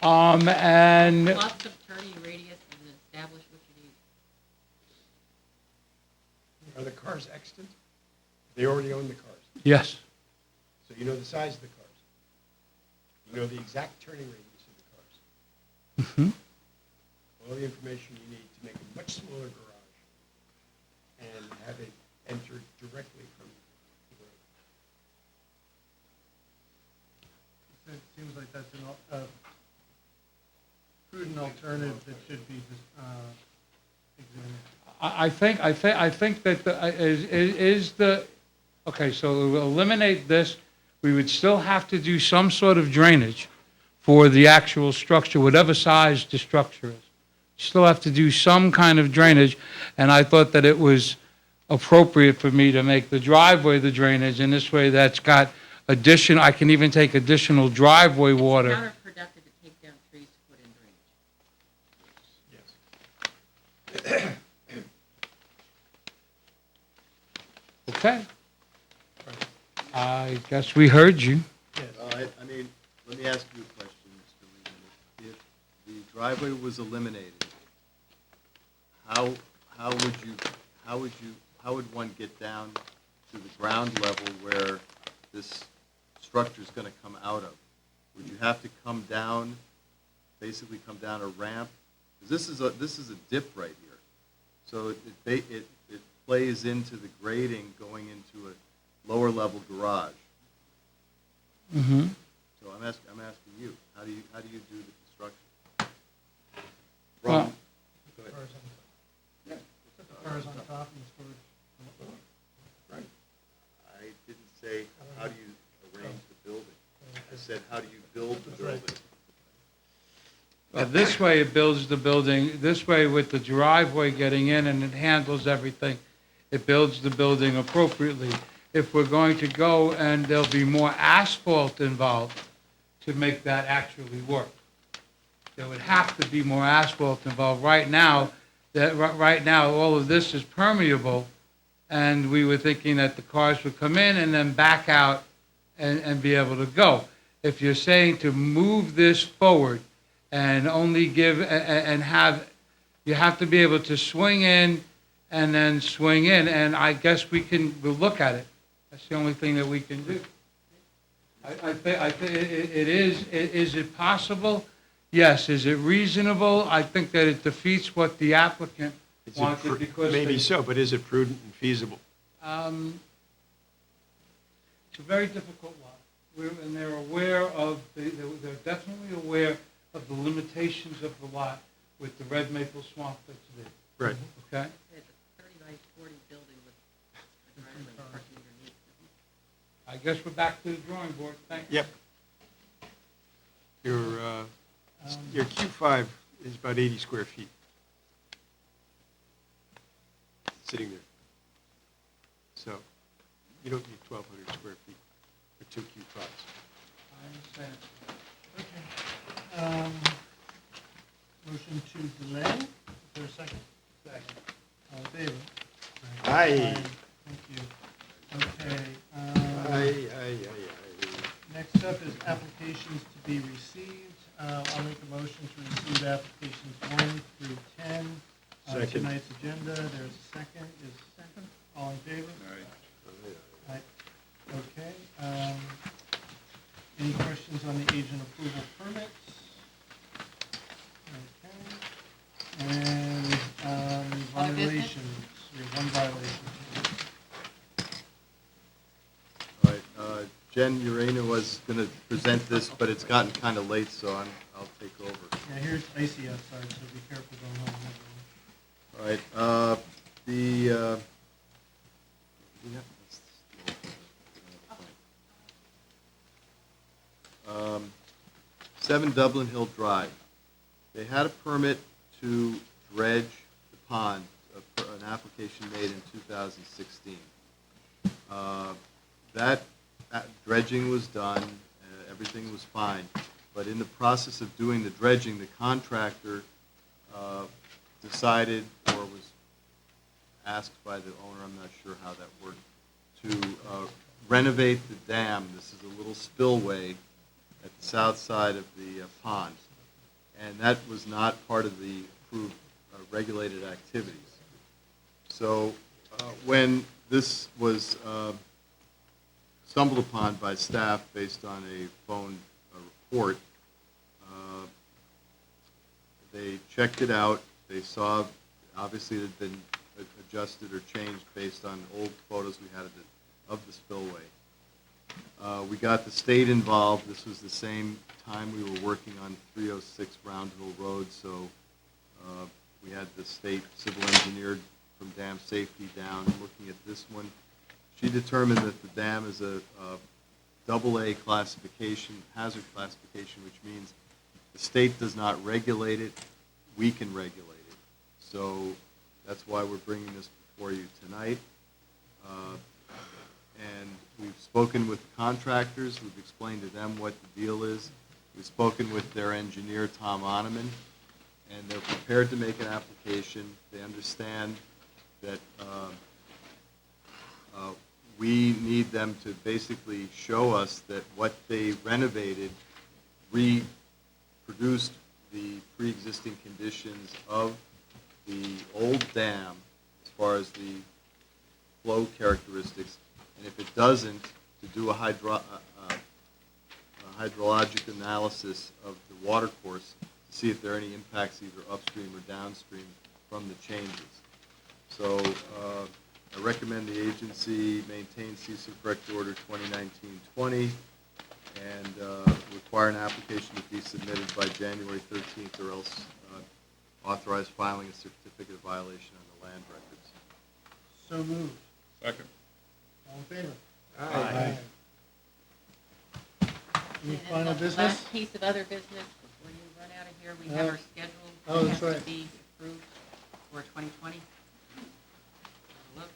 And Lots of turning radius and establish what you need. Are the cars extant? They already own the cars. yes, So you know the size of the cars. You know the exact turning radius of the cars. Mhm. All the information you need to make a much smaller garage and have it enter directly from the road. It seems like that's a prudent alternative that should be examined. I think that okay, so we'll eliminate this. We would still have to do some sort of drainage for the actual structure, whatever size the structure is. Still have to do some kind of drainage, and I thought that it was appropriate for me to make the driveway the drainage, and this way that's got I can even take additional driveway water. Counterproductive to take down trees to put in drainage. Yes. Okay. I guess we heard you. I mean, let me ask you a question, Mr. Lehman. If the driveway was eliminated, how would one get down to the ground level where this structure is going to come out of? Would you have to come down, basically come down a ramp? 'Cause this is a dip right here, so it plays into the grading going into a lower level garage. Mm-hmm. So I'm asking you, how do you do the construction? Well, Go ahead. Cars on- Yeah, put the cars on top and storage. Right. I didn't say, how do you arrange the building? I said, how do you build the building? This way it builds the building, this way with the driveway getting in and it handles everything, it builds the building appropriately. If we're going to go and there'll be more asphalt involved to make that actually work. There would have to be more asphalt involved. Right now, all of this is permeable, and we were thinking that the cars would come in and then back out and be able to go. If you're saying to move this forward and only give, and have, you have to be able to swing in and then swing in, and I guess we'll look at it. That's the only thing that we can do. I think is it possible? Yes. Is it reasonable? I think that it defeats what the applicant wanted because. Maybe so, but is it prudent and feasible? It's a very difficult lot. And they're aware of, they're definitely aware of the limitations of the lot with the red maple swamp that's there. Right. Okay? It's a 30 by 40 building with a driveway parking underneath. I guess we're back to the drawing board. Thank you. Yep. Your Q5 is about 80 square feet. Sitting there. So you don't need 1,200 square feet for 2 Q5s. I understand. Okay. Motion to delay. Is there a second? Second. All in favor? Aye. Thank you. Okay. Aye. Next up is applications to be received. I'll make a motion to receive applications 1 through 10 on Second. tonight's agenda. There's a second. Is second? All in favor? All right. Jen Urena was going to present this, but it's gotten kind of late, so I'll take over. Yeah, here's icy outside, so be careful going home. All right, um, 7 Dublin Hill Drive. They had a permit to dredge the pond, an application made in 2016. That dredging was done, everything was fine, but in the process of doing the dredging, the contractor decided, or was asked by the owner, I'm not sure how that worked, to renovate the dam. This is a little spillway at the south side of the pond, and that was not part of the approved regulated activities. So when this was stumbled upon by staff based on a phone report, they checked it out. They saw, obviously, it had been adjusted or changed based on old photos we had of the spillway. We got the state involved. This was the same time we were working on 306 Round Hill Road, so we had the state civil engineer from dam safety down looking at this one. She determined that the dam is a AA classification, hazard classification, which means the state does not regulate it, we can regulate it. So that's why we're bringing this before you tonight. And we've spoken with contractors, we've explained to them what the deal is. We've spoken with their engineer, Tom Oneman, and they're prepared to make an application. They understand that we need them to basically show us that what they renovated reproduced the pre-existing conditions of the old dam as far as the flow characteristics, and if it doesn't, to do a hydrologic analysis of the watercourse to see if there are any impacts either upstream or downstream from the changes. So I recommend the agency maintain cease and correct order 2019-20 and require an application to be submitted by January 13th or else authorize filing a certificate of violation on the land records. So moved. Second. All in favor? Aye. Any And final the business? Last piece of other business, before you run out of here, we have our schedule. Oh, that that's has right. to be approved for 2020. Look,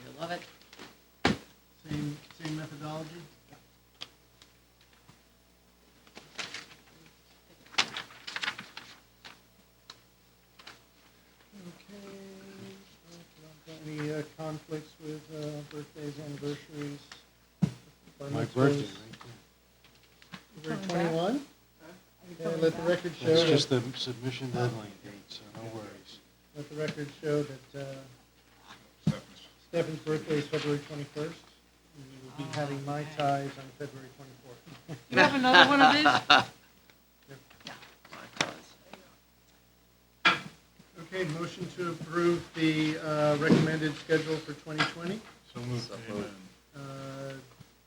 you'll love it. Same methodology? Okay. Any conflicts with birthdays, anniversaries? My birthday, right February 21? Okay, let the record show. there. That's that- just the submission deadline date, so no worries. Let the record show that Stefan's birthday is February 21st. We will be having Mai Tais on February 24th. You have another one of these? Okay, motion to approve the recommended schedule for 2020. So moved.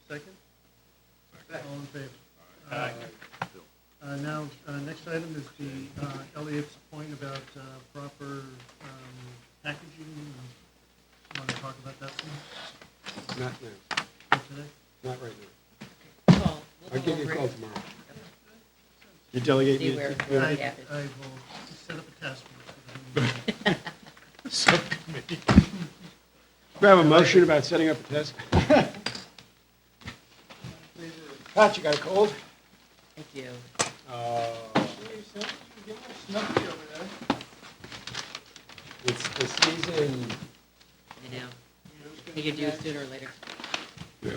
Second? All in favor? Now, next item is the Elliott's point about proper packaging. Want to talk about that some? Not now, Not today? not right now. Paul, we'll I'll go give you a over call it. tomorrow. You delegate See me? where- Yeah. I will set up a task force. Subcommittee. We have a motion about setting up a test. Pat, you got a cold? Thank you. Snuffy over there. It's the season. I know. You could do it sooner or later. Yeah.